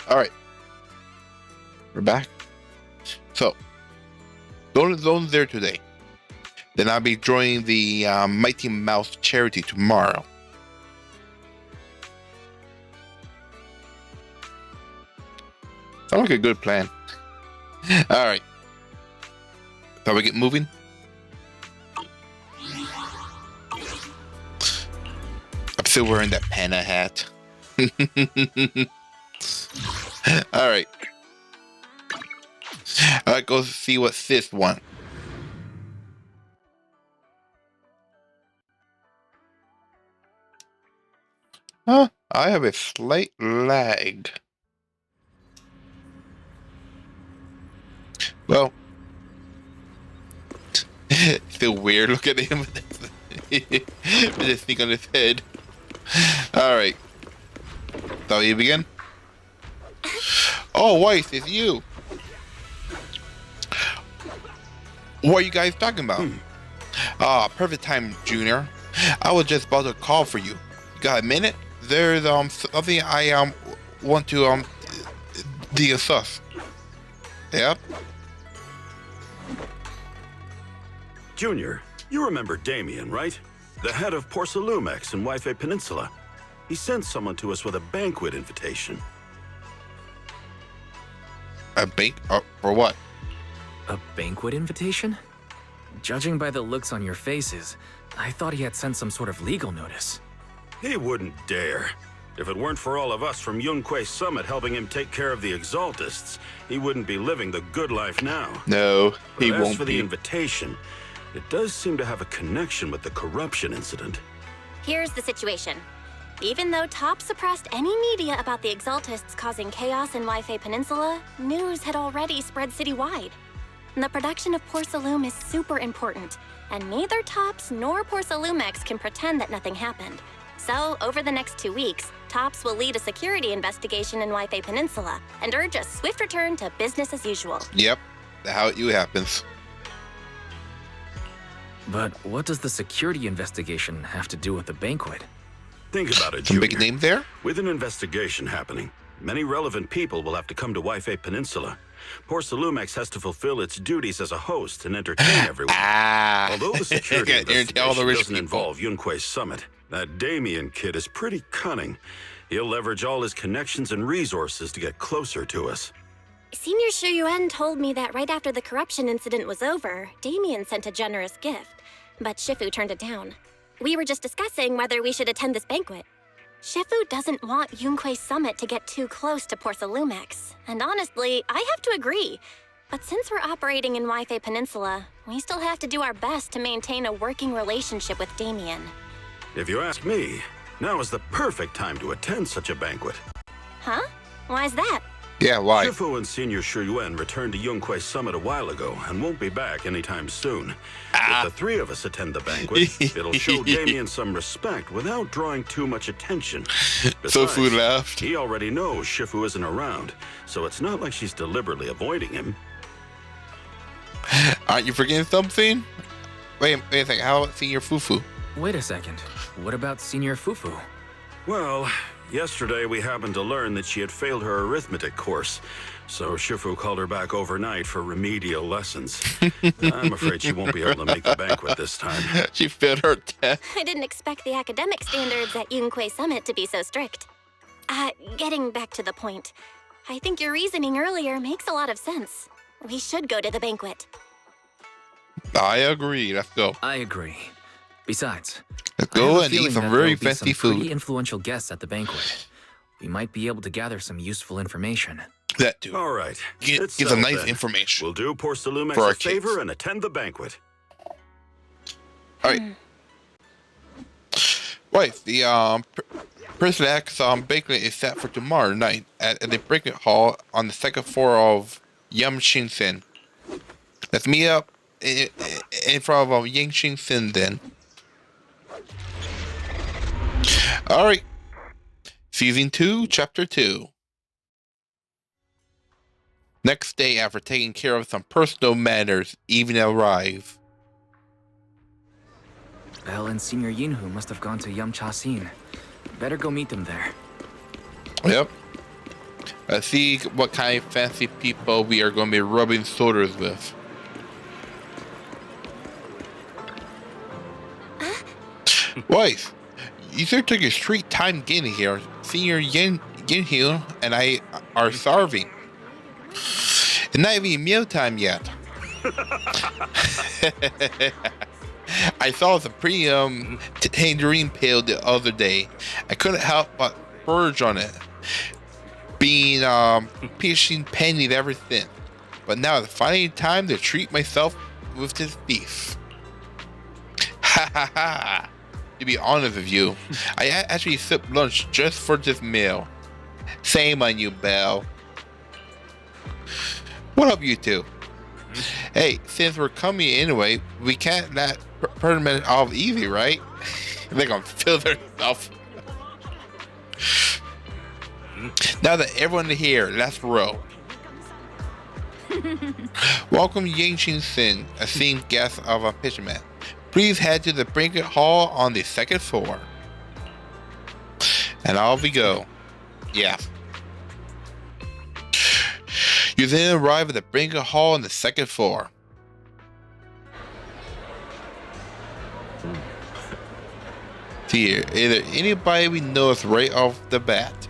All right, we're back. So, Zone's there today. Then I'll be joining the Mighty Mouse charity tomorrow. Sounds like a good plan. All right. Shall we get moving? I'm still wearing that panda hat. All right. All right, go see what Sis wants. Huh? I have a slight lag. Well, still weird. Look at him with this thing on his head. All right. Shall we begin? Oh, Weiss, it's you. What are you guys talking about? Perfect time, Junior. I was just about to call for you. You got a minute? There's something I want to discuss. Yep. Junior, you remember Damien, right? The head of Porcelumex in Wi-Fi Peninsula. He sent someone to us with a banquet invitation. A for what? A banquet invitation? Judging by the looks on your faces, I thought he had sent some sort of legal notice. He wouldn't dare. If it weren't for all of us from Yunque Summit helping him take care of the Exaltists, he wouldn't be living the good life now. No, he but won't as for be. the invitation, it does seem to have a connection with the corruption incident. Here's the situation. Even though Top suppressed any media about the Exaltists causing chaos in Wi-Fi Peninsula, news had already spread citywide. The production of Porcelume is super important, and neither Tops nor Porcelumex can pretend that nothing happened. So, over the next 2 weeks, Tops will lead a security investigation in Wi-Fi Peninsula and urge a swift return to business as usual. Yep, how it happens. But what does the security investigation have to do with the banquet? Think about it, Some Junior. big name there? With an investigation happening, many relevant people will have to come to Wi-Fi Peninsula. Porcelumex has to fulfill its duties as a host and entertain everyone. Although the security investigation doesn't involve Yunque Summit, that Damien kid is pretty cunning. He'll leverage all his connections and resources to get closer to us. Senior Shuyuan told me that right after the corruption incident was over, Damien sent a generous gift, but Shifu turned it down. We were just discussing whether we should attend this banquet. Shifu doesn't want Yunque Summit to get too close to Porcelumex, and honestly, I have to agree. But since we're operating in Wi-Fi Peninsula, we still have to do our best to maintain a working relationship with Damien. If you ask me, now is the perfect time to attend such a banquet. Huh? Why's that? Yeah, why? Shifu and Senior Shuyuan returned to Yunque Summit a while ago and won't be back anytime soon. If the three of us attend the banquet, it'll show Damien some respect without drawing too much attention. Besides, Sofu left. he already knows Shifu isn't around, so it's not like she's deliberately avoiding him. Aren't you forgetting something? Wait a second, how about Senior Fufu? Wait a second. What about Senior Fufu? Well, yesterday we happened to learn that she had failed her arithmetic course, so Shifu called her back overnight for remedial lessons. I'm afraid she won't be able to make the banquet this time. She failed her test. I didn't expect the academic standards at Yunque Summit to be so strict. Getting back to the point, I think your reasoning earlier makes a lot of sense. We should go to the banquet. I agree, let's go. I agree. Besides, Let's I have go a and eat feeling some that very there'll be fancy some pretty food. influential guests at the banquet. We might be able to gather some useful information. That too. All right, Get it's some settled nice then. information. We'll do Porcelumex For our a favor kids. and attend the banquet. Alright. Right, the Person X banquet is set for tomorrow night at the banquet hall on the second floor of Yum Shinsen. Let's meet up in front of Yang Shinsen then. Alright. Season 2, Chapter 2. Next day, after taking care of some personal matters, evening arrives. Belle and Senior Yinhu must have gone to Yum Cha Sin. Better go meet them there. Yep. Let's see what kind of fancy people we are going to be rubbing shoulders with. Wife, you sure took your sweet time getting here. Senior Yin here and I are starving. It's not even mealtime yet. I saw some pretty tangerine peel the other day. I couldn't help but splurge on it. Being pitching pennies ever since. But now it's finally time to treat myself with this beef. Ha ha ha. To be honest with you, I actually sipped lunch just for this meal. Same on you, Belle. What up, you two? Hey, since we're coming anyway, we can't let permanent off easy, right? They're gonna fill their stuff. Now that everyone is here, let's roll. Welcome Yang Chin Sin, esteemed guest of a Fisherman. Please head to the banquet hall on the second floor. And off we go. Yeah. You then arrive at the banquet hall on the second floor. Here, is there anybody we know is right off the bat?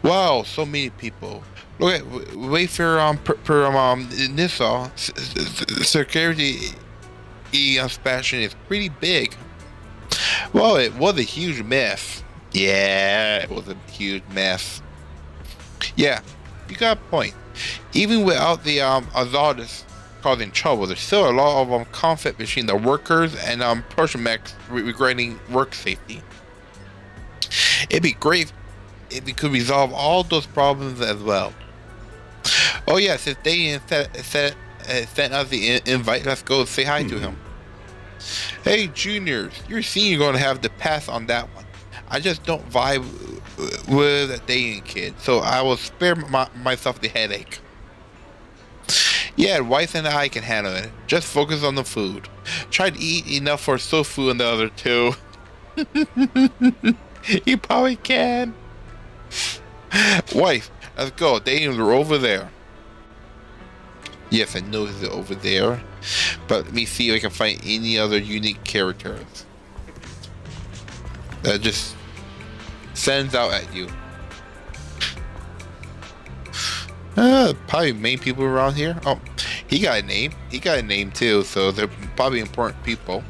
Wow, so many people. Look at Wayfair Nissa security inspection is pretty big. Well, it was a huge mess. Yeah, it was a huge mess. Yeah, you got a point. Even without the Azardus causing trouble, there's still a lot of conflict between the workers and personnel regarding work safety. It'd be great if we could resolve all those problems as well. Oh yeah, since they sent us the invite, let's go say hi to him. Hey juniors, you're seeing you're going to have to pass on that one. I just don't vibe with a dating kid, so I will spare myself the headache. Yeah, Weiss and I can handle it. Just focus on the food. Try to eat enough for Sofu and the other two. You probably can. Wife, let's go. Dating are over there. Yes, I know it's over there. But let me see if I can find any other unique characters. That just sends out at you. Probably main people around here. Oh, he got a name. He got a name too, so they're probably important people.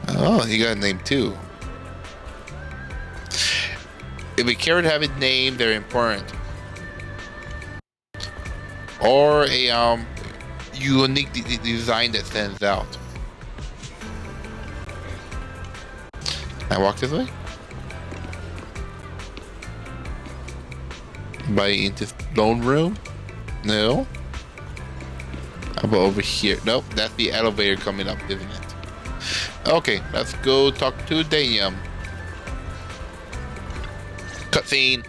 Oh, he got a name too. If we care to have a name, they're important. Or a unique design that stands out. Can I walk this way? By into lone room? No. How about over here? Nope, that's the elevator coming up, isn't it? Okay, let's go talk to Daniel. Cutscene.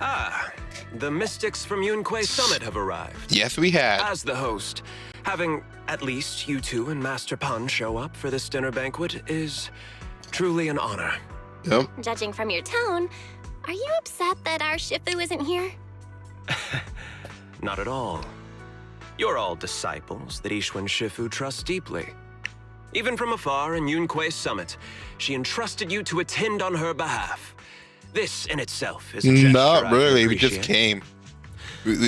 Ah, the mystics from Yunquay Summit have arrived. Yes, we had. As the host, having at least you two and Master Pun show up for this dinner banquet is truly an honor. Yep. Judging from your tone, are you upset that our Shifu isn't here? Not at all. You're all disciples that Ishwan Shifu trusts deeply. Even from afar in Yunquay Summit, she entrusted you to attend on her behalf. This in itself is a gesture Not I really, we just appreciate. came.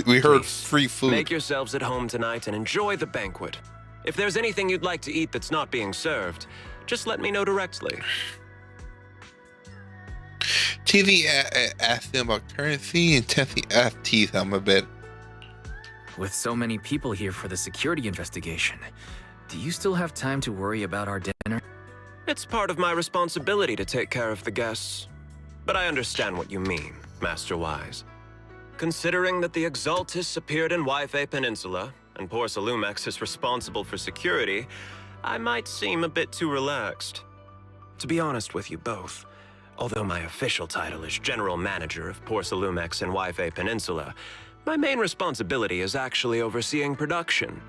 We heard Please, free food. Make yourselves at home tonight and enjoy the banquet. If there's anything you'd like to eat that's not being served, just let me know directly. TV asked him about currency and Tessie teased him a bit. With so many people here for the security investigation, do you still have time to worry about our dinner? It's part of my responsibility to take care of the guests. But I understand what you mean, Master Wise. Considering that the Exaltus appeared in Yifei Peninsula, and Porsalumex is responsible for security, I might seem a bit too relaxed. To be honest with you both, although my official title is General Manager of Porsalumex and Yifei Peninsula, my main responsibility is actually overseeing production.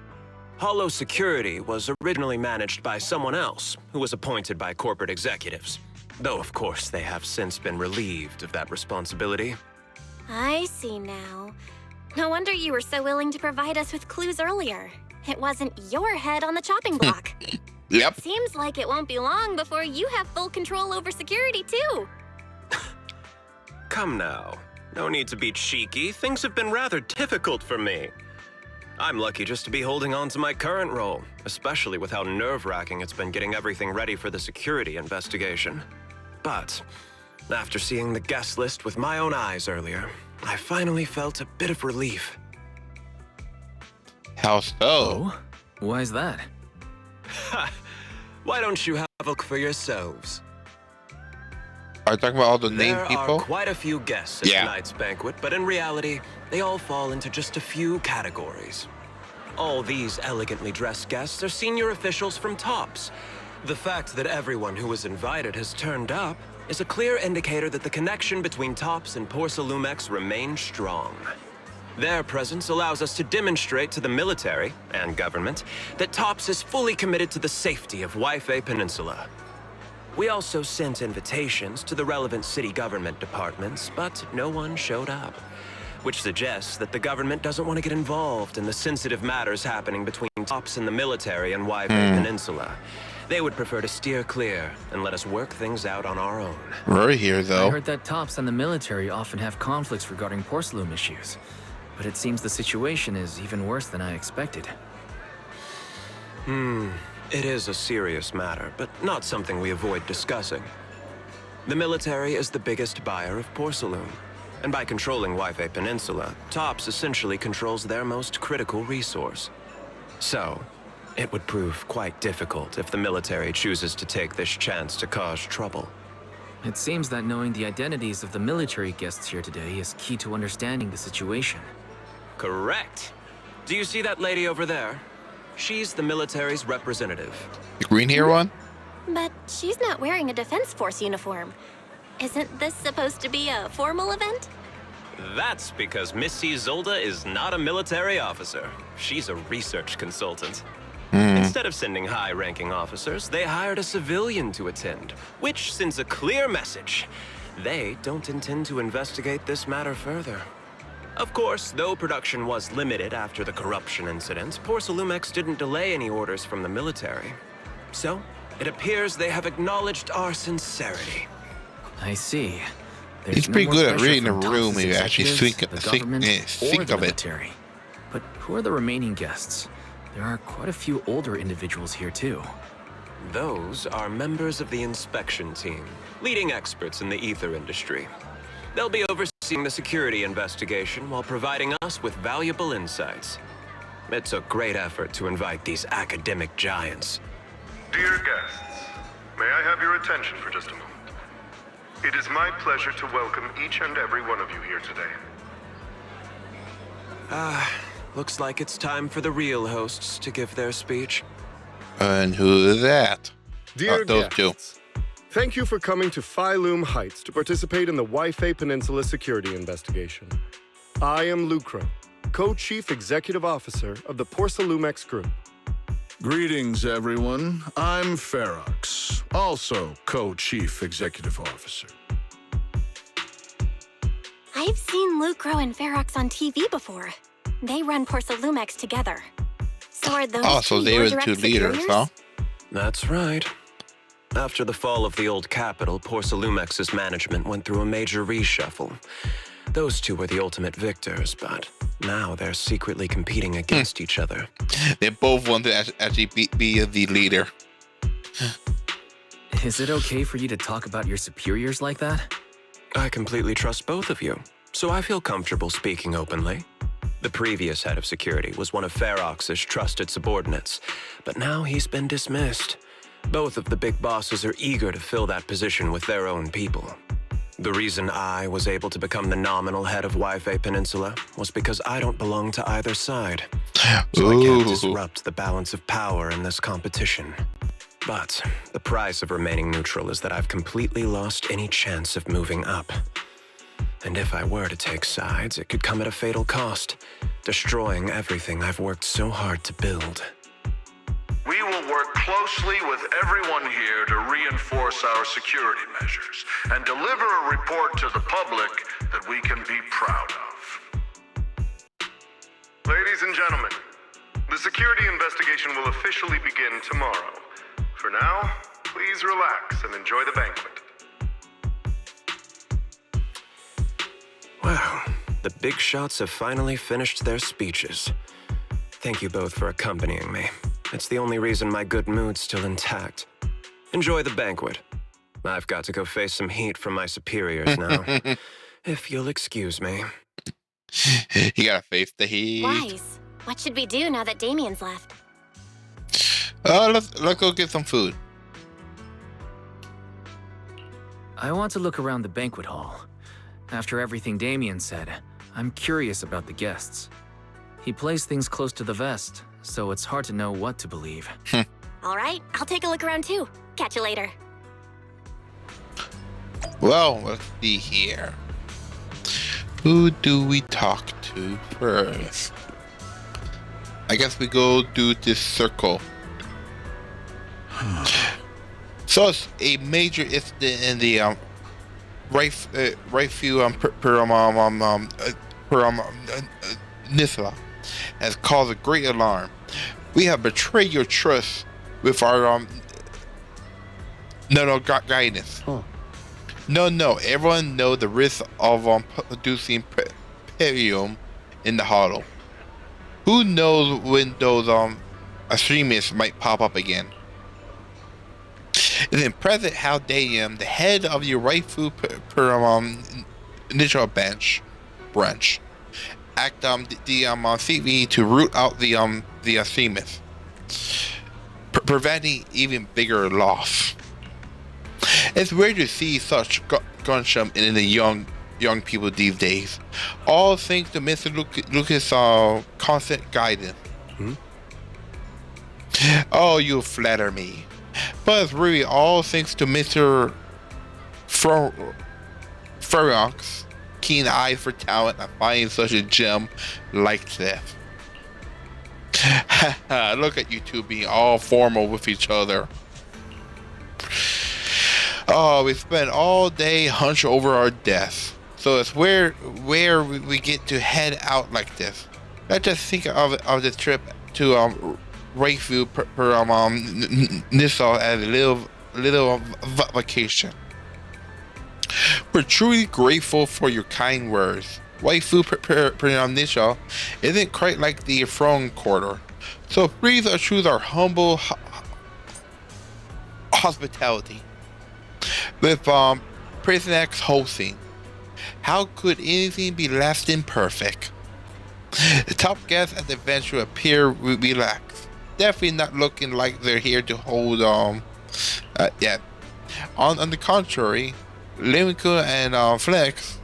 Hollow Security was originally managed by someone else, who was appointed by corporate executives. Though, of course, they have since been relieved of that responsibility. I see now. No wonder you were so willing to provide us with clues earlier. It wasn't your head on the chopping block. Yep. Seems like it won't be long before you have full control over security, too. Come now. No need to be cheeky. Things have been rather difficult for me. I'm lucky just to be holding on to my current role, especially with how nerve-wracking it's been getting everything ready for the security investigation. But after seeing the guest list with my own eyes earlier, I finally felt a bit of relief. How so? Oh? Why is that? Ha! Why don't you have a look for yourselves? Are you talking about all the named There people? are quite a few guests at Yeah. tonight's banquet, but in reality, they all fall into just a few categories. All these elegantly dressed guests are senior officials from TOPS. The fact that everyone who was invited has turned up is a clear indicator that the connection between TOPS and Porsalumex remains strong. Their presence allows us to demonstrate to the military and government that TOPS is fully committed to the safety of Waifei Peninsula. We also sent invitations to the relevant city government departments, but no one showed up, which suggests that the government doesn't want to get involved in the sensitive matters happening between TOPS and the military and Waifei Peninsula. They would prefer to steer clear and let us work things out on our own. We're here, I though. heard that TOPS and the military often have conflicts regarding porcelain issues, but it seems the situation is even worse than I expected. It is a serious matter, but not something we avoid discussing. The military is the biggest buyer of porcelain, and by controlling Waifei Peninsula, TOPS essentially controls their most critical resource. So, it would prove quite difficult if the military chooses to take this chance to cause trouble. It seems that knowing the identities of the military guests here today is key to understanding the situation. Correct. Do you see that lady over there? She's the military's representative. The green hair one? But she's not wearing a Defense Force uniform. Isn't this supposed to be a formal event? That's because Missy Zolda is not a military officer. She's a research consultant. Instead of sending high-ranking officers, they hired a civilian to attend, which sends a clear message. They don't intend to investigate this matter further. Of course, though production was limited after the corruption incident, Porsalumex didn't delay any orders from the military. So, it appears they have acknowledged our sincerity. I see. There's He's no pretty more good at pressure reading from the room TOPS's if you actually executives, the government, or think the of it. military. But who are the remaining guests? There are quite a few older individuals here too. Those are members of the inspection team, leading experts in the ether industry. They'll be overseeing the security investigation while providing us with valuable insights. It took great effort to invite these academic giants. Dear guests, may I have your attention for just a moment? It is my pleasure to welcome each and every one of you here today. Looks like it's time for the real hosts to give their speech. And who is that? Dear those guests, thank you for coming to Phylum Heights to participate in the Waifei Peninsula security investigation. I am Lucro, Co-Chief Executive Officer of the Porsalumex Group. Greetings, everyone. I'm Ferox, also Co-Chief Executive Officer. I've seen Lucro and Ferox on TV before. They run Porsalumex together. So are those Oh, so two they your were the direct two leaders, huh? superiors? That's right. After the fall of the old capital, Porsalumex's management went through a major reshuffle. Those two were the ultimate victors, but now they're secretly competing against each other. They both want to actually be the leader. Is it okay for you to talk about your superiors like that? I completely trust both of you, so I feel comfortable speaking openly. The previous head of security was one of Ferox's trusted subordinates, but now he's been dismissed. Both of the big bosses are eager to fill that position with their own people. The reason I was able to become the nominal head of Waifei Peninsula was because I don't belong to either side. So I can't disrupt the balance of power in this competition. But the price of remaining neutral is that I've completely lost any chance of moving up. And if I were to take sides, it could come at a fatal cost, destroying everything I've worked so hard to build. We will work closely with everyone here to reinforce our security measures and deliver a report to the public that we can be proud of. Ladies and gentlemen, the security investigation will officially begin tomorrow. For now, please relax and enjoy the banquet. Wow, the big shots have finally finished their speeches. Thank you both for accompanying me. It's the only reason my good mood's still intact. Enjoy the banquet. I've got to go face some heat from my superiors now. If you'll excuse me. You gotta face the heat. Wise. What should we do now that Damien's left? Let's go get some food. I want to look around the banquet hall. After everything Damien said, I'm curious about the guests. He plays things close to the vest, so it's hard to know what to believe. All right, I'll take a look around too. Catch you later. Well, let's see here. Who do we talk to first? I guess we go do this circle. So it's a major incident in the Nisla has caused a great alarm. We have betrayed your trust with our guidance. No, everyone know the risk of producing perium in the hollow. Who knows when those extremists might pop up again? It's impressive how Damian, the head of your rightful initial branch, act the CV to root out the extremists, preventing even bigger loss. It's weird to see such gunshots in the young people these days. All thanks to Mr. Lucas' constant guidance. Oh, you flatter me. But it's really all thanks to Mr. Ferox' keen eye for talent and finding such a gem like this. Look at you two being all formal with each other. Oh, we spent all day hunched over our desks. So it's where we get to head out like this. Let's just think of the trip to Rayfield Nissal as a little vacation. We're truly grateful for your kind words. Waifu Nissal isn't quite like the throne quarter, so please choose our humble hospitality. With Prison X hosting, how could anything be less than perfect? The top guests at the venture appear relaxed, definitely not looking like they're here to hold yet. On the contrary, Limco and Flex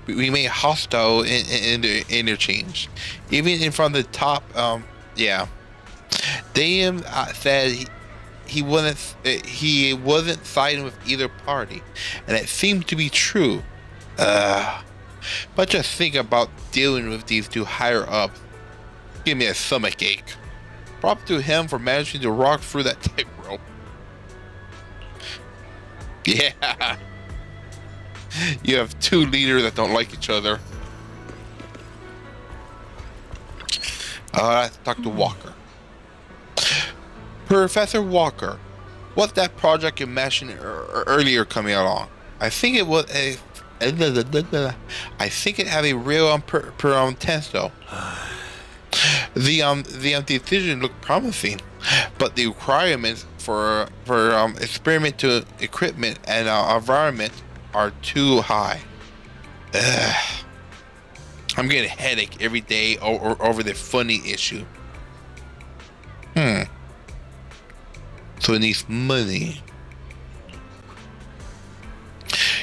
remain hostile in the interchange, even in front of the top. Dame said he wasn't siding with either party, and it seemed to be true. But just think about dealing with these two higher ups. Give me a stomach ache. Props to him for managing to rock through that tightrope. Yeah. You have two leaders that don't like each other. Let's talk to Walker. Professor Walker, what's that project you mentioned earlier coming along? I think it was I think it had a real potential. The decision looked promising, but the requirements for experimental equipment and environment are too high. I'm getting a headache every day over the funding issue. So it needs money.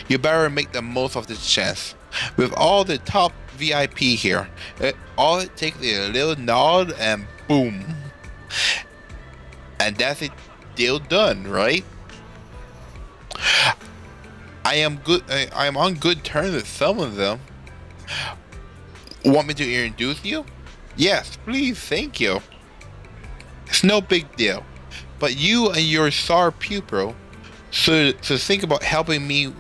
You better make the most of this chance. With all the top VIP here, all it takes is a little nod and boom. And that's it, deal done, right? I am on good terms with some of them. Want me to introduce you? Yes, please, thank you. It's no big deal. but you and your star pupil should think about helping me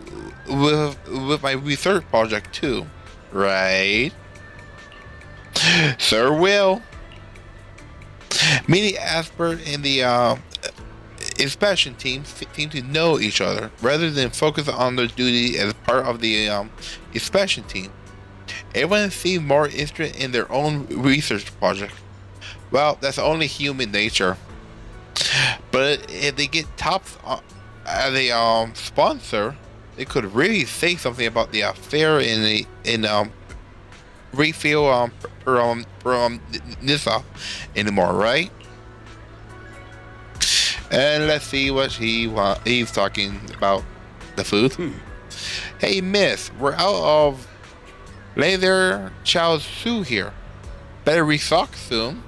with my research project too, right? Sir will. Me, the expert in the inspection team seem to know each other rather than focus on their duty as part of the inspection team. Everyone seems more interested in their own research project. Well, that's only human nature. But if they get tops as a sponsor, they could really say something about the affair in refill for Nissa anymore, right? And let's see what he's talking about. The food. Hey, miss, we're out of leather chow su here. Better restock soon.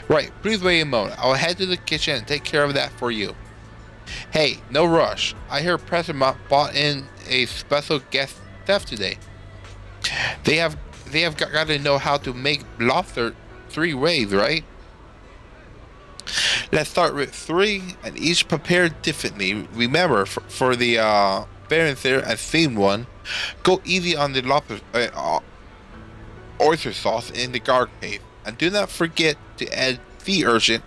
Right, please wait a moment. I'll head to the kitchen and take care of that for you. Hey, no rush. I hear President bought in a special guest chef today. They have got to know how to make lobster 3 ways, right? Let's start with 3 and each prepared differently. Remember, for the Baron's and steamed one, go easy on the lobster oyster sauce in the garlic paste. And do not forget to add sea urchin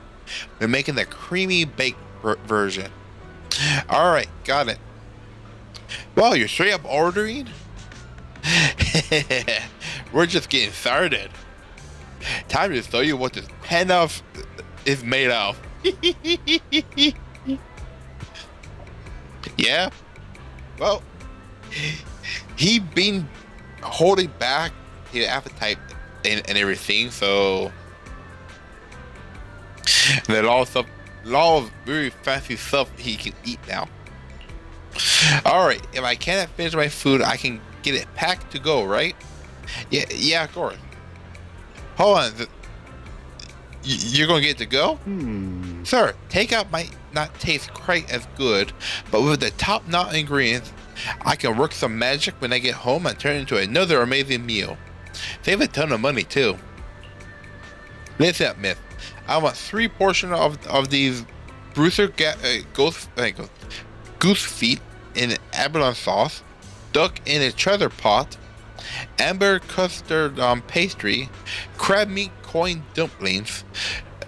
when making the creamy baked version. Alright, got it. Well, you're straight up ordering? We're just getting started. Time to show you what this pen-off is made of. Yeah? Well, he been holding back his appetite and everything, so there's a lot of very fancy stuff he can eat now. Alright, if I cannot finish my food, I can get it packed to go, right? Yeah, of course. Hold on. You're gonna get it to go? Sir, takeout might not taste quite as good, but with the top-notch ingredients, I can work some magic when I get home and turn it into another amazing meal. Save a ton of money too. Listen up, miss. I want 3 portions of these Bruiser goose feet in abalone sauce, duck in a cheddar pot, amber custard pastry, crab meat coin dumplings,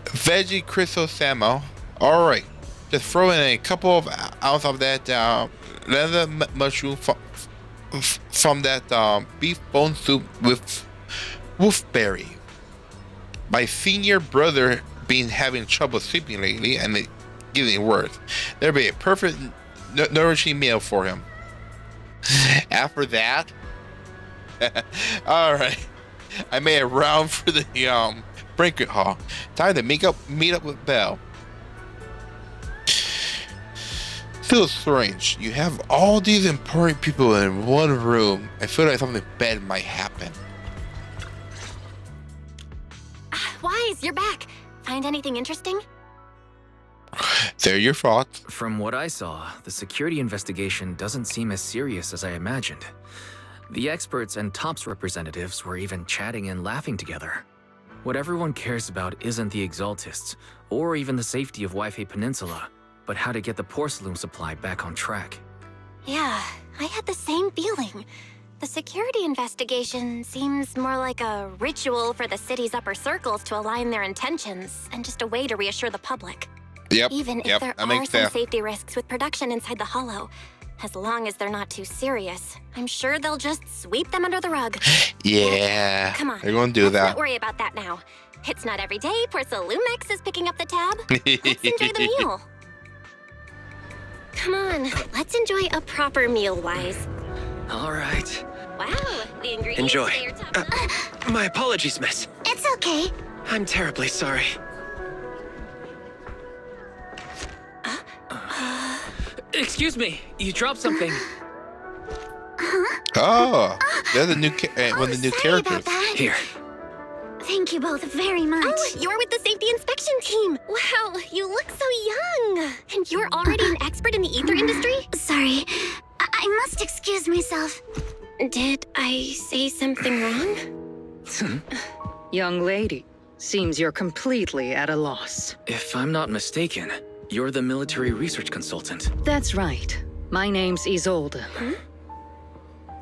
veggie crystal salmon. All right, just throw in a couple of ounces of that leather mushroom from that beef bone soup with wolfberry. My senior brother been having trouble sleeping lately and it getting worse. There'll be a perfect nourishing meal for him. After that, all right, I made a round for the banquet hall. Time to meet up with Belle. Feels strange. You have all these important people in one room. I feel like something bad might happen. Wise, you're back. Find anything interesting? They're your thoughts. From what I saw, the security investigation doesn't seem as serious as I imagined. The experts and TOPS representatives were even chatting and laughing together. What everyone cares about isn't the Exaltists, or even the safety of Wi-Fi Peninsula, but how to get the porcelain supply back on track. Yeah, I had the same feeling. The security investigation seems more like a ritual for the city's upper circles to align their intentions, and just a way to reassure the public. Yep. Even if there are some safety risks with production inside the Hollow, as long as they're not too serious, I'm sure they'll just sweep them under the rug. Yeah. Come on, they're gonna do that. Let's not worry about that now. It's not every day Porcelumex is picking up the tab. Let's enjoy the meal. Come on, let's enjoy a proper meal, Wise. All right. Wow, the ingredients Enjoy. today are top-notch. My apologies, miss. It's okay. I'm terribly sorry. Excuse me, you dropped something. Oh, they're the new one of the new sorry about characters. that. Here. Thank you both very much. Oh, you're with the safety inspection team. Wow, you look so young. And you're already an expert in the ether industry? Sorry, I must excuse myself. Did I say something wrong? Young lady, Seems you're completely at a loss. If I'm not mistaken, you're the military research consultant. That's right. My name's Isolde.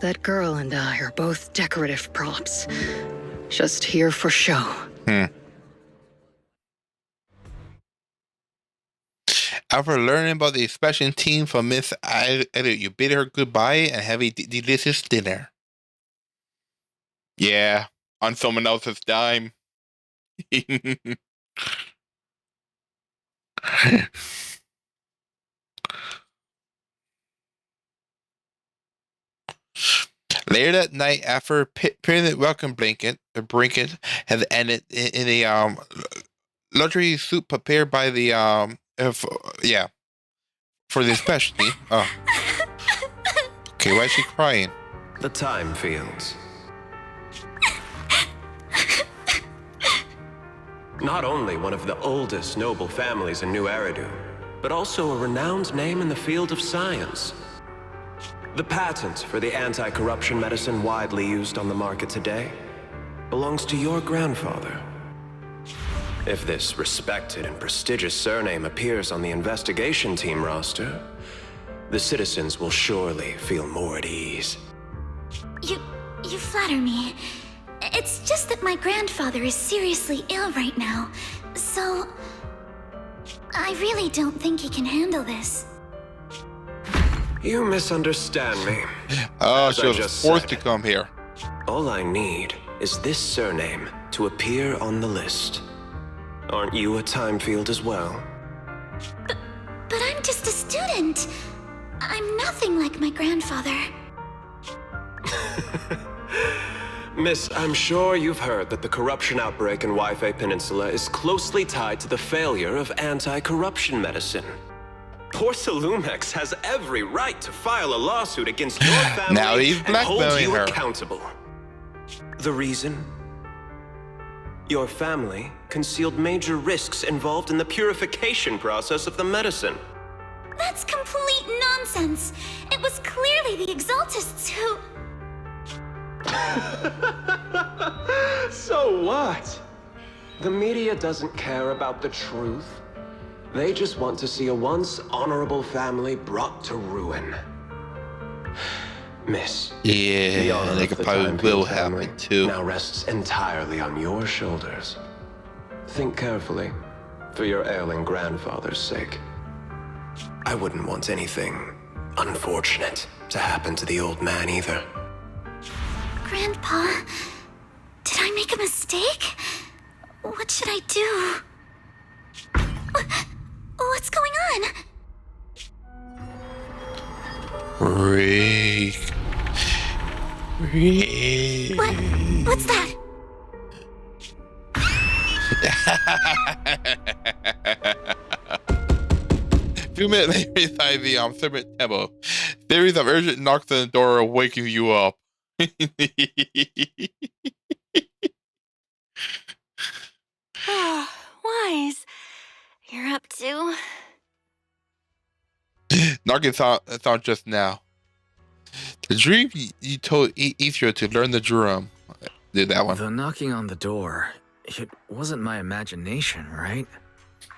That girl and I are both decorative props. Just here for show. After learning about the inspection team from Miss Ida, you bid her goodbye and have a delicious dinner. Yeah, on someone else's dime. Later that night, after putting the welcome brinket has ended in a luxury soup prepared by the for the specialty. Oh, okay. Why is she crying? The time fields. Not only one of the oldest noble families in New Eridu, but also a renowned name in the field of science. The patent for the anti-corruption medicine widely used on the market today belongs to your grandfather. If this respected and prestigious surname appears on the investigation team roster, the citizens will surely feel more at ease. You flatter me. It's just that my grandfather is seriously ill right now, so I really don't think he can handle this. You misunderstand me. Oh, she was forced to come here. All I need is this surname to appear on the list. Aren't you a time field as well? But I'm just a student. I'm nothing like my grandfather. Miss, I'm sure you've heard that the corruption outbreak in Waifei Peninsula is closely tied to the failure of anti-corruption medicine. Porsalumex has every right to file a lawsuit against your family Now he's and hold blackmailing you her. accountable. The reason? Your family concealed major risks involved in the purification process of the medicine. That's complete nonsense. It was clearly the Exaltists who... So what? The media doesn't care about the truth. They just want to see a once honorable family brought to ruin. Miss, the Yeah, honor they of could the probably Time will Field family happen too. now rests entirely on your shoulders. Think carefully, for your ailing grandfather's sake. I wouldn't want anything unfortunate to happen to the old man either. Grandpa, did I make a mistake? What should I do? What's going on? Rick. What's that? A few minutes later, inside the servant temple, series of urgent knocks on the door waking you up. Wise, you're up to... Knocking sound just now. The dream you told Aethra to learn the drum. Did that one. The knocking on the door, it wasn't my imagination, right?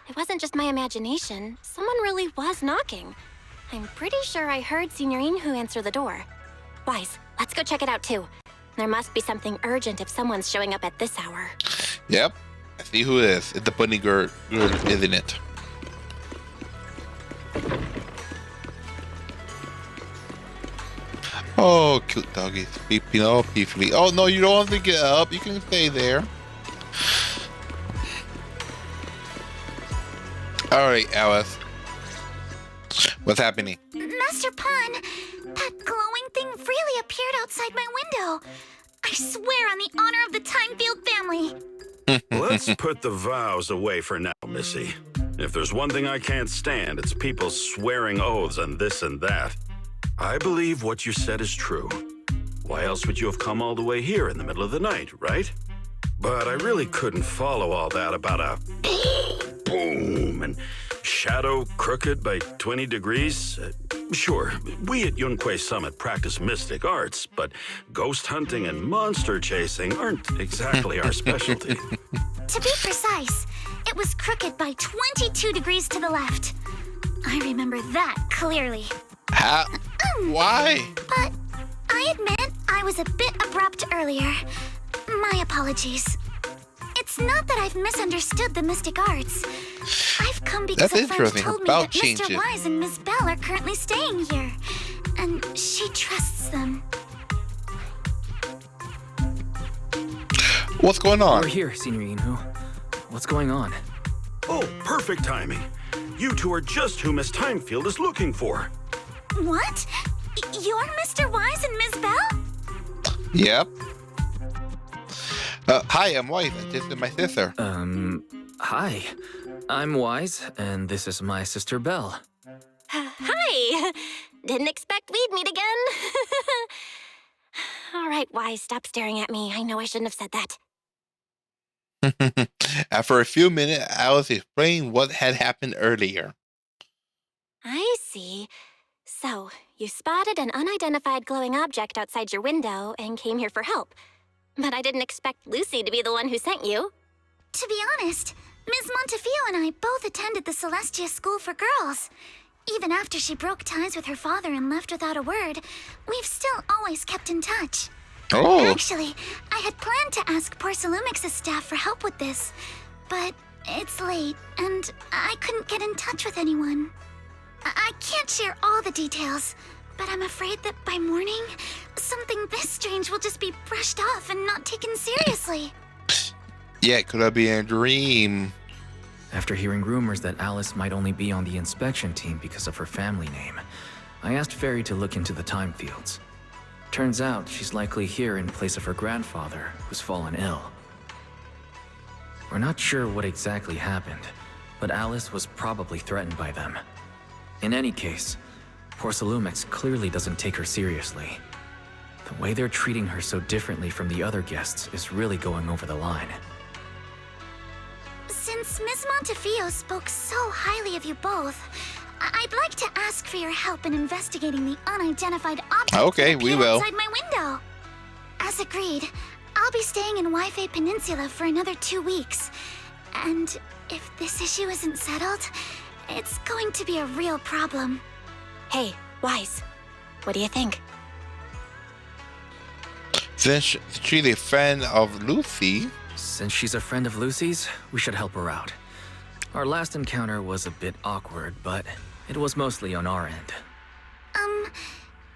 It wasn't just my imagination. Someone really was knocking. I'm pretty sure I heard Senior Inhu answer the door. Wise, let's go check it out too. There must be something urgent if someone's showing up at this hour. Yep. I see who it is. It's the bunny girl, isn't it? Oh, cute doggies. Peeping up peacefully. Oh, no, you don't have to get up. You can stay there. Alright, Alice. What's happening? Master Pun, that glowing thing really appeared outside my window. I swear on the honor of the Timefield family. Let's put the vows away for now, Missy. If there's one thing I can't stand, it's people swearing oaths on this and that. I believe what you said is true. Why else would you have come all the way here in the middle of the night, right? But I really couldn't follow all that about a boom and shadow crooked by 20 degrees. Sure, we at Yunquay Summit practice mystic arts, but ghost hunting and monster chasing aren't exactly our specialty. To be precise, it was crooked by 22 degrees to the left. I remember that clearly. How? Why? But I admit I was a bit abrupt earlier. My apologies. It's not that I've misunderstood the mystic arts. I've come because a friend told me that Mr. Wise and Miss Bell are currently staying here, and she trusts them. What's going on? We're here, Senior Yinhu. What's going on? Oh, perfect timing. You two are just who Miss Timefield is looking for. What? You're Mr. Wise and Miss Bell? Yep. Hi, I'm Wise, and this is my sister. Hi. I'm Wise, and this is my sister Belle. Hi! Didn't expect we'd meet again. All right, Wise, stop staring at me. I know I shouldn't have said that. After a few minutes, Alice explained what had happened earlier. I see. So, you spotted an unidentified glowing object outside your window and came here for help. But I didn't expect Lucy to be the one who sent you. To be honest, Ms. Montefiore and I both attended the Celestia School for Girls. Even after she broke ties with her father and left without a word, we've still always kept in touch. Oh. Actually, I had planned to ask Porcelumix's staff for help with this, but it's late, and I couldn't get in touch with anyone. I can't share all the details, but I'm afraid that by morning, something this strange will just be brushed off and not taken seriously. Yeah, could have been a dream. After hearing rumors that Alice might only be on the inspection team because of her family name, I asked Fairy to look into the time fields. Turns out she's likely here in place of her grandfather, who's fallen ill. We're not sure what exactly happened, but Alice was probably threatened by them. In any case, Porcelumix clearly doesn't take her seriously. The way they're treating her so differently from the other guests is really going over the line. Since Ms. Montefiore spoke so highly of you both, I'd like to ask for your help in investigating the unidentified object okay, we will. outside my window. As agreed, I'll be staying in Wi-Fi Peninsula for another 2 weeks. And if this issue isn't settled, it's going to be a real problem. Hey, Wise, what do you think? Since she's a fan of Lucy... Since she's a friend of Lucy's, we should help her out. Our last encounter was a bit awkward, but it was mostly on our end.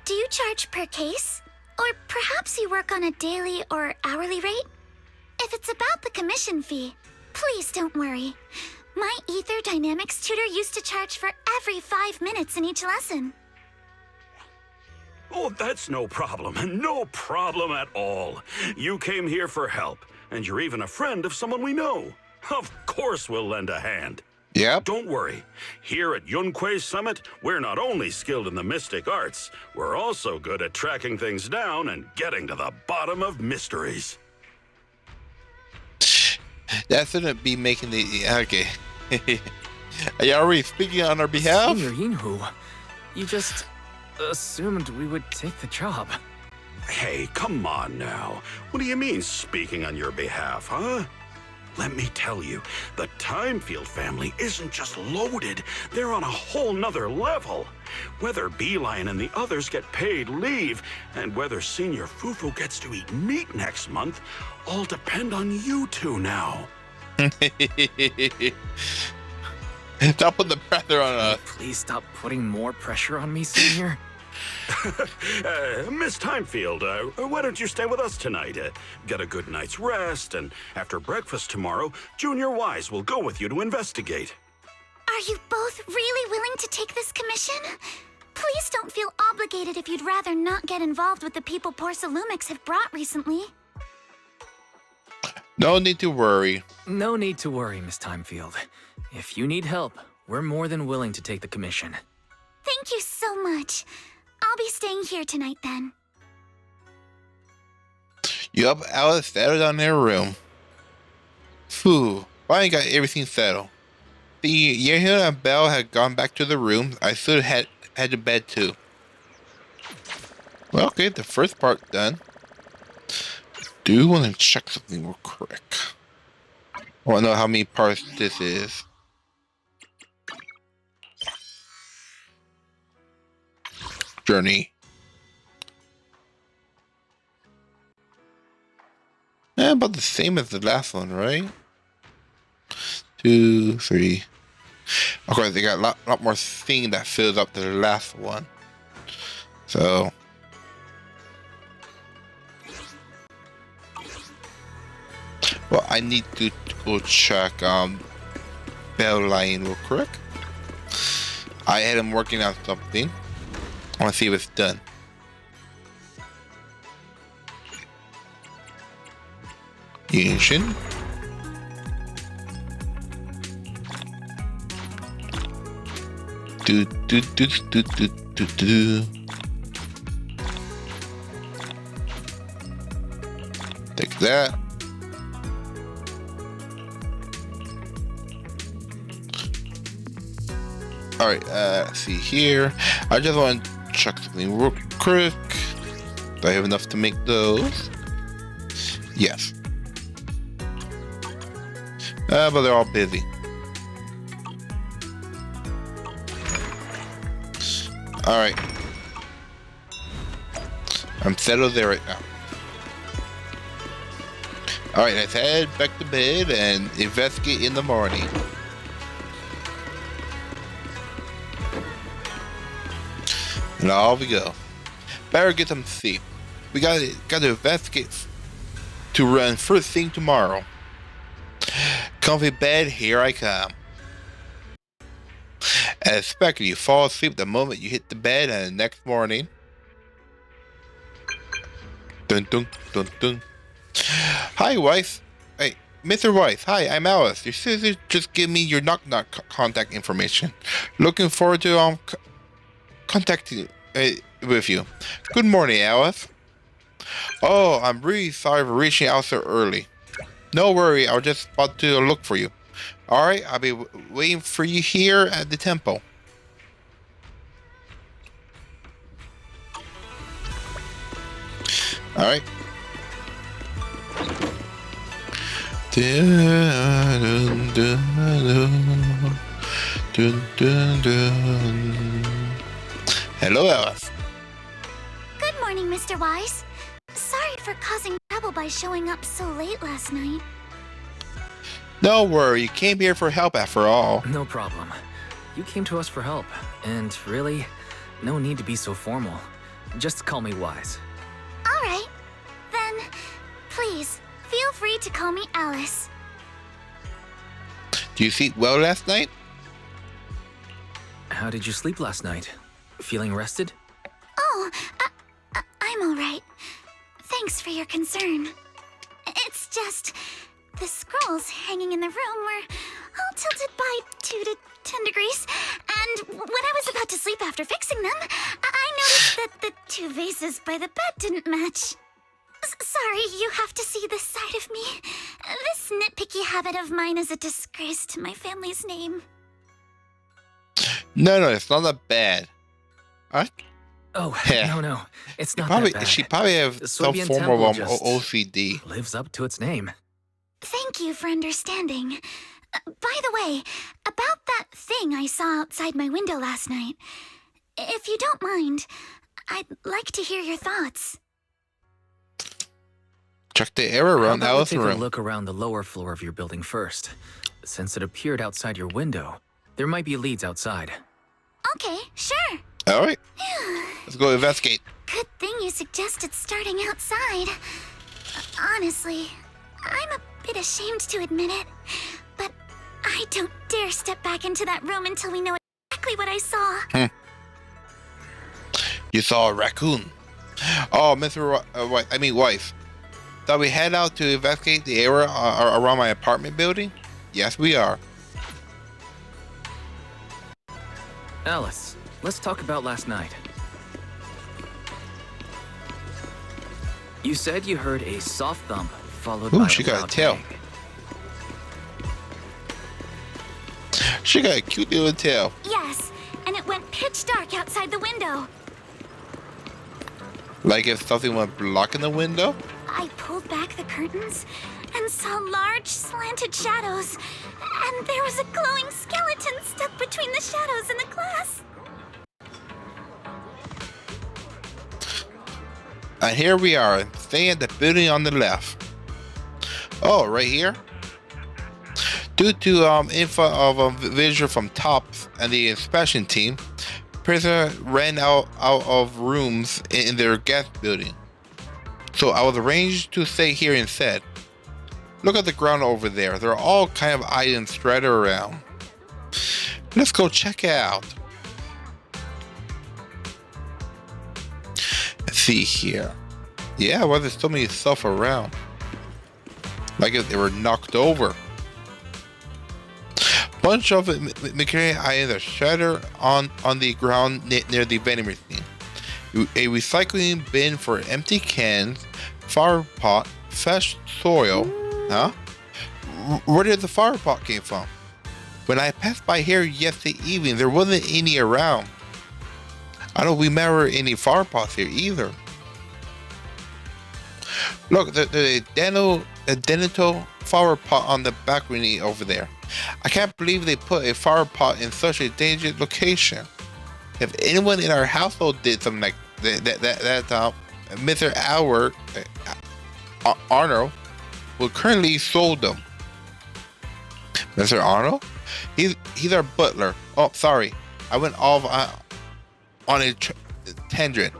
Do you charge per case? Or perhaps you work on a daily or hourly rate? If it's about the commission fee, please don't worry. My Ether Dynamics tutor used to charge for every 5 minutes in each lesson. Oh, that's no problem. No problem at all. You came here for help, and you're even a friend of someone we know. Of course we'll lend a hand. Yep. Don't worry. Here at Yunque Summit, we're not only skilled in the mystic arts, we're also good at tracking things down and getting to the bottom of mysteries. That shouldn't be making the... Okay. Are you already speaking on our behalf? Senior Yinhu, you just assumed we would take the job. Hey, come on now. What do you mean, speaking on your behalf, huh? Let me tell you, the Timefield family isn't just loaded, they're on a whole nother level. Whether Beeline and the others get paid leave, and whether Senior Fufu gets to eat meat next month, all depend on you two now. Stop putting the pressure on us. Please stop putting more pressure on me, Senior. Miss Timefield, why don't you stay with us tonight? Get a good night's rest, and after breakfast tomorrow, Junior Wise will go with you to investigate. Are you both really willing to take this commission? Please don't feel obligated if you'd rather not get involved with the people Porcelumix have brought recently. No need to worry. No need to worry, Miss Timefield. If you need help, we're more than willing to take the commission. Thank you so much. I'll be staying here tonight then. Yup, Alice settled on their room. Phew, finally got everything settled. The Yehun and Belle had gone back to the room. I still had to bed too. Well, okay, the first part done. Do want to check something real quick. I want to know how many parts this is. Journey. About the same as the last one, right? 2, 3. Of course, they got a lot more thing that fills up the last one. So. Well, I need to go check Bell Line real quick. I had him working on something. I want to see if it's done. Ancient. Do. Take that. Alright, let's see here. I just want to check something real quick. Do I have enough to make those? Yes. But they're all busy. Alright. I'm settled there right now. Alright, let's head back to bed and investigate in the morning. And off we go. Better get some sleep. We gotta investigate to run first thing tomorrow. Comfy bed, here I come. As expected, you fall asleep the moment you hit the bed, and the next morning. Dun dun dun dun. Hi, wife. Hey, Mr. Weiss. Hi, I'm Alice. Your sister just gave me your knock contact information. Looking forward to contacting with you. Good morning, Alice. Oh, I'm really sorry for reaching out so early. No worry, I was just about to look for you. Alright, I'll be waiting for you here at the temple. Alright. Hello, Alice. Good morning, Mr. Wise. Sorry for causing trouble by showing up so late last night. No worry, you came here for help after all. No problem. You came to us for help, and really, no need to be so formal. Just call me Wise. All right. Then, please, feel free to call me Alice. Do you sleep well last night? How did you sleep last night? Feeling rested? Oh, I'm all right. Thanks for your concern. It's just, the scrolls hanging in the room were all tilted by 2 to 10 degrees, and when I was about to sleep after fixing them, I noticed that the 2 vases by the bed didn't match. Sorry, you have to see this side of me. This nitpicky habit of mine is a disgrace to my family's name. No, it's not that bad. Oh, no, it's not probably, that bad. She probably have some form of OCD. Lives up to its name. Thank you for understanding. By the way, about that thing I saw outside my window last night, if you don't mind, I'd like to hear your thoughts. Check the area around the house Take room. a look around the lower floor of your building first. Since it appeared outside your window, there might be leads outside. Okay, sure. All right. Let's go investigate. Good thing you suggested starting outside. Honestly, I'm a bit ashamed to admit it, but I don't dare step back into that room until we know exactly what I saw. You saw a raccoon. Oh, Mr. Wife. Thought we head out to investigate the area around my apartment building? Yes, we are. Alice, let's talk about last night. You said you heard a soft thump followed by she a got a loud tail. bang. She got a cute little tail. Yes, and it went pitch dark outside the window. Like if something went blocking the window? I pulled back the curtains, and and saw large, slanted shadows. And there was a glowing skeleton stuck between the shadows and the glass. And here we are, staying at the building on the left. Oh, right here? Due to info of visual from TOPS and the inspection team, prisoner ran out of rooms in their guest building. So I was arranged to stay here instead. Look at the ground over there. There are all kind of items spread around. Let's go check it out. Let's see here. Yeah, well, there's so many stuff around. Like if they were knocked over. Bunch of mechanical items are shattered on the ground near the vending machine. A recycling bin for empty cans, flower pot, fresh soil. Huh? Where did the flower pot came from? When I passed by here yesterday evening, there wasn't any around. I don't remember any flower pots here either. Look, there's a dental flower pot on the balcony over there. I can't believe they put a flower pot in such a dangerous location. If anyone in our household did something like that, Mr. Arnold will currently sold them. Mr. Arnold? He's our butler. Oh, sorry. I went off on a tangent.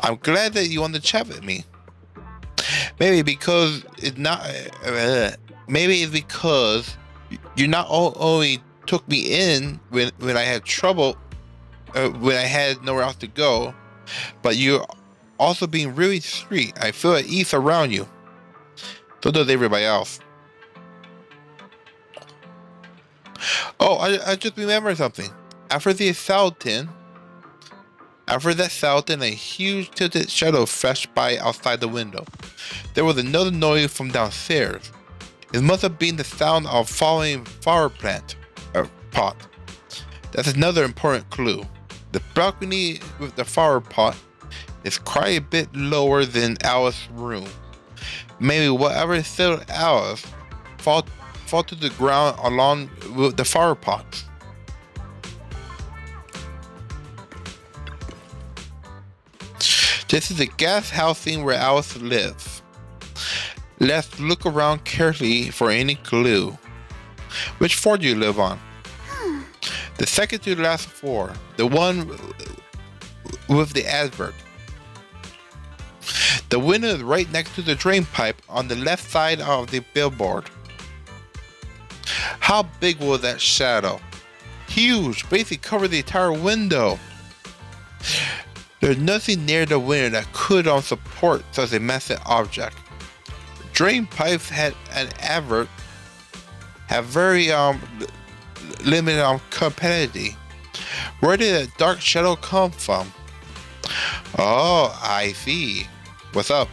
I'm glad that you want to chat with me. Maybe because it's not. Maybe it's because you not only took me in when I had trouble, when I had nowhere else to go, but you're also being really sweet. I feel at ease around you. So does everybody else. Oh, I just remembered something. After that assault, a huge tilted shadow flashed by outside the window. There was another noise from downstairs. It must have been the sound of falling flower pot. That's another important clue. The balcony with the flower pot is quite a bit lower than Alice's room. Maybe whatever filled Alice fall to the ground along with the flower pots. This is the guest housing where Alice lives. Let's look around carefully for any clue. Which floor do you live on? The second to the last floor. The one with the advert. The window is right next to the drain pipe on the left side of the billboard. How big was that shadow? Huge, basically covered the entire window. There's nothing near the window that could support such a massive object. Drain pipes had an advert have very limited capacity. Where did that dark shadow come from? Oh, I see. What's up?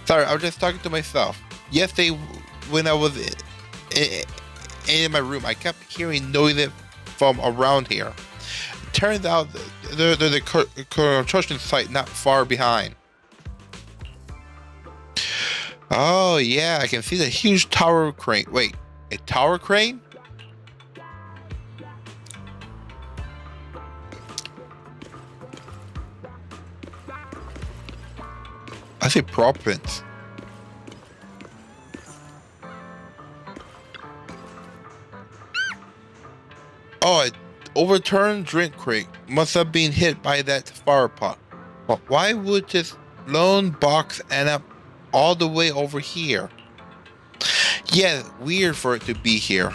Sorry, I was just talking to myself. Yesterday, when I was in my room, I kept hearing noises from around here. It turns out there's a construction site not far behind. Oh yeah, I can see the huge tower crane. Wait, a tower crane? I say proppants. Oh, an overturned drink crate must have been hit by that flower pot. But why would this lone box end up all the way over here? Yeah, weird for it to be here.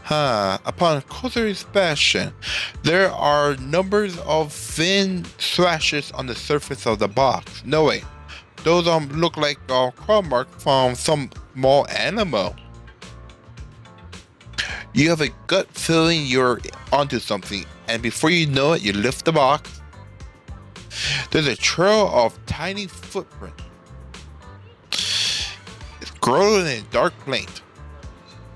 Upon closer inspection, there are numbers of thin slashes on the surface of the box. No way. Those look like claw marks from some small animal. You have a gut feeling you're onto something, and before you know it, you lift the box. There's a trail of tiny footprints. It's growing in a dark paint.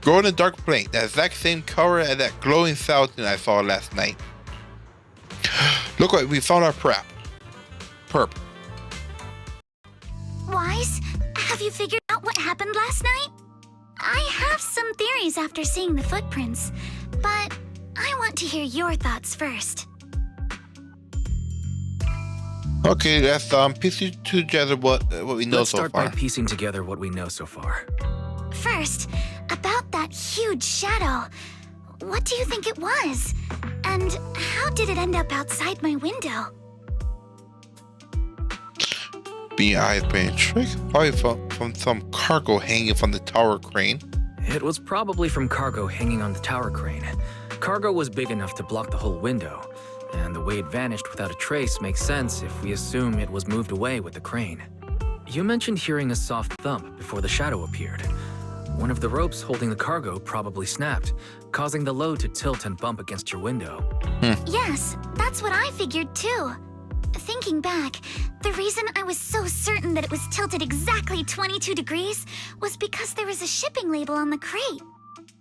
The exact same color as that glowing fountain I saw last night. Look what we found our perp. Wise, have you figured out what happened last night? I have some theories after seeing the footprints, but I want to hear your thoughts first. Okay, let's piece together what we know Let's so start far. by piecing together what we know so far. First, about that huge shadow. What do you think it was? And how did it end up outside my window? Being eyes being tricked, probably from some cargo hanging from the tower crane. It was probably from cargo hanging on the tower crane. Cargo was big enough to block the whole window, and the way it vanished without a trace makes sense if we assume it was moved away with the crane. You mentioned hearing a soft thump before the shadow appeared. One of the ropes holding the cargo probably snapped, causing the load to tilt and bump against your window. Yes, that's what I figured too. Thinking back, the reason I was so certain that it was tilted exactly 22 degrees was because there was a shipping label on the crate.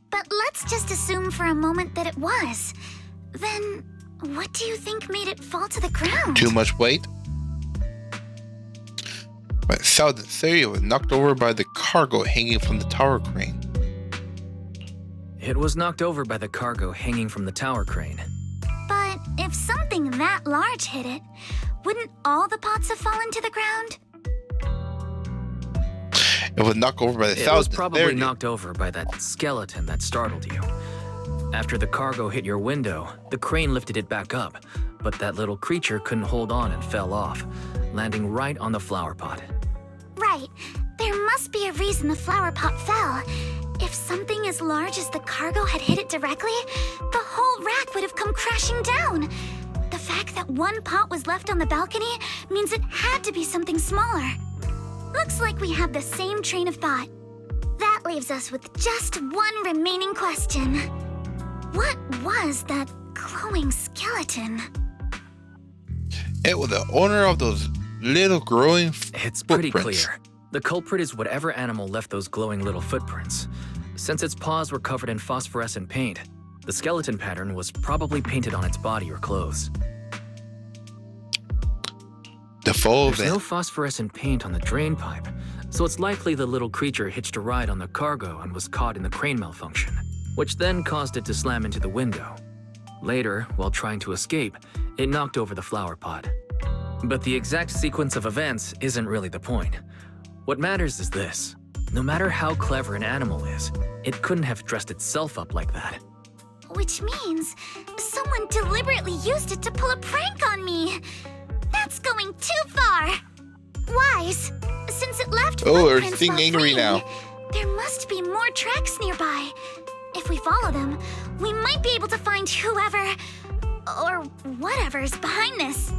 But let's just assume for a moment that it was. Then, what do you think made it fall to the ground? Too much weight? But South Syria was knocked over by the cargo hanging from the tower crane. It was knocked over by the cargo hanging from the tower crane. But if something that large hit it, wouldn't all the pots have fallen to the ground? It was knocked over by the It was probably knocked over by that skeleton that startled you. After the cargo hit your window, the crane lifted it back up, but that little creature couldn't hold on and fell off, landing right on the flower pot. Right. There must be a reason the flower pot fell. If something as large as the cargo had hit it directly, the whole rack would have come crashing down. The fact that one pot was left on the balcony means it had to be something smaller. Looks like we have the same train of thought. That leaves us with just one remaining question. What was that glowing skeleton? It was the owner of those little growing It's pretty footprints. clear. The culprit is whatever animal left those glowing little footprints. Since its paws were covered in phosphorescent paint, the skeleton pattern was probably painted on its body or clothes. The full There's no phosphorescent paint on the drain pipe, so it's likely the little creature hitched a ride on the cargo and was caught in the crane malfunction, which then caused it to slam into the window. Later, while trying to escape, it knocked over the flower pot. But the exact sequence of events isn't really the point. What matters is this. No matter how clever an animal is, it couldn't have dressed itself up like that. Which means someone deliberately used it to pull a prank on me. That's going too far. Wise, since it left they're footprints being while angry fleeing, now. there must be more tracks nearby. If we follow them, we might be able to find whoever or whatever's behind this.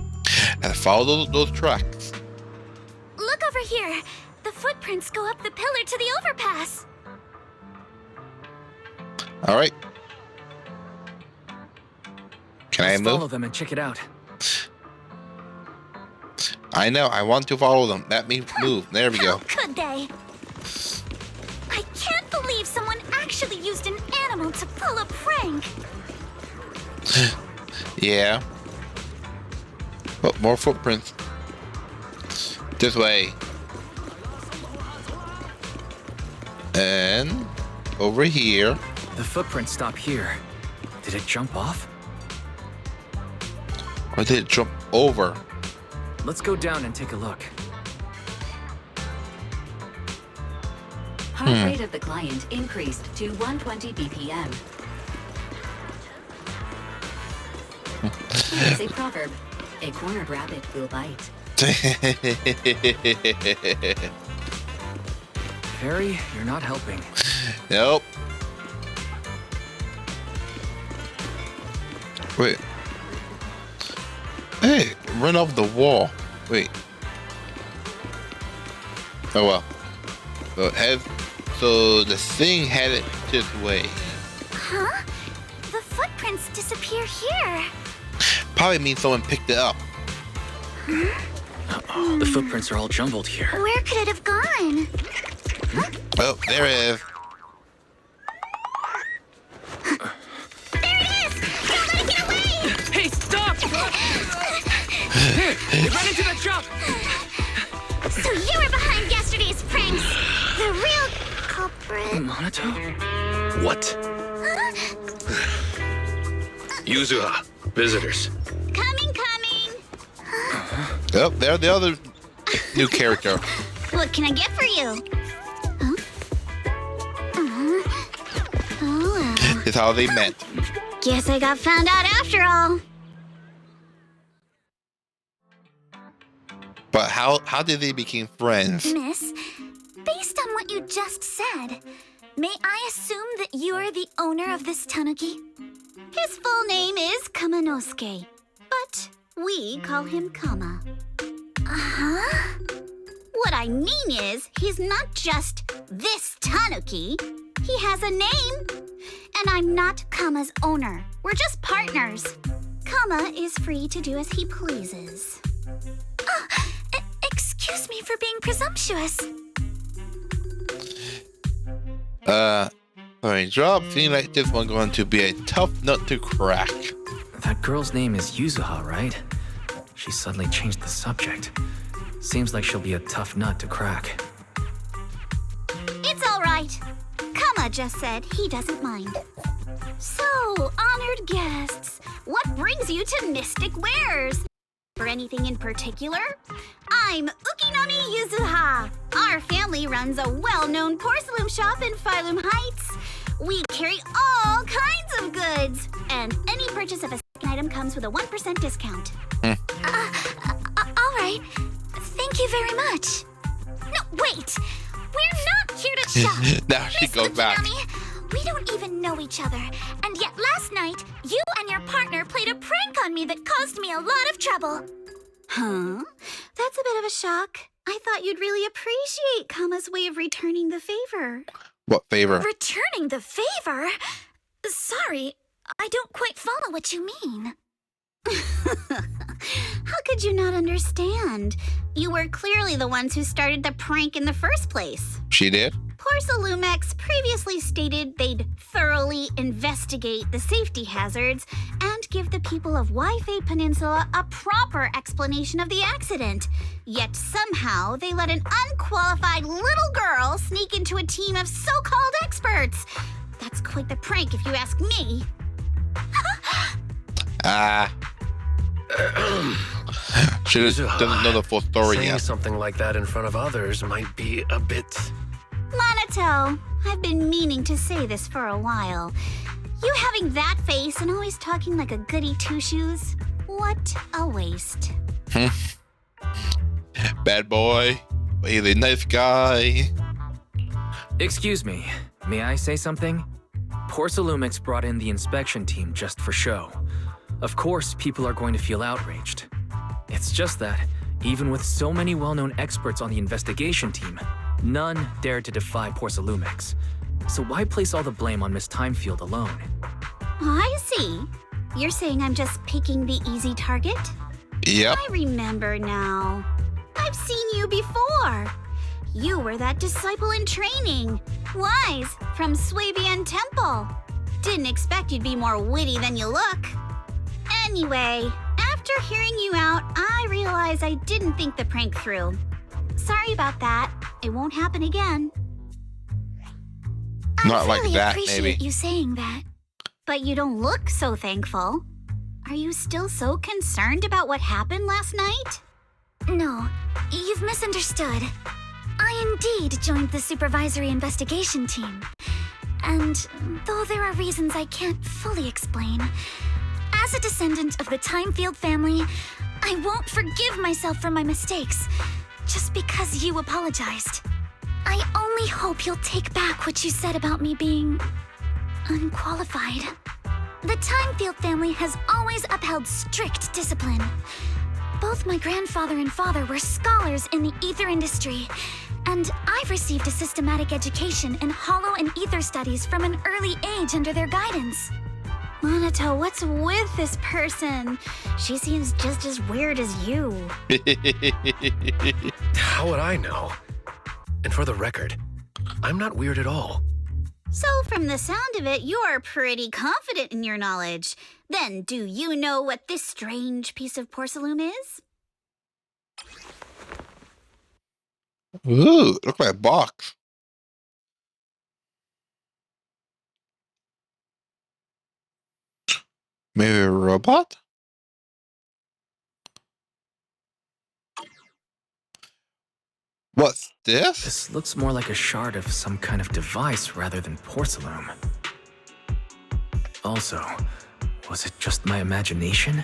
And follow those tracks. Look over here. The footprints go up the pillar to the overpass. All right. Can Let's I follow move? them and check it out. I know. I want to follow them. That means move. There we go. How could they? I can't believe someone actually used an animal to pull a prank. Yeah. Oh, more footprints. This way. And over here. The footprints stop here. Did it jump off? Or did it jump over? Let's go down and take a look. Heart rate of the client increased to 120 BPM. It's a proverb. A cornered rabbit will bite. Harry, you're not helping. Nope. Wait. Hey, run off the wall. Wait. Oh well. So the thing headed this way. Huh? The footprints disappear here. Probably means someone picked it up. Uh-oh, the footprints are all jumbled here. Where could it have gone? Oh, there it is. There it is! Don't let it get away! Hey, stop! It ran into the jump! So you were behind yesterday's pranks! Minato? What? Yuzuha, visitors. Coming. Yep, they're the other new character. What can I get for you? Huh? Oh, well. Is how they met. Guess I got found out after all. But how did they become friends? Miss, based on what you just said, may I assume that you're the owner of this tanuki? His full name is Kamanosuke, but we call him Kama. Uh-huh. What I mean is, he's not just this tanuki. He has a name. And I'm not Kama's owner. We're just partners. Kama is free to do as he pleases. Excuse me for being presumptuous. Sorry, drop. Seems like this one's going to be a tough nut to crack. That girl's name is Yuzuha, right? She suddenly changed the subject. Seems like she'll be a tough nut to crack. It's all right. Kama just said he doesn't mind. So, honored guests, what brings you to Mystic Wares? For anything in particular? I'm Ukinami Yuzuha. Our family runs a well-known porcelain shop in Phylum Heights. We carry all kinds of goods, and any purchase of a second item comes with a 1% discount. All right. Thank you very much. No, wait. We're not here to shop. Now she goes back. We don't even know each other, and yet last night, you and your partner played a prank on me that caused me a lot of trouble. Huh? That's a bit of a shock. I thought you'd really appreciate Kama's way of returning the favor. What favor? Returning the favor? Sorry, I don't quite follow what you mean. How could you not understand? You were clearly the ones who started the prank in the first place. She did? Porcelumex previously stated they'd thoroughly investigate the safety hazards and give the people of Waifei Peninsula a proper explanation of the accident. Yet somehow they let an unqualified little girl sneak into a team of so-called experts. That's quite the prank if you ask me. She doesn't know the full story Saying yet. something like that in front of others might be a bit... Minato, I've been meaning to say this for a while. You having that face and always talking like a goody two-shoes? What a waste. Bad boy, but he's a nice guy. Excuse me, may I say something? Porcelumix brought in the inspection team just for show. Of course, people are going to feel outraged. It's just that, even with so many well-known experts on the investigation team, none dared to defy Porcelumix. So why place all the blame on Miss Timefield alone? I see. You're saying I'm just picking the easy target? Yep. I remember now. I've seen you before. You were that disciple in training. Wise, from Swabian Temple. Didn't expect you'd be more witty than you look. Anyway, after hearing you out, I realized I didn't think the prank through. Sorry about that. It won't happen again. Not like that, I appreciate maybe. you saying that. But you don't look so thankful. Are you still so concerned about what happened last night? No, you've misunderstood. I indeed joined the supervisory investigation team. And though there are reasons I can't fully explain, as a descendant of the Timefield family, I won't forgive myself for my mistakes just because you apologized. I only hope you'll take back what you said about me being unqualified. The Timefield family has always upheld strict discipline. Both my grandfather and father were scholars in the ether industry, and I've received a systematic education in hollow and ether studies from an early age under their guidance. Minato, what's with this person? She seems just as weird as you. How would I know? And for the record, I'm not weird at all. So from the sound of it, you're pretty confident in your knowledge. Then do you know what this strange piece of porcelain is? Ooh, look at that box. Maybe a robot? What's this? This looks more like a shard of some kind of device rather than porcelain. Also, was it just my imagination?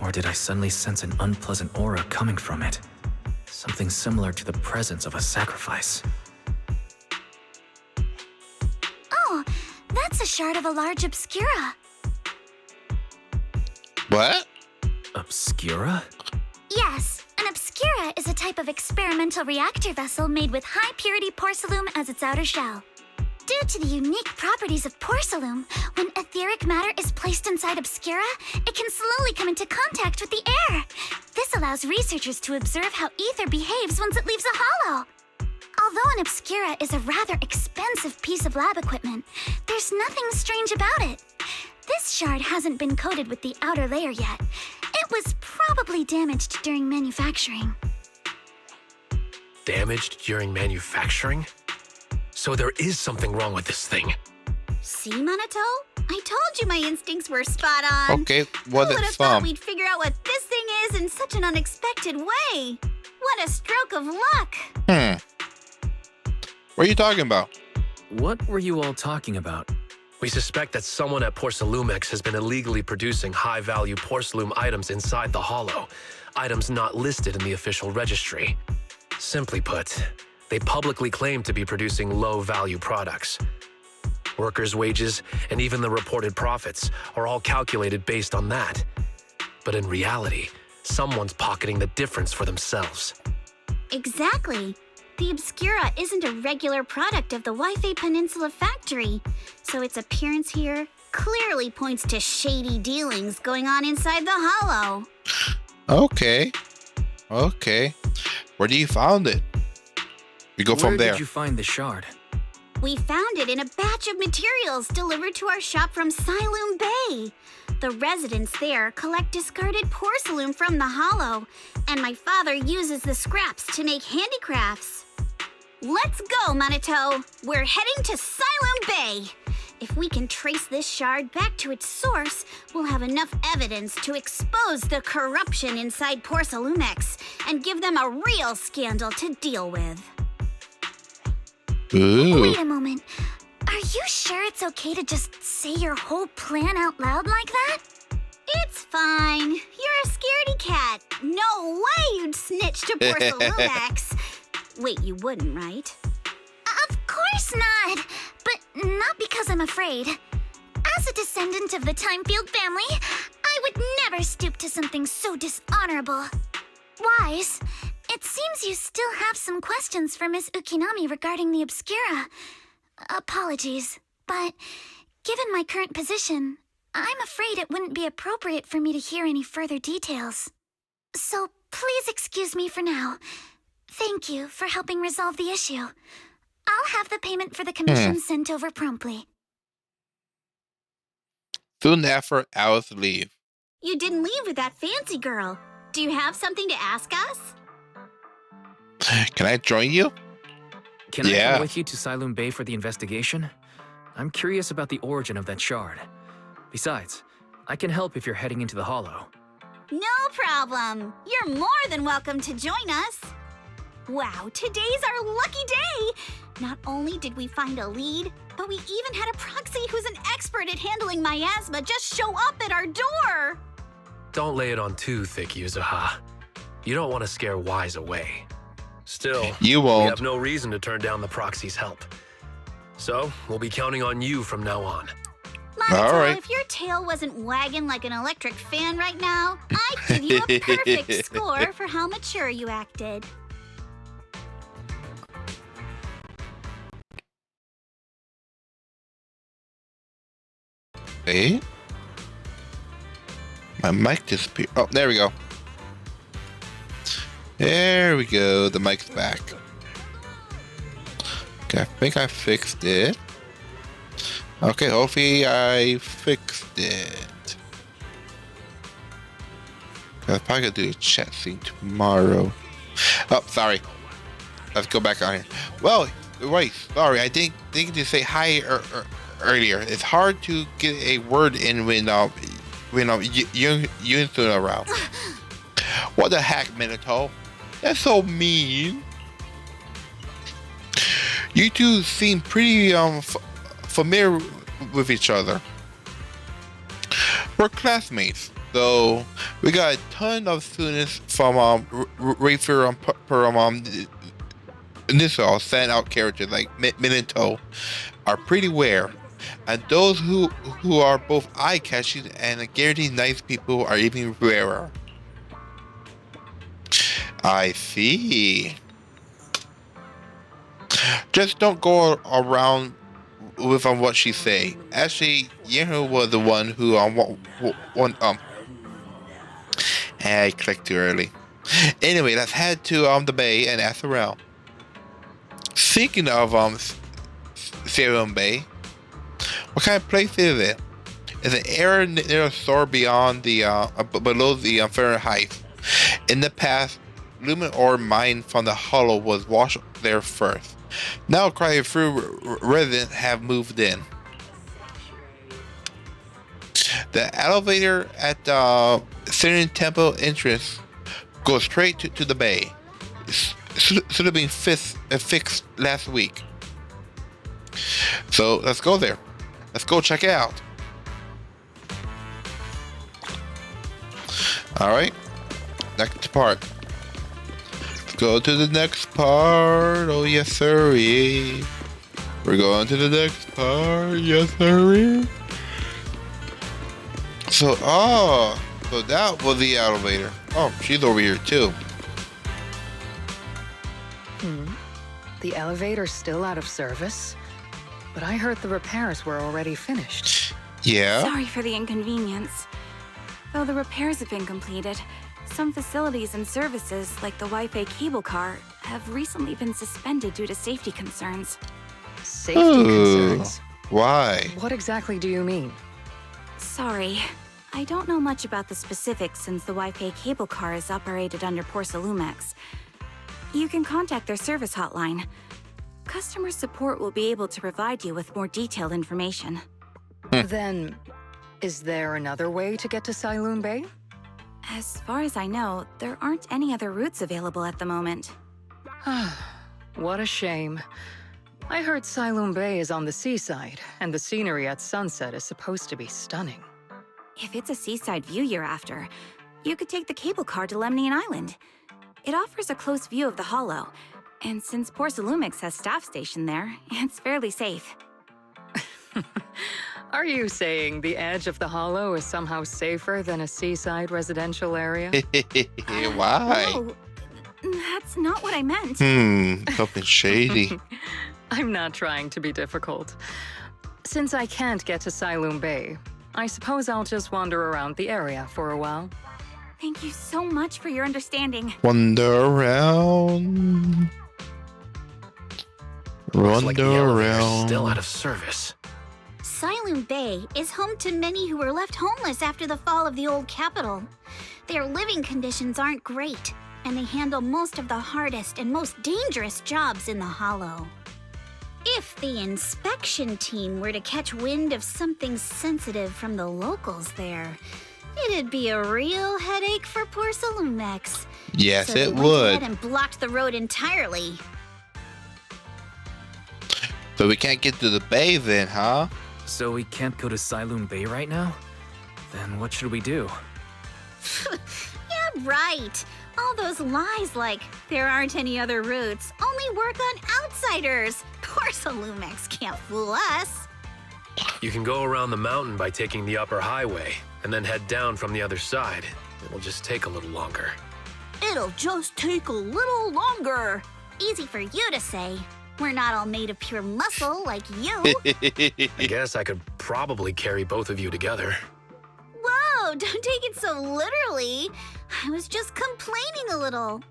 Or did I suddenly sense an unpleasant aura coming from it? Something similar to the presence of a sacrifice. Oh, that's a shard of a large obscura. What? Obscura? Yes, an obscura is a type of experimental reactor vessel made with high-purity porcelain as its outer shell. Due to the unique properties of porcelain, when etheric matter is placed inside obscura, it can slowly come into contact with the air. This allows researchers to observe how ether behaves once it leaves a hollow. Although an obscura is a rather expensive piece of lab equipment, there's nothing strange about it. This shard hasn't been coated with the outer layer yet. It was probably damaged during manufacturing. Damaged during manufacturing? So there is something wrong with this thing. See, Minato? I told you my instincts were spot on. Okay, what Who would is have thought we'd figure out what this thing is in such an unexpected way? What a stroke of luck. What are you talking about? What were you all talking about? We suspect that someone at Porcelumex has been illegally producing high-value porcelain items inside the hollow, items not listed in the official registry. Simply put, they publicly claim to be producing low-value products. Workers' wages and even the reported profits are all calculated based on that. But in reality, someone's pocketing the difference for themselves. Exactly. The Obscura isn't a regular product of the Wi-Fi Peninsula factory, so its appearance here clearly points to shady dealings going on inside the hollow. Okay. Where do you found it? We go from there. Where did you find the shard? We found it in a batch of materials delivered to our shop from Siloom Bay. The residents there collect discarded porcelain from the hollow, and my father uses the scraps to make handicrafts. Let's go, Minato. We're heading to Siloom Bay. If we can trace this shard back to its source, we'll have enough evidence to expose the corruption inside Porcelumex and give them a real scandal to deal with. Ooh. Wait a moment. Are you sure it's okay to just say your whole plan out loud like that? It's fine. You're a scaredy cat. No way you'd snitch to Porcelumex. Wait, you wouldn't, right? Of course not. But not because I'm afraid. As a descendant of the Timefield family, I would never stoop to something so dishonorable. Wise, it seems you still have some questions for Miss Ukinami regarding the Obscura. Apologies, but given my current position, I'm afraid it wouldn't be appropriate for me to hear any further details. So please excuse me for now. Thank you for helping resolve the issue. I'll have the payment for the commission sent over promptly. Soon after Alice leave. You didn't leave with that fancy girl. Do you have something to ask us? Can I join you? Can I come with you to Siloom Bay for the investigation? I'm curious about the origin of that shard. Besides, I can help if you're heading into the hollow. No problem. You're more than welcome to join us. Wow, today's our lucky day. Not only did we find a lead, but we even had a proxy who's an expert at handling miasma just show up at our door. Don't lay it on too thick, Yuzuha. You don't want to scare Wise away. Still, you won't. We have no reason to turn down the proxy's help. So, we'll be counting on you from now on. Minato, if your tail wasn't wagging like an electric fan right now, I'd give you a perfect score for how mature you acted. Wait. My mic disappeared. Oh, there we go. There we go. The mic's back. Okay, I think I fixed it. Okay, hopefully I fixed it. I'm probably gonna do a chat scene tomorrow. Oh, sorry. Let's go back on here. Well, wait, sorry, I didn't just say hi earlier. It's hard to get a word in when Unison around. What the heck, Minato? That's so mean. You two seem pretty familiar with each other. We're classmates, so we got a ton of students from Rafer initial standout characters like Minato are pretty rare, and those who are both eye-catching and guaranteed nice people are even rarer. I see. Just don't go around with what she say. Actually, Yehu was the one who I clicked too early. Anyway, let's head to the bay and ask around. Speaking of Salem Bay, what kind of place is it? Is an area near a store beyond the below the Fahrenheit. In the past, lumen ore mined from the hollow was washed there first. Now quite a few residents have moved in. The elevator at the Syrian Temple entrance goes straight to the bay. Should have been fixed last week. So let's go there. Let's go check it out. Alright. Next part. Let's go to the next part. Oh yes sirree. We're going to the next part. Yes sirree. So that was the elevator. Oh, she's over here too. The elevator's still out of service? But I heard the repairs were already finished. Yeah? Sorry for the inconvenience. Though the repairs have been completed, some facilities and services, like the Wi-Fi cable car, have recently been suspended due to safety concerns. Safety concerns? Why? What exactly do you mean? Sorry. I don't know much about the specifics since the Wi-Fi cable car is operated under Porsalumex. You can contact their service hotline. Customer support will be able to provide you with more detailed information. Then, is there another way to get to Sailoon Bay? As far as I know, there aren't any other routes available at the moment. What a shame. I heard Sailoon Bay is on the seaside, and the scenery at sunset is supposed to be stunning. If it's a seaside view you're after, you could take the cable car to Lemnian Island. It offers a close view of the hollow, and since Porsalumex has staff stationed there, it's fairly safe. Are you saying the edge of the hollow is somehow safer than a seaside residential area? Why? No, that's not what I meant. Something shady. I'm not trying to be difficult. Since I can't get to Sailoon Bay, I suppose I'll just wander around the area for a while. Thank you so much for your understanding. Wander around. Looks like the Wander elevator's around. still out of service. Sailoon Bay is home to many who were left homeless after the fall of the old capital. Their living conditions aren't great, and they handle most of the hardest and most dangerous jobs in the hollow. If the inspection team were to catch wind of something sensitive from the locals there, it'd be a real headache for Porsalumex. Yes, so they it went would. ahead and blocked the road entirely. So we can't get to the bay then, huh? So we can't go to Sailoon Bay right now? Then what should we do? Yeah, right. All those lies like there aren't any other routes only work on outsiders. Porsalumex can't fool us. You can go around the mountain by taking the upper highway, and then head down from the other side. It'll just take a little longer. It'll just take a little longer. Easy for you to say. We're not all made of pure muscle like you. I guess I could probably carry both of you together. Whoa, don't take it so literally. I was just complaining a little.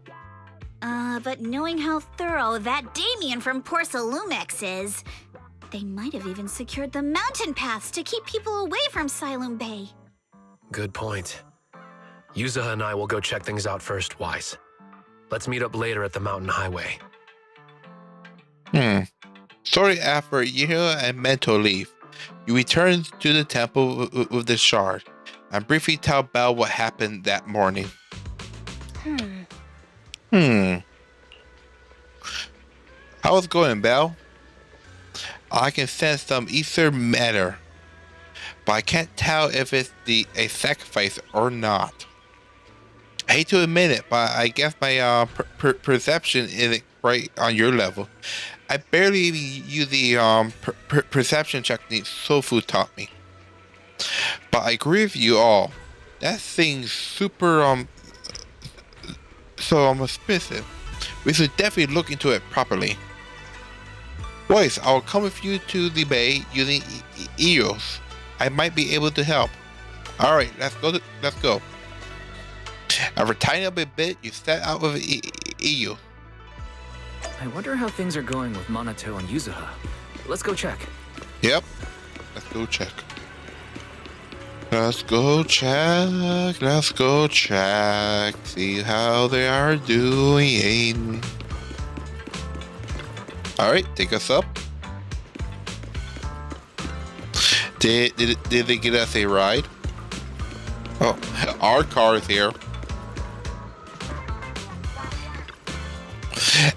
But knowing how thorough that Damien from Porsalumex is, they might have even secured the mountain paths to keep people away from Sailoon Bay. Good point. Yuza and I will go check things out first, Wise. Let's meet up later at the mountain highway. Sorry, after Yehu and Mento leave, you return to the temple with the shard. and briefly tell Belle what happened that morning. How's it going, Belle? I can sense some ether matter, but I can't tell if it's a sacrifice or not. I hate to admit it, but I guess my perception isn't right on your level. I barely even use the perception technique Sofu taught me. But I agree with you all. That thing's super expensive. We should definitely look into it properly. Boys, I'll come with you to the bay using EOS. I might be able to help. Alright, let's go. After tying up a bit, you set out with EOS. I wonder how things are going with Minato and Yuzuha. Let's go check. Yep. Let's go check. Let's go check. See how they are doing. Alright, take us up. Did they get us a ride? Oh, our car is here.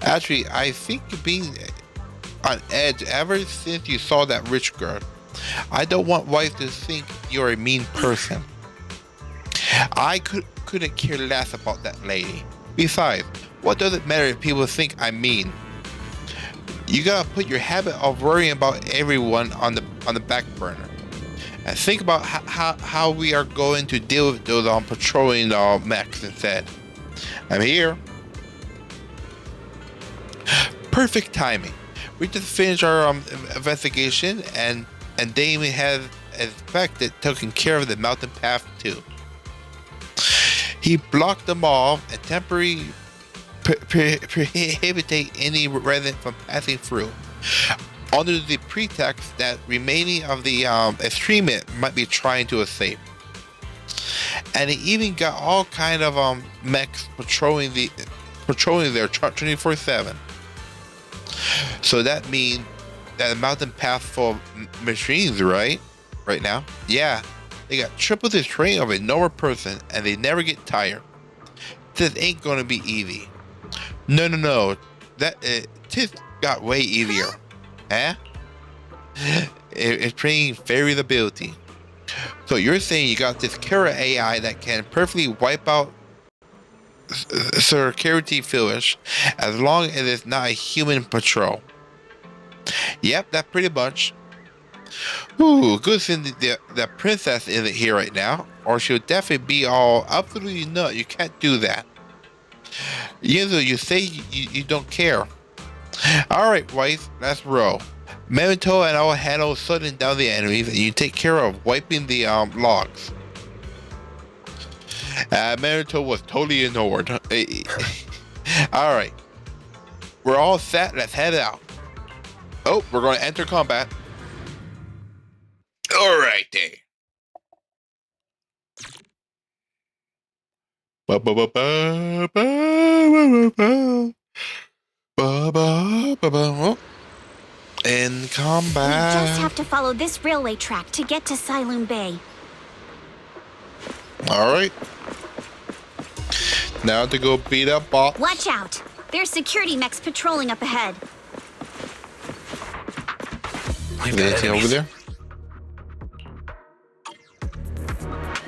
Actually, I think you're being on edge ever since you saw that rich girl. I don't want wife to think you're a mean person. I couldn't care less about that lady. Besides, what does it matter if people think I'm mean? You gotta put your habit of worrying about everyone on the back burner, and think about how we are going to deal with those patrolling mechs instead. I'm here. Perfect timing. We just finished our investigation, and Damien has, as expected, taken care of the mountain path too. He blocked them off and temporarily prohibited any resident from passing through, under the pretext that remaining of the extremists might be trying to escape. And he even got all kind of mechs patrolling there 24/7. So that means that the mountain path full of machines, right? Right now, yeah, they got triple the strength of a normal person, and they never get tired. This ain't gonna be easy. No. That this got way easier. Huh? It's training Fairy's ability. So you're saying you got this killer AI that can perfectly wipe out security footage as long as it's not a human patrol. Yep, that's pretty much. Ooh, good thing the princess isn't here right now, or she'll definitely be all absolutely no. You can't do that. You say you don't care. Alright, wife, let's roll. Memento and I will handle shutting down the enemies, and you take care of wiping the logs. Memento was totally ignored. Alright. We're all set, let's head out. Oh, we're going to enter combat. Alright then. In combat. We just have to follow this railway track to get to Siloon Bay. Alright. Now to go beat up bots. Watch out! There's security mechs patrolling up ahead. Is there anything over there?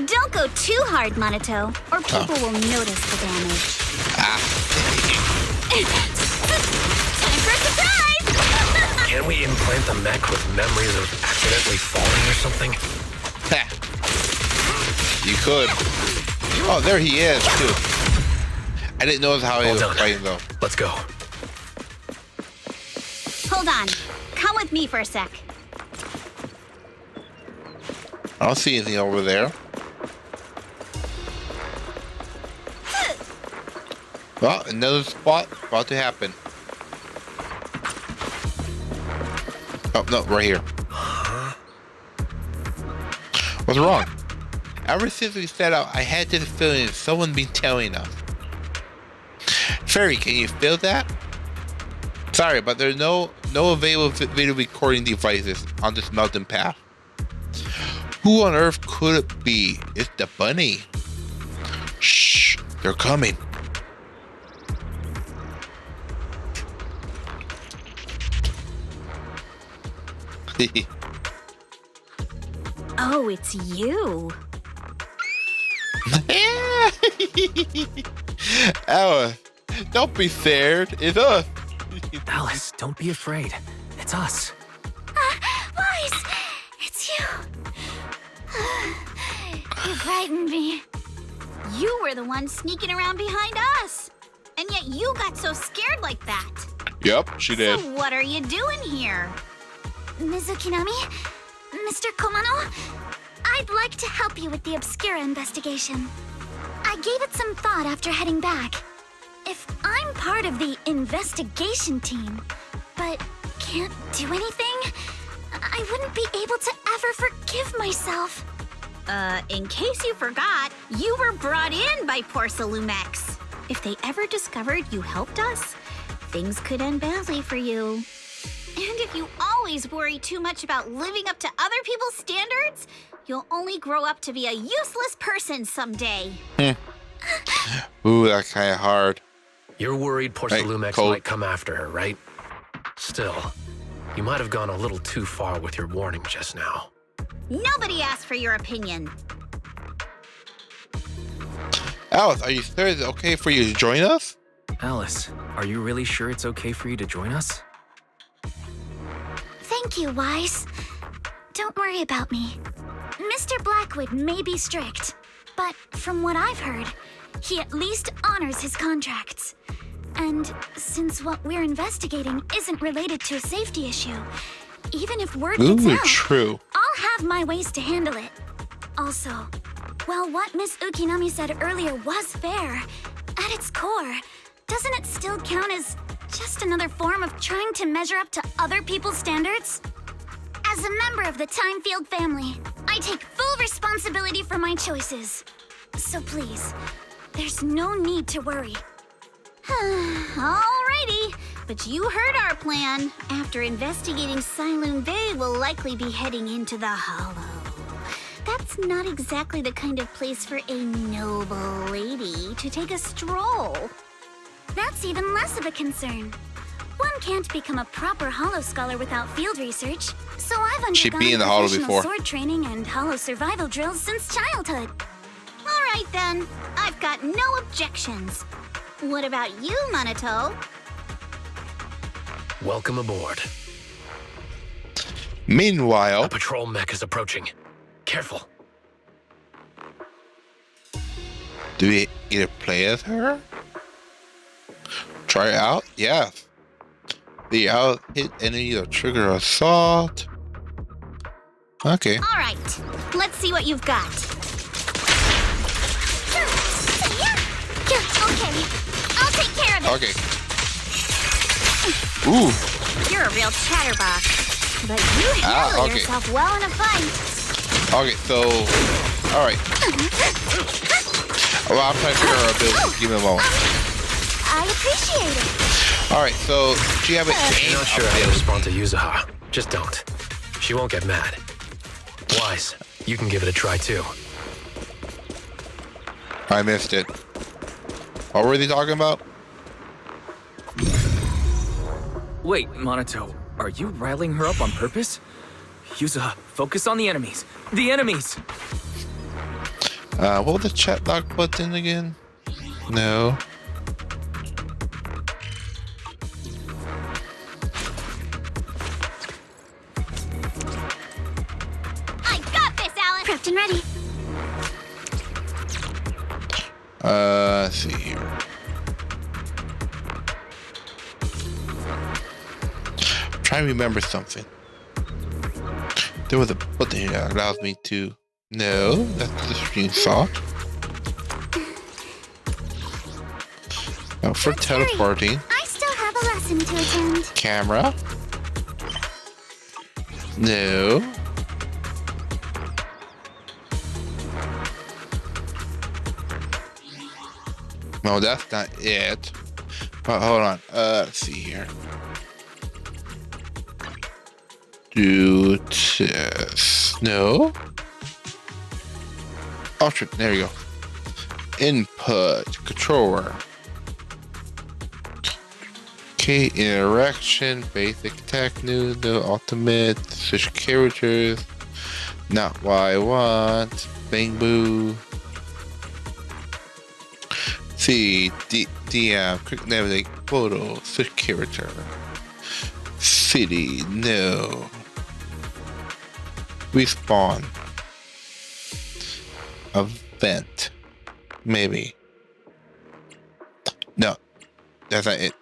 Don't go too hard, Minato, or people will notice the damage. Time for a surprise! Can we implant the mech with memories of accidentally falling or something? You could. Oh, there he is, too. I didn't notice how he was fighting, though. Let's go. Hold on. Come with me for a sec. I don't see anything over there. Well, another spot about to happen. Oh, no, right here. What's wrong? Ever since we set out, I had this feeling someone's been telling us. Fairy, can you feel that? Sorry, but there's no available video recording devices on this mountain path. Who on earth could it be? It's the bunny. Shh, they're coming. Oh, it's you. Alice, don't be scared. It's us. Alice, don't be afraid. It's us. Wise! It's you. You frightened me. You were the one sneaking around behind us. And yet you got so scared like that. Yep, she did. So what are you doing here? Ms. Ukinami? Mr. Komano? I'd like to help you with the Obscura investigation. I gave it some thought after heading back. If I'm part of the investigation team, but can't do anything, I wouldn't be able to ever forgive myself. In case you forgot, you were brought in by Porsalumex. If they ever discovered you helped us, things could end badly for you. And if you always worry too much about living up to other people's standards, you'll only grow up to be a useless person someday. Ooh, that's kind of hard. You're worried Porsalumex might come after her, right? Still, you might have gone a little too far with your warning just now. Nobody asked for your opinion. Alice, are you sure it's okay for you to join us? Alice, are you really sure it's okay for you to join us? Thank you, Wise. Don't worry about me. Mr. Blackwood may be strict, but from what I've heard, he at least honors his contracts. And since what we're investigating isn't related to a safety issue, even if word gets out, true. I'll have my ways to handle it. Also, while what Miss Ukinami said earlier was fair, at its core, doesn't it still count as just another form of trying to measure up to other people's standards? As a member of the Timefield family, I take full responsibility for my choices. So please, there's no need to worry. Alrighty, but you heard our plan. After investigating Sailoon Bay, we'll likely be heading into the Hollow. That's not exactly the kind of place for a noble lady to take a stroll. That's even less of a concern. One can't become a proper Hollow scholar without field research, so I've She'd undergone be in the Hollow professional before. sword training and Hollow survival drills since childhood. Alright then, I've got no objections. What about you, Minato? Welcome aboard. Meanwhile, A patrol mech is approaching. Careful. do we either play as her? Try it out? Yeah. The out hit enemy or trigger assault. Okay. Alright, let's see what you've got. Okay, I'll take care of it. Okay. Ooh. You're a real chatterbox, but you handle okay. yourself well in a fight. Okay, so alright. Well, I'm trying to figure out her ability. Give me a moment. I appreciate it. Alright, so do you have an I'm not sure how to respond to Yuzuha. Just don't. She won't get mad. Wise, you can give it a try too. I missed it. What were they talking about? Wait, Minato, are you riling her up on purpose? Yuzuha, focus on the enemies. The enemies! What was the chat lock button again? No. I got this, Alice! Prepped and ready. Let's see here. Try to remember something. There was a button here that allows me to. No, that's the screenshot. Now for Don't teleporting. worry. I still have a lesson to attend. Camera. No. No, that's not it. Oh, hold on. Let's see here. Do this. No. Option, there you go. Input, controller. Okay, interaction, basic attack, new, ultimate, switch characters. Not what I want. Bang boo. See, DM, quick navigate, photo, switch character. City, no. Respawn. Event. Maybe. No, that's not it.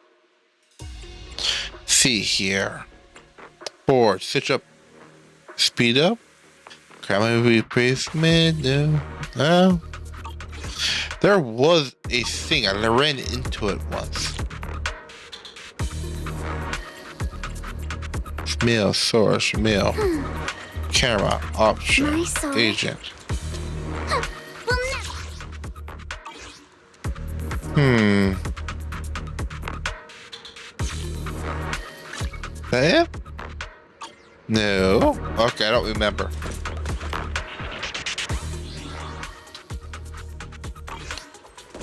See here. Board, switch up. Speed up. Camera replacement. No. No. There was a thing. I ran into it once. Mail source. Mail. Camera. Option. Agent. That it? No. Okay, I don't remember.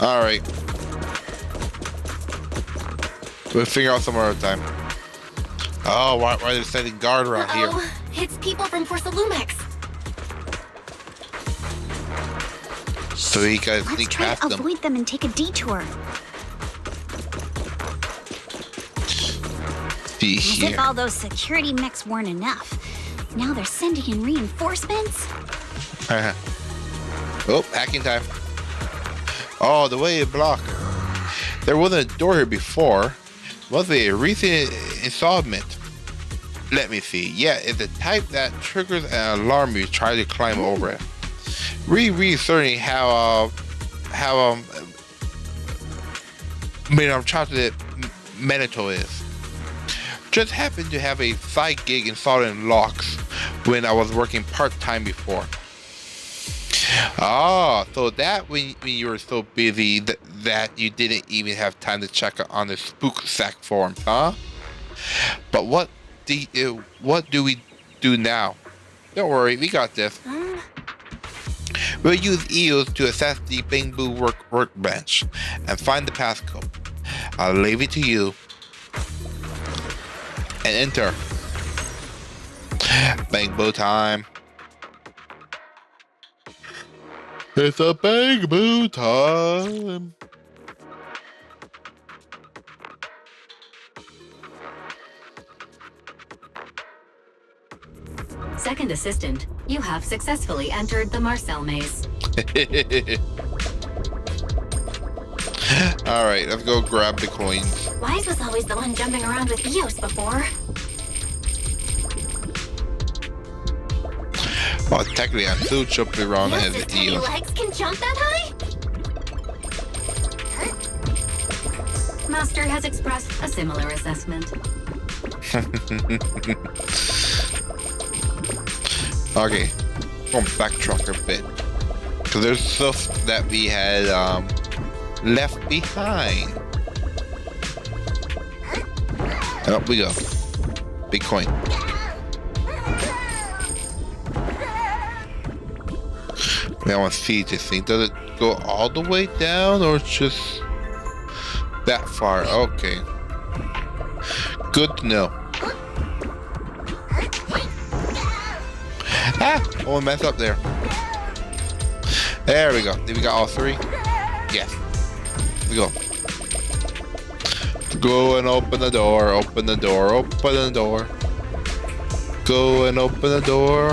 Alright. We'll figure out some other time. Oh, why are they setting guard around here? It's people from Porsalumex. So you guys sneak past them. Let's try to avoid them and take a detour. See As here. if all those security mechs weren't enough. Now they're sending in reinforcements? Oh, hacking time. Oh, the way you block. There wasn't a door here before. Was it a recent installment? Let me see. Yeah, it's the type that triggers an alarm you try to climb over it. Researching how chocolate Manito is. Just happened to have a side gig installing locks when I was working part-time before. Ah, so that when you were so busy that you didn't even have time to check on the spook sack forums, huh? But what do we do now? Don't worry, we got this. We'll use EOS to assess the Bamboo workbench and find the passcode. I'll leave it to you. And enter. Bamboo time. It's a Bamboo time. Second assistant, you have successfully entered the Marcel maze. Alright, let's go grab the coins. Wise was always the one jumping around with Eos before. Well, technically, I'm still jumping around as His the tiny Eos. legs can jump that high? Master has expressed a similar assessment. Okay, going backtrack a bit. Because there's stuff that we had left behind. And up we go. Big coin. Now I want to see this thing. Does it go all the way down or just that far? Okay. Good to know. Ah! Oh, we messed up there. There we go. Did we got all three? Yes. Here we go. Go and open the door. Open the door. Open the door. Go and open the door.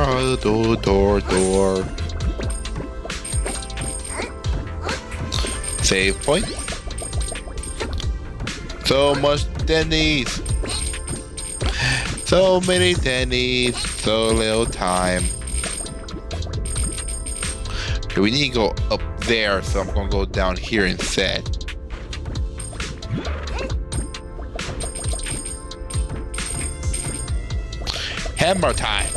Door. Save point. So much Denny's. So many Denny's. So little time. Okay, we need to go up there, so I'm gonna go down here instead. Hammer time.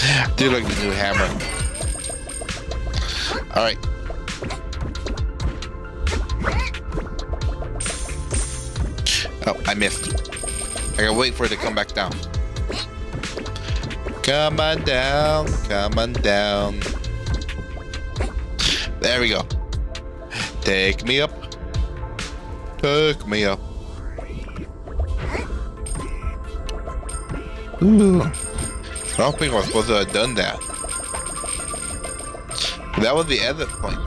I do like the new hammer. Alright. Oh, I missed. I gotta wait for it to come back down. Come on down. Come on down. There we go. Take me up. Take me up. Ooh. I don't think I was supposed to have done that. That was the edit point.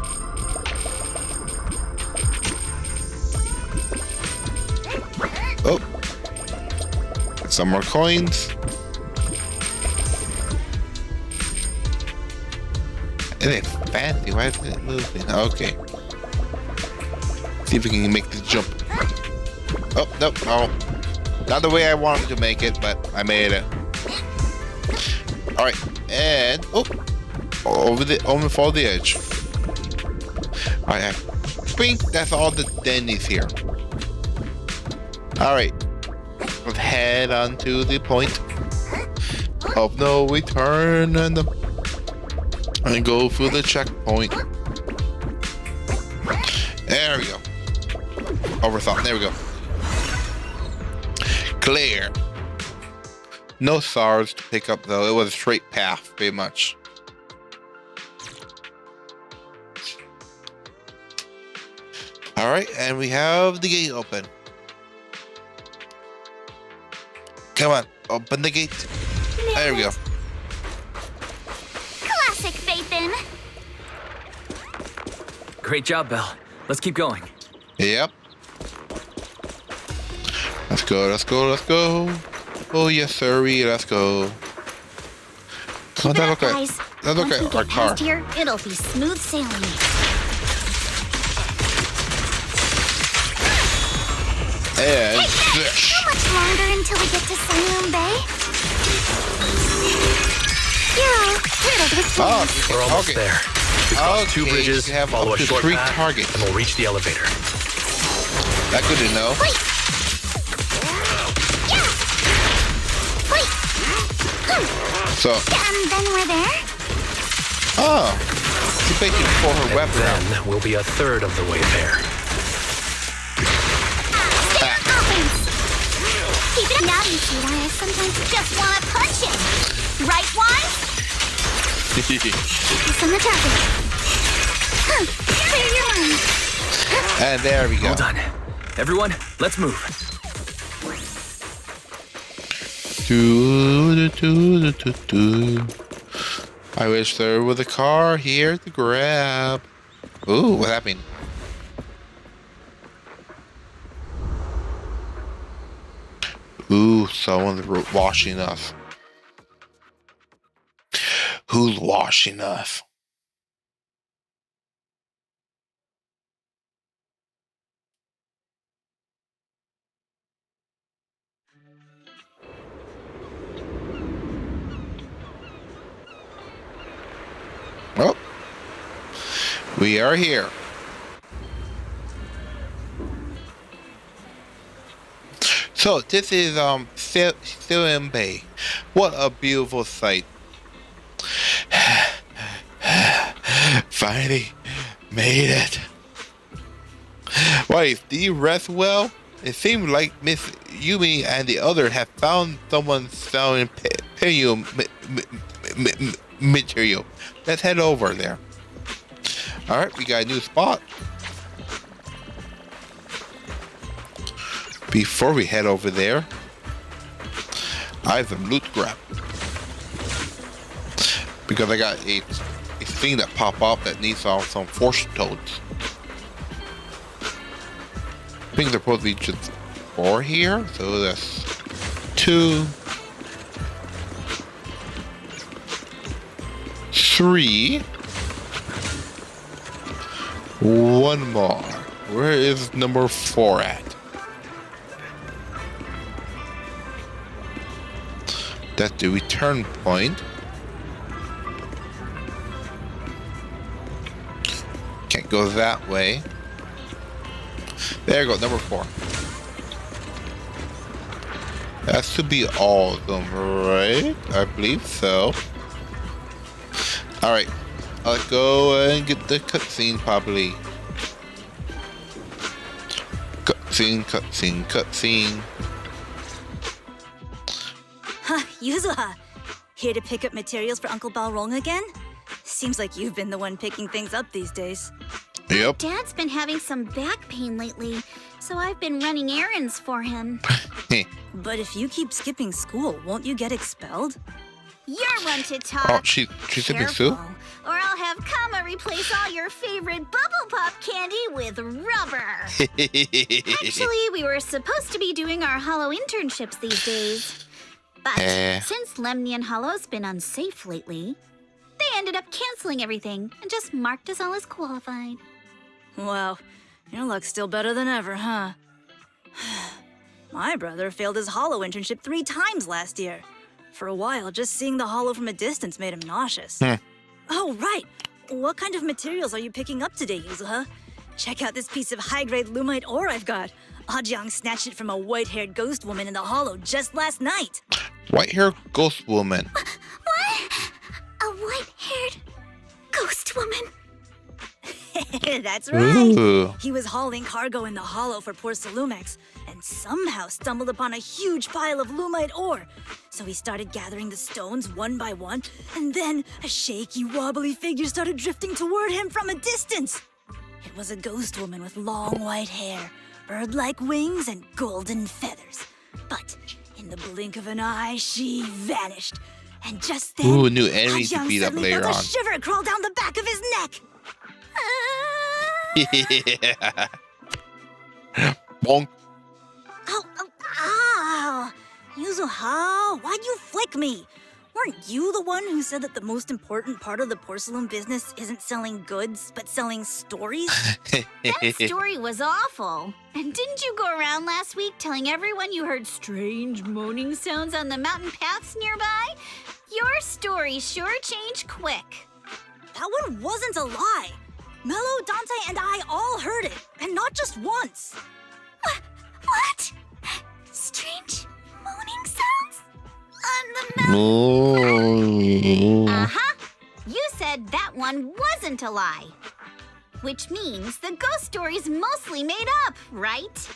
Oh. Some more coins. It ain't fancy. Why isn't it moving? Okay. See if we can make this jump. Oh, nope. No. Not the way I wanted to make it, but I made it. Alright. And over fall the edge. Alright. I think that's all the Denny's here. Alright. Let's head on to the point of no return and go through the checkpoint. There we go. Overthought. There we go. Clear. No stars to pick up though. It was a straight path, pretty much. Alright, and we have the gate open. Come on, open the gate. There we go. Classic Faithin. Great job, Belle. Let's keep going. Yep. Let's go, let's go, let's go. Oh yes, sirree, let's go. Keep it up, guys. Let's look at our car. Here, it'll be smooth sailing. And how much longer until we get to Siloam Bay? You're all riddled with flaws. We're almost there. We cross 2 bridges, follow a short path, targets. and we'll reach the elevator. That's good to know. Wait. Yeah. Wait. So. And then we're there? Oh. She's waiting for her weapon. Then we'll be a third of the way there. Keep it up. Now you see why I sometimes just want to punch him. Right, Wise? Focus on the target. Clear your mind. And there we go. All done. Everyone, let's move. I wish there was a car here to grab. Ooh, what happened? Ooh, someone's washing us. Who's washing us? Oh, we are here. So this is Siloam Bay. What a beautiful sight. Finally made it. Wait, did you rest well? It seemed like Miss Yumi and the other have found someone selling material. Let's head over there. Alright, we got a new spot. Before we head over there, I have some loot grab. Because I got a thing that pop up that needs some force toads. I think they're supposed to be just 4 here, so that's 2, 3, 1 more. Where is number 4 at? That's the return point. Can't go that way. There you go, number 4. That should be all of them, right? I believe so. Alright, I'll go and get the cutscene probably. Cutscene, cutscene, cutscene. Yuzuha, Here to pick up materials for Uncle Balrong again? Seems like you've been the one picking things up these days. Yep. Dad's been having some back pain lately, so I've been running errands for him. But if you keep skipping school, won't you get expelled? You're one to talk. Oh, she's sipping soup? Or I'll have Kama replace all your favorite Bubble Pop candy with rubber. Actually, we were supposed to be doing our Hollow internships these days. But since Lemnian Hollow's been unsafe lately, they ended up canceling everything and just marked us all as qualified. Wow, your luck's still better than ever, huh? My brother failed his Hollow internship 3 times last year. For a while, just seeing the Hollow from a distance made him nauseous. Oh, right. What kind of materials are you picking up today, Yuzuha? Check out this piece of high-grade lumite ore I've got. Ajang snatched it from a white-haired ghost woman in the Hollow just last night. White-haired ghost woman. What? A white-haired ghost woman? That's right. Ooh. He was hauling cargo in the Hollow for poor Salumex, and somehow stumbled upon a huge pile of lumite ore. So he started gathering the stones one by one, and then a shaky, wobbly figure started drifting toward him from a distance. It was a ghost woman with long white hair, bird-like wings, and golden feathers. But in the blink of an eye, she vanished. And just then, Ooh, new enemies to Ajang beat up suddenly later felt on. a shiver crawl down the back of his neck. Yeah. Bonk. Ow! Yuzuha, why'd you flick me? Weren't you the one who said that the most important part of the porcelain business isn't selling goods, but selling stories? That story was awful. And didn't you go around last week telling everyone you heard strange moaning sounds on the mountain paths nearby? Your story sure changed quick. That one wasn't a lie. Mello, Dante, and I all heard it, and not just once. What? Strange moaning sounds? On the mountain? Uh-huh. You said that one wasn't a lie. Which means the ghost story's mostly made up, right?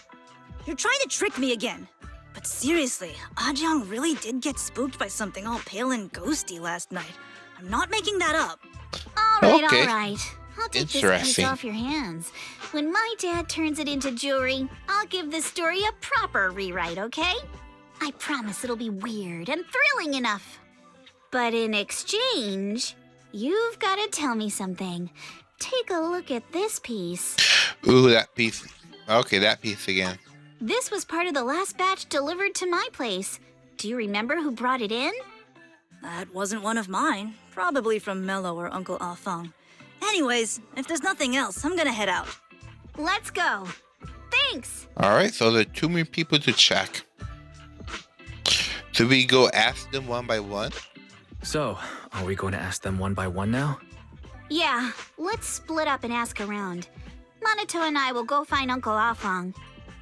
You're trying to trick me again. But seriously, Ajang really did get spooked by something all pale and ghosty last night. I'm not making that up. All right, Okay. all right. I'll take this piece Interesting. off your hands. When my dad turns it into jewelry, I'll give this story a proper rewrite, okay? I promise it'll be weird and thrilling enough. But in exchange, you've got to tell me something. Take a look at this piece. Ooh, that piece. Okay, that piece again. This was part of the last batch delivered to my place. Do you remember who brought it in? That wasn't one of mine. Probably from Mello or Uncle Afang. Anyways, if there's nothing else, I'm gonna head out. Let's go. Thanks. All right, so there are 2 more people to check. Should we go ask them one by one? So, are we going to ask them one by one now? Yeah, let's split up and ask around. Monato and I will go find Uncle Afang.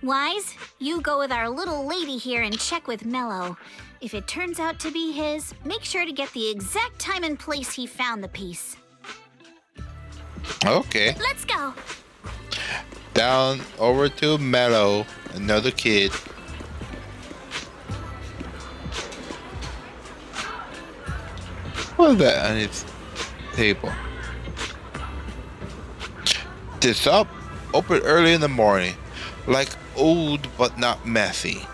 Wise, you go with our little lady here and check with Mello. If it turns out to be his, make sure to get the exact time and place he found the piece. Okay. Let's go. Down over to Mello, another kid. What is that on his table? This up, open early in the morning, like old but not messy.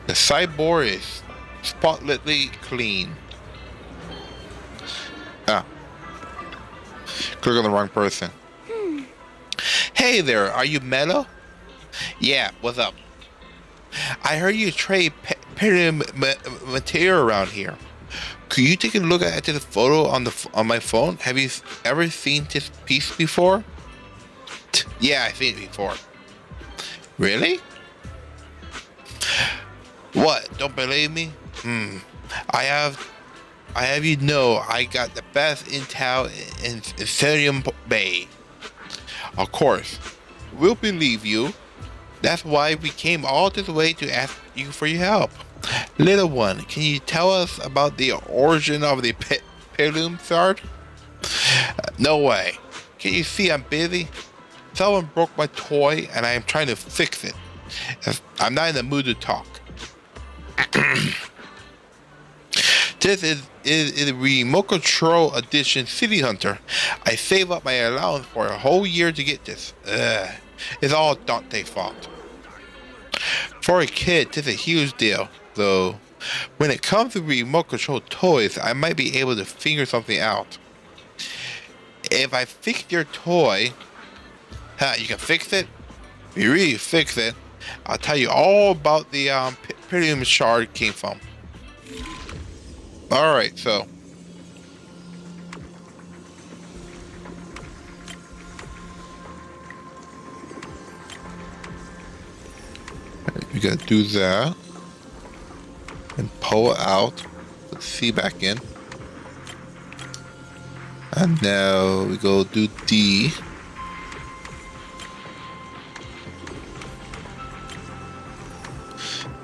The sideboard is spotlessly clean. Ah. Click on the wrong person. Hey there, are you Mello? Yeah, what's up? I heard you trade material around here. Could you take a look at this photo on my phone? Have you ever seen this piece before? Yeah, I've seen it before. Really? What? Don't believe me? I have you know I got the best intel in Sodium Bay. Of course, we'll believe you. That's why we came all this way to ask you for your help. Little one, can you tell us about the origin of the Pelum Shard? No way. Can you see I'm busy? Someone broke my toy and I am trying to fix it. I'm not in the mood to talk. This is a remote control edition City Hunter. I saved up my allowance for a whole year to get this. It's all Dante's fault. For a kid, this is a huge deal, though. When it comes to remote control toys, I might be able to figure something out. If I fix your toy, you can fix it? If you really fix it, I'll tell you all about the Impending shard came from. Alright, so. We gotta do that. And pull it out. Put C back in. And now we go do D.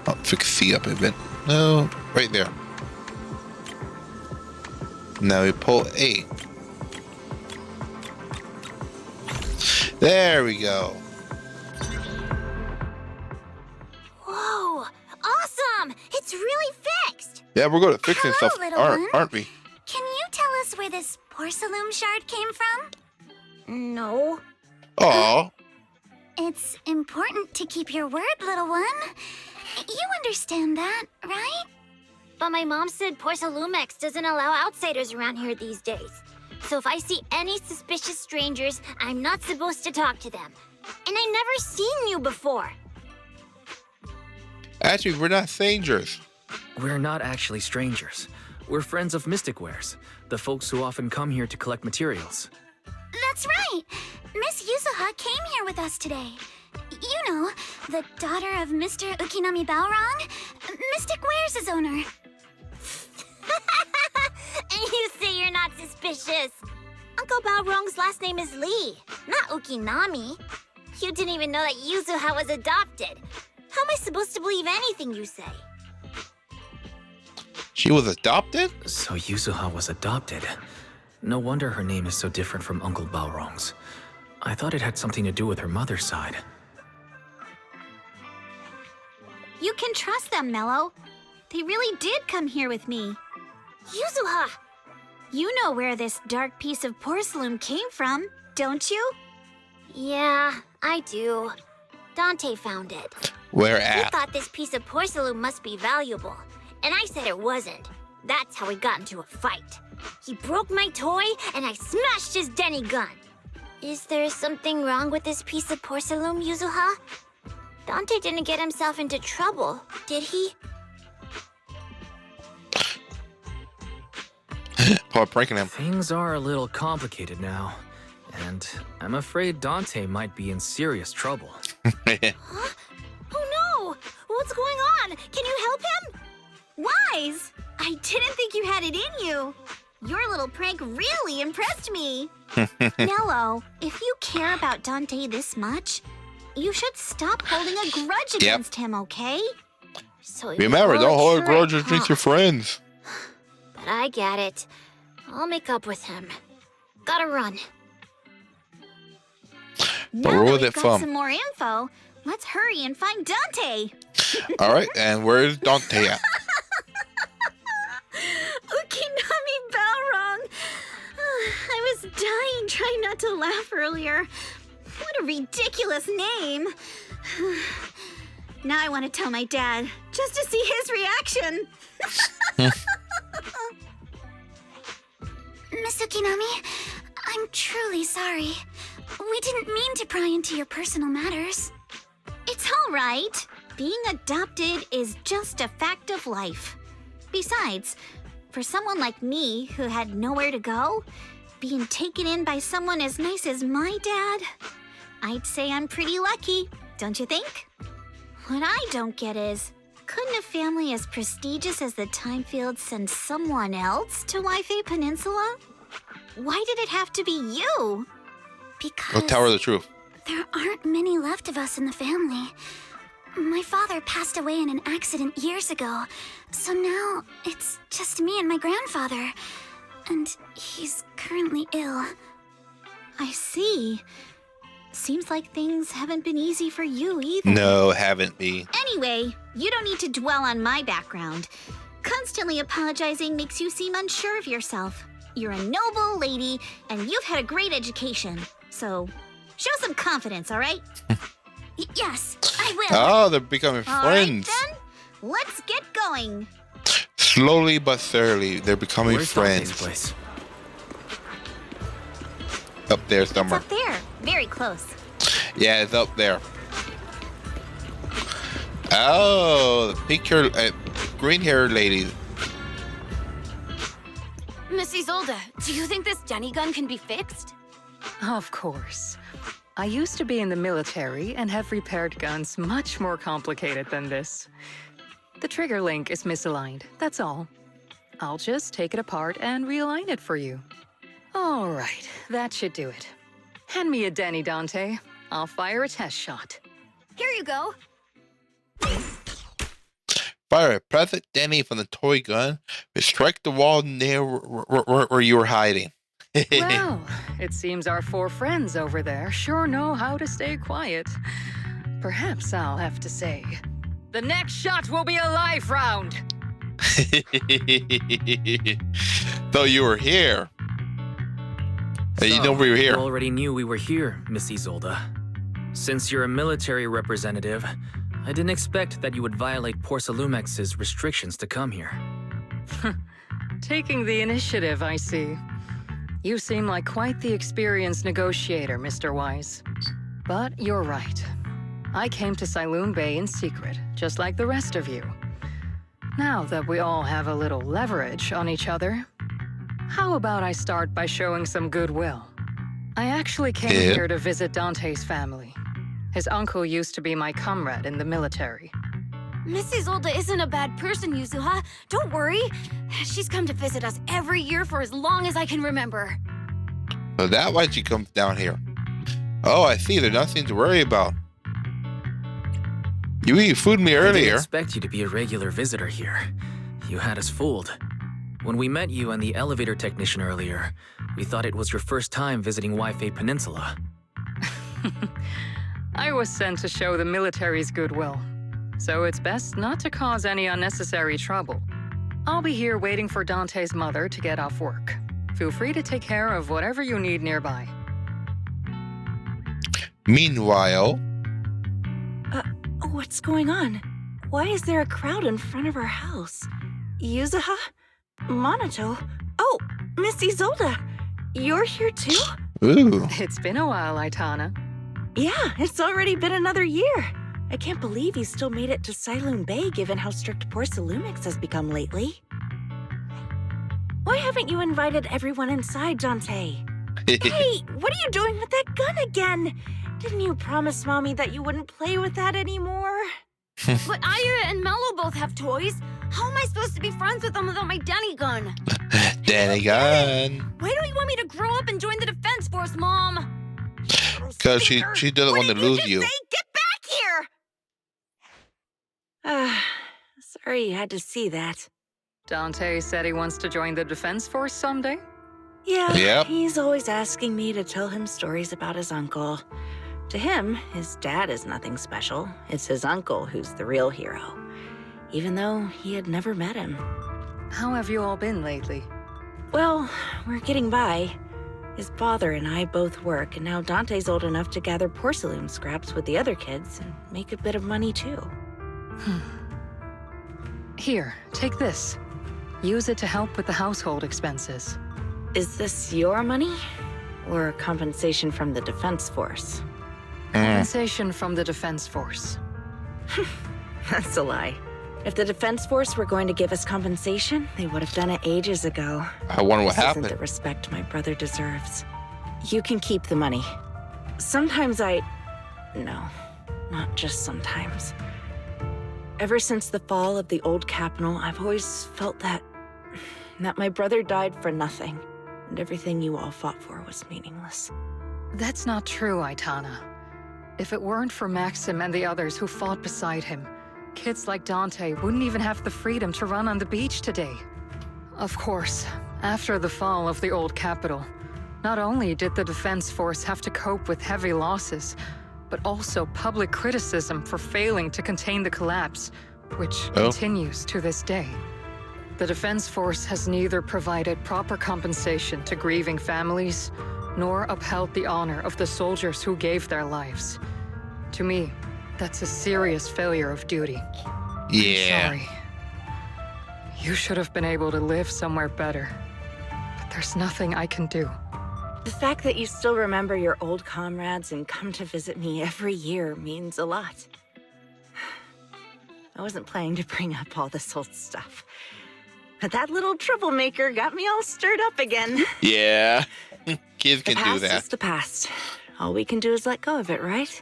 I'll fix C up a bit. No, right there. Now we pull A. There we go. Whoa! Awesome! It's really fixed! Yeah, we're good at fixing Hello, stuff, little one. aren't we? Can you tell us where this porcelain shard came from? No. Oh. It's important to keep your word, little one. You understand that, right? But my mom said Porcelumex doesn't allow outsiders around here these days. So if I see any suspicious strangers, I'm not supposed to talk to them. And I never seen you before. Actually, we're not strangers. We're not actually strangers. We're friends of Mystic Wares, the folks who often come here to collect materials. That's right. Miss Yuzuha came here with us today. You know, the daughter of Mr. Ukinami Balrong, Mystic Wares' owner. And you say you're not suspicious. Uncle Balrong's last name is Lee, not Ukinami. You didn't even know that Yuzuha was adopted. How am I supposed to believe anything you say? She was adopted? So Yuzuha was adopted. No wonder her name is so different from Uncle Balrong's. I thought it had something to do with her mother's side. You can trust them, Mello. They really did come here with me. Yuzuha! You know where this dark piece of porcelain came from, don't you? Yeah, I do. Dante found it. Where He at? thought this piece of porcelain must be valuable, and I said it wasn't. That's how we got into a fight. He broke my toy, and I smashed his Denny gun. Is there something wrong with this piece of porcelain, Yuzuha? Dante didn't get himself into trouble, did he? Paul pranking him. Things are a little complicated now, and I'm afraid Dante might be in serious trouble. Huh? Oh no! What's going on? Can you help him? Wise! I didn't think you had it in you. Your little prank really impressed me. Nello, if you care about Dante this much, you should stop holding a grudge against him, okay? So Remember, you're don't hold a trick, grudge against huh? your friends. But I get it. I'll make up with him. Gotta run. But Now where that was we've it got from? some more info, let's hurry and find Dante. Alright, and where is Dante at? Ukinami Balrong. I was dying trying not to laugh earlier. What a ridiculous name. Now I want to tell my dad, just to see his reaction. Miss Ukinami, I'm truly sorry. We didn't mean to pry into your personal matters. It's all right. Being adopted is just a fact of life. Besides, for someone like me who had nowhere to go, being taken in by someone as nice as my dad, I'd say I'm pretty lucky, don't you think? What I don't get is, couldn't a family as prestigious as the Timefields send someone else to Wi-Fi Peninsula? Why did it have to be you? Because Go tell her the truth. there aren't many left of us in the family. My father passed away in an accident years ago, so now it's just me and my grandfather. And he's currently ill. I see. Seems like things haven't been easy for you either. No, haven't been. Anyway, you don't need to dwell on my background. Constantly apologizing makes you seem unsure of yourself. You're a noble lady, and you've had a great education. So, show some confidence, all right? Yes, I will. Oh, they're becoming All friends. right, then. Let's get going. Slowly but surely, they're becoming Where's friends. Dante's place? Up there It's somewhere. up there. Very close. Yeah, it's up there. Oh, the pink hair, green hair lady. Miss Isolde, do you think this Denny gun can be fixed? Of course. I used to be in the military and have repaired guns much more complicated than this. The trigger link is misaligned, that's all. I'll just take it apart and realign it for you. All right, that should do it. Hand me a Denny, Dante. I'll fire a test shot. Here you go. Fire a present Denny from the toy gun, but strike the wall near where you were hiding. Well, it seems our four friends over there sure know how to stay quiet. Perhaps I'll have to say, the next shot will be a live round. So you were here. You know we were here. You already knew we were here, Miss Isolde. Since you're a military representative, I didn't expect that you would violate Porcelumex's restrictions to come here. Taking the initiative, I see. You seem like quite the experienced negotiator, Mr. Wise. But you're right. I came to Siloon Bay in secret, just like the rest of you. Now that we all have a little leverage on each other, how about I start by showing some goodwill? I actually came here to visit Dante's family. His uncle used to be my comrade in the military. Miss Isolde isn't a bad person, Yuzuha. Don't worry. She's come to visit us every year for as long as I can remember. So that's why she comes down here. Oh, I see. There's nothing to worry about. You even fooled me I earlier. didn't expect you to be a regular visitor here. You had us fooled. When we met you and the elevator technician earlier, we thought it was your first time visiting Wi-Fi Peninsula. I was sent to show the military's goodwill, so it's best not to cause any unnecessary trouble. I'll be here waiting for Dante's mother to get off work. Feel free to take care of whatever you need nearby. Meanwhile... What's going on? Why is there a crowd in front of our house? Yuzuha? Monato? Oh, Miss Isolde! You're here too? Ooh. It's been a while, Aitana. Yeah, it's already been another year. I can't believe you still made it to Siloon Bay given how strict Porcelumix has become lately. Why haven't you invited everyone inside, Dante? Hey, what are you doing with that gun again? Didn't you promise Mommy that you wouldn't play with that anymore? But Aya and Mello both have toys. How am I supposed to be friends with them without my Denny gun? Danny gun. Why don't you want me to grow up and join the Defense Force, Mom? Because she doesn't want to lose you. Get back here! Sorry you had to see that. Dante said he wants to join the Defense Force someday? Yeah, Yep. He's always asking me to tell him stories about his uncle. To him, his dad is nothing special. It's his uncle who's the real hero, even though he had never met him. How have you all been lately? Well, we're getting by. His father and I both work, and now Dante's old enough to gather porcelain scraps with the other kids and make a bit of money too. Here, take this. Use it to help with the household expenses. Is this your money? Or compensation from the Defense Force? Compensation from the Defense Force. That's a lie. If the Defense Force were going to give us compensation, they would have done it ages ago. I wonder what This happened. isn't the respect my brother deserves. You can keep the money. Sometimes No, not just sometimes. Ever since the fall of the old capital, I've always felt that my brother died for nothing, and everything you all fought for was meaningless. That's not true, Aitana. If it weren't for Maxim and the others who fought beside him, kids like Dante wouldn't even have the freedom to run on the beach today. Of course, after the fall of the old capital, not only did the Defense Force have to cope with heavy losses, but also public criticism for failing to contain the collapse, which continues to this day. The Defense Force has neither provided proper compensation to grieving families, nor upheld the honor of the soldiers who gave their lives. To me, that's a serious failure of duty. Yeah. I'm sorry. You should have been able to live somewhere better. But there's nothing I can do. The fact that you still remember your old comrades and come to visit me every year means a lot. I wasn't planning to bring up all this old stuff, but that little troublemaker got me all stirred up again. Yeah. Kids can do that. The past is the past. All we can do is let go of it, right?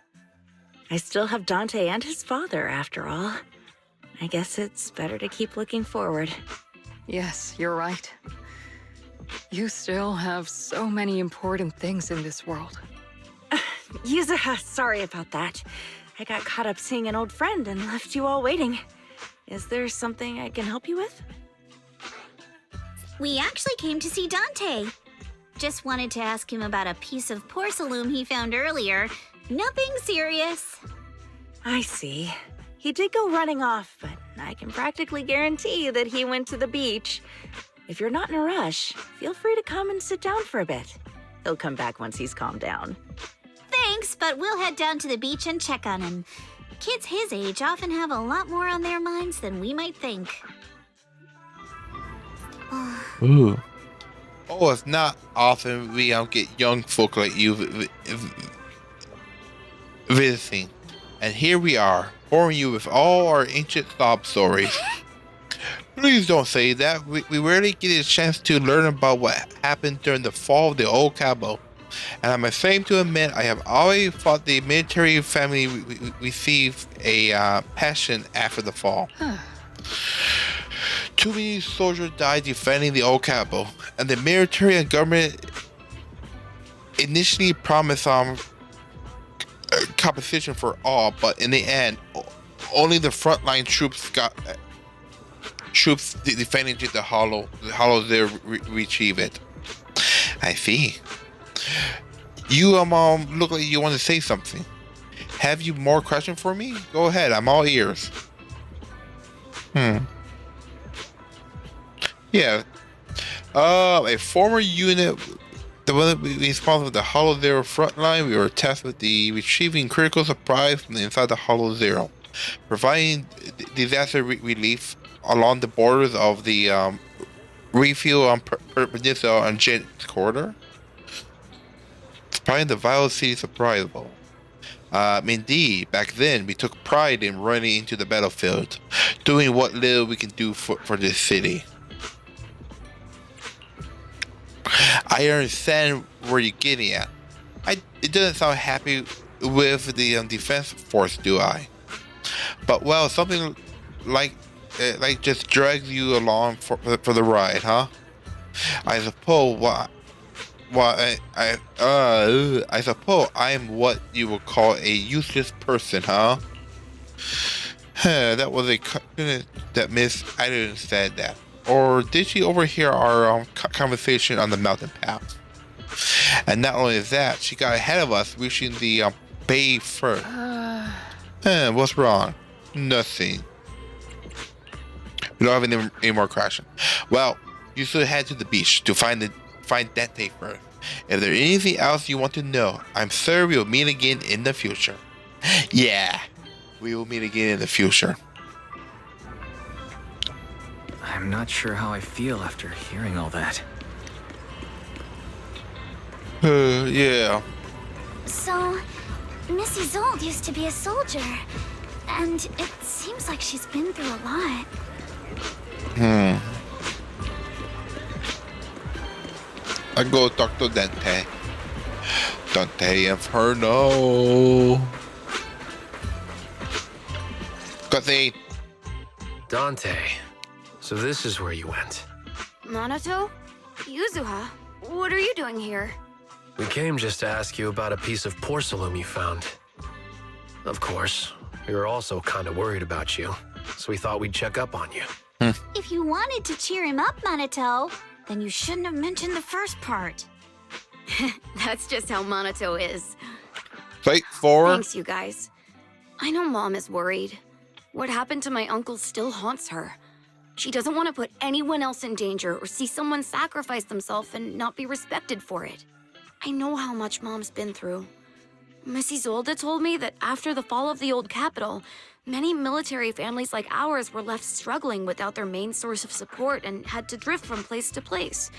I still have Dante and his father, after all. I guess it's better to keep looking forward. Yes, you're right. You still have so many important things in this world. Yuzuha, sorry about that. I got caught up seeing an old friend and left you all waiting. Is there something I can help you with? We actually came to see Dante. Just wanted to ask him about a piece of porcelain he found earlier. Nothing serious. I see. He did go running off, but I can practically guarantee that he went to the beach. If you're not in a rush, feel free to come and sit down for a bit. He'll come back once he's calmed down. Thanks, but we'll head down to the beach and check on him. Kids his age often have a lot more on their minds than we might think. Ooh. Oh, it's not often we get young folk like you visiting. And here we are, boring you with all our ancient sob stories. Please don't say that. We rarely get a chance to learn about what happened during the fall of the old Cabo. And I'm ashamed to admit I have always thought the military family received a passion after the fall. Too many soldiers died defending the old Cabo, and the military and government initially promised compensation for all, but in the end, only the frontline troops defending the hollow there retrieve it. I see. You look like you want to say something. Have you more questions for me? Go ahead, I'm all ears. Yeah. A former unit, the one responsible for the Hollow Zero frontline, we were tasked with retrieving critical supplies from inside the Hollow Zero, providing disaster relief along the borders of the refuel on Peninsula and Jet corridor. Supplying the vital city surprisable. Indeed, back then we took pride in running into the battlefield, doing what little we can do for this city. I understand where you're getting at. It doesn't sound happy with the defense force, do I? But well, something like just drags you along for the ride, huh? I suppose I suppose I'm what you would call a useless person, huh? That was that Miss Addison said that. Or did she overhear our conversation on the mountain path? And not only that, she got ahead of us, reaching the bay first. What's wrong? Nothing. We don't have any more crashing. Well, you should head to the beach to find Dante first. If there's anything else you want to know, I'm sure we'll meet again in the future. Yeah, we will meet again in the future. I'm not sure how I feel after hearing all that. Yeah. So, Miss Isolde used to be a soldier, and it seems like she's been through a lot. I go talk to Dante. Dante Inferno. Cutscene. Dante. So this is where you went. Minato? Yuzuha? What are you doing here? We came just to ask you about a piece of porcelain you found. Of course, we were also kind of worried about you, so we thought we'd check up on you. If you wanted to cheer him up, Minato, then you shouldn't have mentioned the first part. That's just how Minato is. Fight for. Thanks, you guys. I know Mom is worried. What happened to my uncle still haunts her. She doesn't want to put anyone else in danger or see someone sacrifice themselves and not be respected for it. I know how much Mom's been through. Miss Isolde told me that after the fall of the old capital, many military families like ours were left struggling without their main source of support and had to drift from place to place.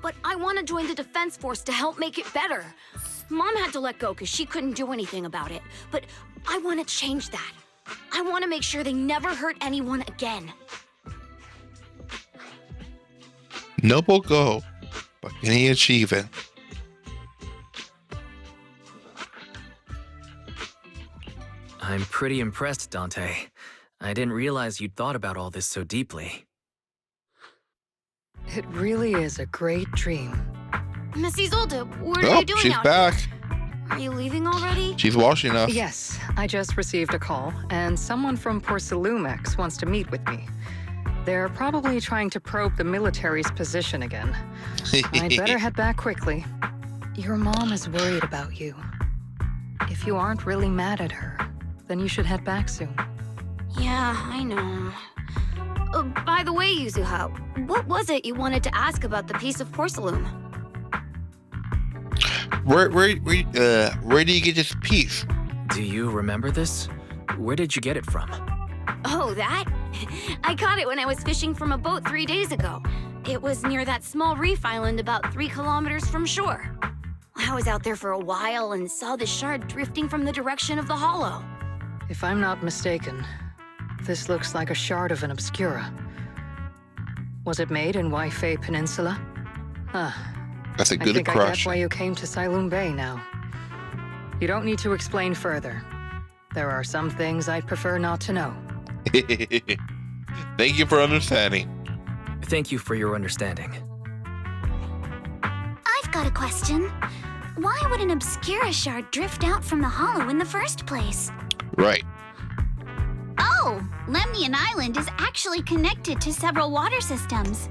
But I want to join the defense force to help make it better. Mom had to let go because she couldn't do anything about it, but I want to change that. I want to make sure they never hurt anyone again. Noble goal, but can he achieve it? I'm pretty impressed, Dante. I didn't realize you'd thought about all this so deeply. It really is a great dream. Miss Isolde, what are you doing she's out back. here? Are you leaving already? She's washing us. Yes, I just received a call, and someone from Porsalumex wants to meet with me. They're probably trying to probe the military's position again. I'd better head back quickly. Your mom is worried about you. If you aren't really mad at her, then you should head back soon. Yeah, I know. By the way, Yuzuha, what was it you wanted to ask about the piece of porcelain? Where do you get this piece? Do you remember this? Where did you get it from? Oh, that? I caught it when I was fishing from a boat 3 days ago. It was near that small reef island about 3 kilometers from shore. I was out there for a while and saw the shard drifting from the direction of the hollow. If I'm not mistaken, this looks like a shard of an Obscura. Was it made in Waifei Peninsula? That's a good I think I crush. get why you came to Sailoon Bay now. You don't need to explain further. There are some things I'd prefer not to know. Thank you for understanding. Thank you for your understanding. I've got a question. Why would an Obscura shard drift out from the hollow in the first place? Right. Oh, Lemnian Island is actually connected to several water systems.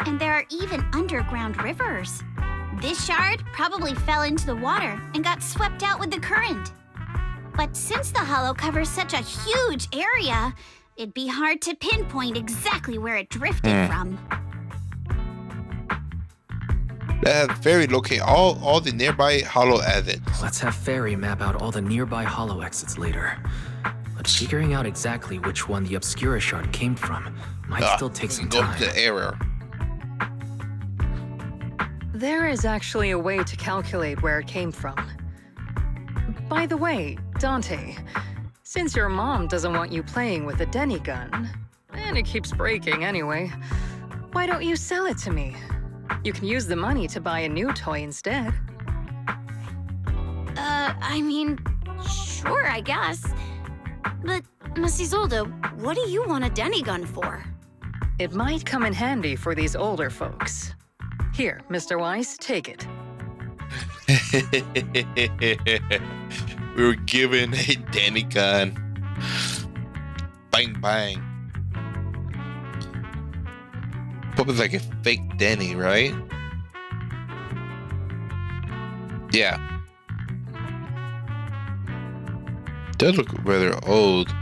And there are even underground rivers. This shard probably fell into the water and got swept out with the current. But since the hollow covers such a huge area, it'd be hard to pinpoint exactly where it drifted from. Let Fairy locate all the nearby hollow exits. Let's have Fairy map out all the nearby hollow exits later. But figuring out exactly which one the Obscura shard came from might still take some time. Go to the error. There is actually a way to calculate where it came from. By the way, Dante, since your mom doesn't want you playing with a Denny gun, and it keeps breaking anyway, why don't you sell it to me? You can use the money to buy a new toy instead. I mean, sure, I guess. But, Miss Isolde, what do you want a Denny gun for? It might come in handy for these older folks. Here, Mr. Weiss, take it. We were given a Danny gun. Bang, bang. Probably like a fake Danny, right? Yeah. Does look rather old.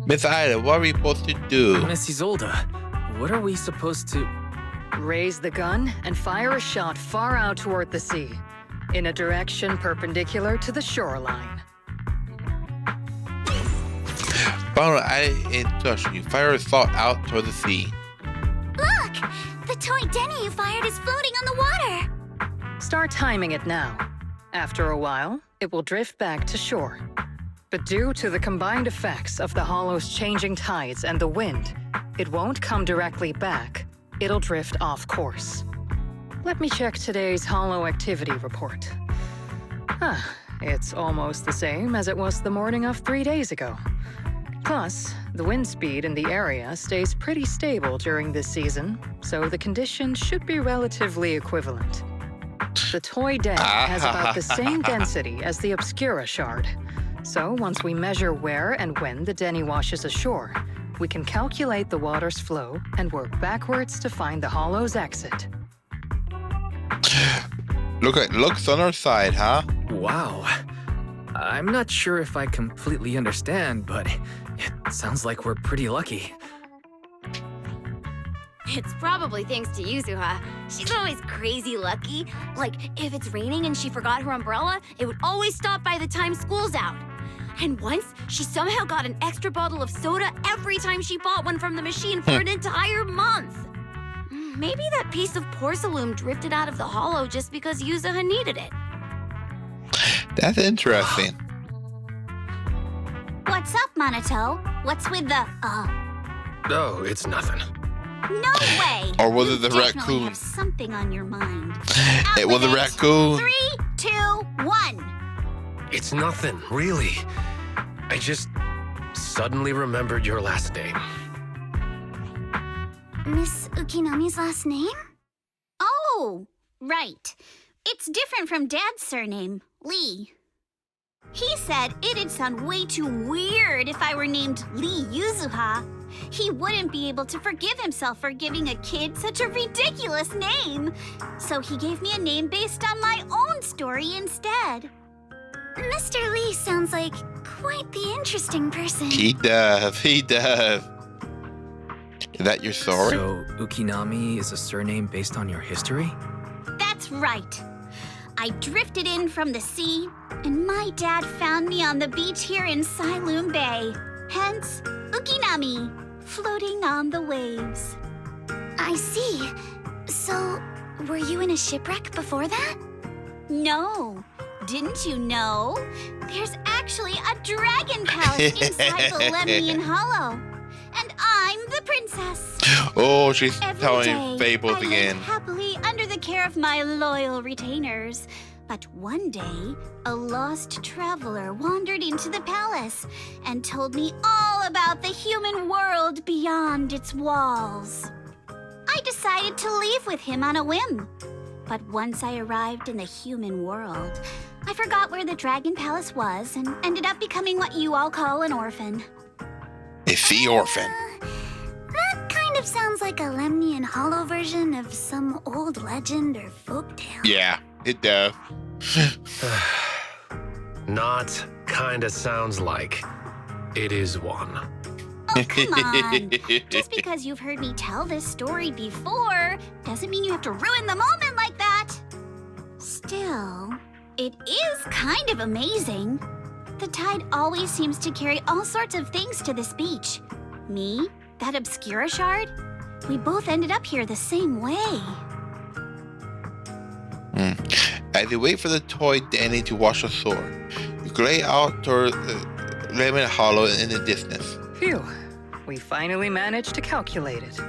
Miss Ida, what are we supposed to do? Miss Isolde, what are we supposed to... Raise the gun and fire a shot far out toward the sea, in a direction perpendicular to the shoreline. Bono, I didn't touch you. Fire a shot out toward the sea. Look! The toy Denny you fired is floating on the water! Start timing it now. After a while, it will drift back to shore. But due to the combined effects of the hollow's changing tides and the wind, it won't come directly back. It'll drift off course. Let me check today's hollow activity report. It's almost the same as it was the morning of 3 days ago. Plus, the wind speed in the area stays pretty stable during this season, so the conditions should be relatively equivalent. The toy den has about the same density as the Obscura shard. So once we measure where and when the Denny washes ashore, we can calculate the water's flow and work backwards to find the hollow's exit. Looks on our side, huh? Wow. I'm not sure if I completely understand, but It sounds like we're pretty lucky. It's probably thanks to Yuzuha. She's always crazy lucky. Like, if it's raining and she forgot her umbrella, it would always stop by the time school's out. And once, she somehow got an extra bottle of soda every time she bought one from the machine for an entire month. Maybe that piece of porcelain drifted out of the hollow just because Yuzuha needed it. That's interesting. What's up, Monato? What's with the, Oh, it's nothing. No way! Or was You it the definitely raccoon? have something on your mind. It was a raccoon. 3, 2, 1. It's nothing, really. I just suddenly remembered your last name. Miss Ukinami's last name? Oh, right. It's different from Dad's surname, Lee. He said it'd sound way too weird if I were named Lee Yuzuha. He wouldn't be able to forgive himself for giving a kid such a ridiculous name. So he gave me a name based on my own story instead. Mr. Lee sounds like quite the interesting person. He does. He does. Is that your story? So, Ukinami is a surname based on your history? That's right. I drifted in from the sea, and my dad found me on the beach here in Sailoon Bay. Hence, Ukinami, floating on the waves. I see. So, were you in a shipwreck before that? No. Didn't you know? There's actually a dragon palace inside the Lemnian Hollow. And I'm the princess. Oh, she's Every telling day, fables I again. lived happily under the care of my loyal retainers. But one day, a lost traveler wandered into the palace and told me all about the human world beyond its walls. I decided to leave with him on a whim. But once I arrived in the human world, I forgot where the Dragon Palace was and ended up becoming what you all call an orphan. A sea orphan. That kind of sounds like a Lemnian Hollow version of some old legend or folktale. Yeah, it does. Not kinda sounds like. It is one. Oh, come on. Just because you've heard me tell this story before doesn't mean you have to ruin the moment like that. Still, it is kind of amazing. The tide always seems to carry all sorts of things to this beach. Me, that Obscura shard, we both ended up here the same way. As you wait for the toy Danny to wash ashore, you glare out toward Lemon Hollow in the distance. Phew. We finally managed to calculate it.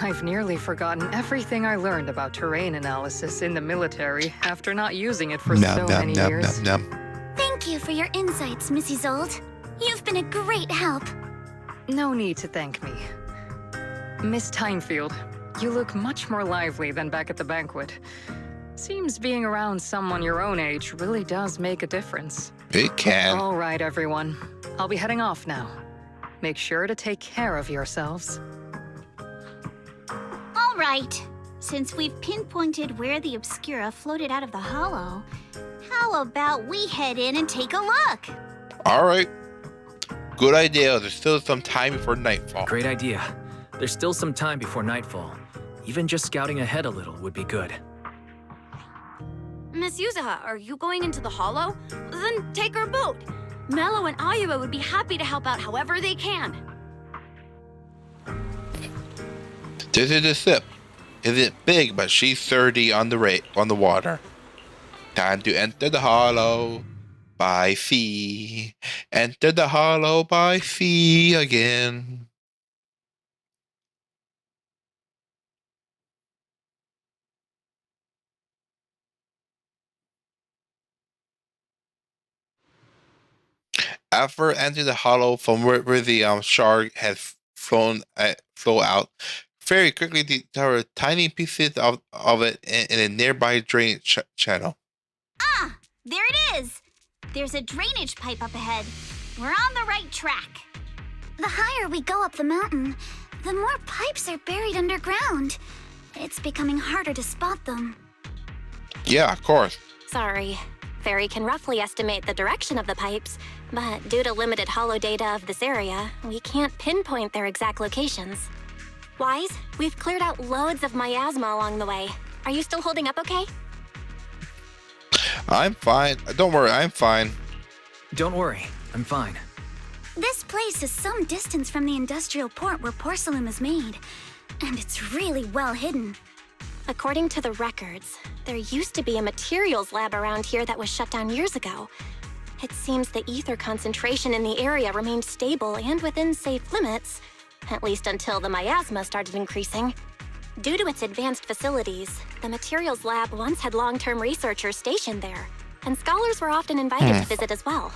I've nearly forgotten everything I learned about terrain analysis in the military after not using it for so many years. Thank you for your insights, Mrs. Old. You've been a great help. No need to thank me. Miss Timefield, you look much more lively than back at the banquet. Seems being around someone your own age really does make a difference. It can. All right, everyone. I'll be heading off now. Make sure to take care of yourselves. All right. Since we've pinpointed where the Obscura floated out of the hollow, how about we head in and take a look? All right. Good idea. There's still some time before nightfall. Great idea. There's still some time before nightfall. Even just scouting ahead a little would be good. Miss Yuzuha, are you going into the hollow? Then take our boat. Mello and Ayuba would be happy to help out however they can. This is the ship. Isn't big, but she's sturdy on the water. Time to enter the hollow by sea. Enter the hollow by sea again. After entering the hollow from where the shark has flow out, very quickly discover tiny pieces of it in a nearby drainage channel. Ah, there it is. There's a drainage pipe up ahead. We're on the right track. The higher we go up the mountain, the more pipes are buried underground. It's becoming harder to spot them. Yeah, of course. Sorry. Fairy can roughly estimate the direction of the pipes, but due to limited holo data of this area, we can't pinpoint their exact locations. Wise, we've cleared out loads of miasma along the way. Are you still holding up okay? I'm fine. Don't worry, I'm fine. Don't worry, I'm fine. This place is some distance from the industrial port where porcelain is made, and it's really well hidden. According to the records, there used to be a materials lab around here that was shut down years ago. It seems the ether concentration in the area remained stable and within safe limits, at least until the miasma started increasing. Due to its advanced facilities, the materials lab once had long-term researchers stationed there, and scholars were often invited to visit as well.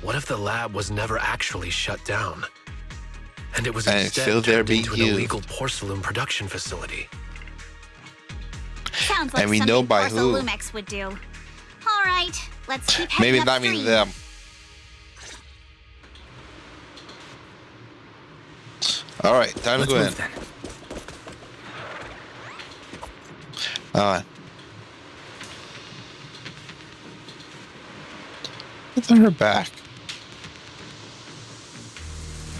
What if the lab was never actually shut down? And it was And instead still there turned being into an used. illegal porcelain production facility? Sounds like And we something know by who. Porcelumex would do. All right, let's keep heading Maybe not upstream. me them. All right, time to go in. Let's move then. What's on her back?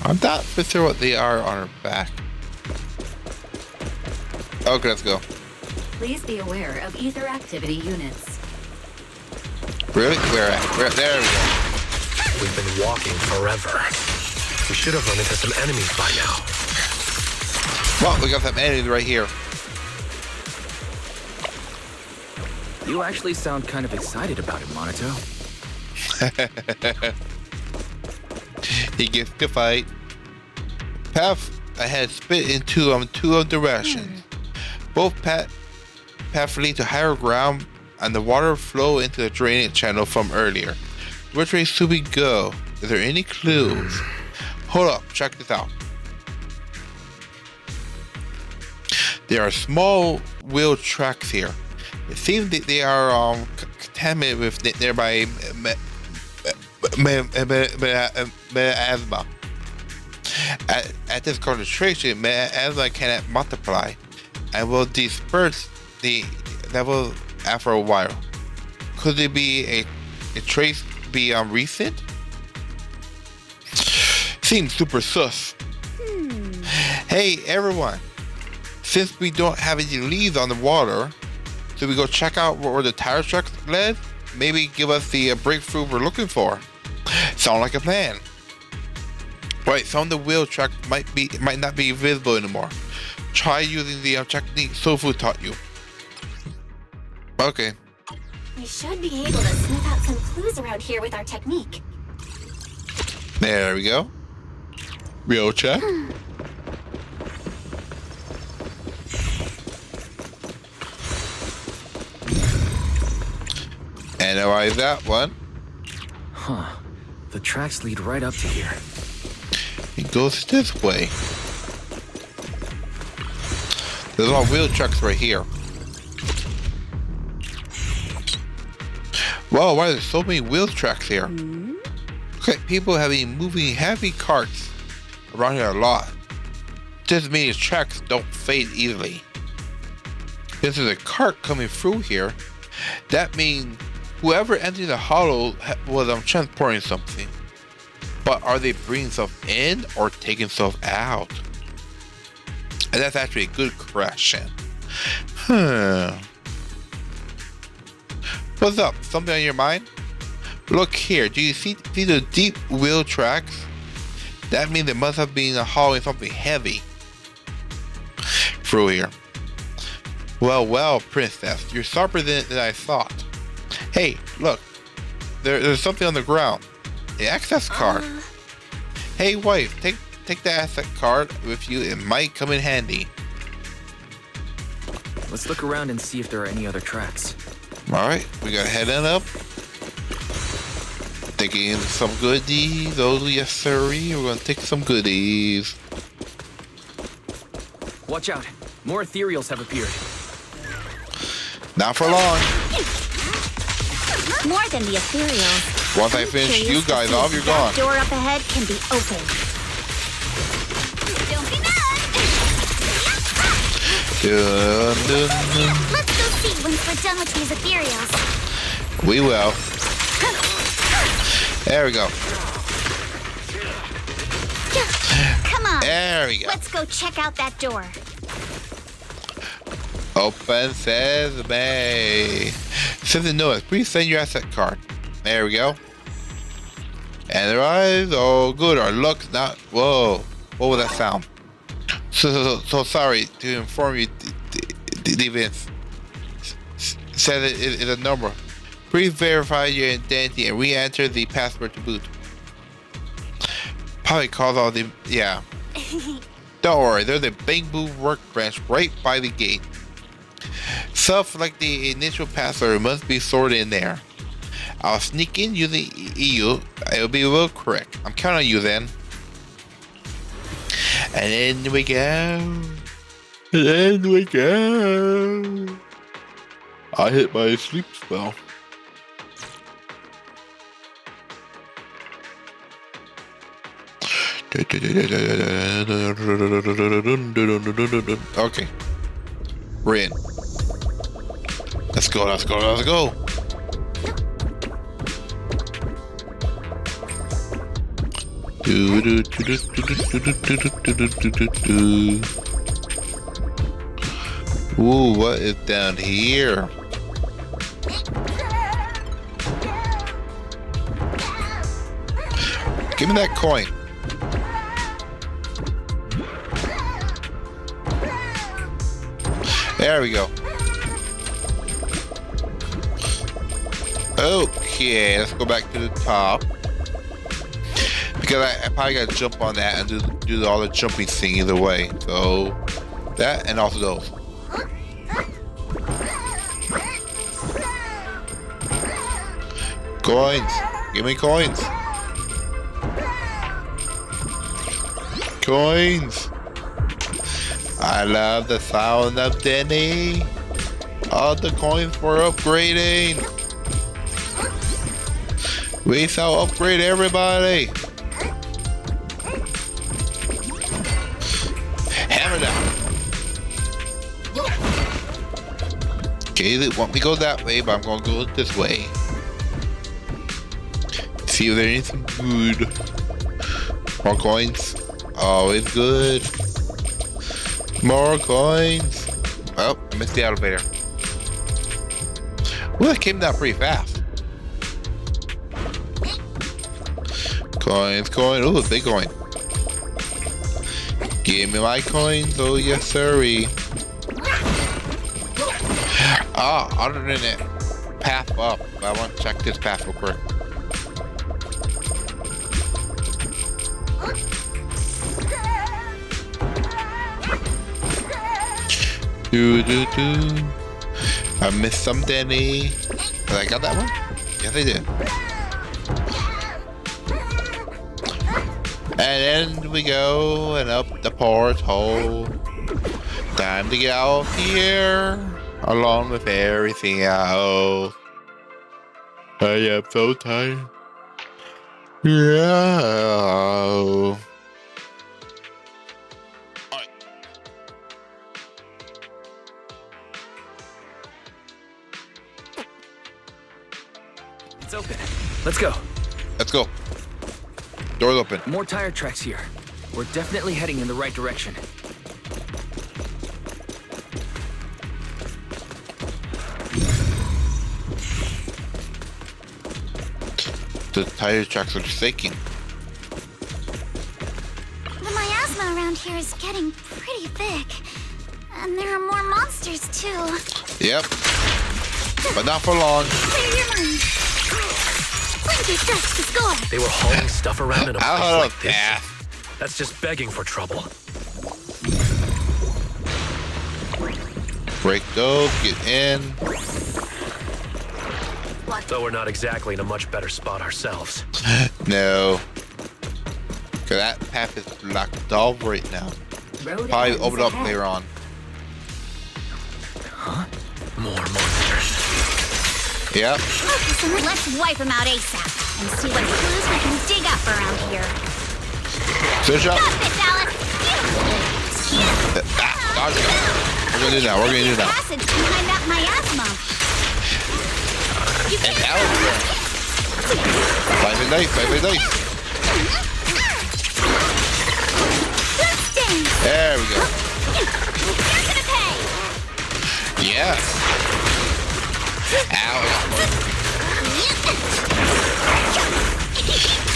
I'm not sure what they are on her back. Okay, let's go. Please be aware of ether activity units. Really? Where at? Where? There we go. We've been walking forever. We should have run into some enemies by now. Well, we got some enemies right here. You actually sound kind of excited about it, Monato. He gets to fight. Path ahead split into two directions. Both paths lead to higher ground, and the water flow into the drainage channel from earlier. Which way should we go? Is there any clues? Hold up, check this out. There are small wheel tracks here. It seems that they are contaminated with nearby miasma. At this concentration, miasma cannot multiply and will disperse the level after a while. Could it be a trace be recent? Seems super sus. Hey everyone, since we don't have any leads on the water, should we go check out where the tire truck led? Maybe give us the breakthrough we're looking for. Sound like a plan. Right, some of the wheel track might not be visible anymore. Try using the technique Sofu taught you. Okay. We should be able to sniff out some clues around here with our technique. There we go. Wheel check. Analyze that one. Huh. The tracks lead right up to here. It goes this way. There's all wheel tracks right here. Wow, why are there so many wheel tracks here? Okay, people have been moving heavy carts around here a lot. This means tracks don't fade easily. This is a cart coming through here. That means whoever entered the hollow was transporting something. But are they bringing stuff in or taking stuff out? And that's actually a good question. What's up? Something on your mind? Look here. Do you see the deep wheel tracks? That means it must have been hauling something heavy through here. Well, princess. You're sharper than I thought. Hey, look. There's something on the ground. The access card. Hey, wife. Take the access card with you. It might come in handy. Let's look around and see if there are any other tracks. Alright, we gotta head on up. Taking some goodies. Oh, yes, sir. We're gonna take some goodies. Watch out. More ethereals have appeared. Not for long. More than the ethereals. Once I finish you guys off, you're gone. That door up ahead can be open. Don't be mad. Dun, dun, dun. Let's go feet once we're done with these ethereals. We will. There we go. Come on. There we go. Let's go check out that door. Open sesame. Something notice. Please send your asset card. There we go. And their eyes, oh good, our luck's not. Whoa, what was that sound? So sorry to inform you. The event said it is a number. Please verify your identity and re-enter the password to boot. Probably calls all the yeah. Don't worry, there's a bamboo workbench right by the gate. Stuff like the initial password must be stored in there. I'll sneak in using EU. It'll be real quick. I'm counting on you then. And in we go. And in we go. I hit my sleep spell. Okay. We're in. Let's go, let's go, let's go. Ooh, what is down here? Give me that coin. There we go. Okay, let's go back to the top. Because I probably gotta jump on that and do all the jumping thing either way. So that and also those. Coins. Give me coins. Coins. I love the sound of Denny. All the coins for upgrading. We shall upgrade everybody. Hammer down. Okay, they want me to go that way, but I'm gonna go this way. See if there's anything good. More coins. Always good. More coins. Oh, I missed the elevator. Well, that came down pretty fast. Coins, coin. Ooh, big coin. Give me my coins. Oh, yes, sirree. Ah, other than it, path up. I want to check this path real quick. I missed some Denny. Did I got that one? Yes, I did. And in we go, and up the porthole. Time to get out here, along with everything else. I am so tired. Yeah. It's open. Let's go. Let's go. Door's open. More tire tracks here. We're definitely heading in the right direction. The tire tracks are shaking. The miasma around here is getting pretty thick. And there are more monsters, too. Yep. But not for long. Clear your mind. Blinky starts to score. They were hauling stuff around in a place Oh, like this? yeah. That's just begging for trouble. Break those, get in. Though we're not exactly in a much better spot ourselves. No. Cause that path is blocked off right now. Probably open up later on. Huh? More monsters. Yep. Okay, so let's wipe them out ASAP and see what clues we can dig up around here. Fish up. Got this, Alice. We're gonna do that. We're gonna do that. Passage behind that miasma. You And elevator. Five and dice. There we go. You're gonna pay. Yes. Ow.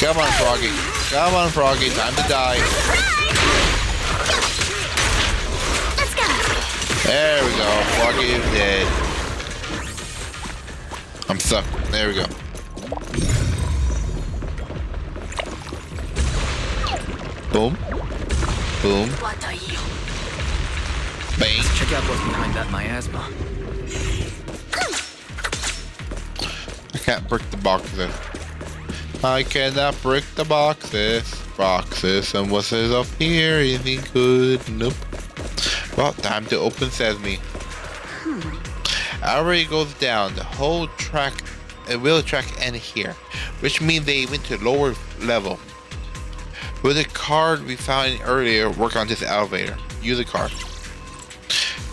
Come on, Froggy. Come on, Froggy. Time to die. Let's go. There we go. Froggy is dead. I'm stuck. There we go. Boom. Boom. Bang. Check out what's behind that miasma. I can't break the boxes. I cannot break the boxes. And what's this up here? Anything good? Nope. Well, time to open Sesame. Already goes down. The whole track, wheel track end here, which means they went to lower level. With the card we found earlier, work on this elevator. Use a card.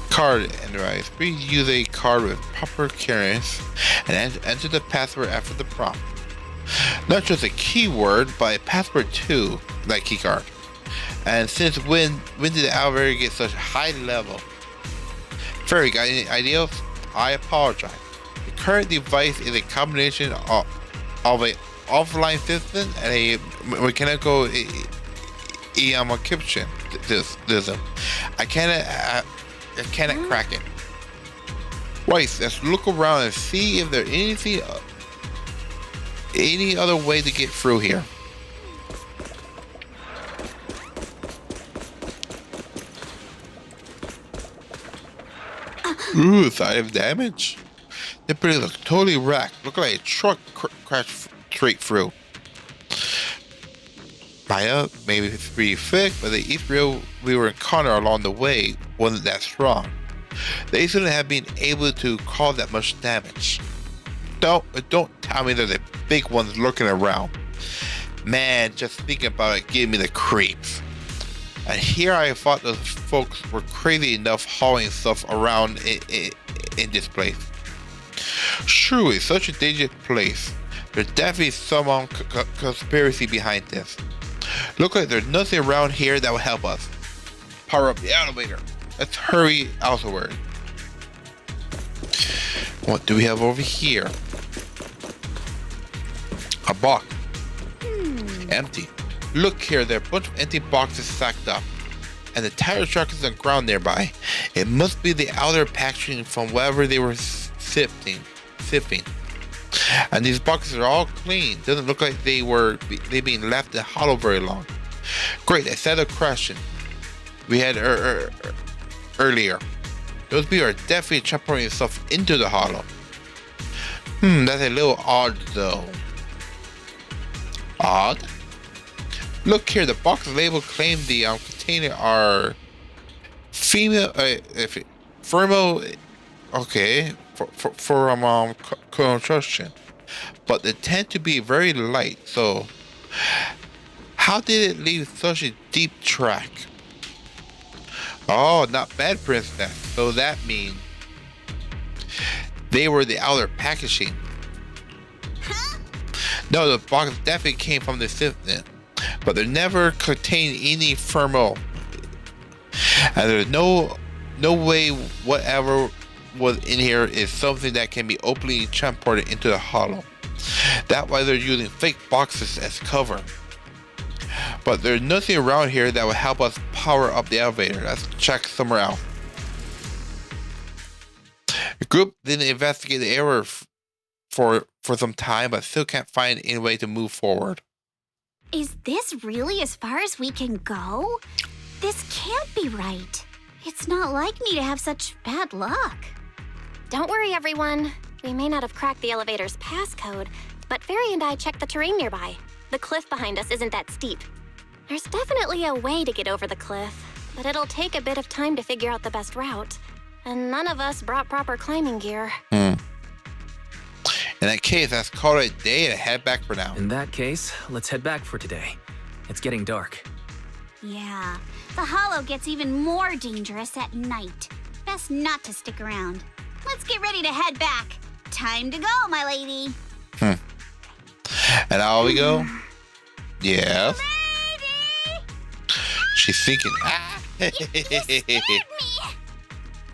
Card analyze. Please use a card with proper clearance and enter the password after the prompt. Not just a keyword, but a password too, like keycard. And since when did the elevator get such a high level? Fairy, got any ideas? I apologize. The current device is a combination of a offline system and a mechanical encryption system. I cannot crack it. Right, let's look around and see if there's any other way to get through here. Ooh, sign of damage. The pretty looks totally wrecked. Look like a truck crashed straight through. Maya, maybe it's pretty thick, but the Ethereal we were encountering along the way wasn't that strong. They shouldn't have been able to cause that much damage. Don't tell me there's a big one lurking around. Man, just thinking about it gave me the creeps. And here I thought those folks were crazy enough hauling stuff around in this place. Surely, such a dangerous place. There's definitely some conspiracy behind this. Look like there's nothing around here that will help us. Power up the elevator. Let's hurry elsewhere. What do we have over here? A box. Empty. Look here, there are a bunch of empty boxes stacked up. And the tire truck is on the ground nearby. It must be the outer packaging from wherever they were sipping. And these boxes are all clean. Doesn't look like they've been left in hollow very long. Great, I said a question we had earlier. Those people are definitely transporting stuff into the hollow. That's a little odd though. Odd? Look here, the box label claimed the container are female, thermal, okay, for construction, but they tend to be very light. So, how did it leave such a deep track? Oh, not bad, Princess. So that means they were the outer packaging. No, the box definitely came from the system, but they never contained any thermal. And there's no way whatever was in here is something that can be openly transported into the hollow. That's why they're using fake boxes as cover. But there's nothing around here that will help us power up the elevator. Let's check somewhere else. The group didn't investigate the area for some time, but still can't find any way to move forward. Is this really as far as we can go? This can't be right. It's not like me to have such bad luck. Don't worry, everyone. We may not have cracked the elevator's passcode, but Fairy and I checked the terrain nearby. The cliff behind us isn't that steep. There's definitely a way to get over the cliff, but it'll take a bit of time to figure out the best route. And none of us brought proper climbing gear. In that case, let's call it a day and head back for now. In that case, let's head back for today. It's getting dark. Yeah, the hollow gets even more dangerous at night. Best not to stick around. Let's get ready to head back. Time to go, my lady. And out we go. Yes. She's thinking. You scared me.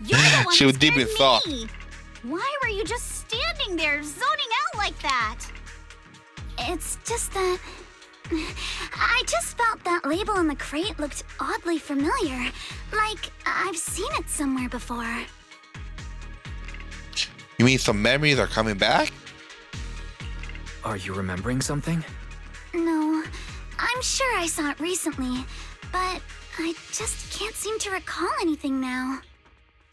You're the one She who was deep in scared thought. me. Why were you just standing there, zoning out like that? It's just that... I just felt that label on the crate looked oddly familiar. Like I've seen it somewhere before. You mean some memories are coming back? Are you remembering something? No, I'm sure I saw it recently, but I just can't seem to recall anything now.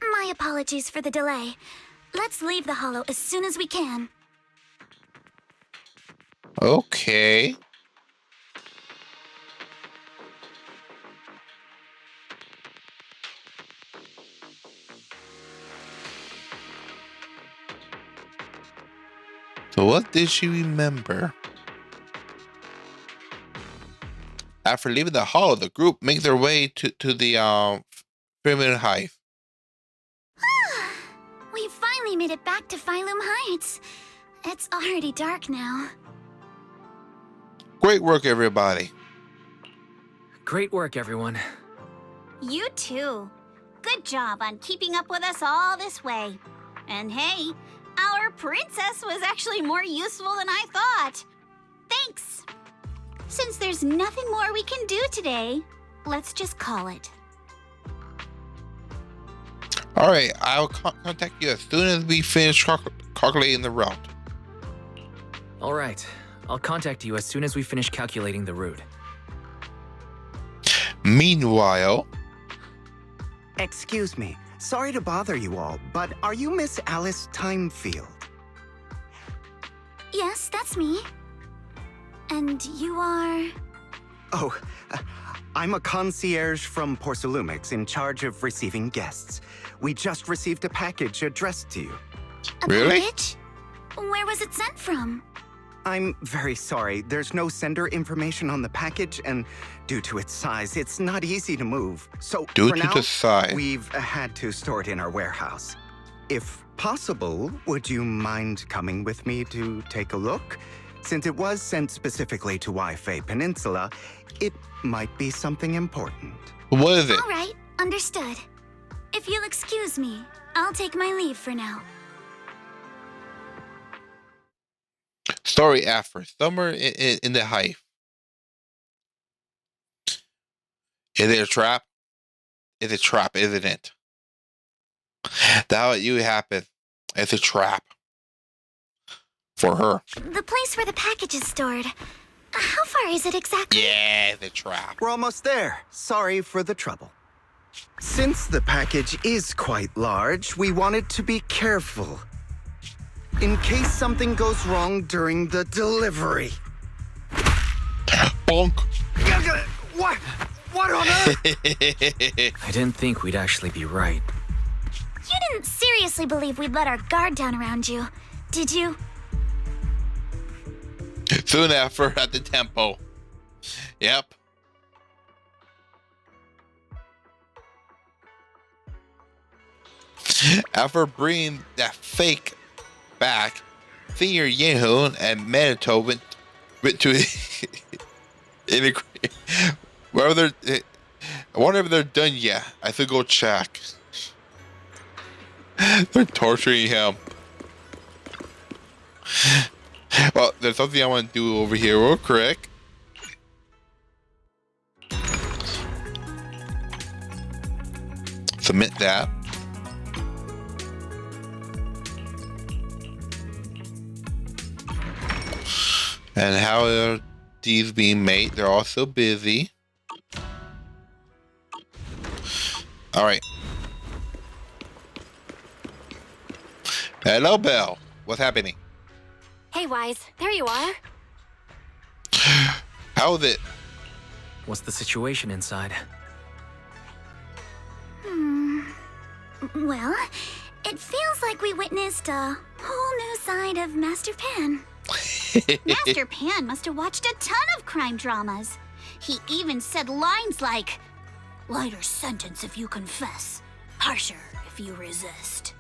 My apologies for the delay. Let's leave the Hollow as soon as we can. Okay. So what did she remember? After leaving the Hollow, the group makes their way to the Pyramid Hive. We finally made it back to Phylum Heights. It's already dark now. Great work, everybody. Great work, everyone. You too. Good job on keeping up with us all this way. And hey, our princess was actually more useful than I thought. Thanks. Since there's nothing more we can do today, let's just call it. All right, I'll contact you as soon as we finish calculating the route. All right. I'll contact you as soon as we finish calculating the route. Meanwhile... Excuse me. Sorry to bother you all, but are you Miss Alice Timefield? Yes, that's me. And you are... Oh, I'm a concierge from Porsalumix in charge of receiving guests. We just received a package addressed to you. A package? Where was it sent from? I'm very sorry. There's no sender information on the package, and due to its size, it's not easy to move. So for now, we've had to store it in our warehouse. If possible, would you mind coming with me to take a look? Since it was sent specifically to Wi-Fi Peninsula, it might be something important. What is it? All right, understood. If you'll excuse me, I'll take my leave for now. Story after Summer in the Hive. Is it a trap? It's a trap, isn't it? That's how you happen. It's a trap. For her. The place where the package is stored. How far is it exactly? Yeah, it's a trap. We're almost there. Sorry for the trouble. Since the package is quite large, we wanted to be careful. In case something goes wrong during the delivery. Bonk. What? What on earth? I didn't think we'd actually be right. You didn't seriously believe we'd let our guard down around you, did you? Soon after, at the tempo. Yep. After bringing that fake back, Senior Yehun and Manito went to integrate. I wonder if they're done yet. I should go check. They're torturing him. Well, there's something I want to do over here real quick. Submit that. And how are these being made? They're all so busy. All right. Hello, Belle. What's happening? Hey, Wise. There you are. How is it? What's the situation inside? Well, it feels like we witnessed a whole new side of Master Pan. Master Pan must have watched a ton of crime dramas. He even said lines like, "Lighter sentence if you confess, harsher if you resist."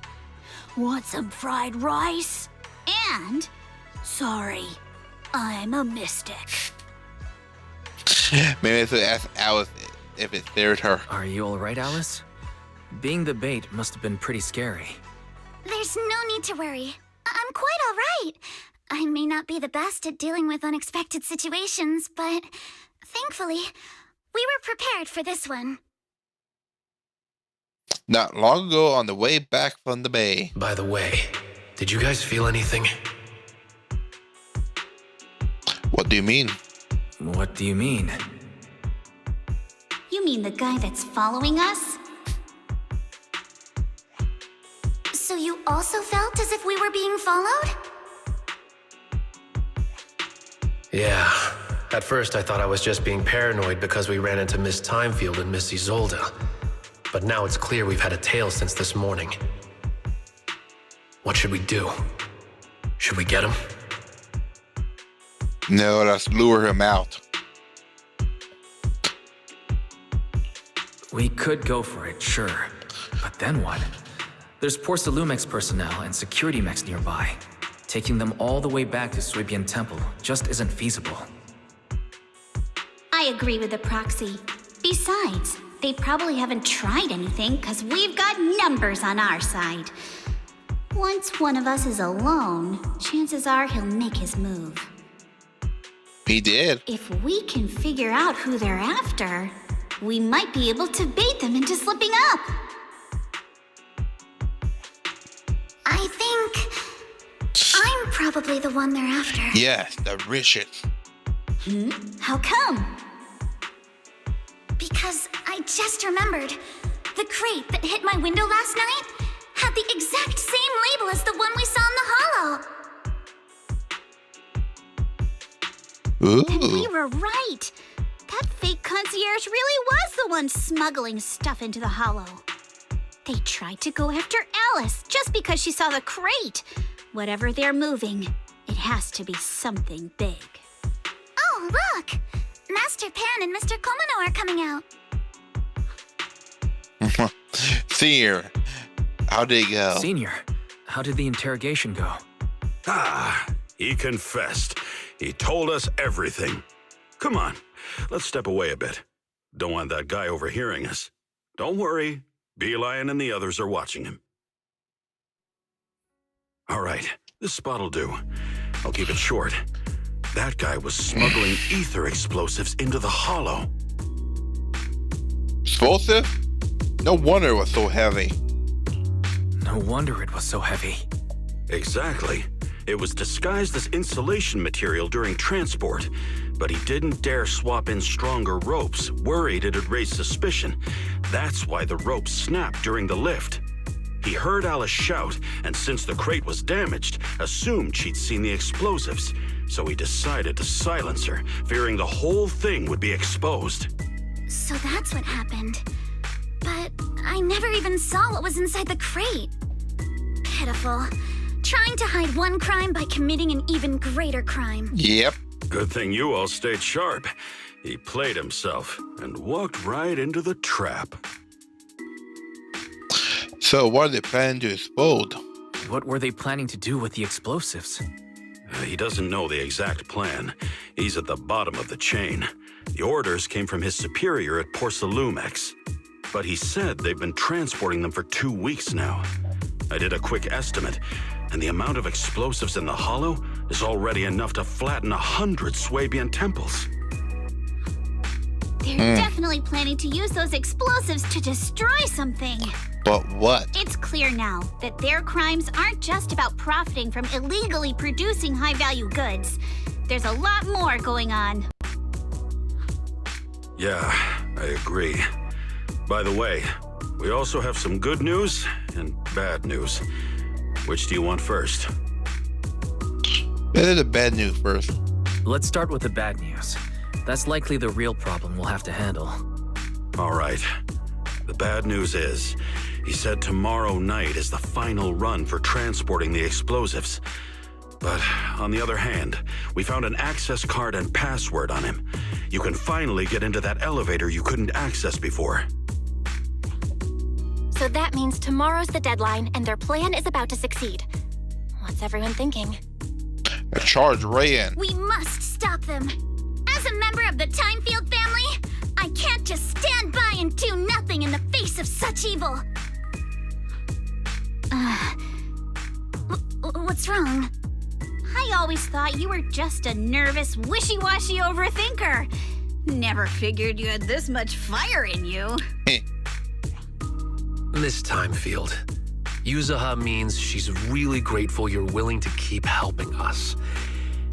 Want some fried rice? And, sorry, I'm a mystic. Maybe I should ask Alice if it scared her. Are you alright, Alice? Being the bait must have been pretty scary. There's no need to worry. I'm quite all right. I may not be the best at dealing with unexpected situations, but thankfully, we were prepared for this one. Not long ago on the way back from the bay. By the way, did you guys feel anything? What do you mean? What do you mean? You mean the guy that's following us? So you also felt as if we were being followed? Yeah. At first I thought I was just being paranoid because we ran into Miss Timefield and Miss Isolde. But now it's clear we've had a tail since this morning. What should we do? Should we get him? No, let's lure him out. We could go for it, sure. But then what? There's Porsalumex personnel and security mechs nearby. Taking them all the way back to Suibian Temple just isn't feasible. I agree with the proxy. Besides, they probably haven't tried anything because we've got numbers on our side. Once one of us is alone, chances are he'll make his move. He did. If we can figure out who they're after, we might be able to bait them into slipping up. I think I'm probably the one they're after. Yes, the richest. How come? Because I just remembered. The crate that hit my window last night had the exact same label as the one we saw in the hollow. Ooh. And we were right. That fake concierge really was the one smuggling stuff into the hollow. They tried to go after Alice just because she saw the crate. Whatever they're moving, it has to be something big. Oh, look! Master Pan and Mr. Komano are coming out. Senior, how'd they go? Senior, how did the interrogation go? He confessed. He told us everything. Come on, let's step away a bit. Don't want that guy overhearing us. Don't worry, Beelion and the others are watching him. All right, this spot'll do. I'll keep it short. That guy was smuggling ether explosives into the hollow. Explosive? No wonder it was so heavy. No wonder it was so heavy. Exactly. It was disguised as insulation material during transport, but he didn't dare swap in stronger ropes, worried it'd raise suspicion. That's why the ropes snapped during the lift. He heard Alice shout, and since the crate was damaged, assumed she'd seen the explosives. So he decided to silence her, fearing the whole thing would be exposed. So that's what happened. But I never even saw what was inside the crate. Pitiful. Trying to hide one crime by committing an even greater crime. Yep. Good thing you all stayed sharp. He played himself and walked right into the trap. So what are they planning to explode? What were they planning to do with the explosives? He doesn't know the exact plan. He's at the bottom of the chain. The orders came from his superior at Porsalumex. But he said they've been transporting them for 2 weeks now. I did a quick estimate, and the amount of explosives in the hollow is already enough to flatten 100 Suibian temples. They're definitely planning to use those explosives to destroy something. But what? It's clear now that their crimes aren't just about profiting from illegally producing high-value goods. There's a lot more going on. Yeah, I agree. By the way, we also have some good news and bad news. Which do you want first? Better the bad news first. Let's start with the bad news. That's likely the real problem we'll have to handle. All right. The bad news is, he said tomorrow night is the final run for transporting the explosives. But on the other hand, we found an access card and password on him. You can finally get into that elevator you couldn't access before. So that means tomorrow's the deadline, and their plan is about to succeed. What's everyone thinking? A charge right in. We must stop them. As a member of the Timefield family, I can't just stand by and do nothing in the face of such evil. What's wrong? I always thought you were just a nervous, wishy-washy overthinker. Never figured you had this much fire in you. Miss Timefield, Yuzaha means she's really grateful you're willing to keep helping us.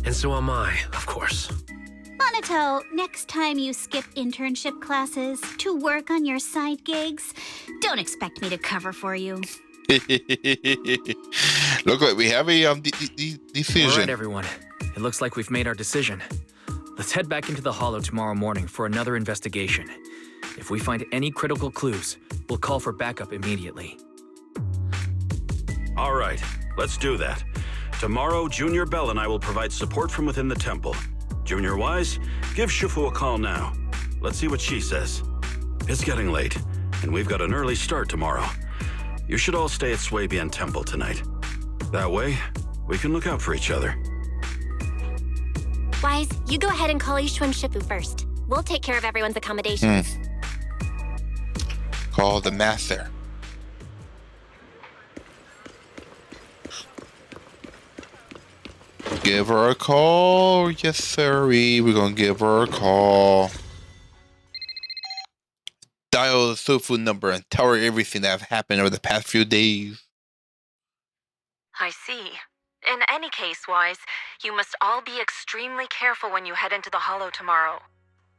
And so am I, of course. Monato, next time you skip internship classes to work on your side gigs, don't expect me to cover for you. Look, like we have a decision. All right, everyone. It looks like we've made our decision. Let's head back into the Hollow tomorrow morning for another investigation. If we find any critical clues, we'll call for backup immediately. All right, let's do that. Tomorrow, Junior Bell and I will provide support from within the temple. Junior Wise, give Shifu a call now. Let's see what she says. It's getting late, and we've got an early start tomorrow. You should all stay at Swabian Temple tonight. That way, we can look out for each other. Wise, you go ahead and call Ishu and Shifu first. We'll take care of everyone's accommodations. Call the master. Give her a call. Yes, sirree. We're gonna give her a call. Dial the Sofu number and tell her everything that have happened over the past few days. I see. In any case, Wise, you must all be extremely careful when you head into the Hollow tomorrow.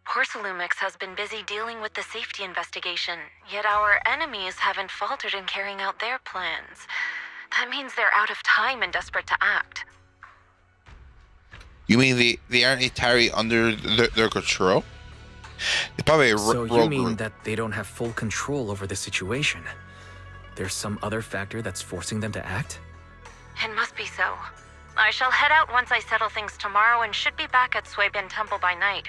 Porsalumix has been busy dealing with the safety investigation, yet our enemies haven't faltered in carrying out their plans. That means they're out of time and desperate to act. You mean they aren't entirely under their control? It's probably a So rogue you mean group. that they don't have full control over the situation? There's some other factor that's forcing them to act? It must be so. I shall head out once I settle things tomorrow and should be back at Swabian Temple by night.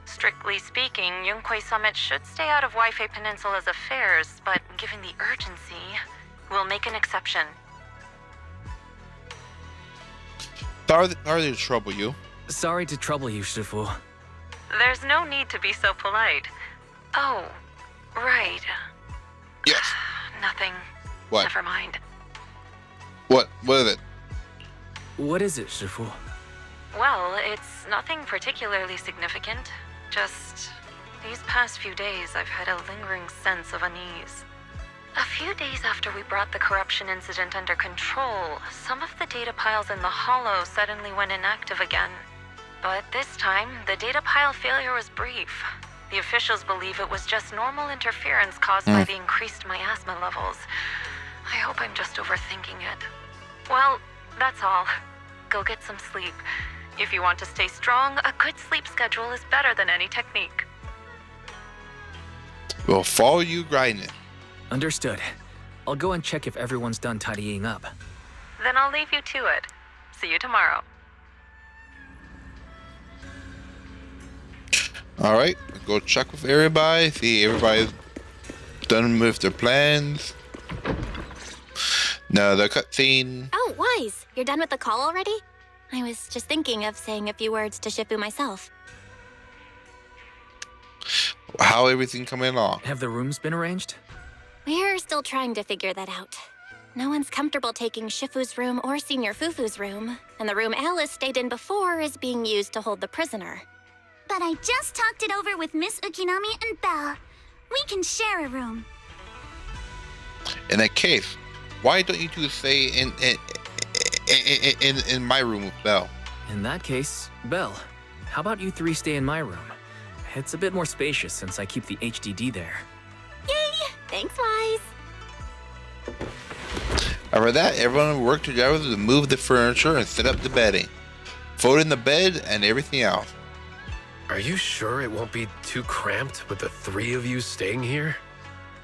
Strictly speaking, Yunquei Summit should stay out of Waifei Peninsula's affairs, but given the urgency, we'll make an exception. Sorry to trouble you. Sorry to trouble you, Shifu. There's no need to be so polite. Oh, right. Yes. Nothing. What? Never mind. What is it? What is it, Shifu? Well, it's nothing particularly significant. Just these past few days, I've had a lingering sense of unease. A few days after we brought the corruption incident under control, some of the data piles in the Hollow suddenly went inactive again. But this time, the data pile failure was brief. The officials believe it was just normal interference caused by the increased miasma levels. I hope I'm just overthinking it. Well, that's all. Go get some sleep. If you want to stay strong, a good sleep schedule is better than any technique. We'll follow you grinding. Understood. I'll go and check if everyone's done tidying up. Then I'll leave you to it. See you tomorrow. Alright, go check with everybody, see everybody's done with their plans. Now the cutscene. Oh, Wise, you're done with the call already? I was just thinking of saying a few words to Shifu myself. How everything coming along? Have the rooms been arranged? We're still trying to figure that out. No one's comfortable taking Shifu's room or Senior Fufu's room, and the room Alice stayed in before is being used to hold the prisoner. But I just talked it over with Miss Ukinami and Belle. We can share a room. In that case, why don't you two stay in my room with Belle? In that case, Belle, how about you three stay in my room? It's a bit more spacious since I keep the HDD there. Yay! Thanks, Wise. After that, everyone will work together to move the furniture and set up the bedding. Fold in the bed and everything else. Are you sure it won't be too cramped with the three of you staying here?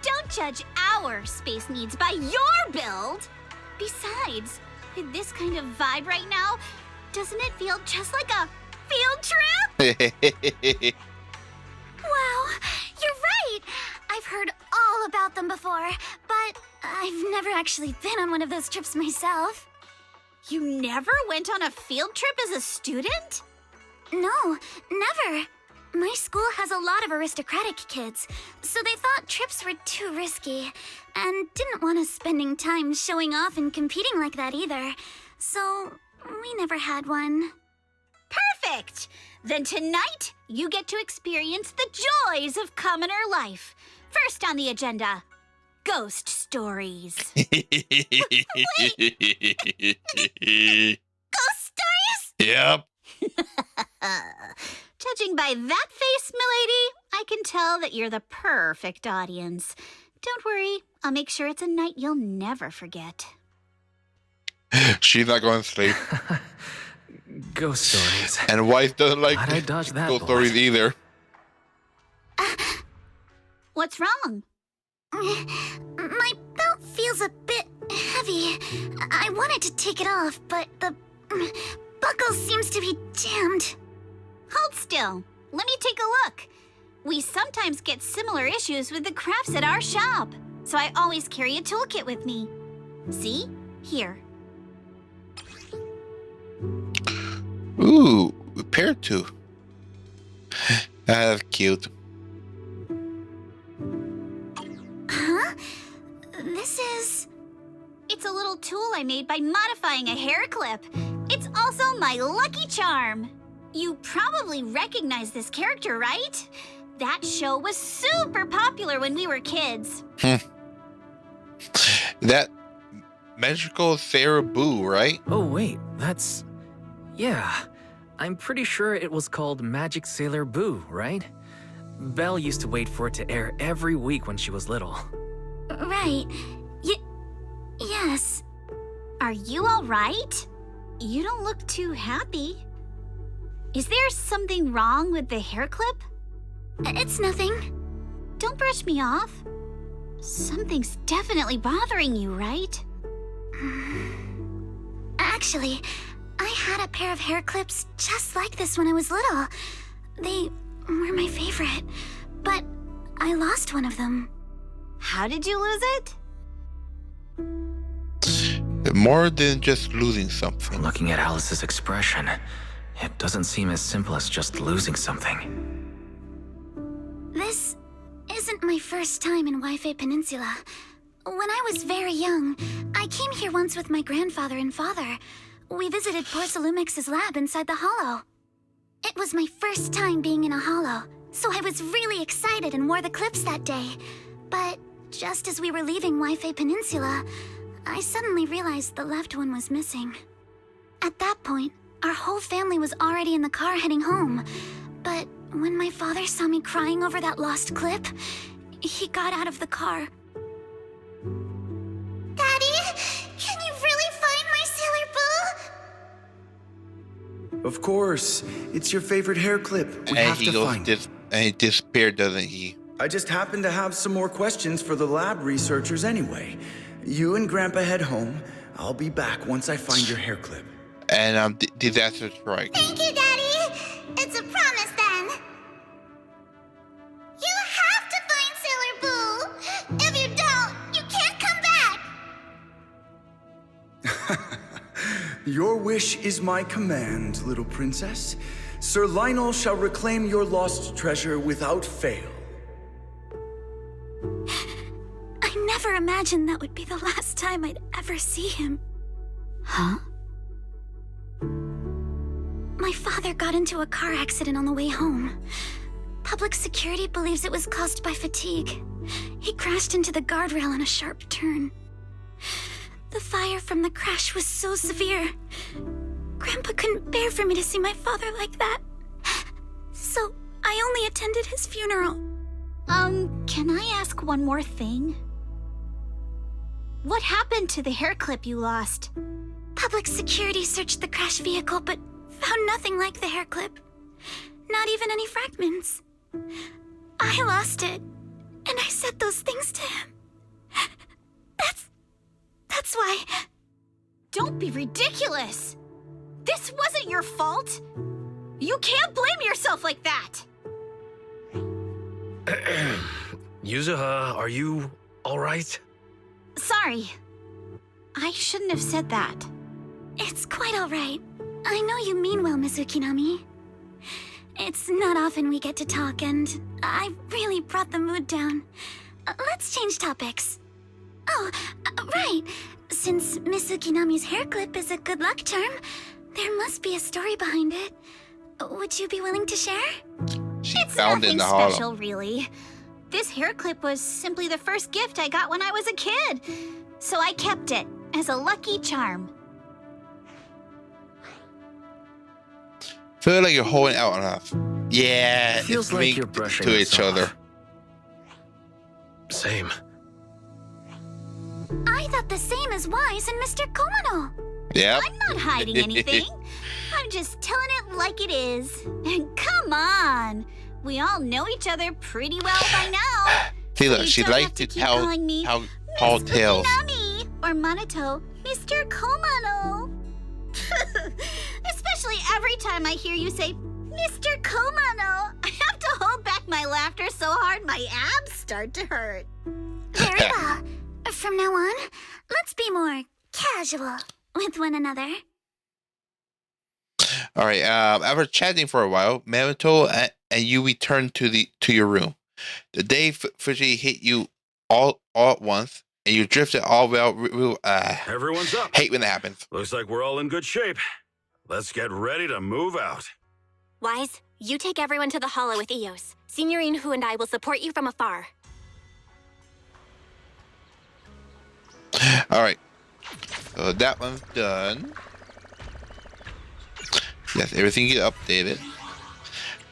Don't judge our space needs by your build! Besides, with this kind of vibe right now, doesn't it feel just like a field trip? Wow, you're right! I've heard all know about them before, but I've never actually been on one of those trips myself. You never went on a field trip as a student? No, never. My school has a lot of aristocratic kids, so they thought trips were too risky, and didn't want us spending time showing off and competing like that either. So, we never had one. Perfect! Then tonight, you get to experience the joys of commoner life. First on the agenda, ghost stories. Wait! Ghost stories? Yep. Judging by that face, milady, I can tell that you're the perfect audience. Don't worry, I'll make sure it's a night you'll never forget. She's not going to sleep. Ghost stories. And Weiss doesn't like How'd I dodge that ghost bullet? stories either. What's wrong? My belt feels a bit heavy. I wanted to take it off, but the buckle seems to be jammed. Hold still. Let me take a look. We sometimes get similar issues with the crafts at our shop, so I always carry a toolkit with me. See? Here. Ooh, repair tool. That's cute. Huh? This is... It's a little tool I made by modifying a hair clip. It's also my lucky charm. You probably recognize this character, right? That show was super popular when we were kids. That magical Sarah Boo, right? Oh, wait, that's... Yeah, I'm pretty sure it was called Magic Sailor Boo, right? Belle used to wait for it to air every week when she was little. Right. Yes. Are you all right? You don't look too happy. Is there something wrong with the hair clip? It's nothing. Don't brush me off. Something's definitely bothering you, right? Actually, I had a pair of hair clips just like this when I was little. They were my favorite, but I lost one of them. How did you lose it? More than just losing something. Looking at Alice's expression, it doesn't seem as simple as just losing something. This isn't my first time in Wi-Fi Peninsula. When I was very young, I came here once with my grandfather and father. We visited Porsalumex's lab inside the Hollow. It was my first time being in a Hollow, so I was really excited and wore the clips that day. But just as we were leaving Wi-Fi Peninsula, I suddenly realized the left one was missing. At that point, our whole family was already in the car heading home. But when my father saw me crying over that lost clip, he got out of the car. Daddy, can you really find my Sailor Boo? Of course. It's your favorite hair clip. We have to find it. And he disappeared, doesn't he? I just happen to have some more questions for the lab researchers anyway. You and Grandpa head home. I'll be back once I find your hair clip. And disaster strike. Thank you, Daddy. It's a promise then. You have to find Sailor Boo. If you don't, you can't come back. Your wish is my command, little princess. Sir Lionel shall reclaim your lost treasure without fail. I never imagined that would be the last time I'd ever see him. Huh? My father got into a car accident on the way home. Public security believes it was caused by fatigue. He crashed into the guardrail on a sharp turn. The fire from the crash was so severe. Grandpa couldn't bear for me to see my father like that. So I only attended his funeral. Can I ask one more thing? What happened to the hair clip you lost? Public security searched the crash vehicle, but found nothing like the hair clip. Not even any fragments. I lost it, and I said those things to him. That's why... Don't be ridiculous! This wasn't your fault! You can't blame yourself like that! Yuzuha, are you all right? Sorry. I shouldn't have said that. It's quite all right. I know you mean well, Miss Ukinami. It's not often we get to talk, and I really brought the mood down. Let's change topics. Oh, right. Since Miss Ukinami's hair clip is a good luck charm, there must be a story behind it. Would you be willing to share? It's nothing special, really. This hair clip was simply the first gift I got when I was a kid. So I kept it as a lucky charm. Feel like you're holding out enough. Yeah, feels it's like mean you're brushing to us each off. other. Same. I thought the same as Wise and Mr. Komano. Yep. I'm not hiding anything. I'm just telling it like it is. And come on. We all know each other pretty well by now. See, look, So you she don't likes have to keep tell calling me how tall Miss tales. Ukinami or Manato, Mr. Komano. Especially every time I hear you say, Mr. Komano, I have to hold back my laughter so hard my abs start to hurt. Very well. From now on, let's be more casual with one another. All right. After chatting for a while, Manato and you returned to your room. The day Fuji hit you all at once, and you drifted all well. Everyone's up. Hate when that happens. Looks like we're all in good shape. Let's get ready to move out. Wise, you take everyone to the hollow with Eos. Signorine Hu and I will support you from afar. All right. So that one's done. Yes, everything get updated.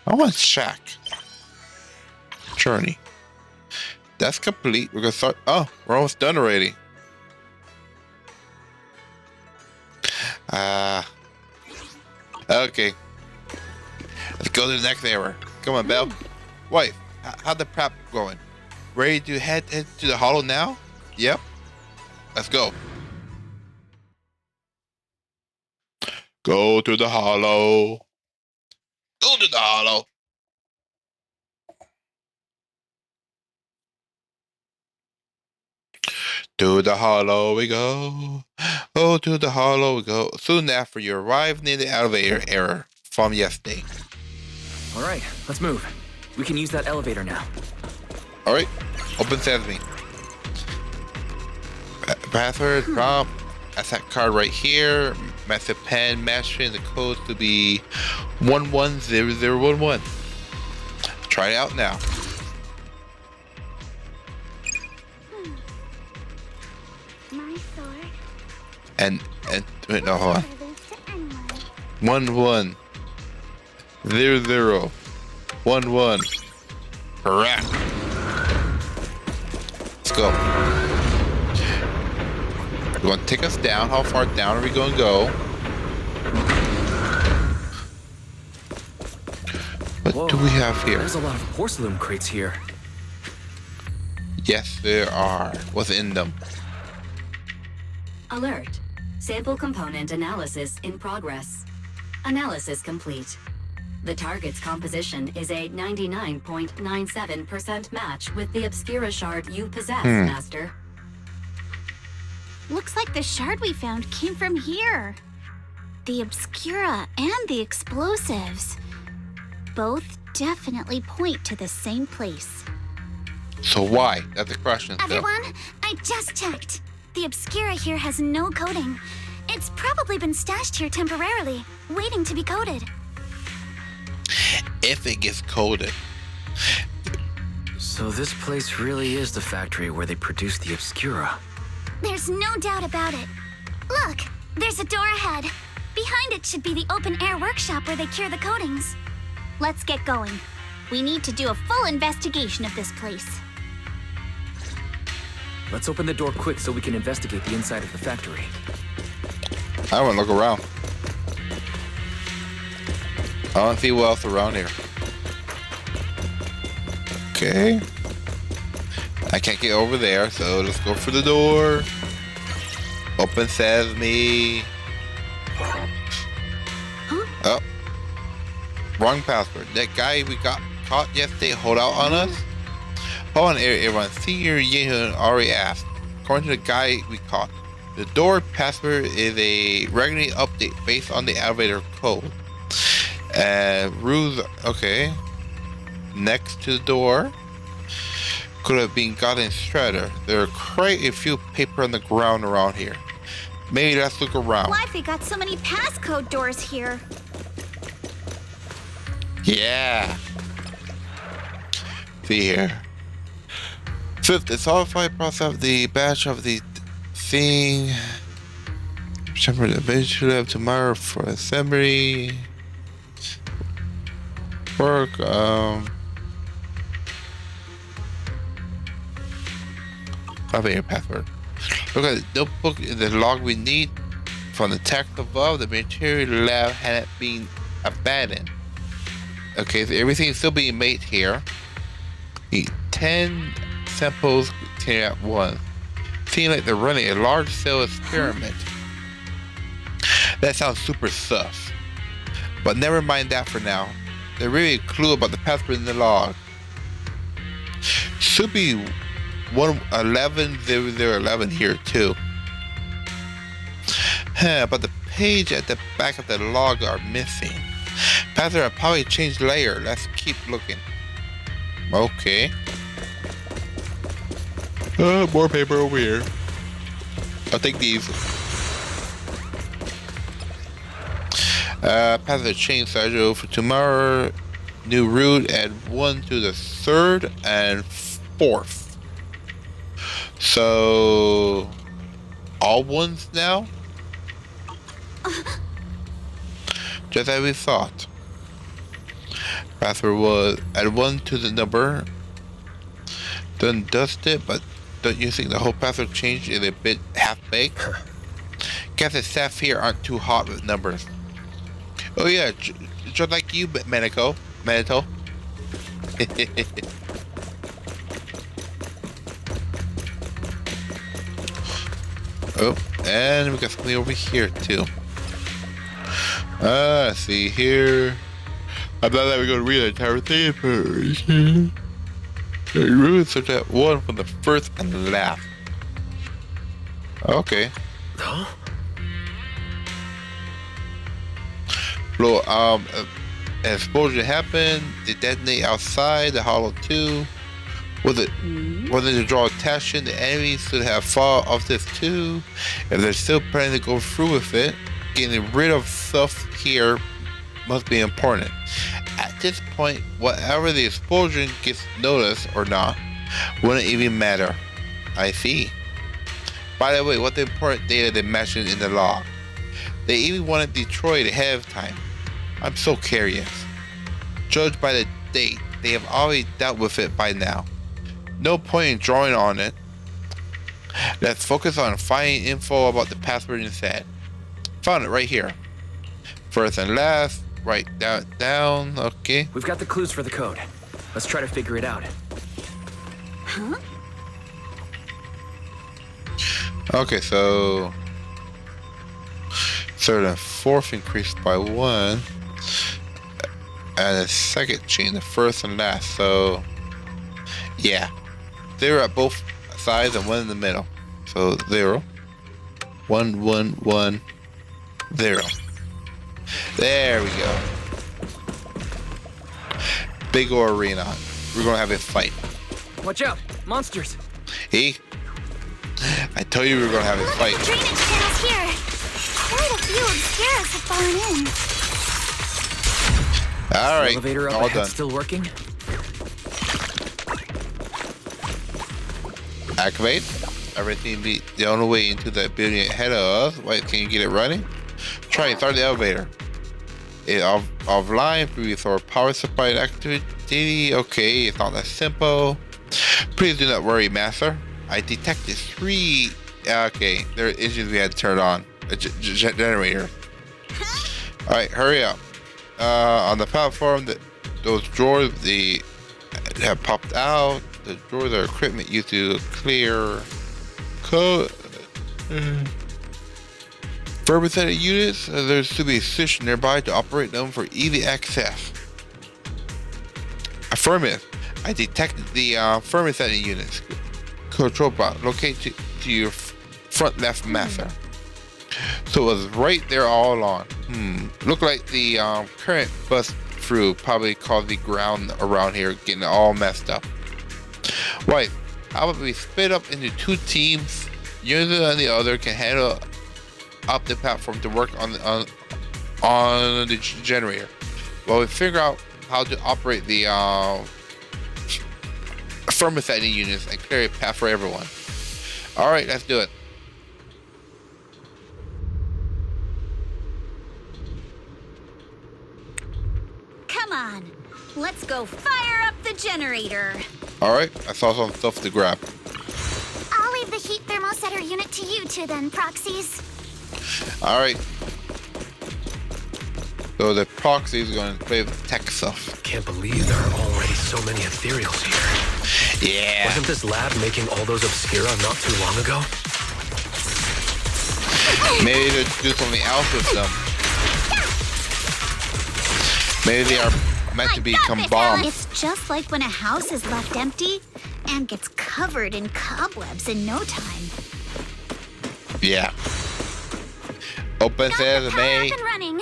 I want to check. Journey. That's complete. We're gonna start. Oh, we're almost done already. Okay. Let's go to the next era. Come on, Belle. Wife, how's the prep going? Ready to head to the hollow now? Yep. Let's go. Go to the hollow. Go to the hollow. To the hollow we go. Oh, to the hollow we go. Soon after you arrive near the elevator error from yesterday. All right, let's move. We can use that elevator now. All right, open sesame. Password, prompt, asset card right here. Method pen, matching the code to be 110011. Try it out now. And wait, no, hold on. 110011. Correct. Let's go. You want to take us down? How far down are we going to go? What do we have here? There's a lot of porcelain crates here. Yes, there are. What's in them? Alert. Sample component analysis in progress. Analysis complete. The target's composition is a 99.97% match with the Obscura shard you possess, Master. Looks like the shard we found came from here. The Obscura and the explosives. Both definitely point to the same place. So why? That's the question. Everyone, I just checked. The Obscura here has no coding. It's probably been stashed here temporarily, waiting to be coded. If it gets coded. So this place really is the factory where they produce the Obscura. There's no doubt about it. Look, there's a door ahead. Behind it should be the open-air workshop where they cure the coatings. Let's get going. We need to do a full investigation of this place. Let's open the door quick so we can investigate the inside of the factory. I want to look around. I want to see what else around here. Okay. I can't get over there, so let's go for the door. Open sesame. Oh. Wrong password. That guy we got caught yesterday hold out on us. Hold on, everyone. Senior Yehun already asked. According to the guy we caught, the door password is a regularly update based on the elevator code. Rules, okay. Next to the door could have been gotten shredder. There are quite a few paper on the ground around here. Maybe let's look around. Why got so many passcode doors here? Yeah. See here. Fifth, the solidified process of the batch of the thing. Remember the bench should have tomorrow for assembly. Work, elevator password. Look at the notebook in the log we need. From the text above, the material lab hadn't been abandoned. Okay, so everything's still being made here. Need 10 samples containing at once. Seems like they're running a large-scale experiment. That sounds super sus. But never mind that for now. There's really a clue about the password in the log. Should be 1110011 here too. But the page at the back of the log are missing. Password probably changed layer. Let's keep looking. Okay. More paper over here. I'll take these. Password change schedule for tomorrow. New route, add 1 to the 3rd and 4th. So all ones now? Just as we thought. Password was add 1 to the number. Done dusted, but don't you think the whole password change is a bit half-baked? Guess the staff here aren't too hot with numbers. Oh yeah, just like you, Manito. Oh, and we got something over here too. See here. I thought that we were going to read the entire thing first. Rules such that one from the first and the last. Okay. Huh? Blow, an explosion happened. They detonate outside the Hollow 2. Was it to draw attention? The enemies should have thought of this too. If they're still planning to go through with it, getting rid of stuff here must be important. At this point, whatever the explosion gets noticed or not, wouldn't even matter. I see. By the way, what the important data they mentioned in the log? They even wanted Detroit ahead of time. I'm so curious. Judged by the date, they have already dealt with it by now. No point in drawing on it. Let's focus on finding info about the password instead. Found it right here. First and last, right down, okay. We've got the clues for the code. Let's try to figure it out. Huh? Okay, so third and fourth increased by 1. And the second chain, the first and last, so yeah. 0 at both sides and 1 in the middle. So 0. 1, 1, 1, 0. There we go. Big ol' arena. We're gonna have a fight. Watch out! Monsters! Hey, I told you we were gonna have a fight. The drainage channels here. Quite a few obscuras have fallen in. All right, elevator up all ahead done. Still working? Activate. Everything be the only way into that building ahead of us. Wait, can you get it running? Try and start the elevator. It offline previous or power supply activity. Okay, it's not that simple. Please do not worry, Master. I detected 3. Okay, there are issues we had to turn on. A generator. All right, hurry up. On the platform, those drawers they have popped out. The drawers are equipment used to clear code. For represented units, there's to be a station nearby to operate them for easy access. Affirmative. I detected the thermosetting units. Control bot, locate to your front left master. So it was right there all along. Look like the current bust through probably caused the ground around here getting all messed up. Right, how about we split up into 2 teams? Unit and the other can handle up the platform to work on the generator. Well, we figure out how to operate the thermosetting units and clear a path for everyone. All right, let's do it. Come on, let's go fire up the generator. All right, I saw some stuff to grab. I'll leave the heat thermosetter unit to you two then, proxies. All right. So the proxy is going to play with tech stuff. Can't believe there are already so many ethereals here. Yeah. Wasn't this lab making all those Obscura not too long ago? Maybe they do something else with them. Maybe they are meant to become bombs. It's just like when a house is left empty and gets covered in cobwebs in no time. Yeah. Open sesame. Up and running.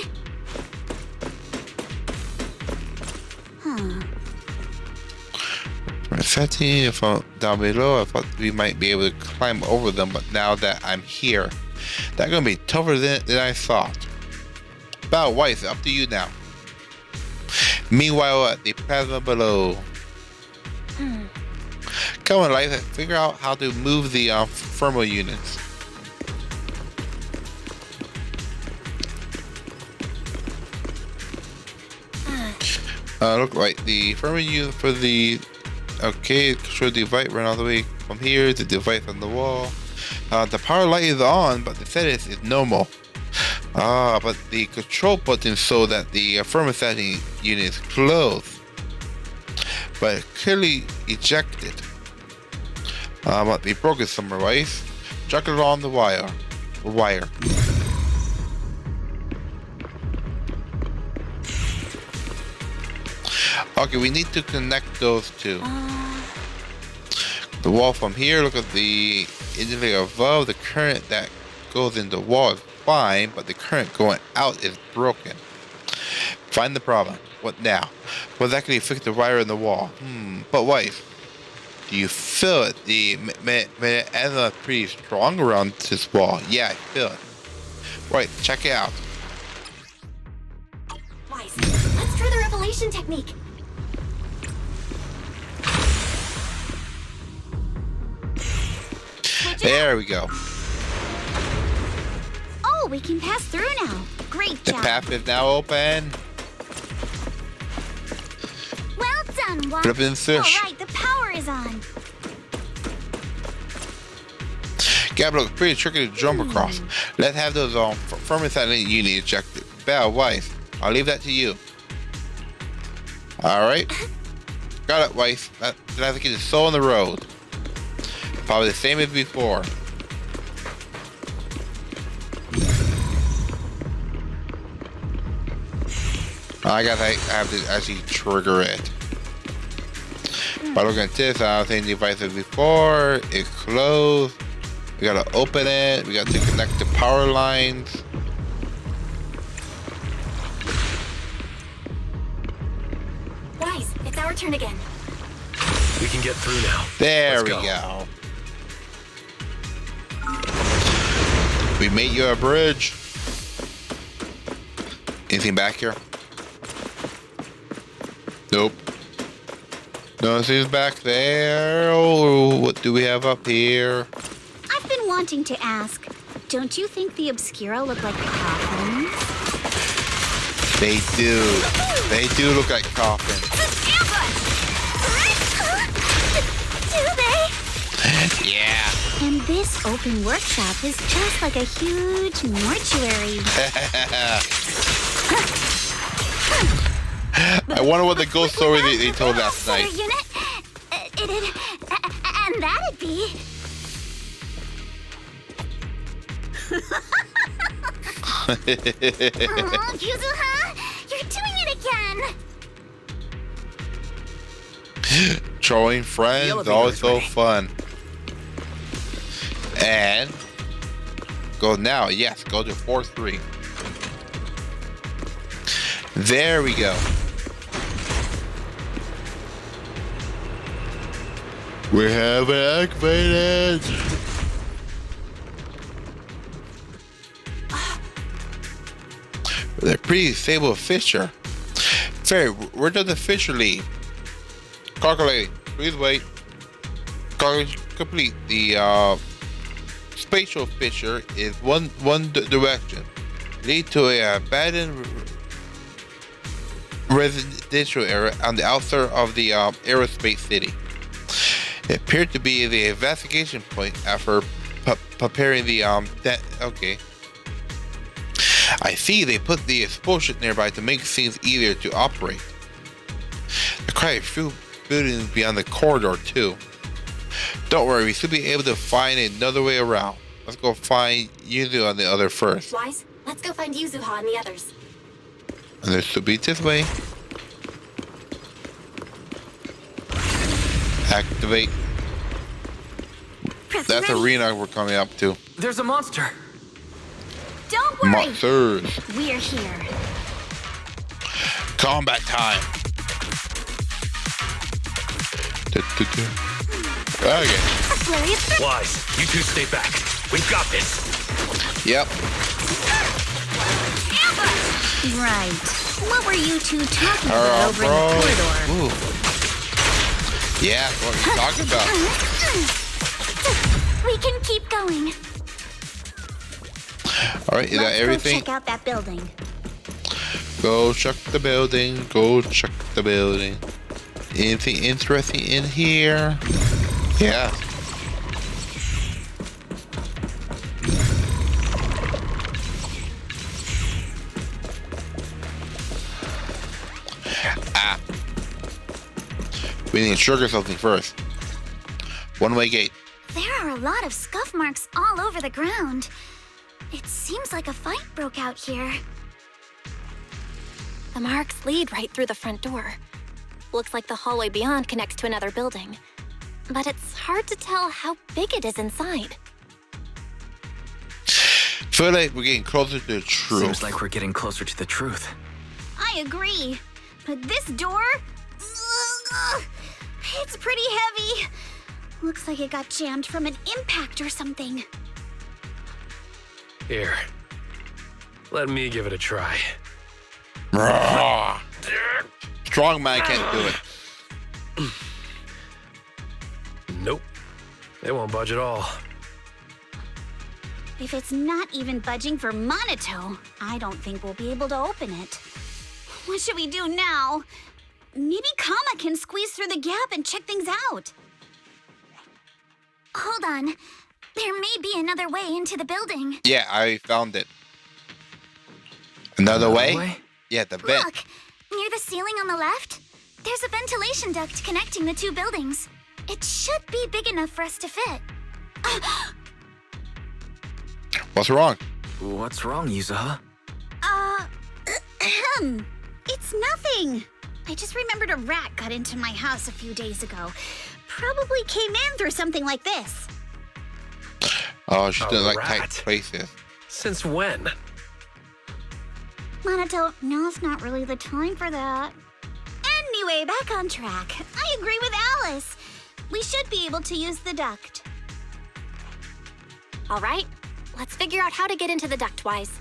Setting from down below, I thought we might be able to climb over them, but now that I'm here, that's gonna be tougher than I thought. Bow Weiss, up to you now. Meanwhile, at the plasma below. Come on, Liza, figure out how to move the thermal units. Look like the thermal unit for the control device run all the way from here to the device on the wall. The power light is on, but the status is normal. But the control button so that the thermosetting unit is closed, but clearly ejected. But the broken somewhere, right? Struck along the wire. Okay, we need to connect those two. The wall from here, look at the indicator above. The current that goes in the wall is fine, but the current going out is broken. Find the problem. What now? Well, that can fix the wire in the wall. But wait. Do you feel it? The magnetism is pretty strong around this wall. Yeah, I feel it. Right, check it out. Weiss, let's try the revelation technique. There we go. Oh, we can pass through now. Great job. The path is now open. Well done, Weiss. Flippin' fish. All right, the power is on. Gab looks pretty tricky to jump across. Let's have those thermosetting units ejected. Bell, Weiss, I'll leave that to you. All right. Got it, Weiss. That navigate is so on the road. Probably the same as before. I have to actually trigger it. By looking at this, I don't think the device as before. It's closed. We gotta open it. We got to connect the power lines. Weiss, it's our turn again. We can get through now. There we go. We made you a bridge. Anything back here? Nope. Nothing's back there. Oh, what do we have up here? I've been wanting to ask, don't you think the Obscura look like coffins? They do. They do look like coffins. Do they? Yeah. And this open workshop is just like a huge mortuary. I wonder what the ghost story they told last night. Unit? And that'd be... Yuzuha, you're doing it again! Showing friends, always so fun. And go now. Yes, go to 4-3. There we go. We have it activated. They're pretty stable Fisher. Fair, where does the Fisher lead? Calculating. Please wait. Complete. The spatial Fisher is one direction. Lead to a abandoned residential area on the outside of the aerospace city. It appeared to be the investigation point after preparing the okay. I see they put the explosion nearby to make things easier to operate. There are quite a few buildings beyond the corridor too. Don't worry, we should be able to find another way around. Let's go find Yuzu on the other first. Wise, let's go find Yuzuha and the others. And there should be this way. Activate. That's the arena we're coming up to. There's a monster. Don't worry. Monsters. We're here. Combat time. Okay. Wise, you two stay back. We've got this. Yep. Right. What were you two talking about over in the corridor? Ooh. Yeah, what we're talking about. We can keep going. All right, is that everything? Let's go check out that building. Go check the building. Go check the building. Anything interesting in here? Yeah. We need to sugar something first. One-way gate. There are a lot of scuff marks all over the ground. It seems like a fight broke out here. The marks lead right through the front door. Looks like the hallway beyond connects to another building. But it's hard to tell how big it is inside. Feel like we're getting closer to the truth. Seems like we're getting closer to the truth. I agree. But this door... it's pretty heavy. Looks like it got jammed from an impact or something. Here. Let me give it a try. Strong man can't do it. Nope. It won't budge at all. If it's not even budging for Monato, I don't think we'll be able to open it. What should we do now? Maybe Kama can squeeze through the gap and check things out. Hold on. There may be another way into the building. Yeah, I found it. Another way? Yeah, the vent. Look, near the ceiling on the left, there's a ventilation duct connecting the two buildings. It should be big enough for us to fit. What's wrong? What's wrong, Yuzuha? It's nothing. I just remembered a rat got into my house a few days ago. Probably came in through something like this. Oh, she doesn't like tight places. Since when? Monato, now's not really the time for that. Anyway, back on track. I agree with Alice. We should be able to use the duct. All right, let's figure out how to get into the duct, Wise.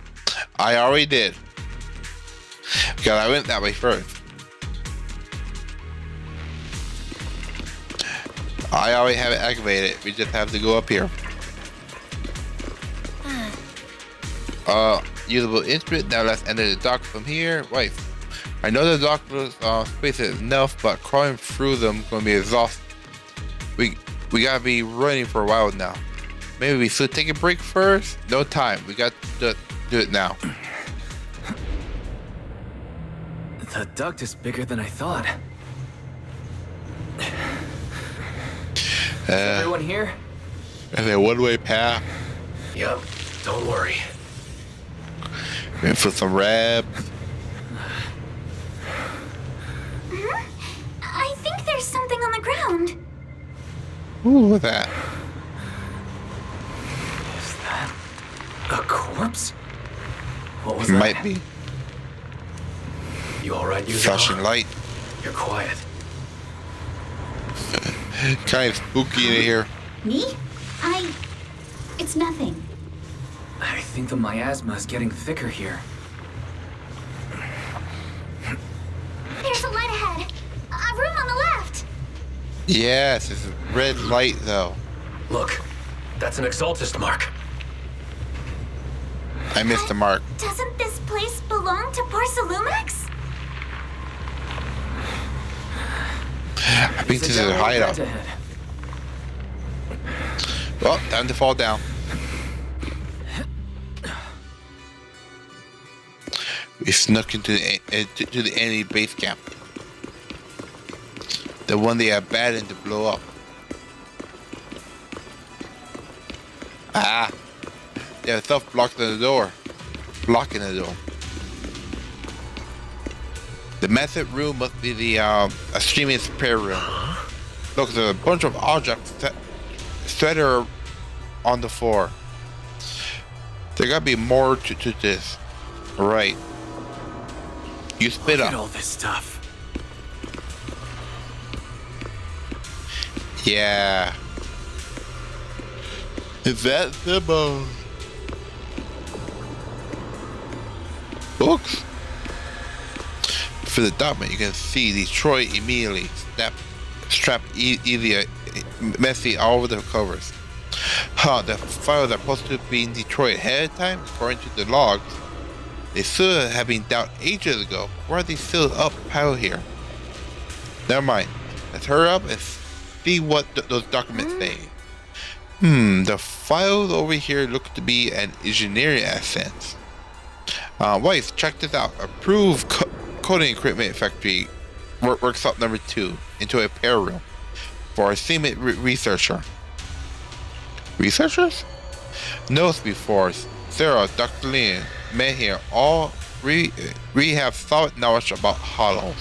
I already did. Because I went that way first. I already have it activated. We just have to go up here. Usable instrument. Now let's enter the dock from here. Wait. I know the dock space is enough, but crawling through them is going to be exhausting. We gotta be running for a while now. Maybe we should take a break first? No time. We got to do it now. The duct is bigger than I thought. Is everyone here? And a one-way path. Yep, don't worry. And for some rabs. I think there's something on the ground. Ooh, what's that? Is that a corpse? What was that? Might be. You alright, Yuzo? Flashing light. You're quiet. Kind of spooky in here. Me? It's nothing. I think the miasma is getting thicker here. There's a light ahead. A room on the left. Yes, it's a red light though. Look, that's an Exaltist mark. I missed the mark. Doesn't this place belong to Porsalumex? I think this is a hideout. Well, time to fall down. We snuck into the enemy base camp. The one they abandoned to blow up. Ah! They have stuff blocking the door. Blocking the door. The method room must be the extremist repair room. Look, there's a bunch of objects scattered on the floor. There gotta be more to this. Right. You spit up. Look at all this stuff. Yeah. Is that the bone? Books? For the document, you can see Detroit immediately strapped easy, messy all over the covers. Huh, the files are supposed to be in Detroit ahead of time, according to the logs. They should have been down ages ago. Why are they still up piled here? Never mind. Let's hurry up and see what those documents say. The files over here look to be an engineering asset. Weiss, check this out. Approved coding equipment factory workshop number 2 into a repair room for a cement researcher. Researchers? Notes before Sarah, Dr. Lin, men here all we have solid knowledge about hollows.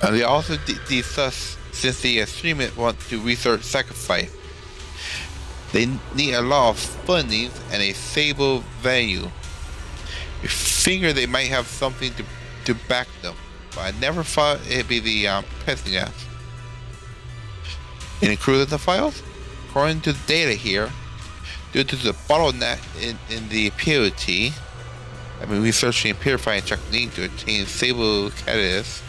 And they also discuss since the extremists want to research sacrifice. They need a lot of funding and a stable venue. We figure they might have something to back them, but I never thought it'd be the president. Included the files? According to the data here, due to the bottleneck in the purity, researching a purifying technique to obtain stable catalysts,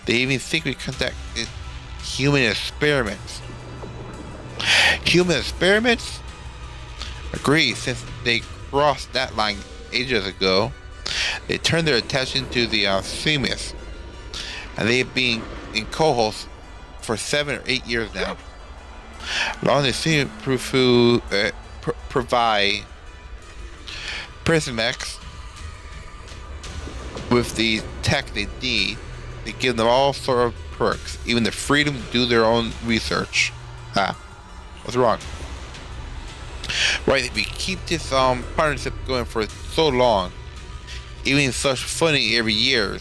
they even secretly conducted human experiments. Human experiments? Agreed, since they crossed that line ages ago, they turned their attention to the extremists, and they've been in co-hosts for 7 or 8 years now. Long as they provide Prismax with the tech they need, they give them all sort of perks, even the freedom to do their own research. What's wrong? Right, if we keep this partnership going for so long, even such funding every year,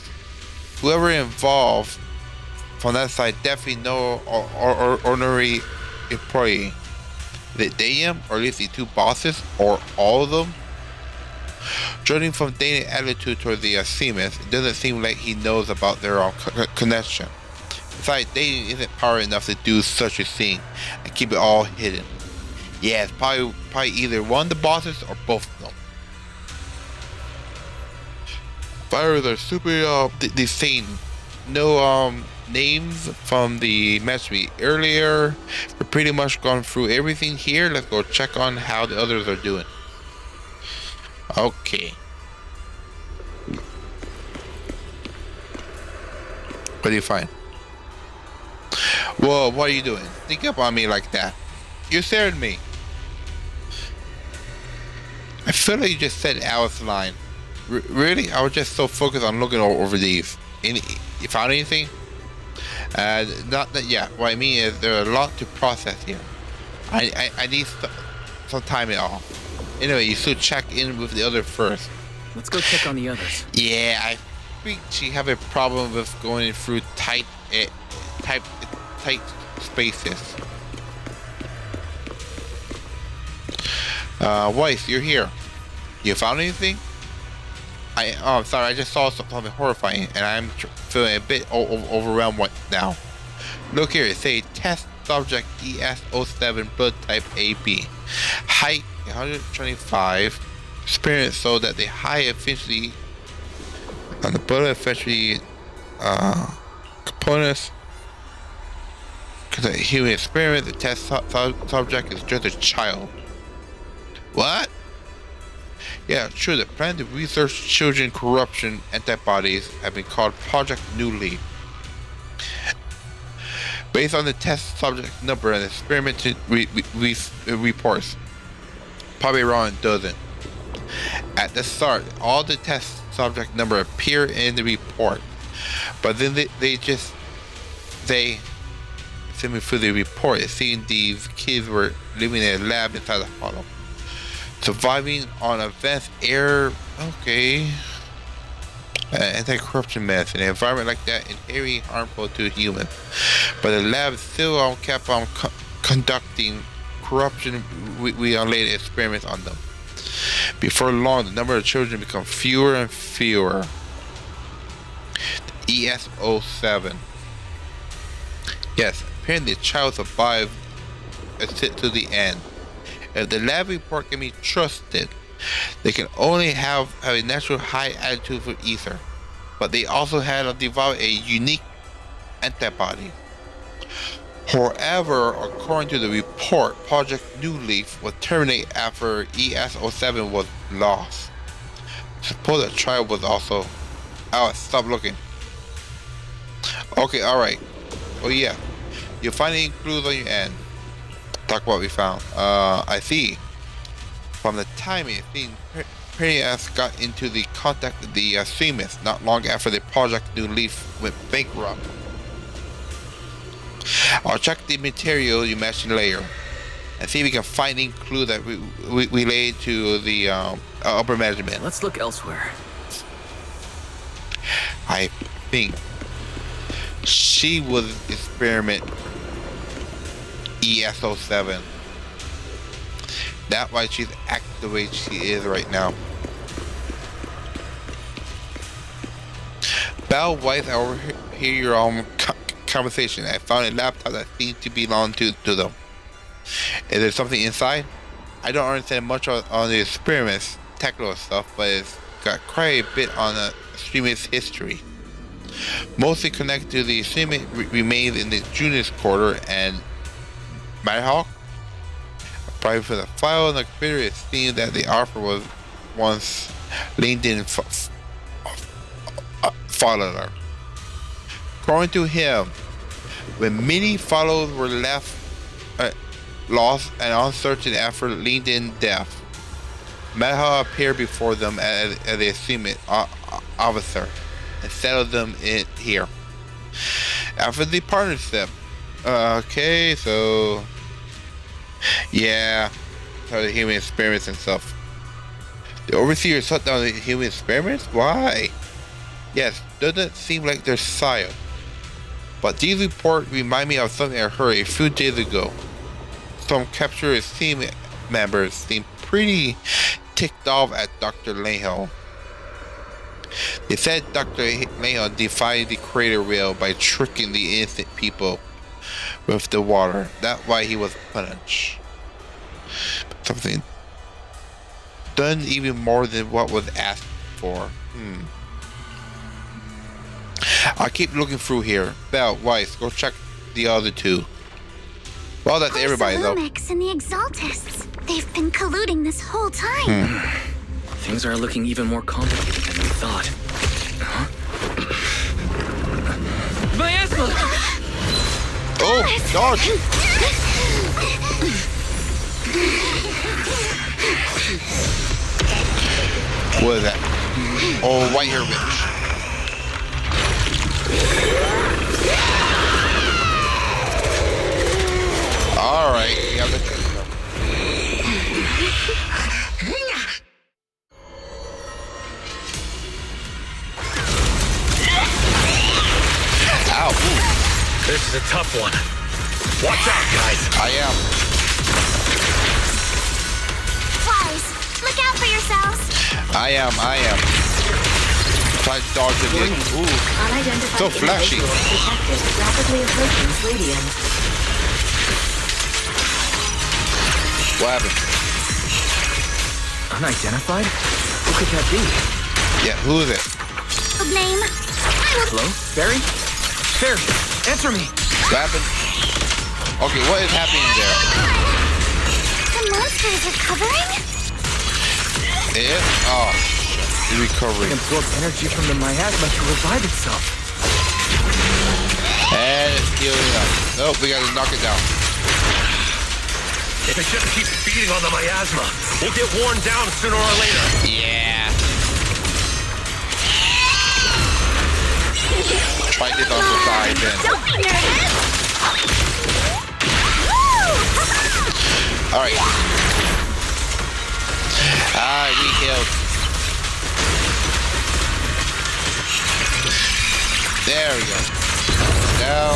whoever involved from that side definitely no ordinary employee. Is it Daniel, or at least the 2 bosses, or all of them? Judging from Daniel's attitude toward the Seamus, it doesn't seem like he knows about their connection. Besides, Daniel isn't powerful enough to do such a thing and keep it all hidden. Yeah, it's probably either one of the bosses or both of them. Fires are super insane. No names from the match me earlier. We're pretty much gone through everything here. Let's go check on how the others are doing. Okay. What do you find? Whoa, what are you doing? Sneak up on me like that. You scared me. I feel like you just said Alice line. Really? I was just so focused on looking over these. You found anything? Not that. Yeah. What I mean is there's a lot to process here. I need some time at all. Anyway, you should check in with the other first. Let's go check on the others. Yeah, I think she have a problem with going through tight tight spaces. Weiss, you're here. You found anything? I'm sorry, I just saw something horrifying, and I'm feeling a bit overwhelmed now. Look here, it says test subject ES07 blood type AB. Height 125. Experience so that the high efficiency on the blood efficiency components. Because a human experiment, the test subject is just a child. What? Yeah, sure, the plan to research children corruption antibodies have been called Project New Leaf. Based on the test subject number and experimental reports. Probably wrong, doesn't. At the start, all the test subject number appear in the report. But then they semi through the report, it seemed these kids were living in a lab inside the hollow. Surviving on advanced air, okay. Anti-corruption medicine. An environment like that is very harmful to humans. But the lab still kept on conducting corruption related experiments on them. Before long, the number of children become fewer and fewer. ES07. Yes, apparently the child survived to the end. If the lab report can be trusted, they can only have a natural high attitude for ether, but they also had developed a unique antibody. However, according to the report, Project New Leaf was terminated after ES07 was lost. Suppose the trial was also... Oh, stop looking. Okay, alright. Oh yeah. You'll find any clues on your end. Talk about what we found. I see. From the timing, it seems Prius got into the contact with the Seamus not long after the Project New Leaf went bankrupt. I'll check the material you mentioned later and see if we can find any clue that relate to the upper management. Let's look elsewhere. I think she was experiment ES07. That's why she's acting the way she is right now. Bell Weiss, I overhear your own conversation. I found a laptop that seems to belong to them. Is there something inside? I don't understand much on the experiments, technical stuff, but it's got quite a bit on the extremist history. Mostly connected to the experiment remains in the junior's quarter and Nighthawk. Probably for the file on the computer, it seems that the offer was once LinkedIn follower. According to him, when many followers were lost and uncertain after LinkedIn death, Nighthawk appeared before them as a assignment officer and settled them in here. After the partnership, okay, so yeah, the human experiments and stuff. The overseer shut down the human experiments? Why? Yes, doesn't seem like they're silent. But these reports remind me of something I heard a few days ago. Some captured team members seem pretty ticked off at Dr. Leho. They said Dr. Leho defied the creator will by tricking the innocent people with the water. That's why he was punished. Something done even more than what was asked for. I'll keep looking through here. Bell, Weiss, go check the other two. Well, that's everybody though. Lumix and the Exaltists. They've been colluding this whole time. Things are looking even more complicated than we thought. Huh? Miasma! Oh, dodge! What is that? Oh, white hair bitch. Alright, we have the trick. Ow. This is a tough one. I am. Try to dodge it. Ooh. So flashy. Rapidly approaching Stadium. What happened? Unidentified? Who could that be? Yeah, who is it? Name? Hello? Barry? Barry, answer me! What happened? Okay, what is happening there? The monster is recovering? It? Oh, the recovery. It absorbed energy from the miasma to revive itself. And it's healing up. Nope, we gotta knock it down. If it just keeps feeding on the miasma, we'll get worn down sooner or later. Yeah. Try this on the side then. Don't be nervous! Alright. We healed. There we go. Now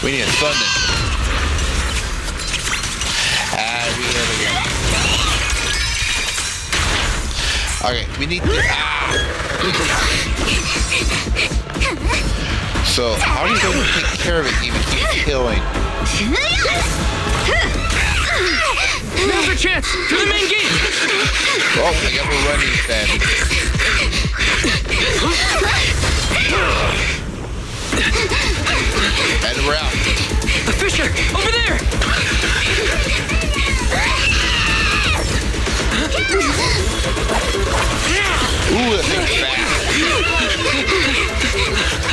we need a thunder. We healed again. Okay, we need to. So how are you going to take care of it even keep healing? Now's our chance! To the main gate! Oh, I guess we're running instead. And we're out. The Fisher! Over there! Ooh, that thing's fast.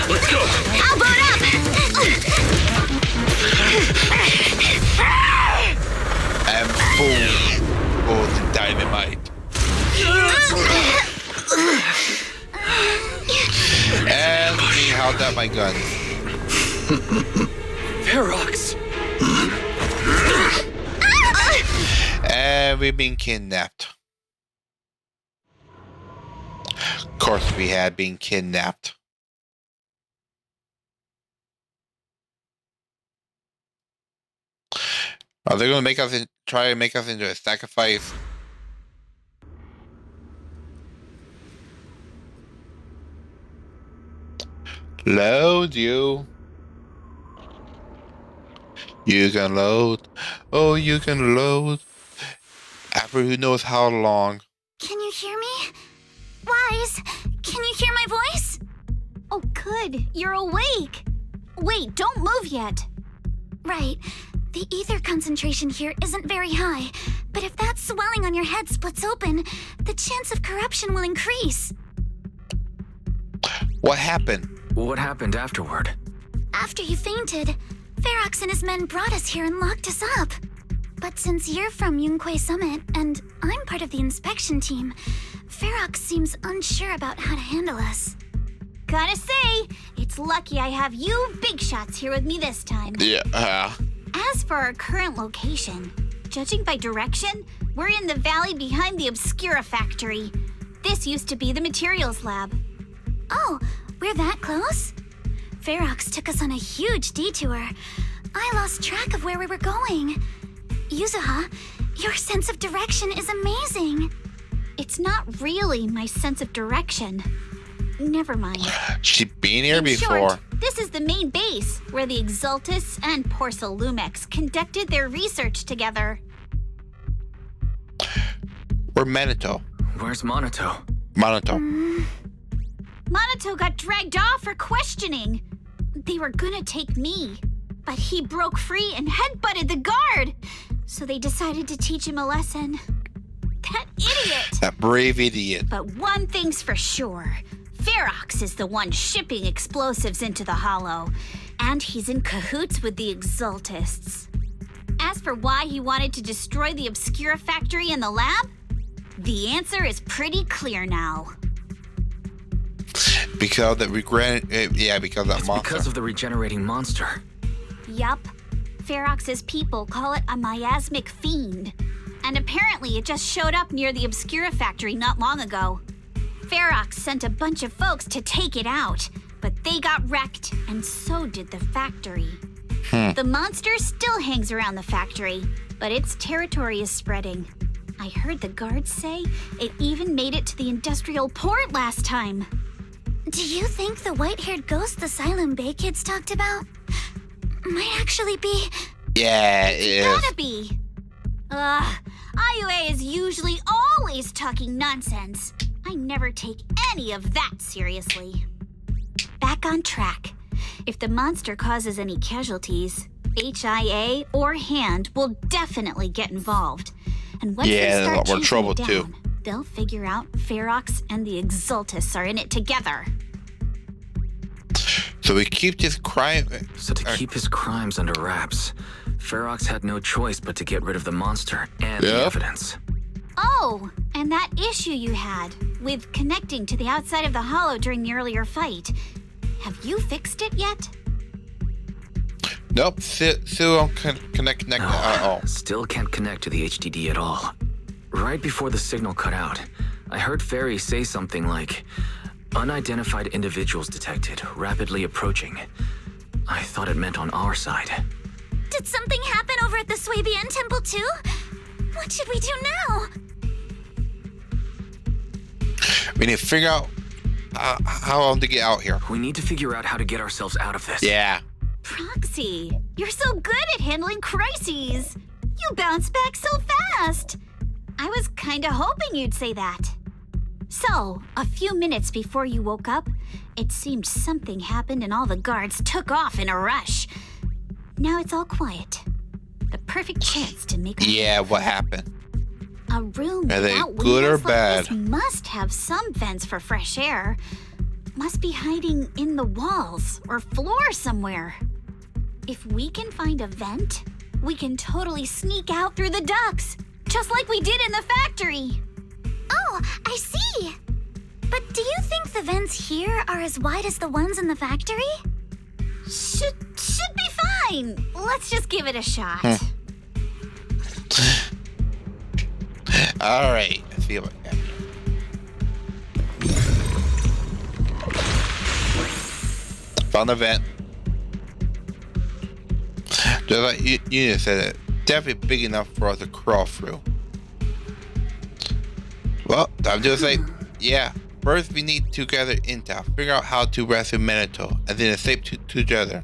Let's go! I'll boot up! And boom. Oh, the dynamite. And me held out my gun. Ferox! And we've been kidnapped. Of course we had been kidnapped. Are they going to make us try to make us into a sacrifice? Load you. You can load. Oh, you can load. After who knows how long. Can you hear me? Wise, can you hear my voice? Oh, good. You're awake. Wait, don't move yet. Right. The ether concentration here isn't very high, but if that swelling on your head splits open, the chance of corruption will increase. What happened? What happened afterward? After you fainted, Ferox and his men brought us here and locked us up. But since you're from Yunquay Summit, and I'm part of the inspection team, Ferox seems unsure about how to handle us. Gotta say, it's lucky I have you big shots here with me this time. Yeah. As for our current location, judging by direction, we're in the valley behind the Obscura factory. This used to be the materials lab. Oh, we're that close? Ferox took us on a huge detour. I lost track of where we were going. Yuzuha, your sense of direction is amazing. It's not really my sense of direction. Never mind. She's been here In before. short, this is the main base where the Exaltus and Porsalumex conducted their research together. We're Minato. Where's Monato? Monato got dragged off for questioning. They were gonna take me, but he broke free and headbutted the guard. So they decided to teach him a lesson. That idiot! That brave idiot. But one thing's for sure. Ferox is the one shipping explosives into the Hollow, and he's in cahoots with the Exaltists. As for why he wanted to destroy the Obscura factory and the lab, the answer is pretty clear now. Because that because that monster. Because of the regenerating monster. Yup. Ferox's people call it a miasmic fiend. And apparently it just showed up near the Obscura factory not long ago. Ferox sent a bunch of folks to take it out, but they got wrecked, and so did the factory. The monster still hangs around the factory, but its territory is spreading. I heard the guards say it even made it to the industrial port last time. Do you think the white-haired ghost the Siloam Bay kids talked about might actually be... Yeah, it is. Gotta be. IUA is usually always talking nonsense. I never take any of that seriously. Back on track. If the monster causes any casualties, HIA or Hand will definitely get involved. And once they there's a start lot more chasing trouble it down, too. they'll figure out Ferox and the Exaltus are in it together. So we keep this crime... So to keep his crimes under wraps, Ferox had no choice but to get rid of the monster and the evidence. Oh, and that issue you had with connecting to the outside of the hollow during the earlier fight. Have you fixed it yet? Nope, still don't connect at all. Still can't connect to the HDD at all. Right before the signal cut out, I heard Fairy say something like, "Unidentified individuals detected, rapidly approaching." I thought it meant on our side. Did something happen over at the Swabian Temple too? What should we do now? We need to figure out how long to get out here. We need to figure out how to get ourselves out of this. Yeah. Proxy, you're so good at handling crises. You bounce back so fast. I was kinda hoping you'd say that. So, a few minutes before you woke up, it seemed something happened and all the guards took off in a rush. Now it's all quiet. The perfect chance to make what happened? a room Are they without good or windows like bad? this must have some vents for fresh air. Must be hiding in the walls or floor somewhere. If we can find a vent, we can totally sneak out through the ducts, just like we did in the factory. Oh, I see. But do you think the vents here are as wide as the ones in the factory? Should be fine. Let's just give it a shot. All right, let's see what happens. Found the vent. Just like you said, it definitely big enough for us to crawl through. Well, I'm just like, first we need to gather intel, figure out how to rescue Manitou, and then escape together.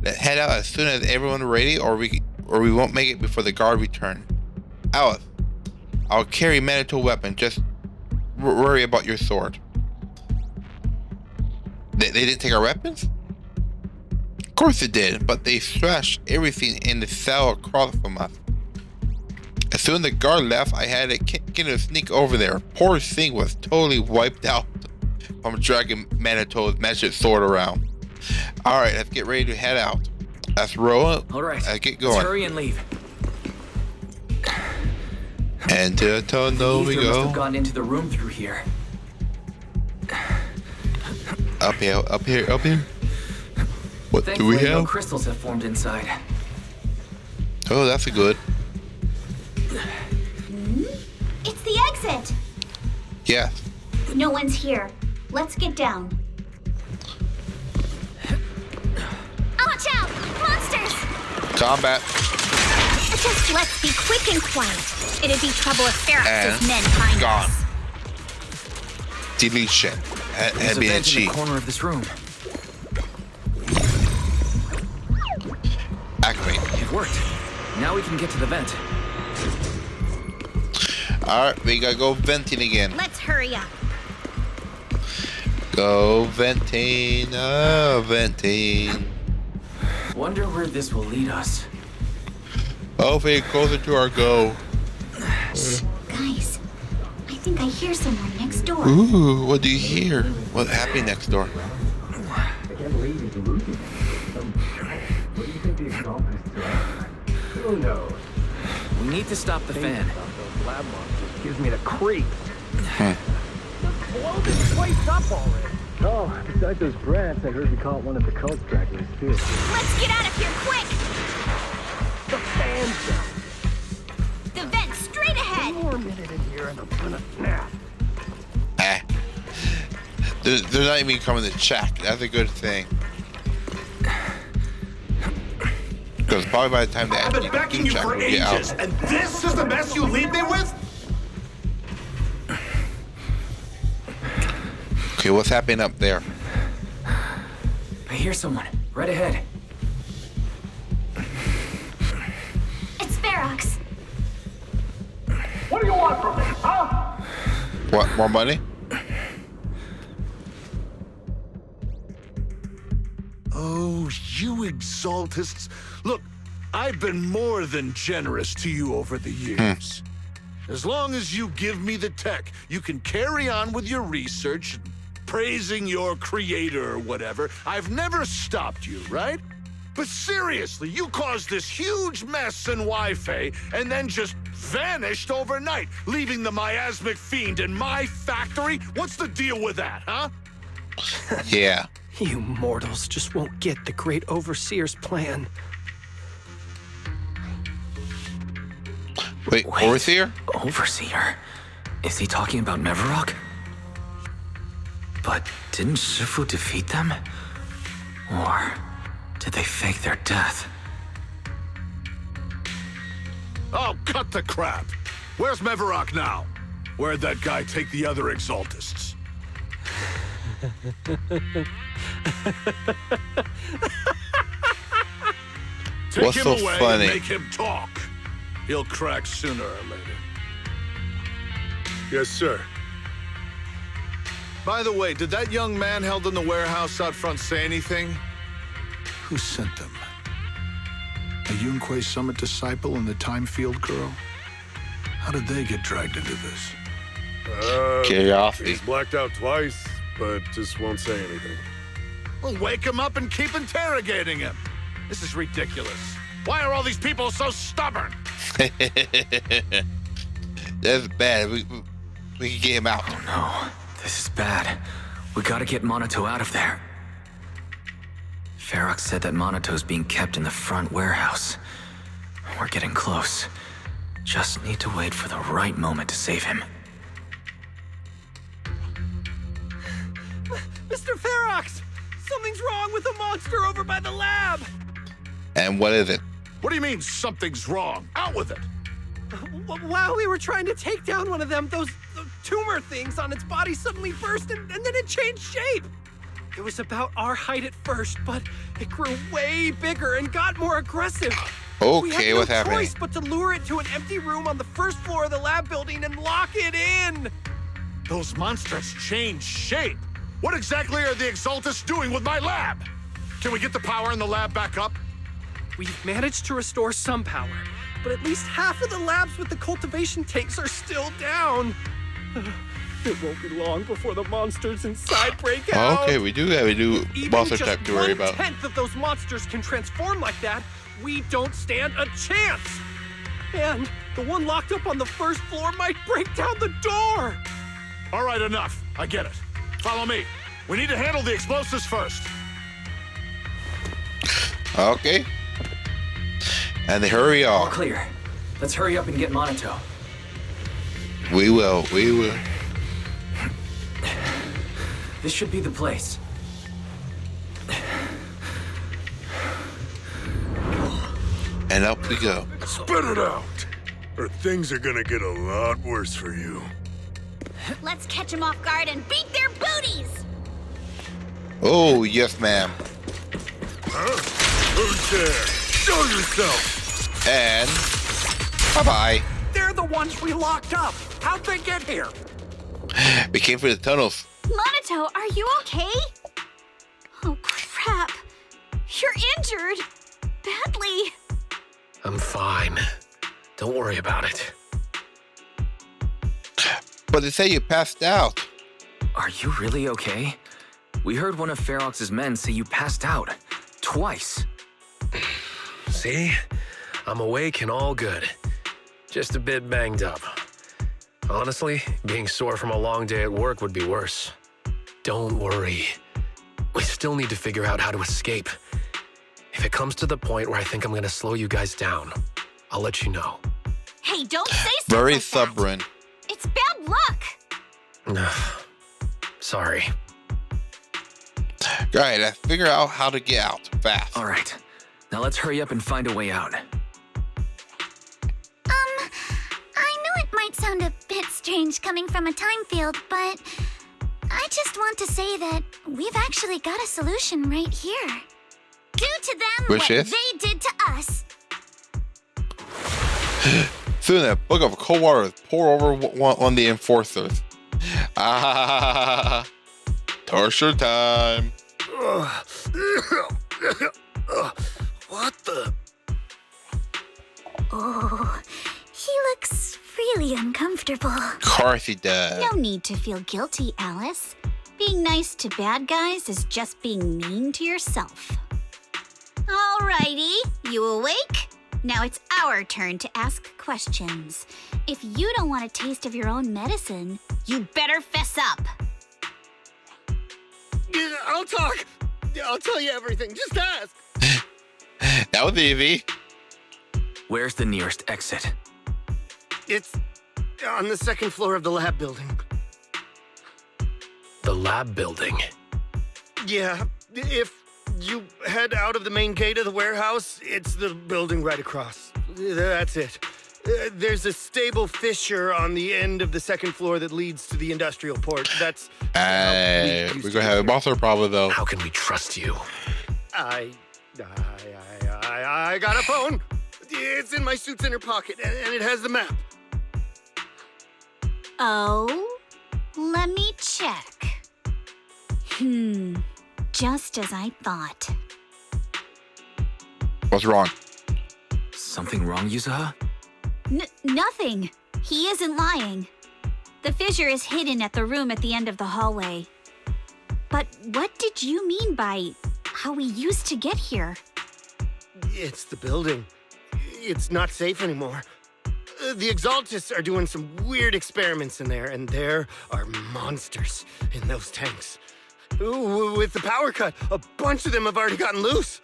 Let's head out as soon as everyone's ready, or we won't make it before the guard return. Alice, I'll carry Manitou weapon. Just worry about your sword. They didn't take our weapons? Of course they did, but they smashed everything in the cell across from us. As soon as the guard left, I had a kid to sneak over there. Poor thing was totally wiped out from dragging Manitou's magic sword around. Alright, let's get ready to head out. Let's roll. Alright, let's get going. Let's hurry and leave. And to the tunnel we must go. have gone into the room through here. Up here, up here, up here. What do we Thankfully, no have? crystals have formed inside. Oh, that's a good. It's the exit. Yeah. No one's here. Let's get down. Watch out! Monsters! Combat. Just let's be quick and quiet. It'd be trouble if Ferox's And men find gone. us. Deletion. There's Had a been a vent in cheat. the corner of this room. Activate. It worked. Now we can get to the vent. Alright, we gotta go venting again. Let's hurry up. Go venting, venting. Wonder where this will lead us. Hopefully closer to our goal. Guys, I think I hear someone next door. Ooh, what do you hear? What's happening next door? Who knows? We need to stop the fan. Gives me the creep. Blow this place up already. Oh, besides those brats, I heard we caught one of the cult stragglers too. Let's get out of here quick! The fan's down. The vent straight ahead! One more minute in here and I'm gonna snap. They're not even coming to check. That's a good thing. Because probably by the time they I've been backing you for ages, and this is the mess you leave me with? Okay, what's happening up there? I hear someone. Right ahead. It's Ferox. What do you want from me, huh? What, more money? Oh, you exaltists. Look, I've been more than generous to you over the years. As long as you give me the tech, you can carry on with your research, praising your creator or whatever. I've never stopped you, right? But seriously, you caused this huge mess in Wi-Fi and then just vanished overnight, leaving the miasmic fiend in my factory? What's the deal with that, huh? Yeah. You mortals just won't get the great overseer's plan. Wait, Overseer? Overseer? Is he talking about Mevarok? But didn't Shifu defeat them? Or did they fake their death? Oh, cut the crap. Where's Mevarok now? Where'd that guy take the other exaltists? Take What's him so away funny? And make him talk. He'll crack sooner or later. Yes, sir. By the way, did that young man held in the warehouse out front say anything? Who sent them? A Yunque Summit disciple and the Time Field girl? How did they get dragged into this? Curiosity. He's blacked out twice, but just won't say anything. Well, wake him up and keep interrogating him. This is ridiculous. Why are all these people so stubborn? That's bad. We can get him out. Oh no, this is bad. We gotta get Monato out of there. Ferox said that Monato's being kept in the front warehouse. We're getting close. Just need to wait for the right moment to save him. Mr. Ferox! Something's wrong with the monster over by the lab! And what is it? What do you mean, something's wrong? Out with it! While we were trying to take down one of them, those tumor things on its body suddenly burst and then it changed shape. It was about our height at first, but it grew way bigger and got more aggressive. Okay, what's happening? We had no choice but to lure it to an empty room on the first floor of the lab building and lock it in. Those monsters changed shape. What exactly are the Exaltists doing with my lab? Can we get the power in the lab back up? We've managed to restore some power, but at least half of the labs with the cultivation tanks are still down. It won't be long before the monsters inside break out. Okay, we do have a new monster Even type to worry about. just 1/10 of those monsters can transform like that. We don't stand a chance. And the one locked up on the first floor might break down the door. All right, enough. I get it. Follow me. We need to handle the explosives first. Okay. And they hurry All up. clear. Let's hurry up and get Monato. We will. This should be the place. And up we go. Spit it out, or things are gonna get a lot worse for you. Let's catch them off guard and beat their booties! Oh, yes, ma'am. Huh? Who's there? Show yourself! And bye-bye. They're the ones we locked up. How'd they get here? We came through the tunnels. Monato, are you okay? Oh, crap. You're injured. Badly. I'm fine. Don't worry about it. But they say you passed out. Are you really okay? We heard one of Ferox's men say you passed out. Twice. See? I'm awake and all good. Just a bit banged up. Honestly, being sore from a long day at work would be worse. Don't worry. We still need to figure out how to escape. If it comes to the point where I think I'm gonna slow you guys down, I'll let you know. Hey, don't say stuff Very like stubborn. that. It's bad luck. Sorry. Alright, let's figure out how to get out fast. All right. Now let's hurry up and find a way out. I know it might sound a bit strange coming from a time field, but I just want to say that we've actually got a solution right here. Do to them Which what is? they did to us. Soon a bucket of cold water is poured over one of the enforcers. Ah, torture time. What the? Oh, he looks really uncomfortable. Of course he does. No need to feel guilty, Alice. Being nice to bad guys is just being mean to yourself. Alrighty, you awake? Now it's our turn to ask questions. If you don't want a taste of your own medicine, you better fess up. Yeah, I'll talk. I'll tell you everything. Just ask. That was easy. Where's the nearest exit? It's on the second floor of the lab building. The lab building? Yeah, if you head out of the main gate of the warehouse, it's the building right across. That's it. There's a stable fissure on the end of the second floor that leads to the industrial port. That's we're gonna have a monster problem though. How can we trust you? I got a phone. It's in my suit's inner pocket, and it has the map. Oh, let me check. Just as I thought. What's wrong? Something wrong, Yuzaha? Nothing. He isn't lying. The fissure is hidden at the room at the end of the hallway. But what did you mean by how we used to get here? It's the building. It's not safe anymore. The Exaltists are doing some weird experiments in there, and there are monsters in those tanks. Ooh, with the power cut, a bunch of them have already gotten loose.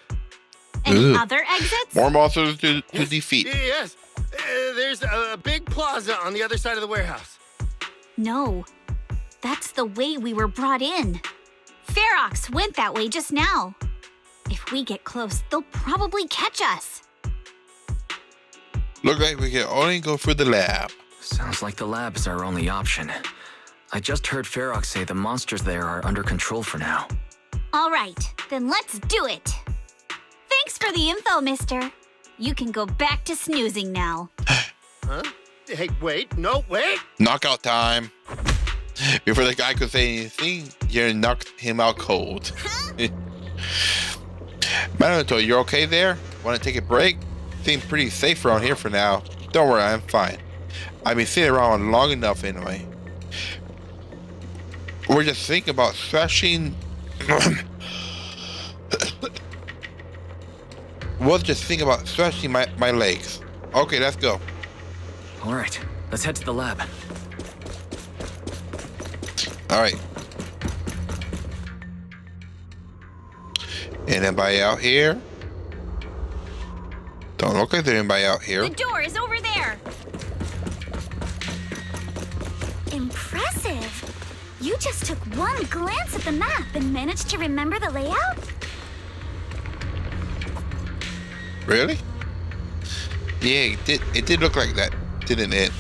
Any other exits? More monsters to defeat. Yes. There's a big plaza on the other side of the warehouse. No. That's the way we were brought in. Ferox went that way just now. If we get close, they'll probably catch us. Look like we can only go through the lab. Sounds like the lab is our only option. I just heard Ferox say the monsters there are under control for now. All right, then let's do it. Thanks for the info, mister. You can go back to snoozing now. Huh? Hey, wait. No, wait. Knockout time. Before the guy could say anything, you knocked him out cold. Manato, you're okay there? Want to take a break? Seems pretty safe around here for now. Don't worry, I'm fine. I've been sitting around long enough anyway. We're just thinking about thrashing. We'll just think about thrashing my legs. Okay, let's go. All right, let's head to the lab. All right. Anybody out here? Don't look like there's anybody out here. The door is over there. Impressive. You just took one glance at the map and managed to remember the layout? Really? Yeah, it did look like that, didn't it?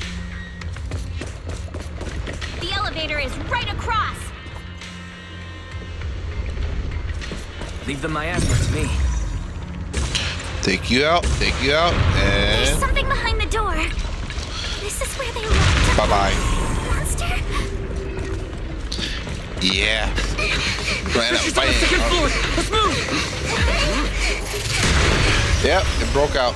The elevator is right across. Leave the miasma to me. Take you out, and... There's something behind the door. This is where they left. Bye-bye. Monster? Yeah. She's on the second floor. Let's move. Yep, it broke out.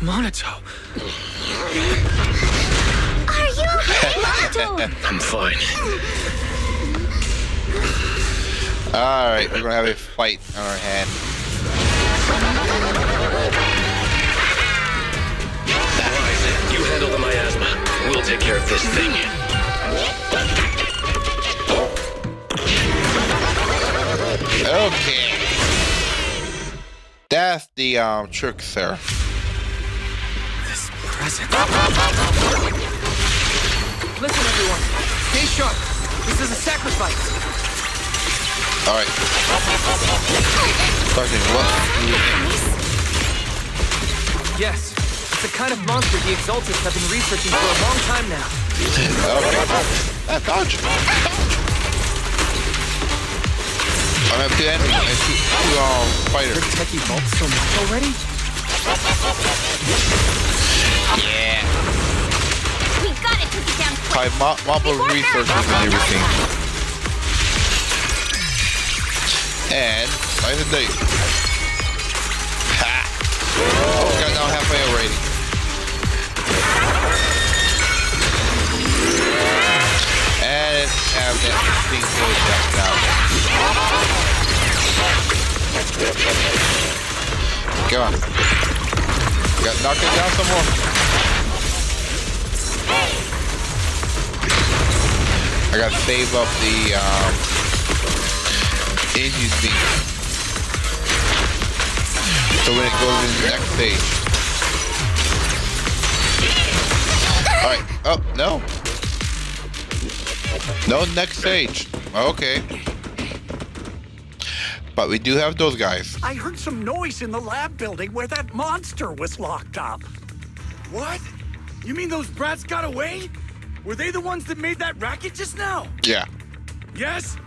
Monato. Are you okay, Monato? I'm fine. Alright, we're gonna have a fight on our hand. You handle the miasma. We'll take care of this thing. Okay. That's the trick, sir. This present. Listen, everyone. Stay sharp. This is a sacrifice. Alright. Sergeant, what? Yes. It's the kind of monster the Exaltists have been researching for a long time now. Okay. Dodge. I have two enemies. I have two fighters. The tech evolved so much already? Yeah. We gotta take it down quick. Marble resources and everything. And by the day. Ha! Oh, got now halfway already. And have that thing goes back down. Come on. Got to knock it down some more. I gotta save up the engine speed. So when it goes into the next stage. Alright. Oh, no. No next stage. Okay. But we do have those guys. I heard some noise in the lab building where that monster was locked up. What? You mean those brats got away? Were they the ones that made that racket just now? Yeah. Yes?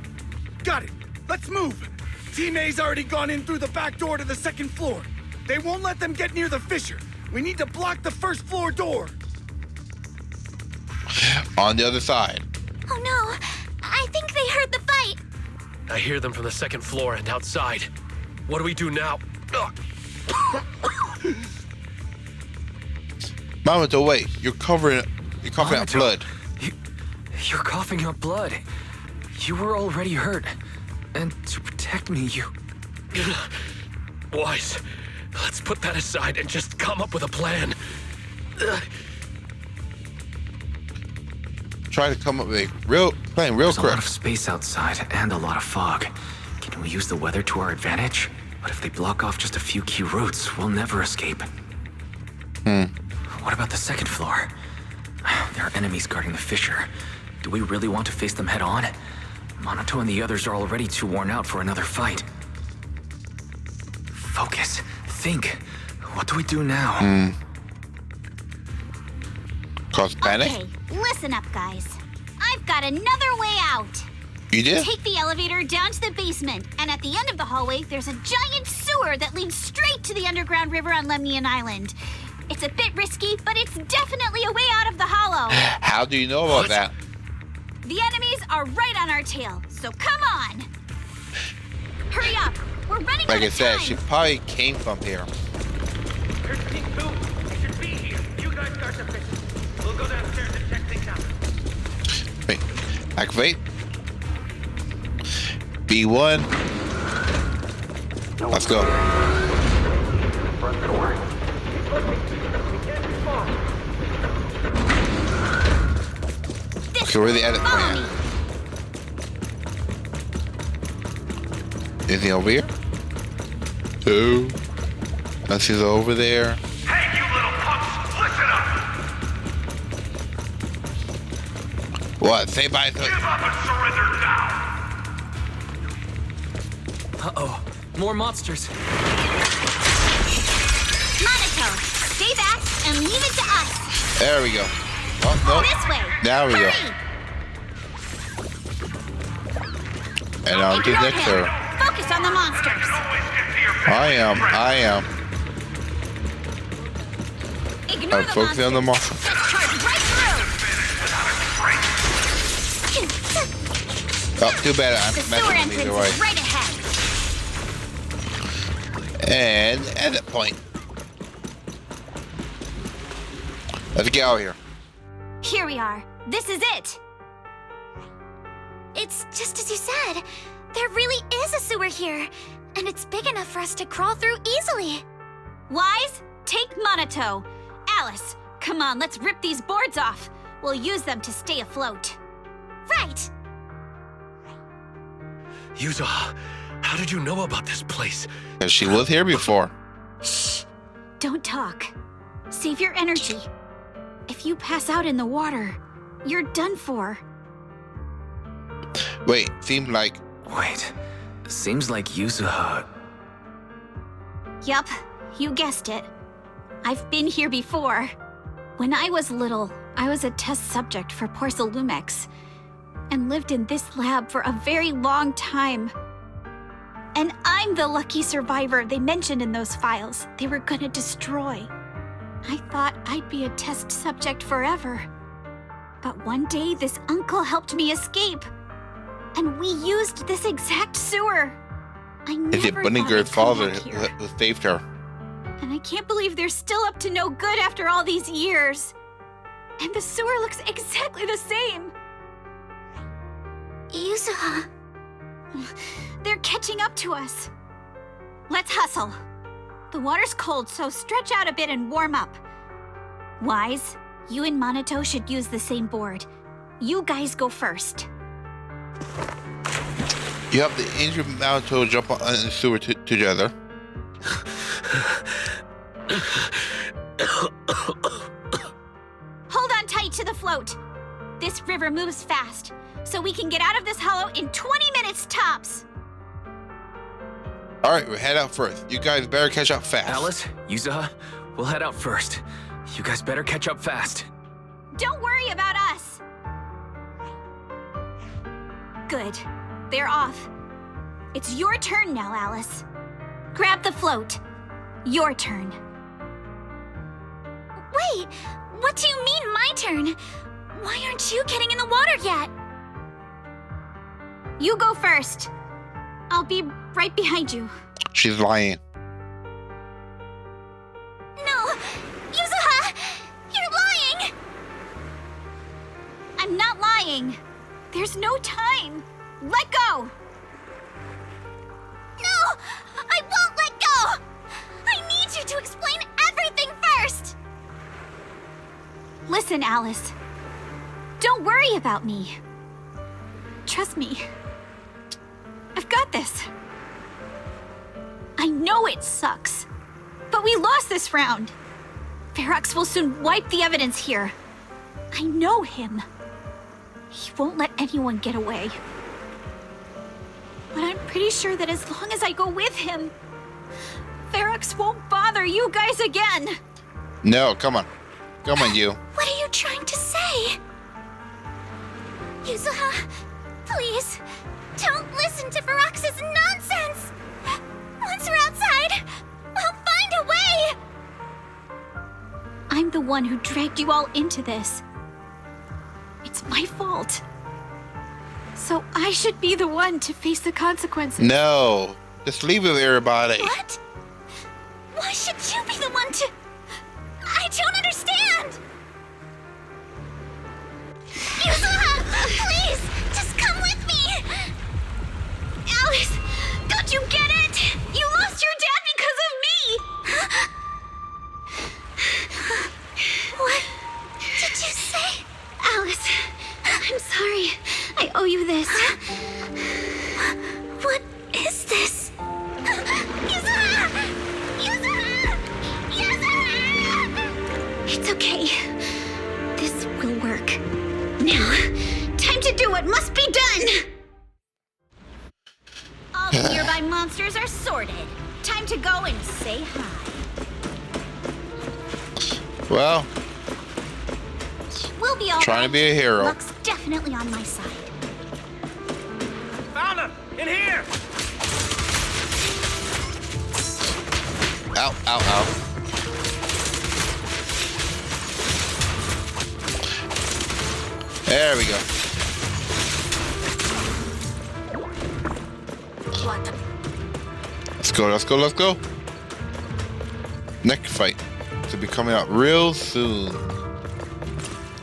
Got it. Let's move. Team A's already gone in through the back door to the second floor. They won't let them get near the fissure. We need to block the first floor door. On the other side. Oh no, I think they heard the fight. I hear them from the second floor and outside. What do we do now? Mamato, wait. You're covering up blood. You're coughing up blood. You were already hurt. And to protect me, you... Wise, let's put that aside and just come up with a plan. Try to come up with a real plan, real quick. There's a lot of space outside and a lot of fog. Can we use the weather to our advantage? But if they block off just a few key routes, we'll never escape. What about the second floor? There are enemies guarding the fissure. Do we really want to face them head on? Monato and the others are already too worn out for another fight. Focus. Think. What do we do now? Cause panic? Okay, listen up, guys. I've got another way out. You did? Take the elevator down to the basement, and at the end of the hallway, there's a giant sewer that leads straight to the underground river on Lemnian Island. It's a bit risky, but it's definitely a way out of the hollow. How do you know about that? The enemies are right on our tail, so come on. Hurry up. We're running Like out I of said, time. she probably came from here. Here's Team 2. We should be here. You guys start the fishing. We'll go downstairs and check things out. Wait. Activate. B1. Let's go. Front door. Okay, where's the edit plan? Is he over here? Oh. Unless he's over there. Hey, you little punks! Listen up! What? Say bye to Give up and surrender now! Uh-oh. More monsters. Monato, stay back and leave it to us. There we go. Oh, no. This way. There we go. Hurry. And I'll get next to her. Focus on the monsters. I am. Ignore I'm the focusing on the monster. Just charge right through. Oh, too bad I'm The sewer messing with entrance either way. is right ahead. And edit point. Let's get out of here. Here we are. This is it. It's just as you said. There really is a sewer here, and it's big enough for us to crawl through easily. Wise, take Monato. Alice, come on, let's rip these boards off. We'll use them to stay afloat. Right. Yuza, how did you know about this place? Because she was here before. Shh. Don't talk. Save your energy. If you pass out in the water, you're done for. Wait, seems like... Wait. Seems like Yuzuha... Yup, you guessed it. I've been here before. When I was little, I was a test subject for Porcelumex and lived in this lab for a very long time. And I'm the lucky survivor they mentioned in those files they were gonna destroy. I thought I'd be a test subject forever. But one day, this uncle helped me escape. And we used this exact sewer. I never Is it Bunny's father who saved her? And I can't believe they're still up to no good after all these years. And the sewer looks exactly the same. Yuzuha. They're catching up to us. Let's hustle. The water's cold, so stretch out a bit and warm up. Wise, you and Minato should use the same board. You guys go first. You have the injured Minato jump on the sewer together. Hold on tight to the float. This river moves fast, so we can get out of this hollow in 20 minutes tops. All right, we'll head out first. You guys better catch up fast. Alice, Yuzuha, we'll head out first. You guys better catch up fast. Don't worry about us. Good. They're off. It's your turn now, Alice. Grab the float. Your turn. Wait, what do you mean my turn? Why aren't you getting in the water yet? You go first. I'll be right behind you. She's lying. No! Yuzuha! You're lying! I'm not lying. There's no time. Let go! No! I won't let go! I need you to explain everything first! Listen, Alice. Don't worry about me. Trust me. I've got this. I know it sucks, but we lost this round. Ferox will soon wipe the evidence here. I know him. He won't let anyone get away. But I'm pretty sure that as long as I go with him, Ferox won't bother you guys again. No, come on. Come on, you. What are you trying to say? Yuzuha, please, don't listen to Ferox's nonsense! Once we're outside, we'll find a way! I'm the one who dragged you all into this. It's my fault. So I should be the one to face the consequences. No, just leave it with everybody. What? Why should you be the one to... I don't understand! Yuzuha, please, just come with me! Alice, don't you get it? You lost your dad because of me! What did you say? Alice, I'm sorry. I owe you this. What is this? Yuzuha! Yuzuha! Yuzuha! It's okay. This will work. Now, time to do what must be done! All the nearby monsters are sorted. Time to go and say hi. Well, We'll be all trying to be a hero. Luck's definitely on my side. Found him! In here! Ow, ow, ow. There we go. Let's go, let's go, let's go. Next fight. This will be coming out real soon.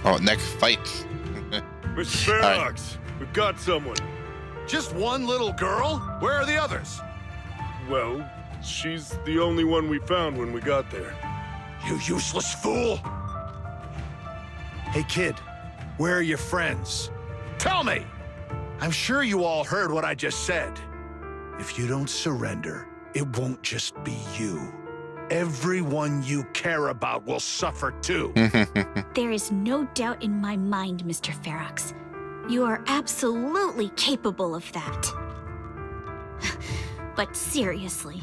Oh, next fight. Mr. Ferox, we've got someone. Just one little girl? Where are the others? Well, she's the only one we found when we got there. You useless fool! Hey, kid, where are your friends? Tell me! I'm sure you all heard what I just said. If you don't surrender, it won't just be you. Everyone you care about will suffer too. There is no doubt in my mind, Mr. Ferox. You are absolutely capable of that. But seriously,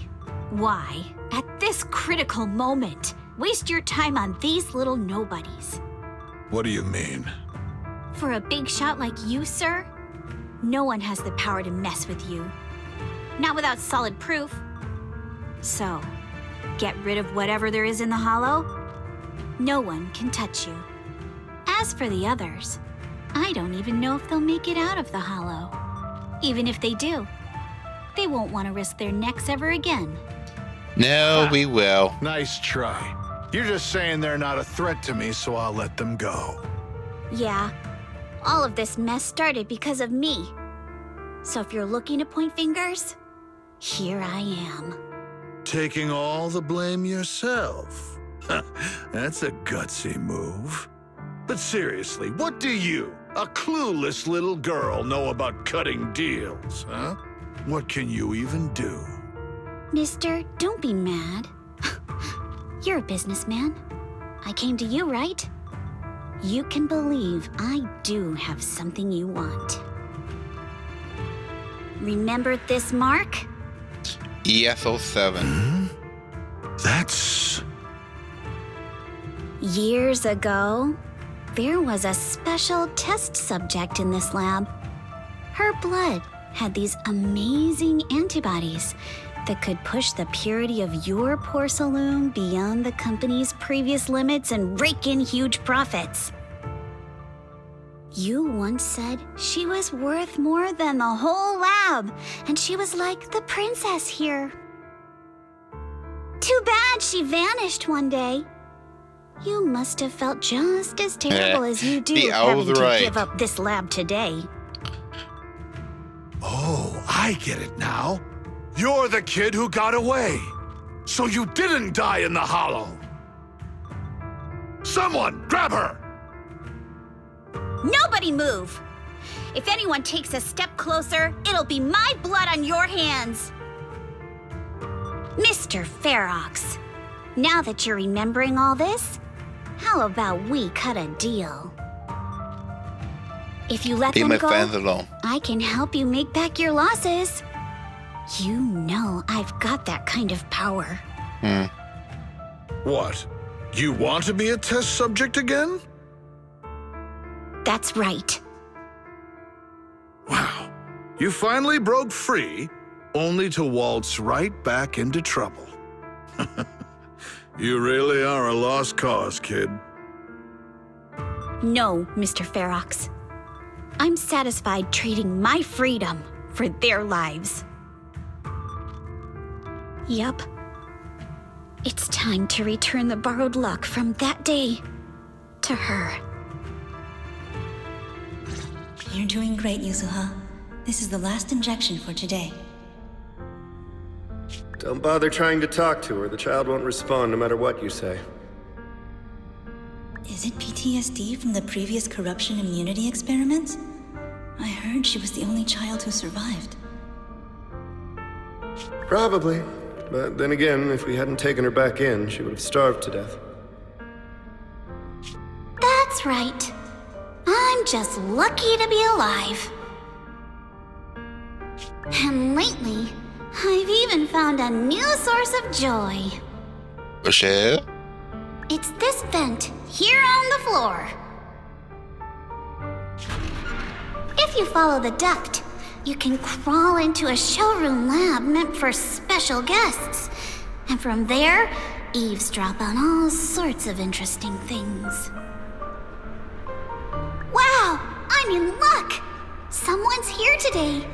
why, at this critical moment, waste your time on these little nobodies. What do you mean? For a big shot like you, sir, no one has the power to mess with you. Not without solid proof. So, get rid of whatever there is in the hollow. No one can touch you. As for the others, I don't even know if they'll make it out of the hollow. Even if they do, they won't want to risk their necks ever again. No, we will. Nice try. You're just saying they're not a threat to me, so I'll let them go. Yeah, all of this mess started because of me. So if you're looking to point fingers, here I am. Taking all the blame yourself. That's a gutsy move. But seriously, what do you, a clueless little girl, know about cutting deals, huh? What can you even do? Mister, don't be mad. You're a businessman. I came to you, right? You can believe I do have something you want. Remember this mark? ES-07. That's... Years ago, there was a special test subject in this lab. Her blood had these amazing antibodies that could push the purity of your porcelain beyond the company's previous limits and rake in huge profits. You once said she was worth more than the whole lab, and she was like the princess here. Too bad she vanished one day. You must have felt just as terrible as you do having to give up this lab today. Oh, I get it now. You're the kid who got away. So you didn't die in the hollow. Someone, grab her! Nobody move! If anyone takes a step closer, it'll be my blood on your hands. Mr. Ferox, now that you're remembering all this, how about we cut a deal? If you let them go, I can help you make back your losses. You know I've got that kind of power. What? You want to be a test subject again? That's right. Wow. You finally broke free, only to waltz right back into trouble. You really are a lost cause, kid. No, Mr. Ferox. I'm satisfied trading my freedom for their lives. Yup. It's time to return the borrowed luck from that day to her. You're doing great, Yuzuha. This is the last injection for today. Don't bother trying to talk to her. The child won't respond no matter what you say. Is it PTSD from the previous corruption immunity experiments? I heard she was the only child who survived. Probably. But then again, if we hadn't taken her back in, she would have starved to death. That's right. I'm just lucky to be alive. And lately, I've even found a new source of joy. Michelle? It's this vent here on the floor. If you follow the duct, you can crawl into a showroom lab meant for special guests. And from there, eavesdrop on all sorts of interesting things. Wow, I'm in luck! Someone's here today.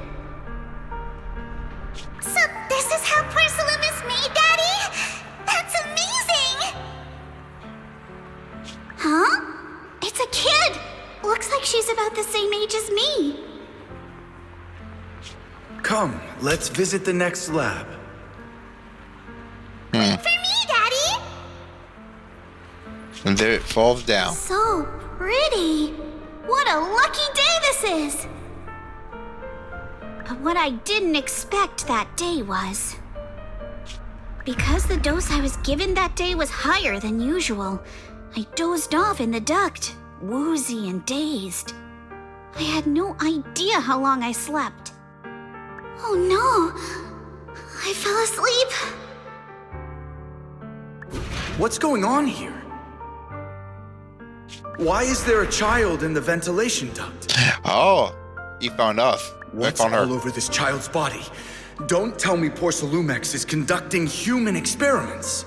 So this is how porcelain is made, Daddy? That's amazing! Huh? It's a kid! Looks like she's about the same age as me. Come, let's visit the next lab. Wait for me, Daddy! And there it falls down. So pretty! What a lucky day this is! But what I didn't expect that day was... because the dose I was given that day was higher than usual, I dozed off in the duct, woozy and dazed. I had no idea how long I slept. Oh no! I fell asleep. What's going on here? Why is there a child in the ventilation duct? Oh, he found us. What's found her. all over this child's body? Don't tell me Porsalumex is conducting human experiments.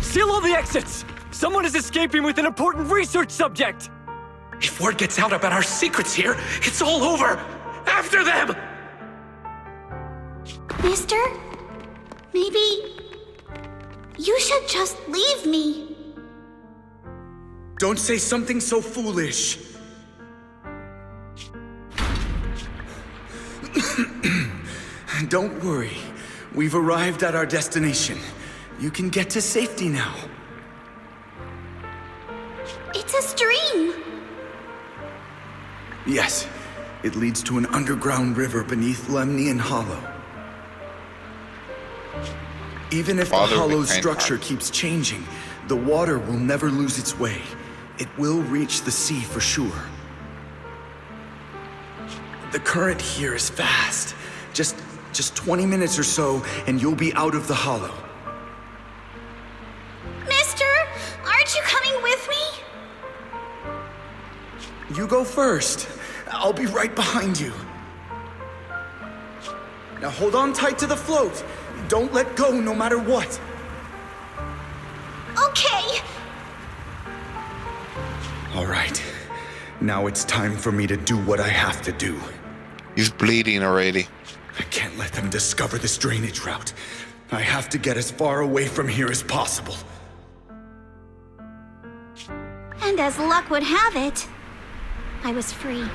Seal all the exits! Someone is escaping with an important research subject! If word gets out about our secrets here, it's all over! After them! Mister? Maybe... you should just leave me. Don't say something so foolish. Don't worry. We've arrived at our destination. You can get to safety now. It's a stream. Yes, it leads to an underground river beneath Lemnian Hollow. Even if the hollow's structure keeps changing, the water will never lose its way. It will reach the sea for sure. The current here is fast. Just 20 minutes or so, and you'll be out of the hollow. Mister, aren't you coming with me? You go first. I'll be right behind you. Now hold on tight to the float. Don't let go no matter what. Okay. All right. Now it's time for me to do what I have to do. He's bleeding already. I can't let them discover this drainage route. I have to get as far away from here as possible. And as luck would have it, I was free.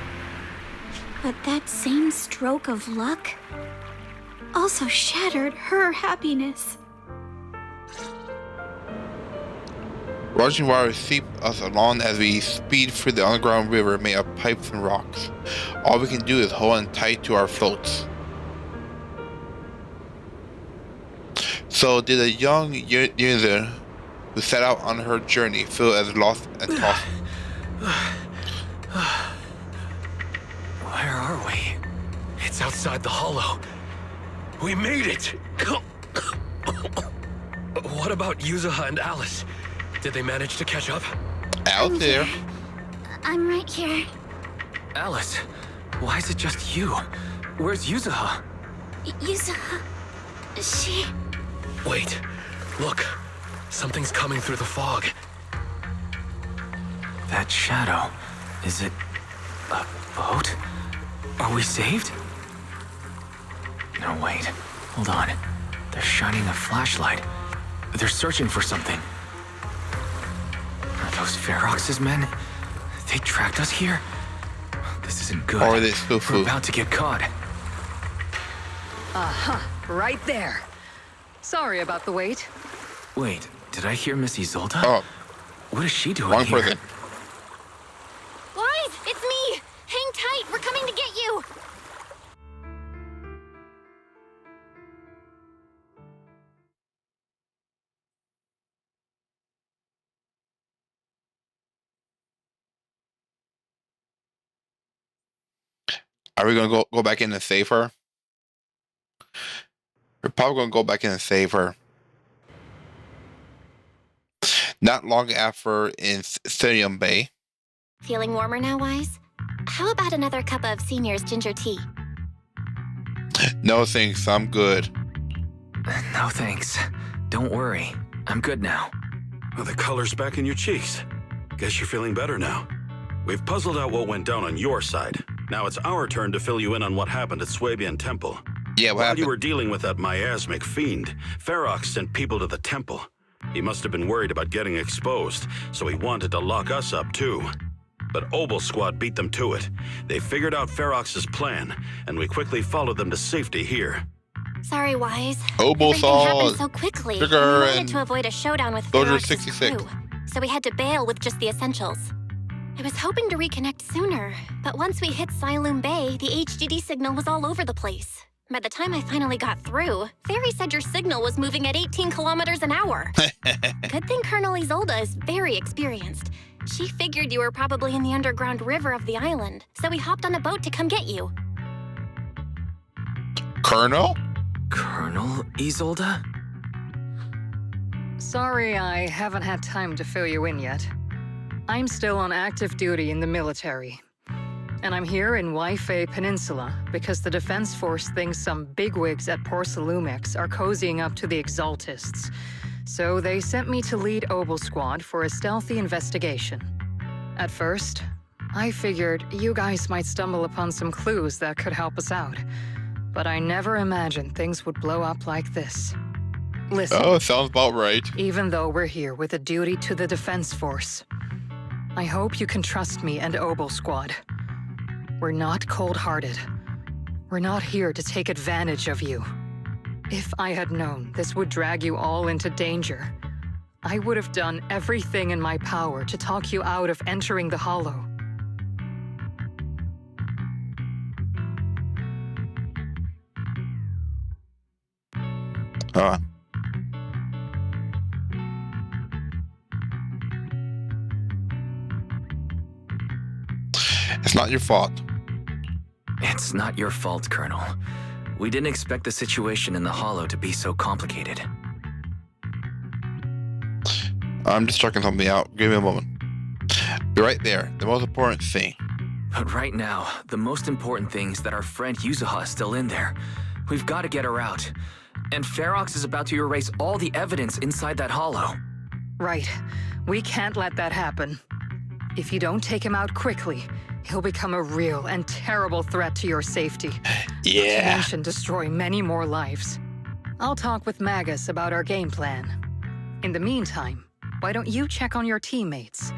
But that same stroke of luck also shattered her happiness. Rushing water sweeps us along as we speed through the underground river made of pipes and rocks. All we can do is hold on tight to our floats. So did a young user who set out on her journey feel as lost and tossed? Where are we? It's outside the hollow. We made it! What about Yuzuha and Alice? Did they manage to catch up? Out there. I'm right here. Alice, why is it just you? Where's Yuzuha? Yuzuha... she... Wait, look. Something's coming through the fog. That shadow, is it a boat? Are we saved? No, wait. Hold on. They're shining a flashlight. They're searching for something. Are those Ferox's men? They tracked us here? This isn't good. Or are they spoofu? We're about to get caught. Right there. Sorry about the wait. Wait, did I hear Miss Isolde? Oh. What is she doing Wrong here? person. Wise, it's me! Hang tight, we're coming to get you! Are we gonna go back in and save her? We're probably gonna go back in and save her. Not long after in Stadium Bay. Feeling warmer now, Wise? How about another cup of Senior's ginger tea? No thanks, I'm good. No thanks. Don't worry. I'm good now. Well, the color's back in your cheeks. Guess you're feeling better now. We've puzzled out what went down on your side. Now it's our turn to fill you in on what happened at Swabian Temple. Yeah, what While happened? you were dealing with that miasmic fiend, Ferox sent people to the temple. He must have been worried about getting exposed, so he wanted to lock us up too. But Obel's squad beat them to it. They figured out Ferox's plan, and we quickly followed them to safety here. Sorry, Wise. Obel Everything saw happened so quickly. Trigger We wanted and to avoid a showdown with Soldier Ferox's 66. crew, so we had to bail with just the essentials. I was hoping to reconnect sooner, but once we hit Siloam Bay, the HDD signal was all over the place. By the time I finally got through, Fairy said your signal was moving at 18 kilometers an hour. Good thing Colonel Isolde is very experienced. She figured you were probably in the underground river of the island, so we hopped on a boat to come get you. Colonel? Colonel Isolde? Sorry I haven't had time to fill you in yet. I'm still on active duty in the military. And I'm here in Waifei Peninsula because the Defense Force thinks some bigwigs at Porsalumex are cozying up to the Exaltists. So they sent me to lead Obel Squad for a stealthy investigation. At first, I figured you guys might stumble upon some clues that could help us out. But I never imagined things would blow up like this. Listen. Oh, sounds about right. Even though we're here with a duty to the Defense Force, I hope you can trust me and Obel Squad. We're not cold-hearted. We're not here to take advantage of you. If I had known this would drag you all into danger, I would have done everything in my power to talk you out of entering the Hollow. It's not your fault. It's not your fault, Colonel. We didn't expect the situation in the Hollow to be so complicated. I'm just checking something out. Give me a moment. You're right there. The most important thing. But right now, the most important thing is that our friend Yuzuha is still in there. We've got to get her out. And Ferox is about to erase all the evidence inside that Hollow. Right. We can't let that happen. If you don't take him out quickly, he'll become a real and terrible threat to your safety. Yeah. Not to mention destroy many more lives. I'll talk with Magus about our game plan. In the meantime, why don't you check on your teammates?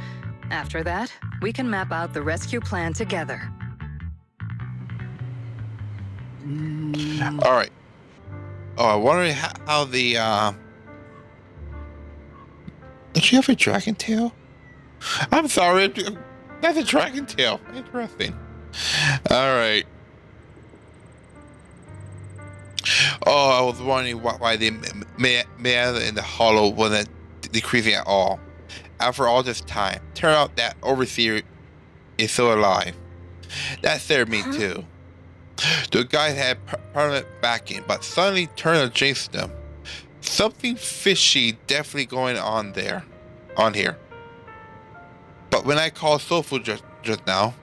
After that, we can map out the rescue plan together. All right. Oh, I wonder how the does she have a dragon tail? I'm sorry, that's a dragon tail. Interesting. All right. Oh, I was wondering why the mana in the Hollow wasn't decreasing at all. After all this time, turned out that Overseer is still alive. That scared me too. The guy had permanent backing, but suddenly turned against them. Something fishy definitely going on here. But when I called Sofu just now,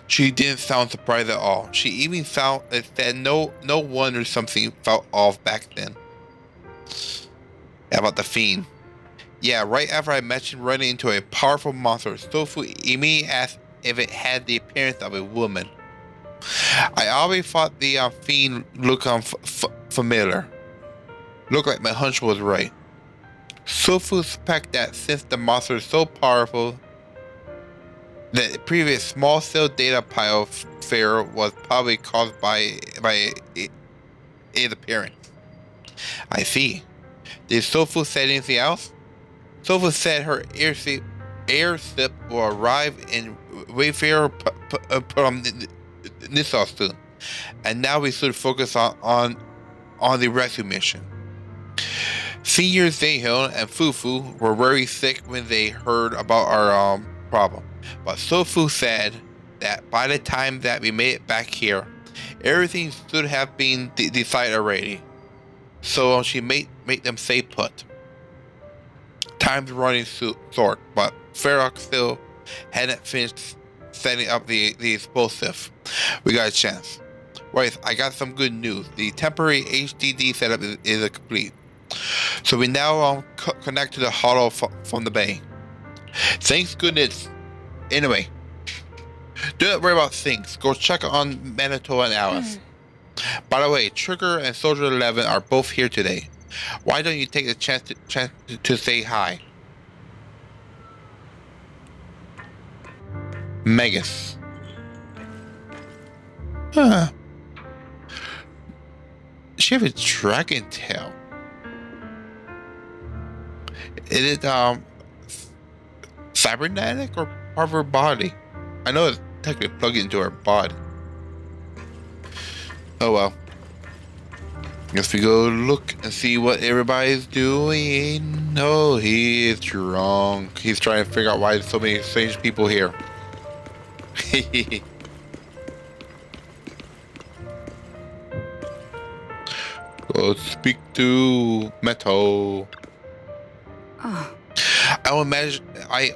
she didn't sound surprised at all. She even said no wonder something felt off back then. About the fiend. Yeah, right after I mentioned running into a powerful monster, Sofu immediately asked if it had the appearance of a woman. I always thought the fiend looked familiar. Looked like my hunch was right. Sofu suspected that since the monster is so powerful, that the previous small cell data pile fair was probably caused by its appearance. I see. Did Sofu say anything else? Sofu said her airship will arrive in Wayfarer Nissau soon, and now we should focus on the rescue mission. Senior Zehil and Fufu were very sick when they heard about our problem, but Sofu said that by the time that we made it back here, everything should have been decided already. So she made them stay put. Time's running short, but Ferox still hadn't finished setting up the explosive. We got a chance. Right, I got some good news. The temporary HDD setup is complete. So we now connect to the Hollow from the bay. Thanks goodness. Anyway, do not worry about things. Go check on Minato and Alice. By the way, Trigger and Soldier 11 are both here today. Why don't you take the chance to say hi? Magus. She have a dragon tail. Is it cybernetic or part of her body? I know it's technically plugged into her body. Oh well. Guess we go look and see what everybody's doing. Oh, he is drunk. He's trying to figure out why there's so many strange people here. Go speak to Metal. I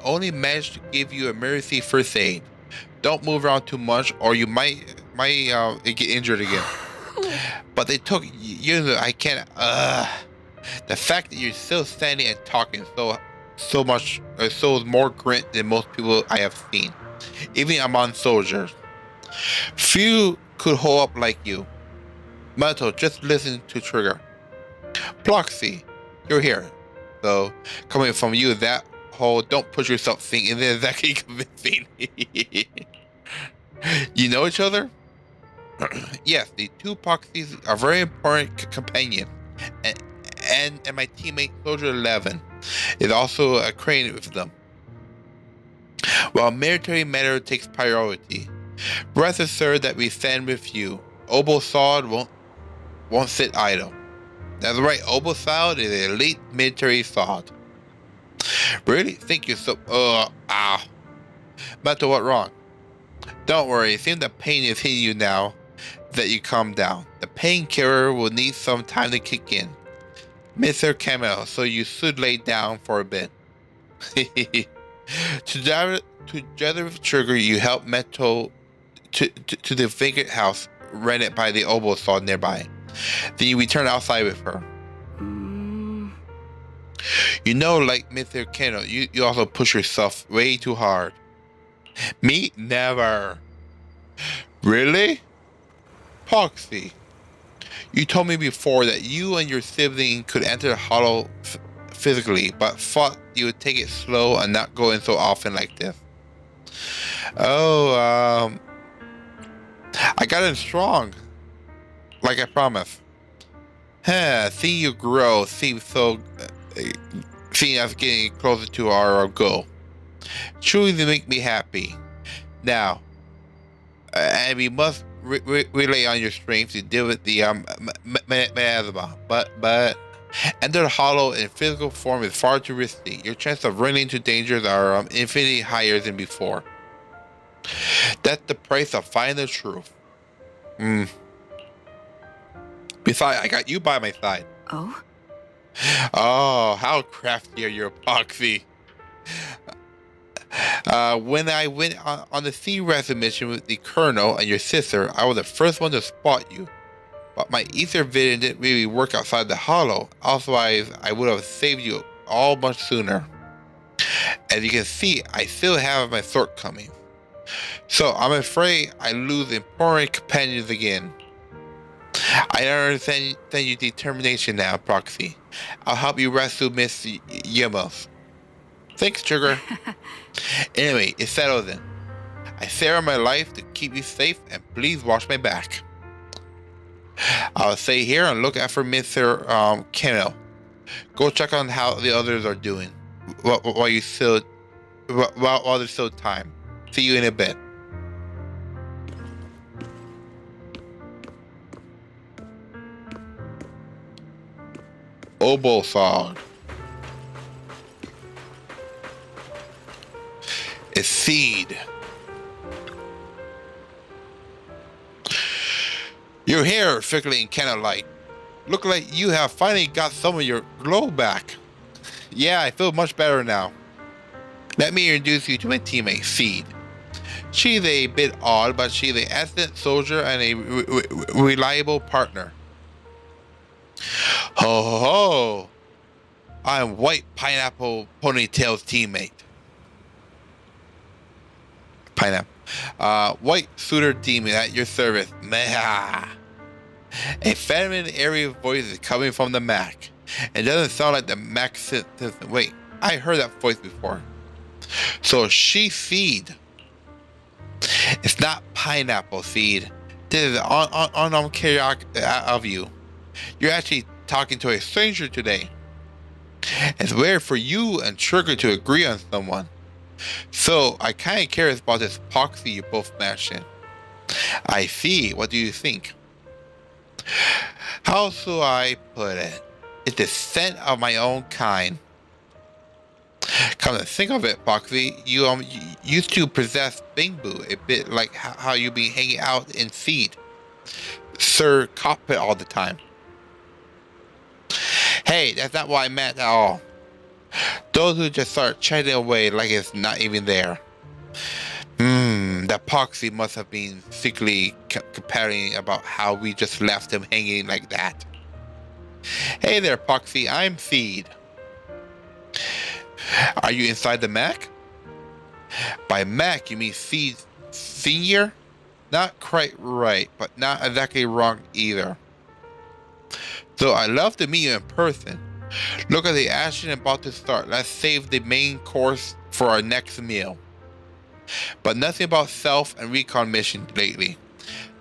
only managed to give you emergency first aid. Don't move around too much, or you might get injured again. But they took you. I can't. The fact that you're still standing and talking so much shows more grit than most people I have seen, even among soldiers. Few could hold up like you. Metal, just listen to Trigger. Ploxy, you're here. So, coming from you, that whole don't push yourself thing isn't exactly convincing. You know each other? Yes, the two Ploxies are very important companions. And my teammate Soldier 11 is also acquainted with them. While military matter takes priority, rest assured that we stand with you. Obosod won't sit idle. That's right, Obosod is an elite military sod. Really? Think you're so... Metal, what wrong? Don't worry, it seems the pain is hitting you now that you calm down. The painkiller will need some time to kick in. Mr. Camel, so you should lay down for a bit. Together with Trigger, you help Metal to the vacant house rented by the Obosod nearby. Then you return outside with her. You know, like Mr. Keno, you also push yourself way too hard. Me? Never. Really? Poxy, you told me before that you and your sibling could enter the hollow physically, but thought you would take it slow and not go in so often like this. Oh, I got in strong, like I promised. Seeing you grow seeing us getting closer to our goal. Truly they make me happy. Now, and we must rely on your strength to deal with the miasma. But enter the hollow in physical form is far too risky. Your chance of running into dangers are infinitely higher than before. That's the price of finding the truth. Besides, I got you by my side. Oh? Oh, how crafty are your Epoxy. When I went on the sea rescue mission with the Colonel and your sister, I was the first one to spot you. But my ether vision didn't really work outside the hollow, otherwise I would have saved you all much sooner. As you can see, I still have my shortcomings. So I'm afraid I lose important companions again. I understand your determination now, Proxy. I'll help you rescue Miss Yemos. Thanks, Trigger. Anyway, it's settled then. I share my life to keep you safe, and please watch my back. I'll stay here and look after Mr. Kennel. Go check on how the others are doing while there's still time. See you in a bit. Obosod. A seed. Your hair flickering candlelight. Look like you have finally got some of your glow back. Yeah, I feel much better now. Let me introduce you to my teammate, Seed. She's a bit odd, but she's an excellent soldier and a reliable partner. Ho ho ho! I'm White Pineapple Ponytail's teammate. Pineapple. White Suitor Demon at your service. Meh. A feminine airy voice is coming from the Mac. It doesn't sound like the Mac system. Wait, I heard that voice before. So she Seed. It's not Pineapple Seed. This is curiosity of you. You're actually talking to a stranger today. It's rare for you and Trigger to agree on someone. So, I kinda curious about this epoxy you both mentioned. I see. What do you think? How shall I put it? It's the scent of my own kind. Come to think of it, Epoxy, you used to possess Bingbu, a bit like how you be hanging out in Seed. Sir Cockpit all the time. Hey, that's not what I meant at all. Those who just start chatting away like it's not even there. That Poxy must have been secretly comparing about how we just left him hanging like that. Hey there, Poxy, I'm Seed. Are you inside the Mac? By Mac, you mean Seed Senior? Not quite right, but not exactly wrong either. So I'd love to meet you in person. Look at the action about to start. Let's save the main course for our next meal. But nothing about self and recon mission lately.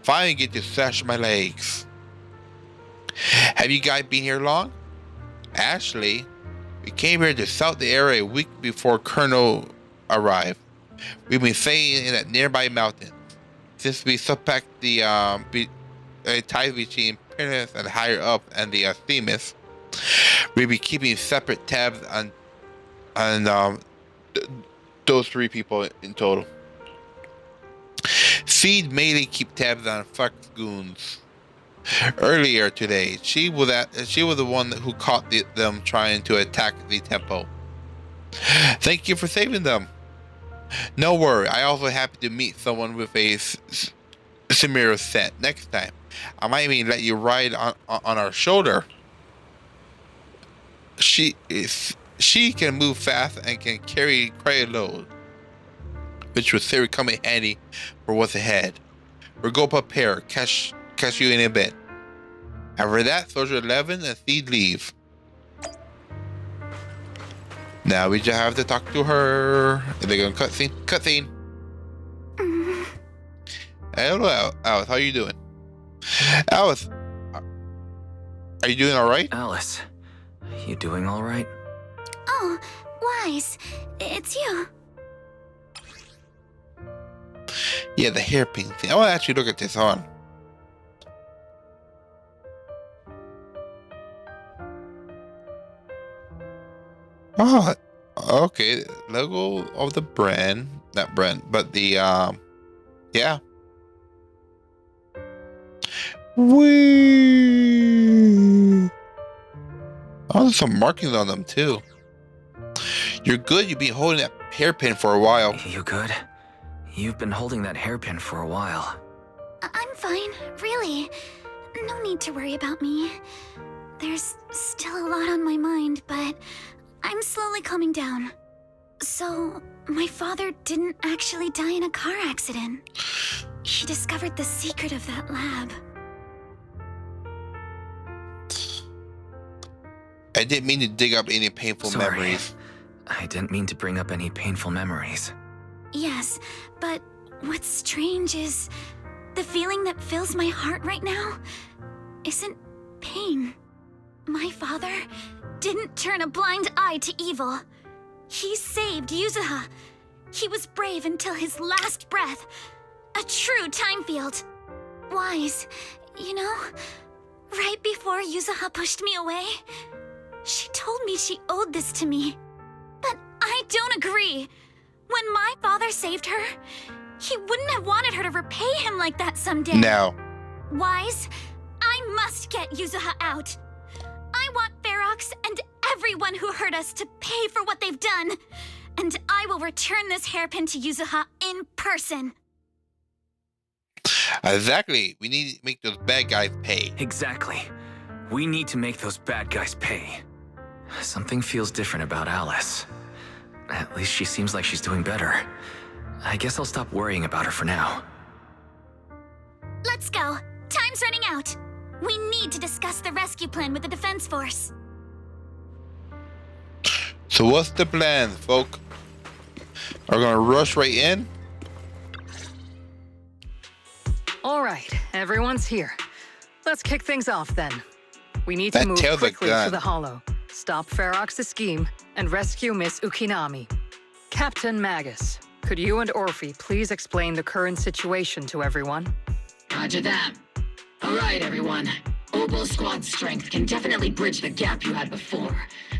Finally get to stretch my legs. Have you guys been here long? Actually, we came here to scout the area a week before Colonel arrived. We've been staying in that nearby mountain. Since we suspect the ties between Princess and higher up and the Themis, we'll be keeping separate tabs on those three people in total. Seed mainly keep tabs on Flex goons. Earlier today, she was the one who caught them trying to attack the temple. Thank you for saving them. No worry, I also happen to meet someone with a similar set next time. I might even let you ride on our shoulder. She can move fast and can carry quite a load, which will certainly come in handy for what's ahead. We'll go prepare. Catch you in a bit. After that, Soldier 11 and Seed leave. Now we just have to talk to her. Are they gonna cutscene? Cutscene. Hello, Alice. How you doing? Alice, are you doing all right? Alice, you doing all right? Oh, Wise, it's you. Yeah, the hairpin thing. I want to actually look at this on. Oh, okay. Logo of the brand, not brand, but the yeah. Wee. Oh, there's some markings on them too. You're good. You've been holding that hairpin for a while. You good? You've been holding that hairpin for a while. I'm fine, really. No need to worry about me. There's still a lot on my mind, but I'm slowly calming down. So, my father didn't actually die in a car accident. He discovered the secret of that lab. I didn't mean to dig up any painful memories. I didn't mean to bring up any painful memories. Yes, but what's strange is the feeling that fills my heart right now isn't pain. My father didn't turn a blind eye to evil. He saved Yuzuha. He was brave until his last breath. A true time field. Wise, you know, right before Yuzuha pushed me away, she told me she owed this to me. But I don't agree. When my father saved her, he wouldn't have wanted her to repay him like that someday. No. Wise, I must get Yuzuha out. I want Ferox and everyone who hurt us to pay for what they've done. And I will return this hairpin to Yuzuha in person. Exactly. We need to make those bad guys pay. Exactly. We need to make those bad guys pay. Something feels different about Alice. At least she seems like she's doing better. I guess I'll stop worrying about her for now. Let's go. Time's running out. We need to discuss the rescue plan with the Defense Force. So what's the plan, folk? Are we gonna rush right in? All right, everyone's here. Let's kick things off then. We need to move quickly to the Hollow, stop Ferox's scheme, and rescue Miss Ukinami. Captain Magus, could you and Orphe please explain the current situation to everyone? Roger that. All right, everyone. Opal Squad's strength can definitely bridge the gap you had before,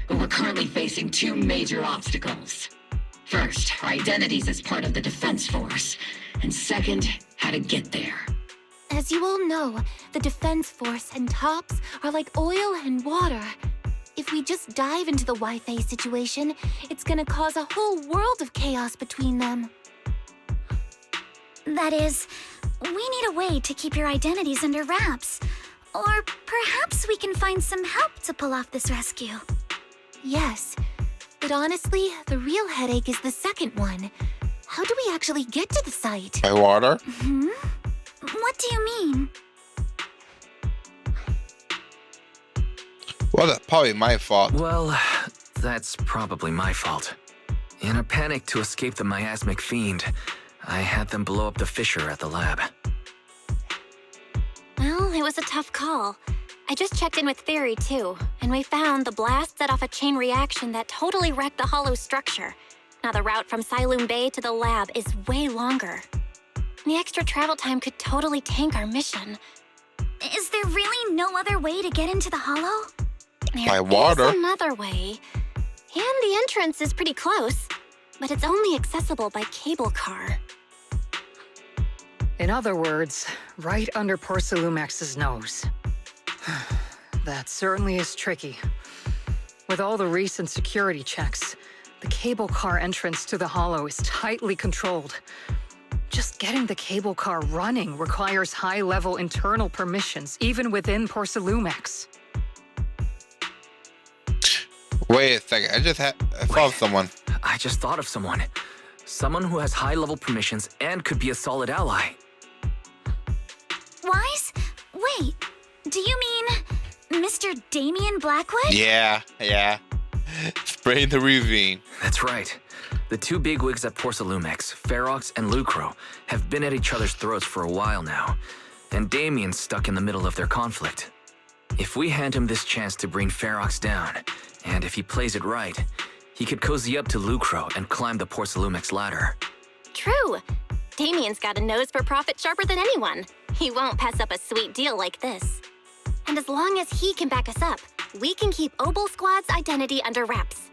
but we're currently facing two major obstacles. First, our identities as part of the Defense Force, and second, how to get there. As you all know, the Defense Force and TOPS are like oil and water. if we just dive into the Wi-Fi situation, it's gonna cause a whole world of chaos between them. That is, we need a way to keep your identities under wraps. Or perhaps we can find some help to pull off this rescue. Yes, but honestly, the real headache is the second one. How do we actually get to the site? By water? Hmm? What do you mean? Well, that's probably my fault. Well, that's probably my fault. In a panic to escape the miasmic fiend, I had them blow up the fissure at the lab. Well, it was a tough call. I just checked in with Theory too, and we found the blast set off a chain reaction that totally wrecked the hollow structure. Now the route from Siloam Bay to the lab is way longer. The extra travel time could totally tank our mission. Is there really no other way to get into the hollow? By water? There's another way. And the entrance is pretty close, but it's only accessible by cable car. In other words, right under Porcelumex's nose. That certainly is tricky. With all the recent security checks, the cable car entrance to the hollow is tightly controlled. Just getting the cable car running requires high-level internal permissions, even within Porcelumex. Wait a second, I thought of someone. I just thought of someone. Someone who has high-level permissions and could be a solid ally. Wise? Wait, do you mean Mr. Damien Blackwood? Yeah. Spraying the ravine. That's right. The two bigwigs at Porcelumex, Ferox and Lucro, have been at each other's throats for a while now, and Damien's stuck in the middle of their conflict. If we hand him this chance to bring Ferox down, and if he plays it right, he could cozy up to Lucro and climb the Porcelumex ladder. True. Damien's got a nose for profit sharper than anyone. He won't pass up a sweet deal like this. And as long as he can back us up, we can keep Obel Squad's identity under wraps.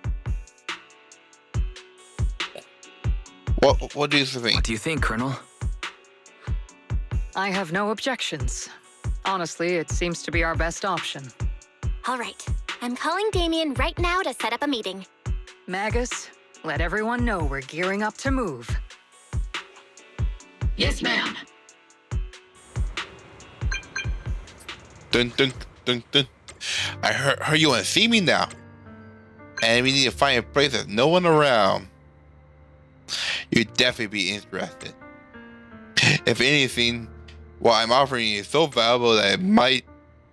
What do you think? What do you think, Colonel? I have no objections. Honestly, it seems to be our best option. All right. I'm calling Damien right now to set up a meeting. Magus, let everyone know we're gearing up to move. Yes, ma'am. Dun dun dun dun. I heard you want to see me now. And we need to find a place with no one around. You'd definitely be interested. If anything, what I'm offering you is so valuable that it might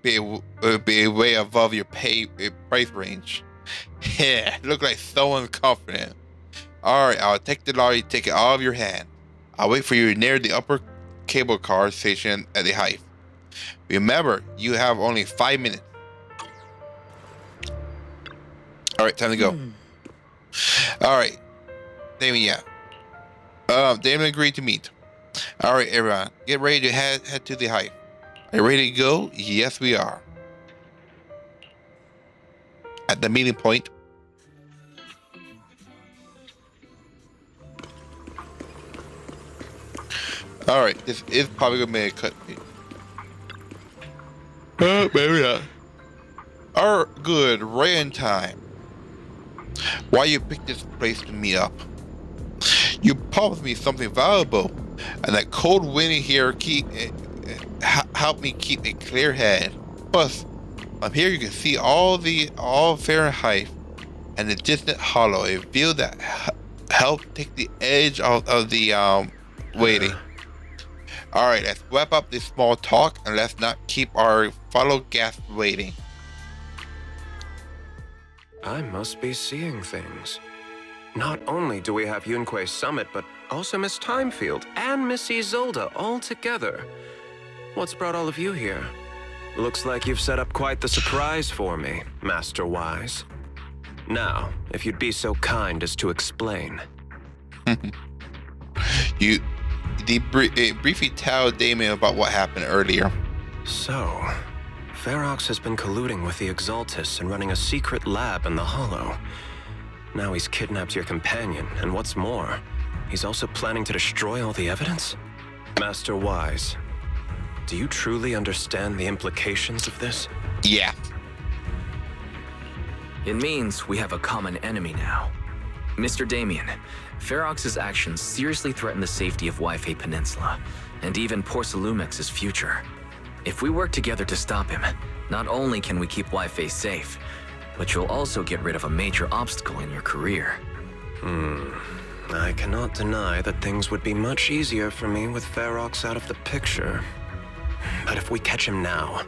be way above your price range. Yeah, look like someone's confident. Alright, I'll take the lottery ticket out of your hand. I'll wait for you near the upper cable car station at the Hive. Remember, you have only 5 minutes. Alright, time to go. Alright. Damien, Damien agreed to meet. Alright, everyone. Get ready to head to the Hive. Are you ready to go? Yes, we are. At the meeting point. Alright, this is probably gonna be a cut. Oh, maybe not. Alright, good. Right in time. Why you picked this place to meet up? You promised me something valuable, and that cold wind here helped me keep a clear head. Plus, from here you can see all Fahrenheit and the distant hollow, a view that helped take the edge of the waiting. Alright, let's wrap up this small talk and let's not keep our fellow guests waiting. I must be seeing things. Not only do we have Yunque's summit, but also Miss Timefield and Miss Isolde all together. What's brought all of you here? Looks like you've set up quite the surprise for me, Master Wise. Now, if you'd be so kind as to explain. Briefly tell Damien about what happened earlier. So, Ferox has been colluding with the Exaltists and running a secret lab in the Hollow. Now he's kidnapped your companion, and what's more, he's also planning to destroy all the evidence? Master Wise, do you truly understand the implications of this? Yeah. It means we have a common enemy now. Mr. Damien, Ferox's actions seriously threaten the safety of Wi-Fi Peninsula, and even Porsalumex's future. If we work together to stop him, not only can we keep Wi-Fi safe, but you'll also get rid of a major obstacle in your career. I cannot deny that things would be much easier for me with Ferox out of the picture. But if we catch him now,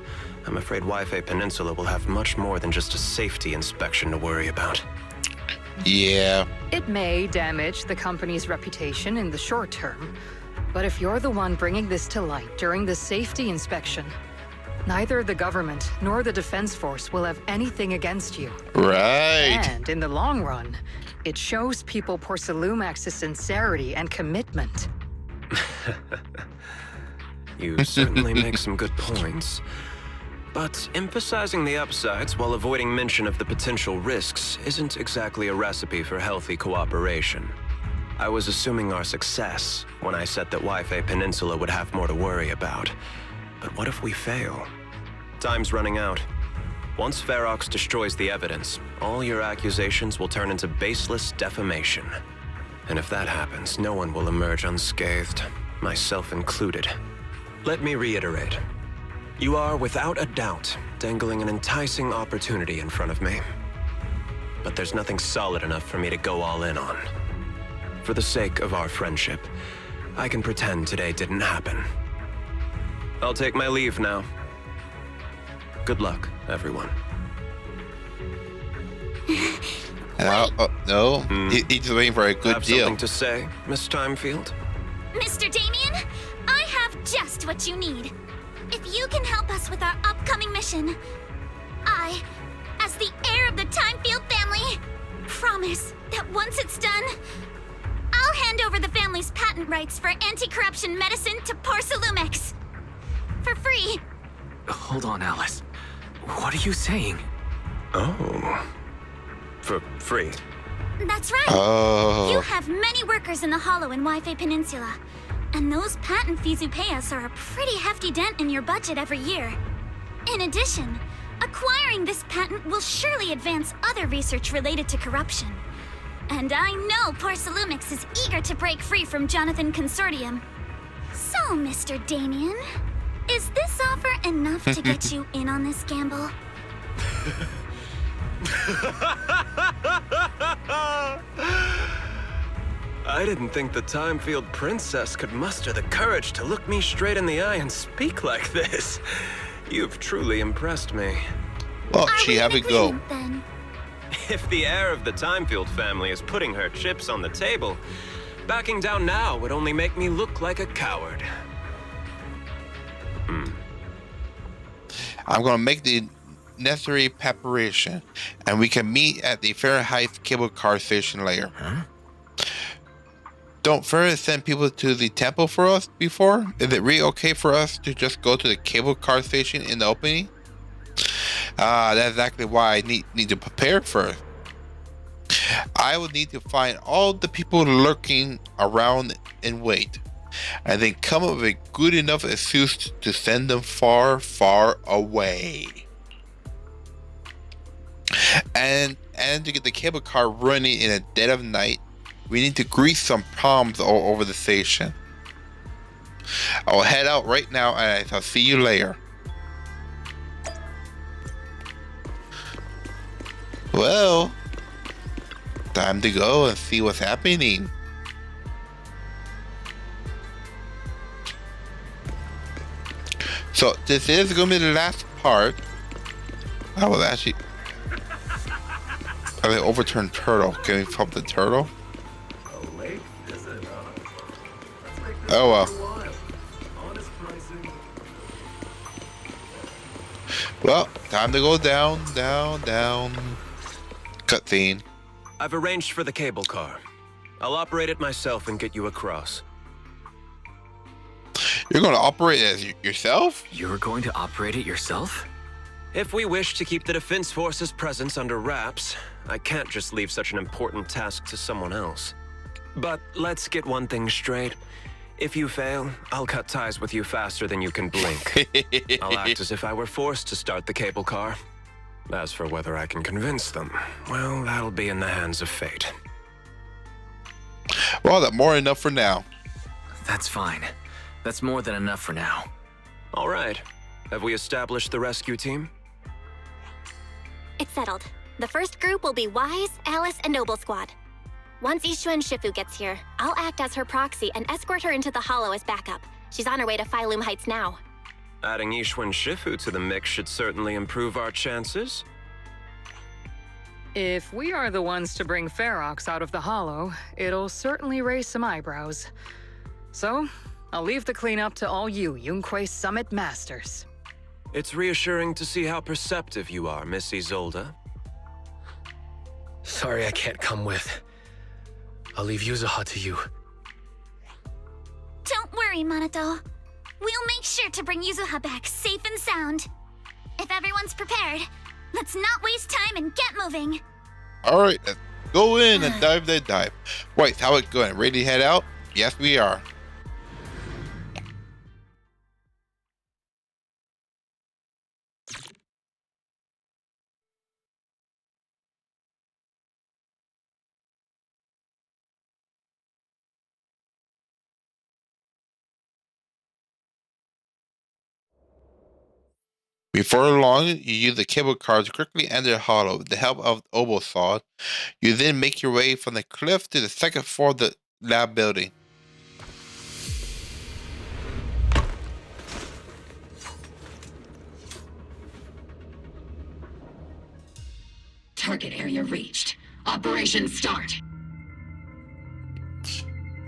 I'm afraid Wi-Fi Peninsula will have much more than just a safety inspection to worry about. Yeah. It may damage the company's reputation in the short term, but if you're the one bringing this to light during the safety inspection, neither the government nor the Defense Force will have anything against you. Right. And in the long run, it shows people Porsalumex's sincerity and commitment. You certainly make some good points. But emphasizing the upsides while avoiding mention of the potential risks isn't exactly a recipe for healthy cooperation. I was assuming our success when I said that Wi-Fi Peninsula would have more to worry about. But what if we fail? Time's running out. Once Ferox destroys the evidence, all your accusations will turn into baseless defamation. And if that happens, no one will emerge unscathed, myself included. Let me reiterate. You are, without a doubt, dangling an enticing opportunity in front of me. But there's nothing solid enough for me to go all in on. For the sake of our friendship, I can pretend today didn't happen. I'll take my leave now. Good luck, everyone. No, he's waiting for a good have deal. Something to say, Miss Timefield? Mr. Damien, I have just what you need. If you can help us with our upcoming mission, I, as the heir of the Timefield family, promise that once it's done, I'll hand over the family's patent rights for anti-corruption medicine to Porsalumex. For free. Hold on, Alice. What are you saying? Oh. For free? That's right. Oh. You have many workers in the Hollow and Wi-Fi Peninsula. And those patent fees you pay us are a pretty hefty dent in your budget every year. In addition, acquiring this patent will surely advance other research related to corruption. And I know Porsalumex is eager to break free from Jonathan Consortium. So, Mr. Damien, is this offer enough to get you in on this gamble? I didn't think the Timefield princess could muster the courage to look me straight in the eye and speak like this. You've truly impressed me. Well, she have a go. Then? If the heir of the Timefield family is putting her chips on the table, backing down now would only make me look like a coward. I'm gonna make the necessary preparation, and we can meet at the Fahrenheit cable car station later. Huh? Don't Fahrenheit send people to the temple for us before? Is it really okay for us to just go to the cable car station in the opening? That's exactly why I need to prepare first. I will need to find all the people lurking around and wait, and then come up with a good enough excuse to send them far, far away. And to get the cable car running in the dead of night, we need to grease some palms all over the station. I will head out right now, and I'll see you later. Well, time to go and see what's happening. So this is going to be the last part. I will actually... I mean, overturned turtle. Can we pump the turtle? Oh well. Well, time to go down, down, down. Cutscene. I've arranged for the cable car. I'll operate it myself and get you across. You're going to operate it as yourself? You're going to operate it yourself? If we wish to keep the Defense Force's presence under wraps, I can't just leave such an important task to someone else. But let's get one thing straight. If you fail, I'll cut ties with you faster than you can blink. I'll act as if I were forced to start the cable car. As for whether I can convince them, well, that'll be in the hands of fate. Well, that's more than enough for now. That's fine. That's more than enough for now. All right. Have we established the rescue team? It's settled. The first group will be Wise, Alice, and Noble Squad. Once Yixuan Shifu gets here, I'll act as her proxy and escort her into the Hollow as backup. She's on her way to Phylum Heights now. Adding Yixuan Shifu to the mix should certainly improve our chances. If we are the ones to bring Ferox out of the Hollow, it'll certainly raise some eyebrows. So, I'll leave the cleanup to all you Yunquei Summit Masters. It's reassuring to see how perceptive you are, Miss Isolde. Sorry I can't come with. I'll leave Yuzuha to you. Don't worry, Minato. We'll make sure to bring Yuzuha back safe and sound. If everyone's prepared, let's not waste time and get moving. All right, let's go in and dive that dive. Wait, how it going? Ready to head out? Yes, we are. Before long, you use the cable car to quickly enter the hollow with the help of Obosaw. You then make your way from the cliff to the second floor of the lab building. Target area reached. Operation start.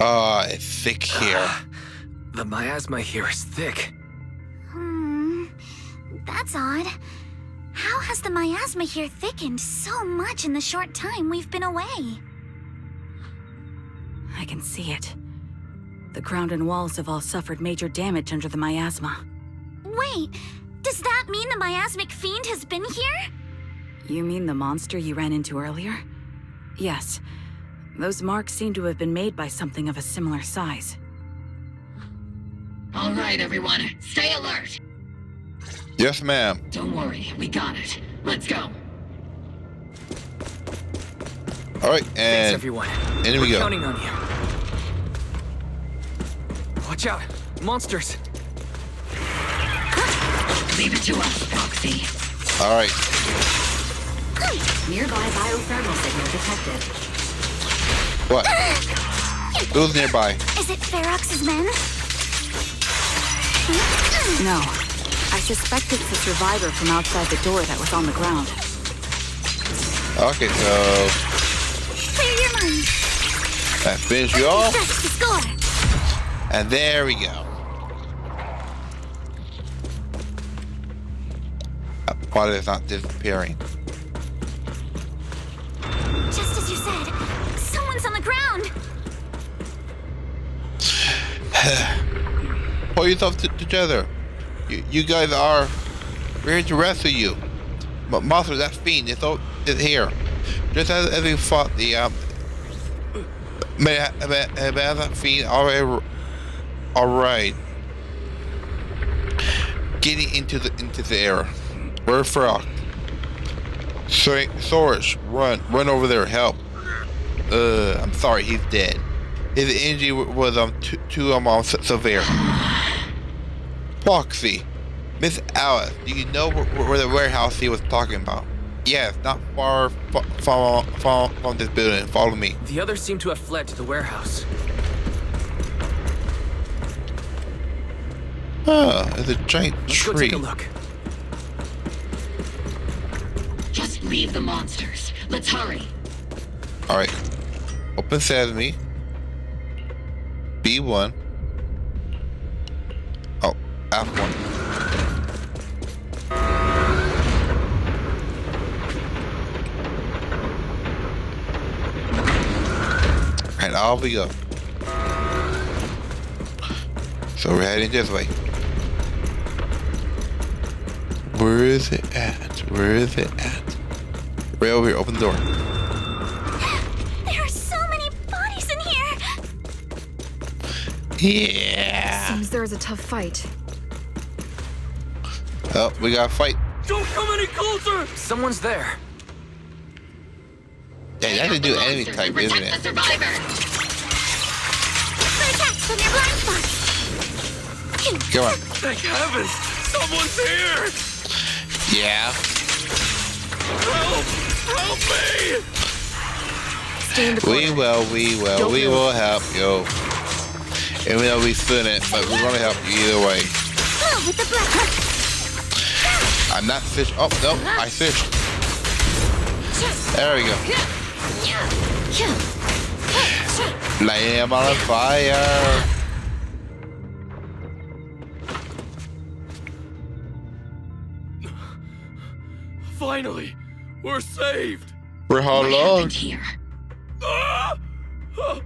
It's thick here. The miasma here is thick. That's odd. How has the miasma here thickened so much in the short time we've been away? I can see it. The ground and walls have all suffered major damage under the miasma. Wait, does that mean the miasmic fiend has been here? You mean the monster you ran into earlier? Yes. Those marks seem to have been made by something of a similar size. All right, everyone. Stay alert. Yes, ma'am. Don't worry, we got it. Let's go. All right, and thanks, everyone. In we go. Counting on you. Watch out, monsters. Leave it to us, Proxy. All right. Nearby biothermal signal detected. What? Who's nearby? Is it Ferox's men? No. I suspect it's a survivor from outside the door that was on the ground. Okay, so Clear your mind. that finished you off. That's the score. And there we go. That body is not disappearing. Just as you said, someone's on the ground. Pull yourself together. You guys are. We're here to rescue you. But monster, that fiend is here. Just as we fought the that fiend already. Alright. Getting into the air. We're Frog. Soros, run over there, help. I'm sorry, he's dead. His injury was too severe. Proxy, Miss Alice, do you know where the warehouse he was talking about? Yes, not far from this building. Follow me. The others seem to have fled to the warehouse. There's a giant Let's tree. go take a look. Just leave the monsters. Let's hurry. Alright. Open sesame. B1. Oh, F1. And off we go. So we're heading this way. Where is it at? Where is it at? Right over here, open the door. There are so many bodies in here. Yeah. Seems there was a tough fight. Oh, we gotta fight. Don't come any closer! Someone's there. Yeah, that's a new enemy type, isn't it? Attacks from your blind spots. Come on. Thank heavens! Someone's here! Yeah. Help! Help me! Stay in the We will help you. Even though we shouldn't, but we're gonna help you either way. Oh, with the black. I'm not fish. Oh no, I fished. There we go. Light him on fire. Finally, we're saved. For how long? Ah! Oh,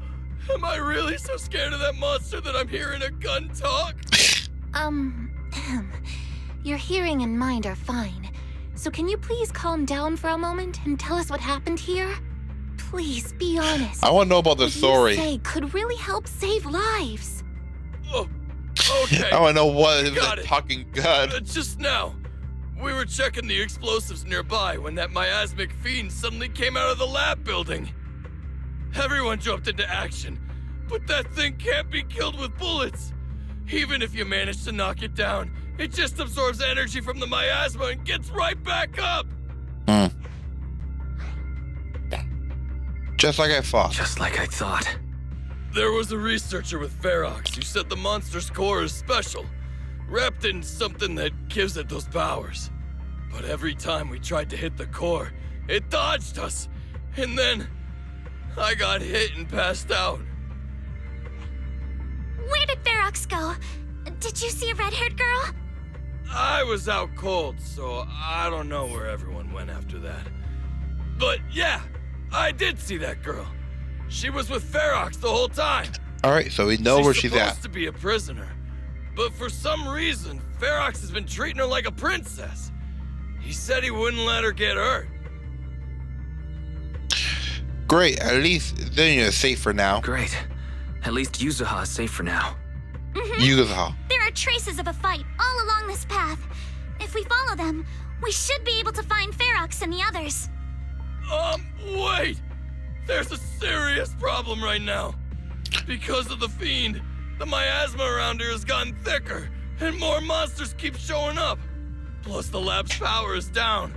am I really so scared of that monster that I'm hearing a gun talk? Your hearing and mind are fine. So can you please calm down for a moment and tell us what happened here? Please be honest. I want to know about the What story. you say could really help save lives. Oh, okay. I want to know what is Got that it. talking gun. Just now, we were checking the explosives nearby when that miasmic fiend suddenly came out of the lab building. Everyone jumped into action, but that thing can't be killed with bullets. Even if you manage to knock it down, it just absorbs energy from the miasma and gets right back up. Just like I thought. Just like I thought. There was a researcher with Ferox who said the monster's core is special, wrapped in something that gives it those powers. But every time we tried to hit the core, it dodged us. And then I got hit and passed out. Where did Ferox go? Did you see a red-haired girl? I was out cold, so I don't know where everyone went after that. But yeah, I did see that girl. She was with Ferox the whole time. All right, so we know where she's supposed at. to be a prisoner, but for some reason, Ferox has been treating her like a princess. He said he wouldn't let her get hurt. Great, at least then you're safe for now. Great. At least Yuzuha is safe for now. Yuzuha. There are traces of a fight all along this path. If we follow them, we should be able to find Ferox and the others. Wait! There's a serious problem right now. Because of the fiend, the miasma around here has gotten thicker, and more monsters keep showing up. Plus the lab's power is down.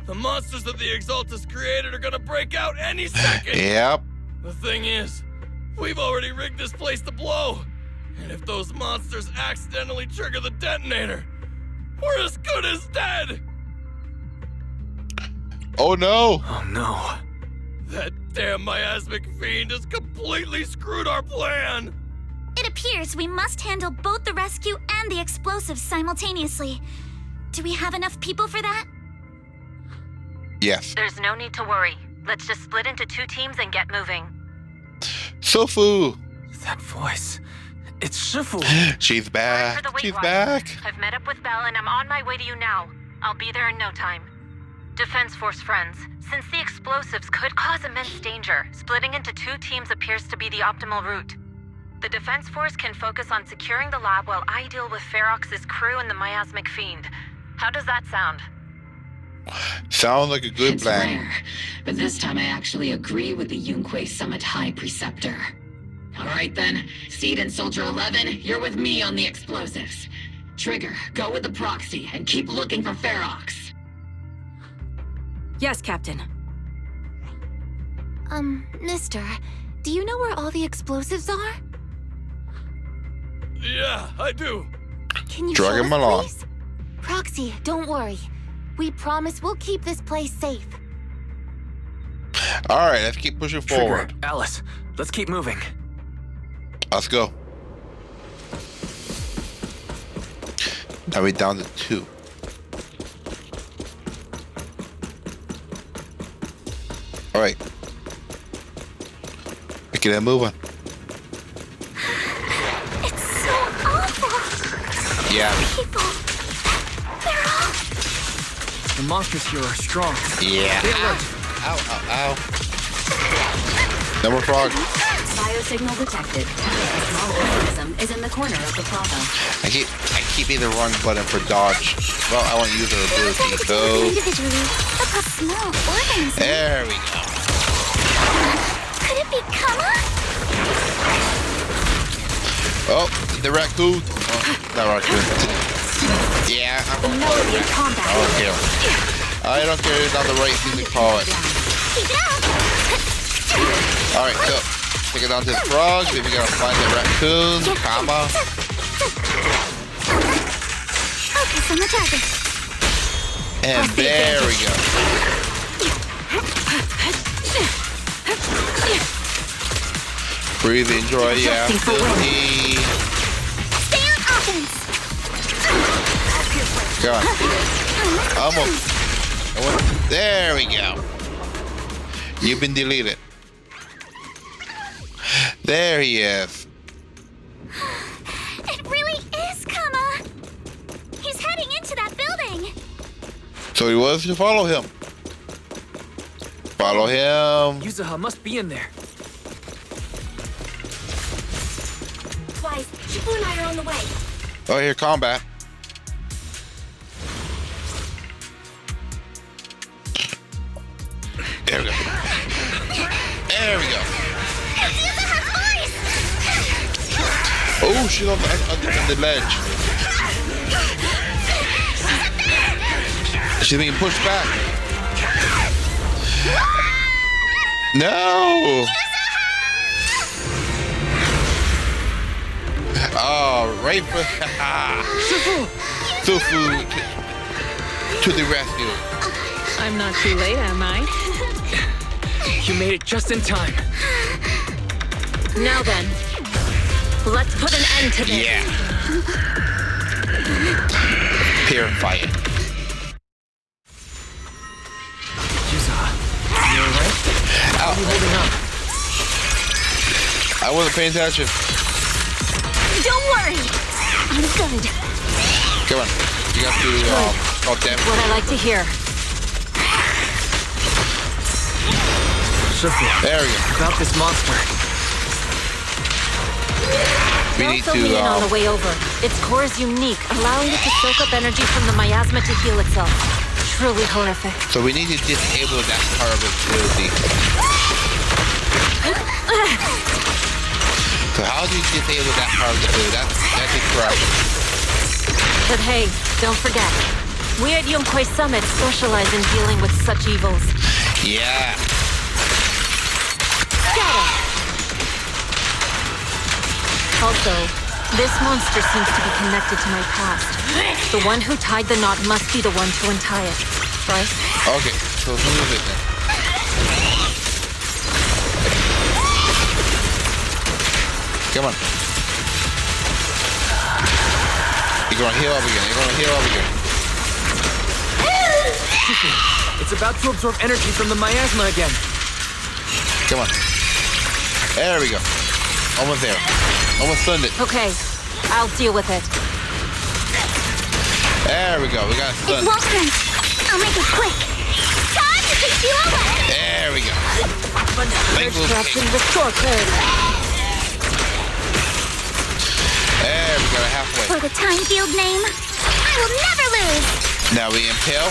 The monsters that the Exaltus created are gonna break out any second. Yep. The thing is, we've already rigged this place to blow. And if those monsters accidentally trigger the detonator, we're as good as dead! Oh no! Oh no. That damn miasmic fiend has completely screwed our plan! It appears we must handle both the rescue and the explosives simultaneously. Do we have enough people for that? Yes. There's no need to worry. Let's just split into 2 teams and get moving. Sofu! That voice. It's Shifu. She's back. For the wait, She's Roger. back. I've met up with Belle and I'm on my way to you now. I'll be there in no time. Defense Force friends, since the explosives could cause immense danger, splitting into 2 teams appears to be the optimal route. The Defense Force can focus on securing the lab while I deal with Ferox's crew and the miasmic fiend. How does that sound? Sounds like a good It's plan. rare, but this time I actually agree with the Yunque Summit High Preceptor. All right then, Seed and Soldier 11, you're with me on the explosives. Trigger, go with the proxy and keep looking for Ferox. Yes, Captain. Mister, do you know where all the explosives are? Yeah, I do. Can you Drag show him us, along. please? Proxy, don't worry. We promise we'll keep this place safe. All right, let's keep pushing forward. Trigger, Alice, let's keep moving. Let's go. Now we're down to 2. All right. Get that moving. It's so awful. Yeah. People. They're all... The monsters here are strong. Yeah. Stay alert. Ow, ow, ow. No more frog. Biosignal detected. A small organism is in the corner of the plaza. I keeping the wrong button for dodge. Well, I want to use her ability, so... There we go. Could it be Kama? Oh, the raccoon. Oh, not raccoon. Yeah, I'm gonna call it raccoon. I don't care. I don't care, it's not the right thing to call it. Alright, so, take it down to the frog, then we gotta find the raccoon, Kama. Focus on the target. And there we go. Breathe, enjoy, yeah. Stay on offense. Go on. Almost. There we go. You've been deleted. There he is. It really is Kama. He's heading into that building. So he was to follow him. Follow him. Yuzuha must be in there. Wise, Shifu and I are on the way. Oh, here, combat. There we go. There we go. Oh, she's on the ledge. She's being pushed back. No. Oh, right for Sufu to the rescue. I'm not too late, am I? You made it just in time. Now then, let's put an end to this. Yeah. Purify it. Yuzuha, you alright? How are you holding up? I wasn't paying attention. Don't worry. I'm good. Come on. You got to call damage. What I like to hear. There we go. About this monster. We need Fill me to in on the way over. Its core is unique, allowing it to soak up energy from the miasma to heal itself. Truly horrific. So we need to disable that part of its ability. So how do you disable that part of the ability? That's incorrect. But hey, don't forget. We at Yunkwei Summit specialize in dealing with such evils. Yeah. Also, this monster seems to be connected to my past. The one who tied the knot must be the one to untie it, right? Okay, so move it then. Come on. You're gonna heal up again. You're gonna heal up again. It's about to absorb energy from the miasma again. Come on. There we go. Almost there. Almost stunned it. Okay, I'll deal with it. There we go. We got It stunned. won't hurt. I'll make it quick. Time to take you away. There we go. Distraction, restore clarity. There we go. Halfway. For the time field name, I will never lose. Now we impale.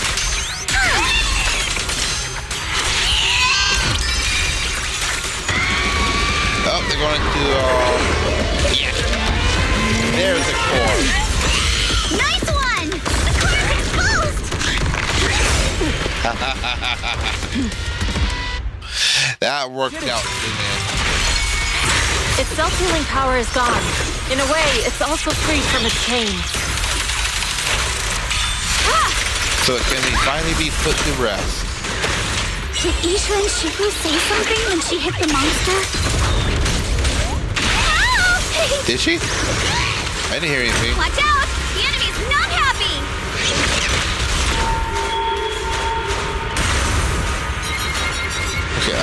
Oh, they're going to, yeah. There's the core. Nice one! The core is exposed! That worked out, man. Its self-healing power is gone. In a way, it's also freed from its pain. So it can finally be put to rest. Did Isha and Shifu say something when she hit the monster? Did she? I didn't hear anything. Watch out! The enemy's not happy! Okay,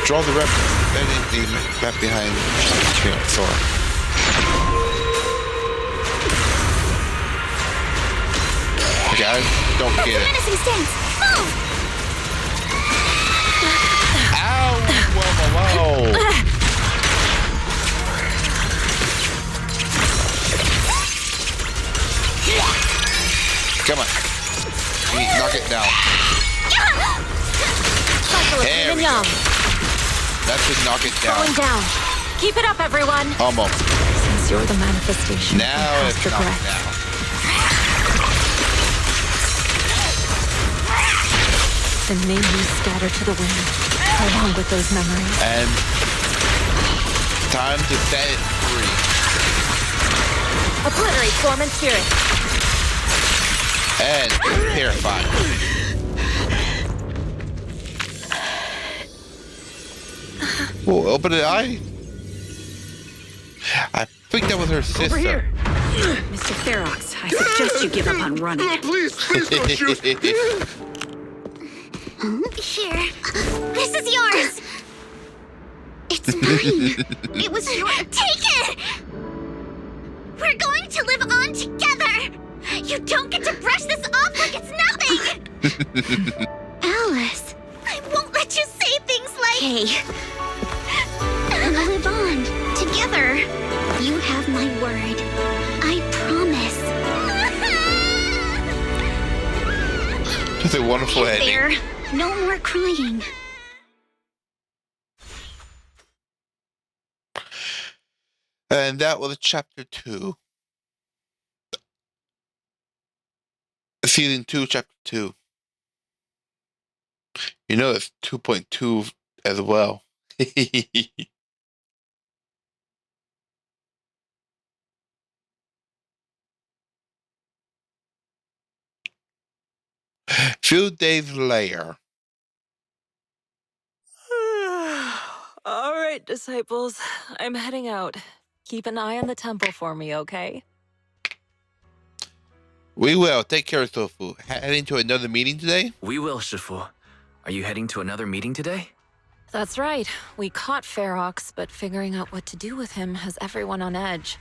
draw the rep back behind Thor. Okay, I don't get it. Menacing stance! Move! Ow! Whoa, whoa, whoa! Come on. Knock it down. There we go. That should knock it down. Going down. Keep it up, everyone. Almost. Since you're the manifestation. Now it's knocked down. Then may you scatter to the wind, along with those memories. And time to set it free. Obliterate form and spirit. And terrified. Oh, open the eye. I think that was her sister. Over here. Mr. Ferox, I suggest you give up on running. No, please don't shoot. Here. This is yours. It's mine. It was yours. Take it. We're going to live on together. You don't get to brush this off like it's nothing. Alice, I won't let you say things like... Hey. We'll live on together. You have my word. I promise. It's a wonderful ending. There. No more crying. And that was chapter 2. Season 2, chapter 2. You know it's 2.2 as well. Few days later. All right, disciples. I'm heading out. Keep an eye on the temple for me, okay? We will. Take care, Sofu. Heading to another meeting today? We will, Shifu. Are you heading to another meeting today? That's right. We caught Ferox, but figuring out what to do with him has everyone on edge.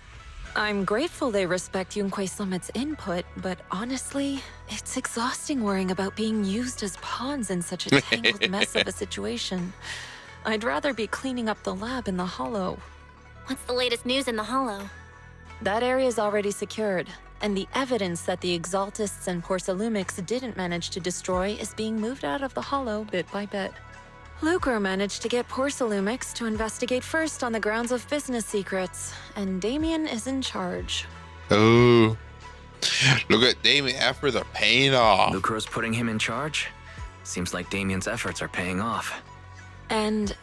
I'm grateful they respect Yunquei Summit's input, but honestly, it's exhausting worrying about being used as pawns in such a tangled mess of a situation. I'd rather be cleaning up the lab in the Hollow. What's the latest news in the Hollow? That area's already secured, and the evidence that the Exaltists and Porcelumics didn't manage to destroy is being moved out of the Hollow bit by bit. Lucre managed to get Porcelumix to investigate first on the grounds of business secrets, and Damien is in charge. Oh. Look at Damien, efforts are paying off. Lucre's putting him in charge? Seems like Damien's efforts are paying off. And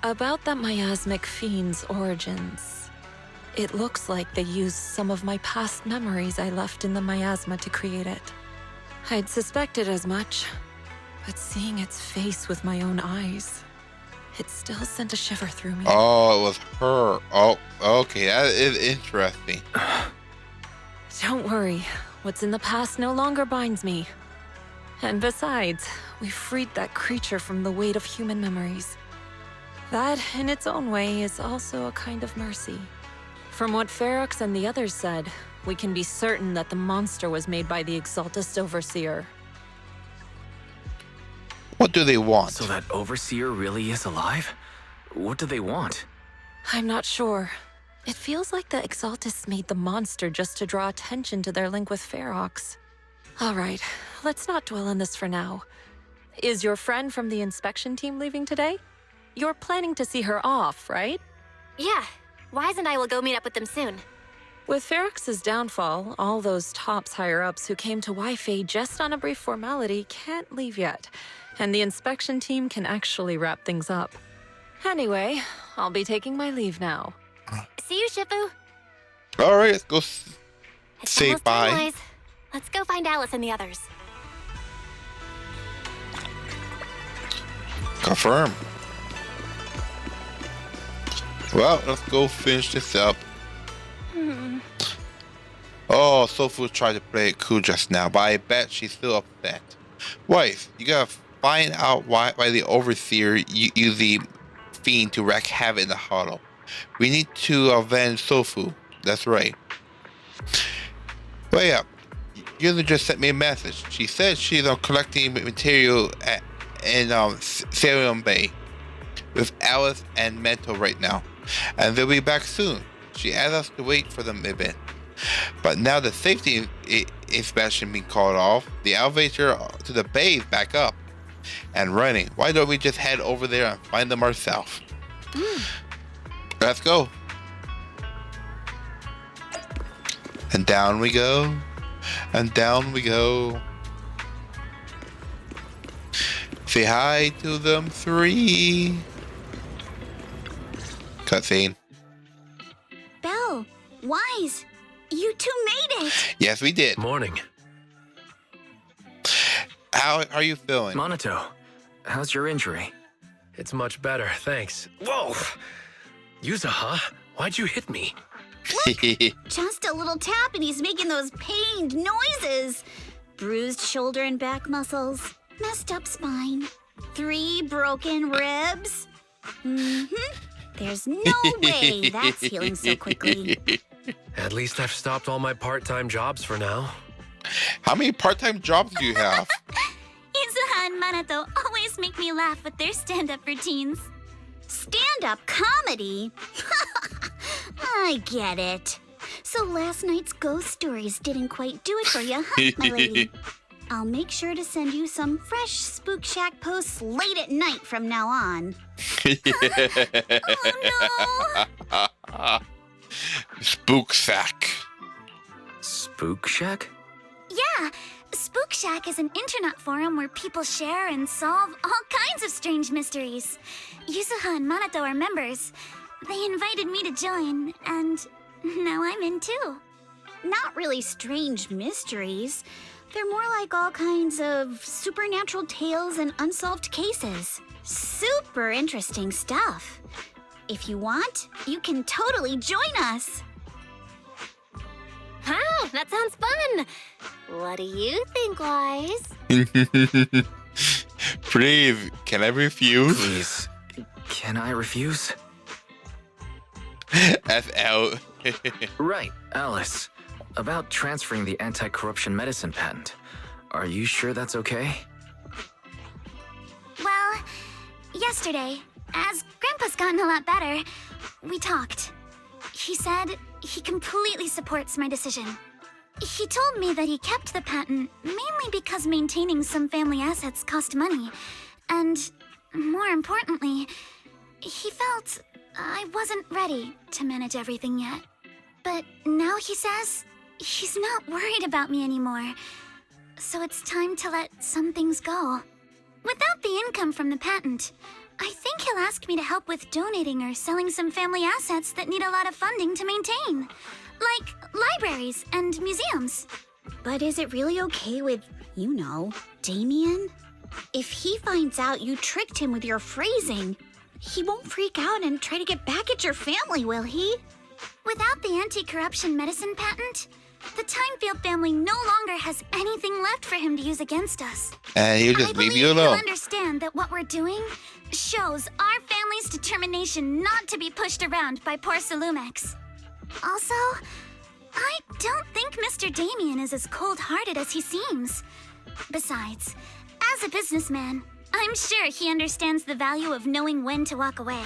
about that miasmic fiend's origins, it looks like they used some of my past memories I left in the miasma to create it. I'd suspected as much. But seeing its face with my own eyes, it still sent a shiver through me. Oh, it was her. Oh, okay, that is interesting. Don't worry, what's in the past no longer binds me. And besides, we freed that creature from the weight of human memories. That, in its own way, is also a kind of mercy. From what Ferox and the others said, we can be certain that the monster was made by the Exaltist Overseer. What do they want? So that Overseer really is alive? What do they want? I'm not sure. It feels like the Exaltists made the monster just to draw attention to their link with Ferox. All right, let's not dwell on this for now. Is your friend from the inspection team leaving today? You're planning to see her off, right? Yeah. Wise and I will go meet up with them soon. With Ferox's downfall, all those tops higher-ups who came to Wi-Fi just on a brief formality can't leave yet, and the inspection team can actually wrap things up. Anyway, I'll be taking my leave now. See you, Shifu. All right, let's go It's say almost time, bye. Wise. Let's go find Alice and the others. Confirm. Well, let's go finish this up. Oh, Sofu tried to play it cool just now, but I bet she's still upset. Wife, you gotta find out why the Overseer used the fiend to wreak havoc in the Hollow. We need to avenge Sofu. That's right. Well, yeah, Yuna just sent me a message. She said she's collecting material in Salem Bay with Alice and Mento right now, and they'll be back soon. She asked us to wait for them event. But now the safety inspection being called off, the elevator to the bay is back up and running. Why don't we just head over there and find them ourselves? Let's go. And down we go. And down we go. Say hi to them three. Cutscene. Belle, Wise, you two made it! Yes, we did. Morning. How are you feeling? Minato, how's your injury? It's much better, thanks. Whoa! Yuza, huh? Why'd you hit me? Just a little tap and he's making those pained noises. Bruised shoulder and back muscles. Messed up spine. 3 broken ribs. There's no way that's healing so quickly. At least I've stopped all my part-time jobs for now. How many part-time jobs do you have? Izuha and Minato always make me laugh with their stand-up routines. Stand-up comedy? I get it. So last night's ghost stories didn't quite do it for you, huh, my lady? I'll make sure to send you some fresh Spook Shack posts late at night from now on. Oh no! Spook Shack. Spook Shack? Yeah, Spook Shack is an internet forum where people share and solve all kinds of strange mysteries. Yuzuha and Minato are members. They invited me to join, and now I'm in too. Not really strange mysteries. They're more like all kinds of supernatural tales and unsolved cases. Super interesting stuff. If you want, you can totally join us. Wow, that sounds fun. What do you think, Wise? Please, can I refuse? Please, can I refuse? FL. Right, Alice. About transferring the anti-corruption medicine patent. Are you sure that's okay? Well, yesterday, as Grandpa's gotten a lot better, we talked. He said he completely supports my decision. He told me that he kept the patent mainly because maintaining some family assets cost money. And more importantly, he felt I wasn't ready to manage everything yet. But now he says he's not worried about me anymore. So it's time to let some things go. Without the income from the patent, I think he'll ask me to help with donating or selling some family assets that need a lot of funding to maintain. Like libraries and museums. But is it really okay with, you know, Damien? If he finds out you tricked him with your phrasing, he won't freak out and try to get back at your family, will he? Without the anti-corruption medicine patent, the Timefield family no longer has anything left for him to use against us. And he'll just leave you He'll alone. understand that what we're doing shows our family's determination not to be pushed around by poor Salumex. Also, I don't think Mr. Damien is as cold-hearted as he seems. Besides, as a businessman, I'm sure he understands the value of knowing when to walk away.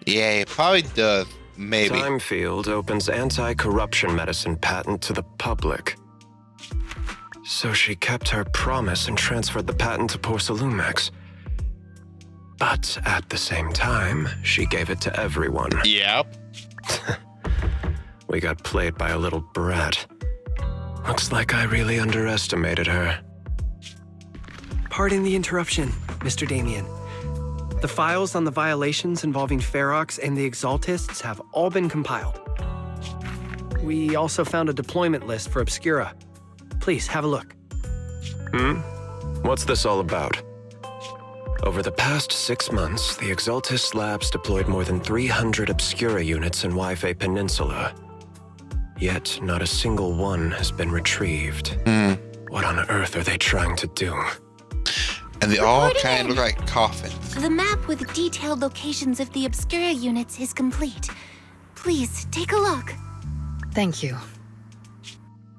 Yeah, he probably does. Maybe. Timefield opens anti-corruption medicine patent to the public. So she kept her promise and transferred the patent to Porcelumex. But at the same time, she gave it to everyone. Yep. We got played by a little brat. Looks like I really underestimated her. Pardon the interruption, Mr. Damien. The files on the violations involving Ferox and the Exaltists have all been compiled. We also found a deployment list for Obscura. Please, have a look. What's this all about? Over the past 6 months, the Exaltist labs deployed more than 300 Obscura units in Wi-Fi Peninsula. Yet, not a single one has been retrieved. What on earth are they trying to do? And they all kind of look like coffins. The map with detailed locations of the Obscura units is complete. Please, take a look. Thank you.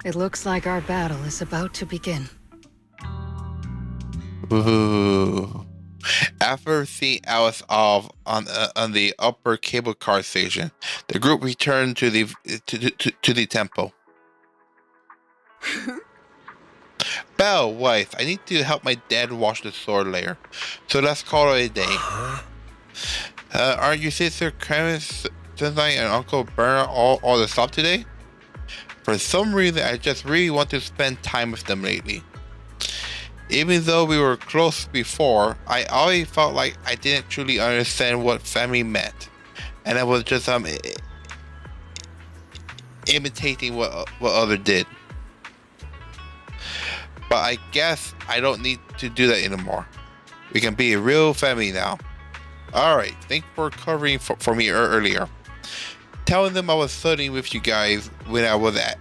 It looks like our battle is about to begin. Ooh. After seeing Alice off on the upper cable car station, the group returned to the temple. Belle, wife, I need to help my dad wash the sword layer. So let's call it a day. Aren't your sister Clarence, Sunlight, and Uncle Bernard all the stuff today? For some reason, I just really want to spend time with them lately. Even though we were close before, I always felt like I didn't truly understand what family meant. And I was just imitating what others did. But I guess I don't need to do that anymore. We can be a real family now. Alright, thanks for covering for me earlier. Telling them I was studying with you guys when I was at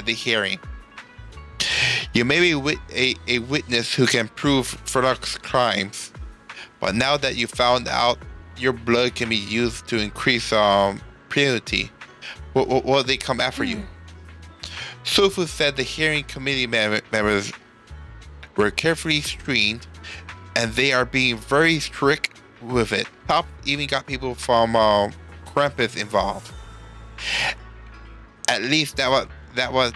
the hearing. You may be a witness who can prove Furlock's crimes, but now that you found out your blood can be used to increase impunity, will they come after you? Sofu said the hearing committee members were carefully screened, and they are being very strict with it. Top even got people from Krampus involved. At least that was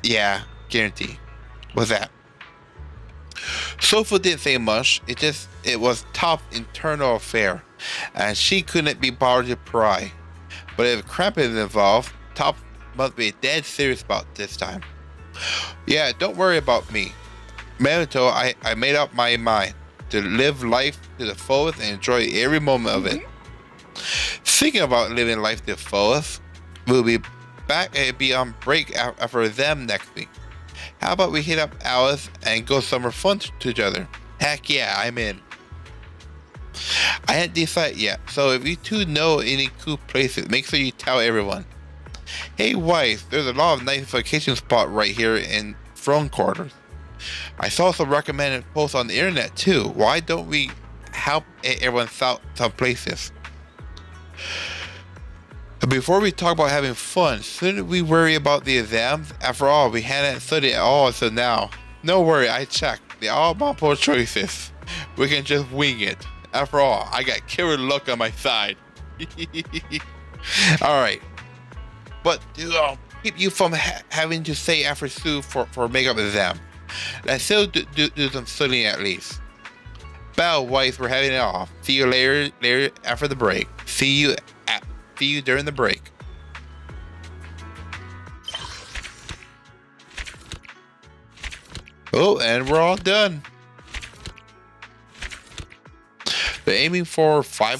yeah, guarantee. Was that? Sofa didn't say much. It was Top's internal affair, and she couldn't be bothered to pry. But if Krampus is involved, Top must be dead serious about this time. Yeah, don't worry about me. Memento, I made up my mind to live life to the fullest and enjoy every moment of it. Thinking about living life to the fullest, we'll be back and be on break after them next week. How about we hit up Alice and go somewhere fun together? Heck yeah, I'm in. I hadn't decided yet, so if you two know any cool places, make sure you tell everyone. Hey wife, there's a lot of nice vacation spot right here in Throne Quarters. I saw some recommended posts on the internet too. Why don't we help everyone out some places? Before we talk about having fun, shouldn't we worry about the exams? After all, we hadn't studied at all until now. No worry, I checked. They're all multiple choices. We can just wing it. After all, I got killer luck on my side. Alright. But to keep you from having to say after school for makeup exam, let's still do some studying at least. Belle, wife, we're having it off. See you later after the break. See you during the break. Oh, and we're all done. They're aiming for 3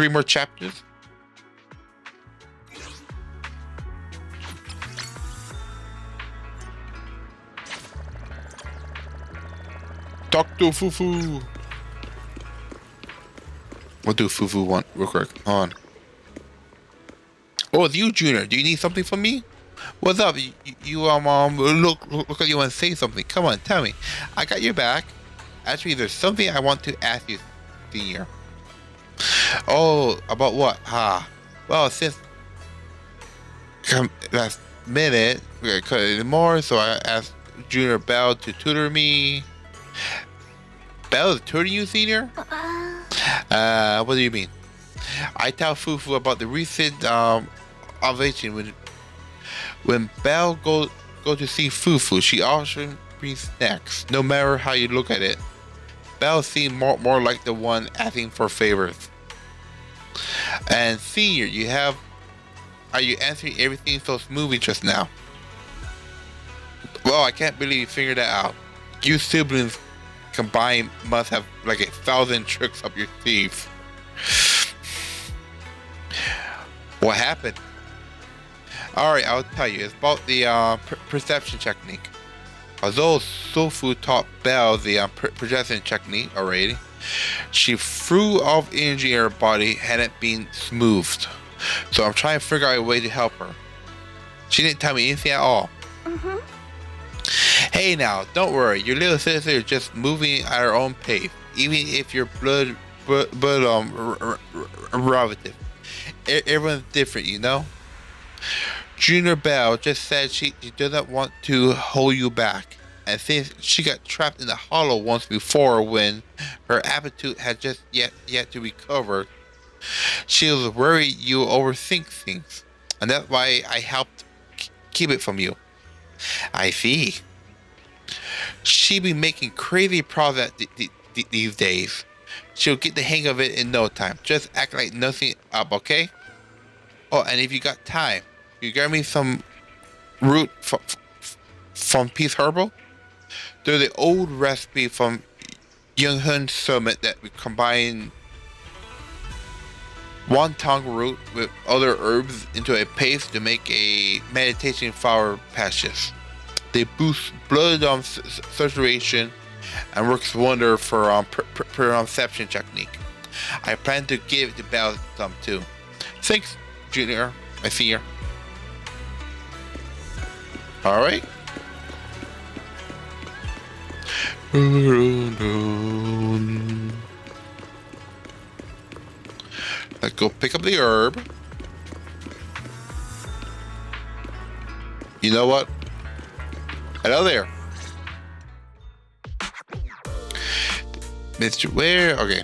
more chapters. Dr. Fufu. What do Fufu want real quick? Hold on. Oh, it's you, Junior. Do you need something from me? What's up? You look like you want to say something. Come on, tell me. I got your back. Actually, there's something I want to ask you, Senior. Oh, about what? Well, since last minute, we're gonna cut it more, so I asked Junior Belle to tutor me. Belle is tutoring you, Senior? What do you mean? I tell Fufu about the recent ovation when Belle go to see Fufu, she often brings snacks, no matter how you look at it. Belle seemed more like the one asking for favors. And Senior, are you answering everything so smoothly just now? Well, I can't believe you figured that out. You siblings combined must have like 1,000 tricks up your sleeve. What happened? Alright, I'll tell you. It's about the perception technique. Although Sofu taught Belle the projection technique already, she threw off energy in her body hadn't been smoothed. So I'm trying to figure out a way to help her. She didn't tell me anything at all. Hey now, don't worry. Your little sister is just moving at her own pace, even if your blood relative. Everyone's different, you know. Junior Belle just said she doesn't want to hold you back, and since she got trapped in the hollow once before when her appetite had just yet to recover, she was worried you overthink things. and that's why I helped keep it from you. I see. She be making crazy progress these days. She'll get the hang of it in no time. Just act like nothing up, okay? Oh, and if you got time, you grab me some root from Peace Herbal. They're the old recipe from Young Hun Summit that we combine wonton root with other herbs into a paste to make a meditation flower patches. They boost blood circulation and works wonder for perception technique. I plan to give the Belle some too. Thanks, Junior. I see her. All right. Let's go pick up the herb. You know what? Hello there. Mr. Where? Okay.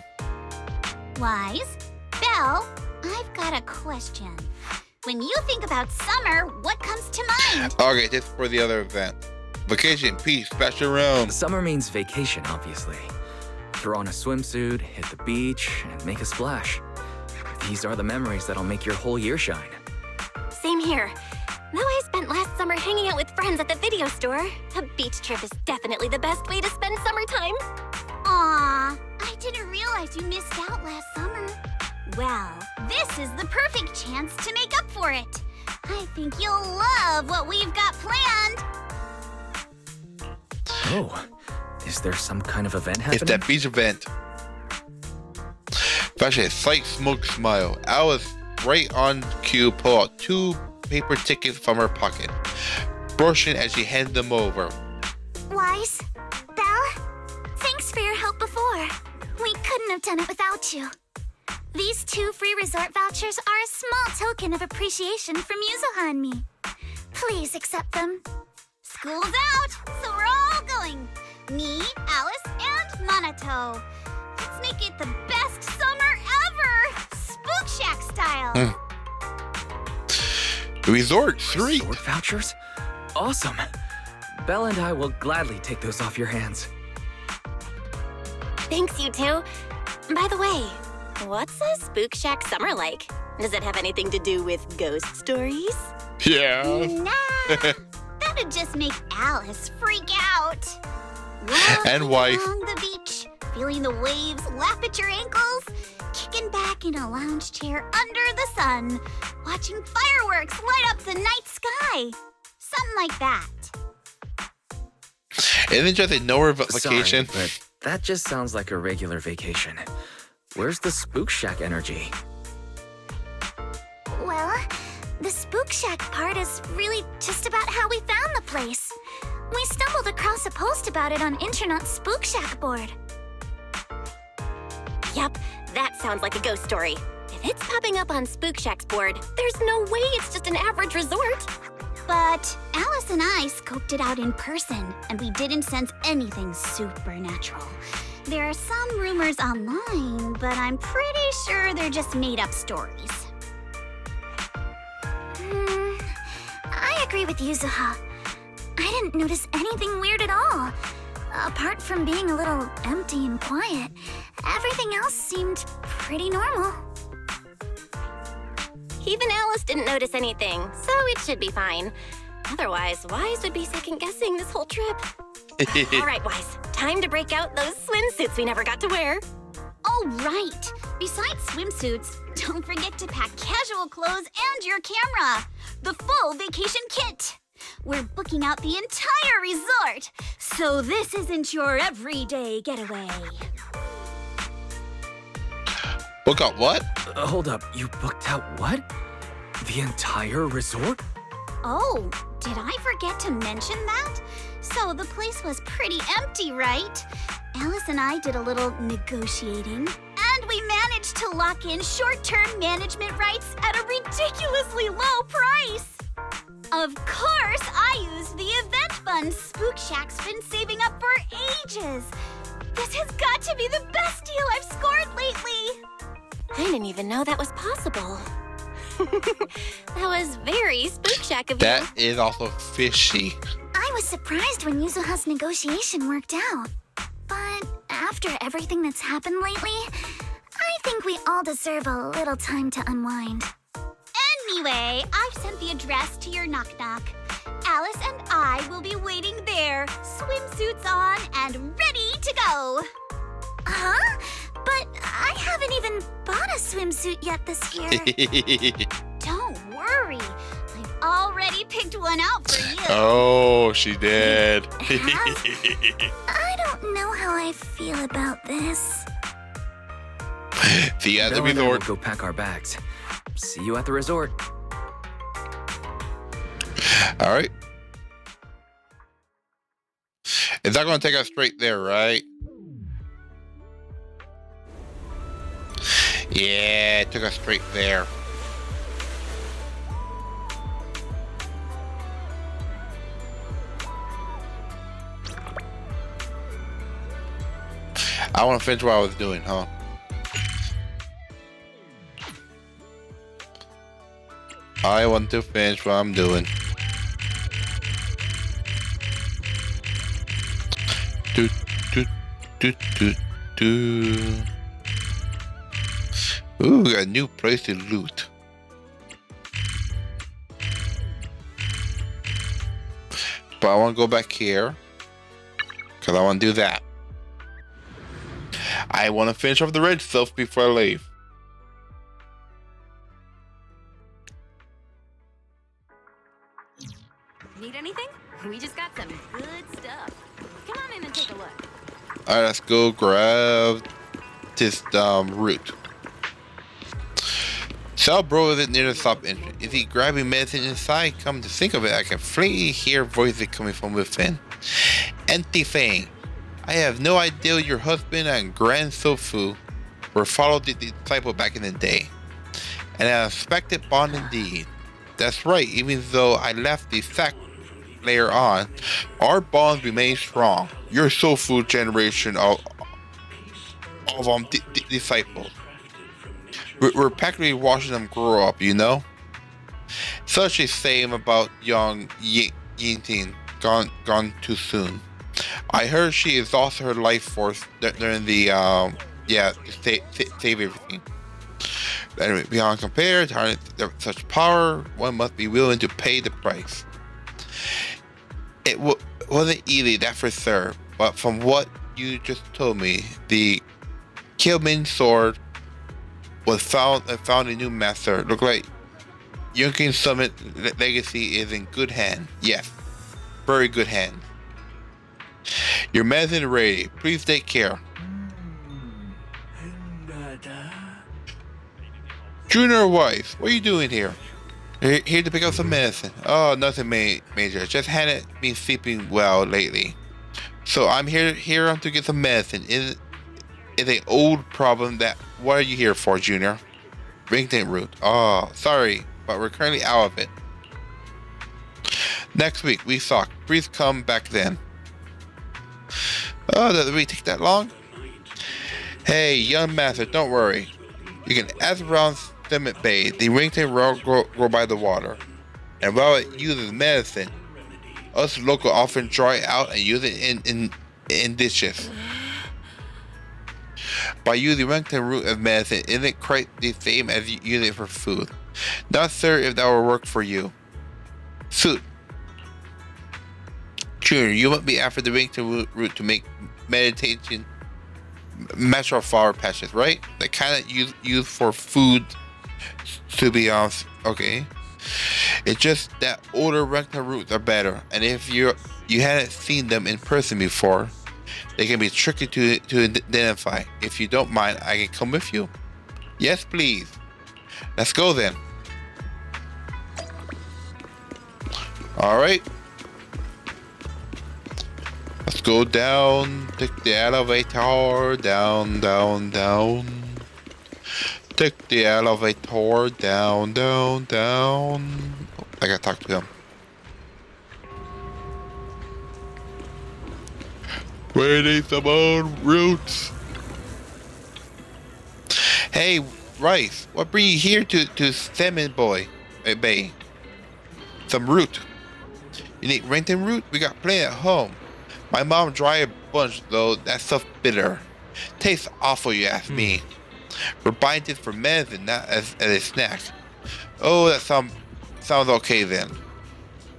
Wise? Belle, I've got a question. When you think about summer, what comes to mind? Okay, this is for the other event. Vacation, peace, special room. Summer means vacation, obviously. Throw on a swimsuit, hit the beach, and make a splash. These are the memories that'll make your whole year shine. Same here. Though I spent last summer hanging out with friends at the video store, a beach trip is definitely the best way to spend summertime. Aw, I didn't realize you missed out last summer. Well, this is the perfect chance to make up for it. I think you'll love what we've got planned. Oh, is there some kind of event happening? It's that beach event. Especially a slight smoke smile. Alice, right on cue, pull out 2 paper tickets from her pocket, brushing as she handed them over. Wise, Belle, thanks for your help before. We couldn't have done it without you. These 2 free resort vouchers are a small token of appreciation from Yuzuha and me. Please accept them. School's out, so we're all going. Me, Alice, and Monato. Let's make it the best summer ever! Spook Shack style! Resort 3. Resort vouchers? Awesome. Belle and I will gladly take those off your hands. Thanks, you two. By the way, what's a Spook Shack summer like? Does it have anything to do with ghost stories? Yeah. Nah, that'd just make Alice freak out. And wife. Along the beach, feeling the waves lap at your ankles, kicking back in a lounge chair under the sun, watching fireworks light up the night sky. Something like that. Isn't it just a nowhere vacation? Sorry, but that just sounds like a regular vacation. Where's the Spook Shack energy? Well, the Spook Shack part is really just about how we found the place. We stumbled across a post about it on Internet's Spook Shack board. Yep, that sounds like a ghost story. If it's popping up on Spook Shack's board, there's no way it's just an average resort. But Alice and I scoped it out in person, and we didn't sense anything supernatural. There are some rumors online, but I'm pretty sure they're just made-up stories. I agree with Yuzuha. I didn't notice anything weird at all. Apart from being a little empty and quiet, everything else seemed pretty normal. Even Alice didn't notice anything, so it should be fine. Otherwise, Wise would be second-guessing this whole trip. All right, Wise, time to break out those swimsuits we never got to wear. Oh, right. Besides swimsuits, don't forget to pack casual clothes and your camera. The full vacation kit. We're booking out the entire resort, so this isn't your everyday getaway. Book out what? Hold up, you booked out what? The entire resort? Oh, did I forget to mention that? So the place was pretty empty, right? Alice and I did a little negotiating, and we managed to lock in short-term management rights at a ridiculously low price. Of course, I used the event fund Spook Shack's been saving up for ages. This has got to be the best deal I've scored lately. I didn't even know that was possible. That was very spook shack of you. That is also fishy. I was surprised when Yuzuha's negotiation worked out. But after everything that's happened lately, I think we all deserve a little time to unwind. Anyway, I've sent the address to your knock-knock. Alice and I will be waiting there, swimsuits on and ready to go. Huh? But I haven't even bought a swimsuit yet this year. Don't worry. I've already picked one out for you. Oh, she did. I don't know how I feel about this. See you at the Belle and I will resort. go pack our bags. See you at the resort. All right. Is that going to take us straight there, right? Yeah, it took us straight there. I want to finish what I was doing, huh? I want to finish what I'm doing. Do, do, do, do, do. Ooh, we got a new place to loot. But I want to go back here. Because I want to do that. I want to finish off the red stuff before I leave. Need anything? We just got some good stuff. Come on in and take a look. Alright, let's go grab this root. Cell bro isn't near the stop entrance. Is he grabbing medicine inside? Come to think of it, I can faintly hear voices coming from within. Empty Fang. I have no idea your husband and Grand Sofu were followed the disciple back in the day. And an unexpected bond indeed. That's right, even though I left the sect later on, our bonds remain strong. Your Sofu generation of disciples. We're practically watching them grow up, you know? Such a shame about young Yinting, gone too soon. I heard she exhausted her life force during the, save everything. Anyway, beyond compare, to harness such power, one must be willing to pay the price. It wasn't easy, that for sure, but from what you just told me, the Killmin sword was found a new master. Look like Yunkin Summit legacy is in good hand. Yes, very good hand. Your medicine ready. Please take care. Junior wife, what are you doing here? Here to pick up some medicine. Oh, nothing major. Just hadn't been sleeping well lately. So I'm here to get some medicine. It's an old problem that... What are you here for, Junior? Rington root. Oh, sorry, but we're currently out of it. Next week, we suck. Please come back then. Oh, did we take that long? Hey, young master, don't worry. You can ask around Summit Bay. The ringtail grow by the water. And while it uses medicine, us local often draw it out and use it in dishes. By using ringtail root as medicine isn't quite the same as using it for food. Not sure if that will work for you. Suit. Junior, you must be after the ringtail root to make meditation natural flower patches, right? They kind of used for food to be okay. It's just that older ringtail roots are better, and if you hadn't seen them in person before, they can be tricky to identify. If you don't mind, I can come with you. Yes, please. Let's go then. All right. Let's go down. Take the elevator down, down, down. Take the elevator down, down, down. I gotta talk to him. We need some more roots. Hey, Rice, what bring you here to Salmon Bay? Some root. You need Renton root? We got plenty at home. My mom dried a bunch, though. That stuff's bitter. Tastes awful, you ask me. We're buying this for medicine, not as a snack. Oh, that sounds okay then.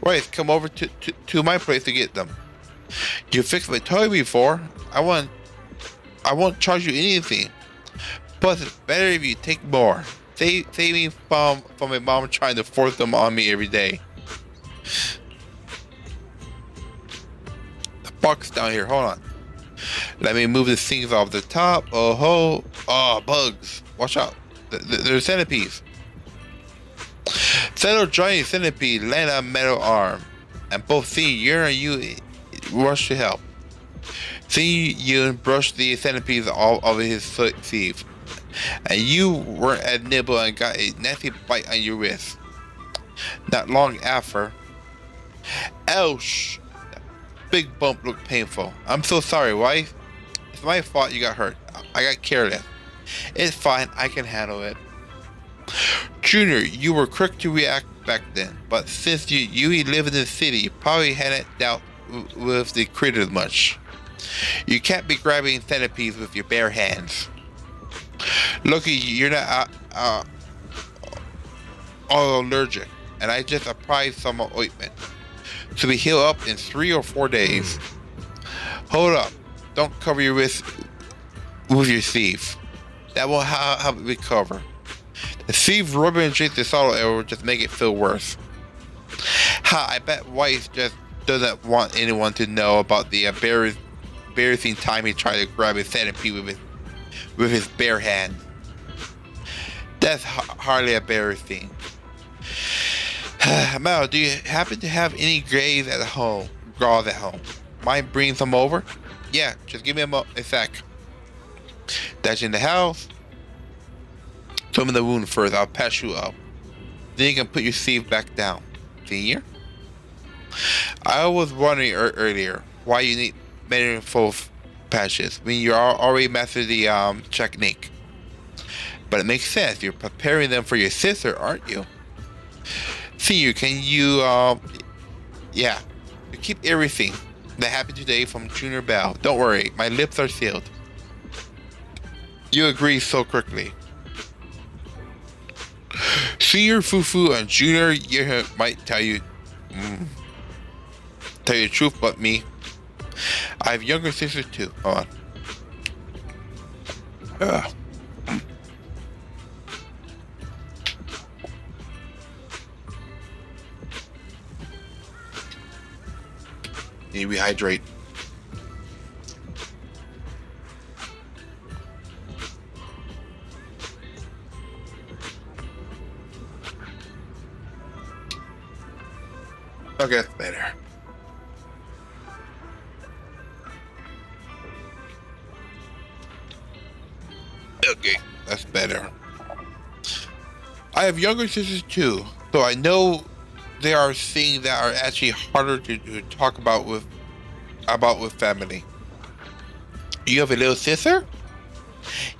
Rice, come over to my place to get them. You fixed my toy before. I won't charge you anything. Plus, it's better if you take more. Save me from my mom trying to force them on me every day. The box down here. Hold on. Let me move the things off the top. Oh, bugs. Watch out. There's centipedes. Settle giant centipede land on metal arm. And both Senior and you rush to help. Senior brush the centipedes all over his sleeve. And you weren't at nibble and got a nasty bite on your wrist. Not long after. Ouch! Big bump looked painful. I'm so sorry, wife. It's my fault you got hurt. I got careless. It's fine, I can handle it. Junior, you were quick to react back then, but since you live in the city, you probably hadn't dealt with the critters much. You can't be grabbing centipedes with your bare hands. Lucky you're not all allergic, and I just applied some ointment. To be healed up in 3 or 4 days. Hold up. Don't cover your wrist with your sleeve. That won't help it recover. The sleeve rubbing against the solid area will just make it feel worse. I bet Weiss just doesn't want anyone to know about the embarrassing time he tried to grab a centipede with his bare hand. That's hardly embarrassing. Mel, do you happen to have any graves at home? Mind bringing some over? Yeah, just give me a sec. That's in the house. Swim in the wound first. I'll patch you up. Then you can put your sleeve back down. Senior? I was wondering earlier why you need meaningful patches when you already mastered the technique. But it makes sense. You're preparing them for your sister, aren't you? Senior, can you, you keep everything that happened today from Junior Bell. Don't worry, my lips are sealed. You agree so quickly. Senior Fufu and Junior might tell you the truth, but me. I have younger sisters too. Hold on. Need to rehydrate. Okay, that's better. Okay, that's better. I have younger sisters too, so I know there are things that are actually harder to talk about with family. You have a little sister?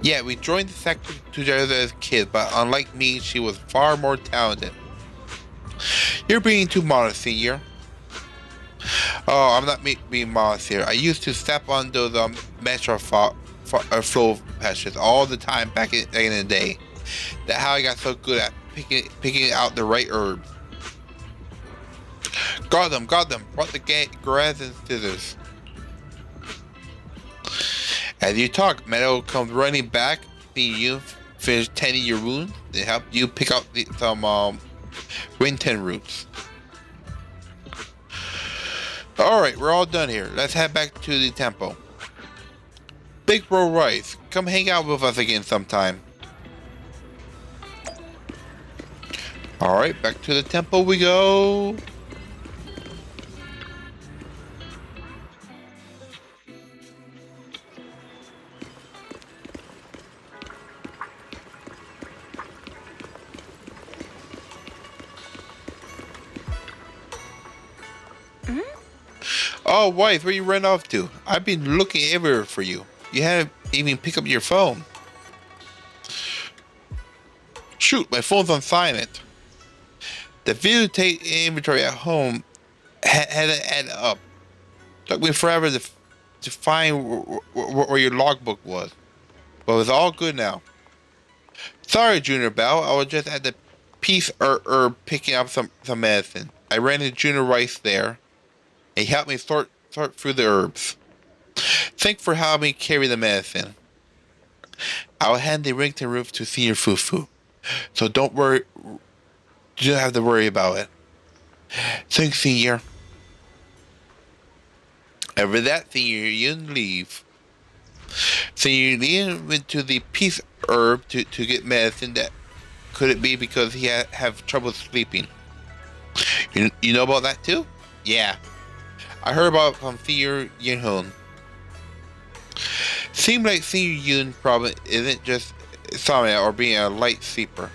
Yeah, we joined the sector together as kids, but unlike me, she was far more talented. You're being too modest, Senior. Oh, I'm not being modest here. I used to step on those metro flow patches all the time back in the day. That's how I got so good at picking out the right herbs. Got them. Brought the grass and scissors. As you talk, Meadow comes running back, seeing you finish tending your wound, and help you pick out some Winton roots. Alright, we're all done here. Let's head back to the temple. Big Bro Rice, come hang out with us again sometime. Alright, back to the temple we go. Oh, wife, where you run off to? I've been looking everywhere for you. You haven't even picked up your phone. Shoot, my phone's on silent. The videotape inventory at home hadn't added up. Took me forever to find where your logbook was. But it was all good now. Sorry, Junior Bell. I was just at the Peace Herb picking up some medicine. I ran into Junior Rice there. He helped me sort through the herbs. Thanks for helping me carry the medicine. I will hand the Rington roof to Senior Fufu. So don't worry. You don't have to worry about it. Thanks, Senior. And with that, Senior Yun leave. Senior Yun went to the Peace Herb to get medicine. That could it be because he have trouble sleeping? You know about that too? Yeah. I heard about it from Senior Yun. Seems like Senior Yun problem isn't just insomnia or being a light sleeper.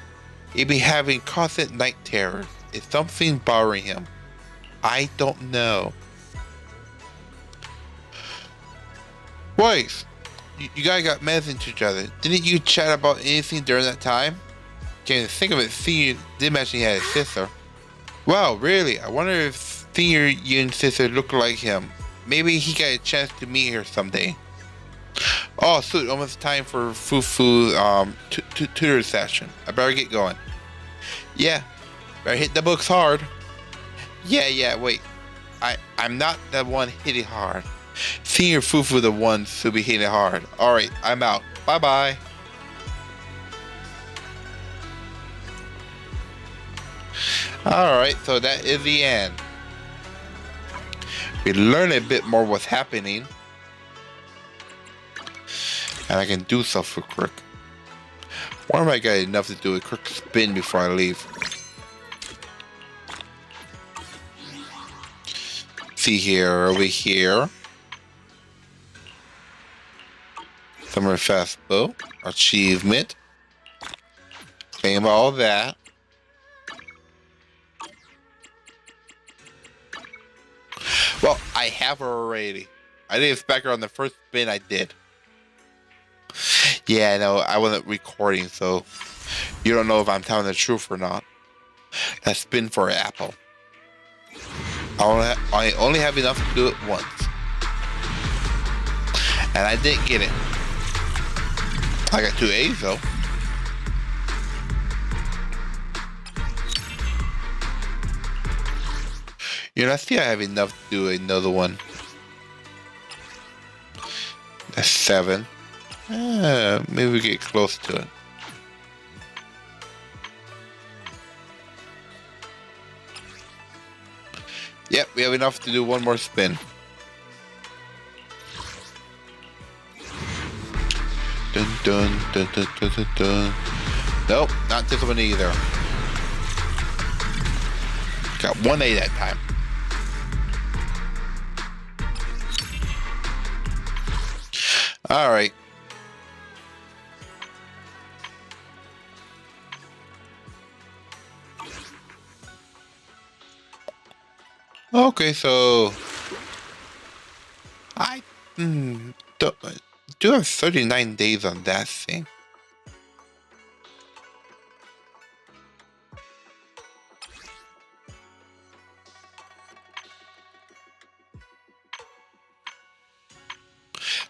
He'd be having constant night terrors. Is something bothering him? I don't know. Boys, you guys got medicine to each other. Didn't you chat about anything during that time? Can't think of it. Senior did mention he had a sister. Wow, really? I wonder if Senior Yun's sister looked like him. Maybe he got a chance to meet her someday. Oh, sweet. Almost time for Fufu's tutor session. I better get going. Yeah. Better hit the books hard. Yeah, wait. I'm not the one hitting hard. Senior Fufu the one to be hitting hard. Alright, I'm out. Bye-bye. Alright, so that is the end. We learn a bit more what's happening. And I can do stuff real quick. Why am I got enough to do a quick spin before I leave? See here, over here. Summer Festival. Achievement. Claim all that. Well, I have her already. I didn't expect her on the first spin I did. Yeah, no, I wasn't recording, so you don't know if I'm telling the truth or not. That spin for an apple. I only have enough to do it once. And I didn't get it. I got 2 A's though. You know, I see I have enough to do another one. That's 7. Maybe we get close to it. Yep, we have enough to do one more spin. Dun dun dun dun dun dun dun. Nope, not this one either. Got 1 A that time. Alright. Okay, so I do have 39 days on that thing.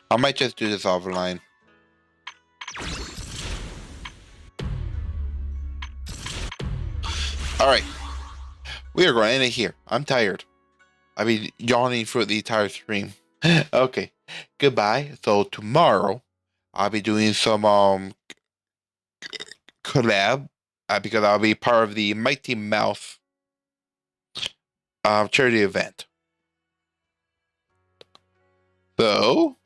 I might just do this offline. Alright. We are going to end it here. I'm tired. I've been yawning for the entire stream. Okay. Goodbye. So tomorrow I'll be doing some collab because I'll be part of the Mighty Mouse charity event. So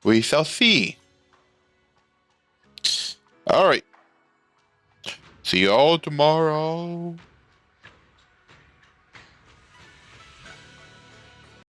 we shall see. All right. See you all tomorrow.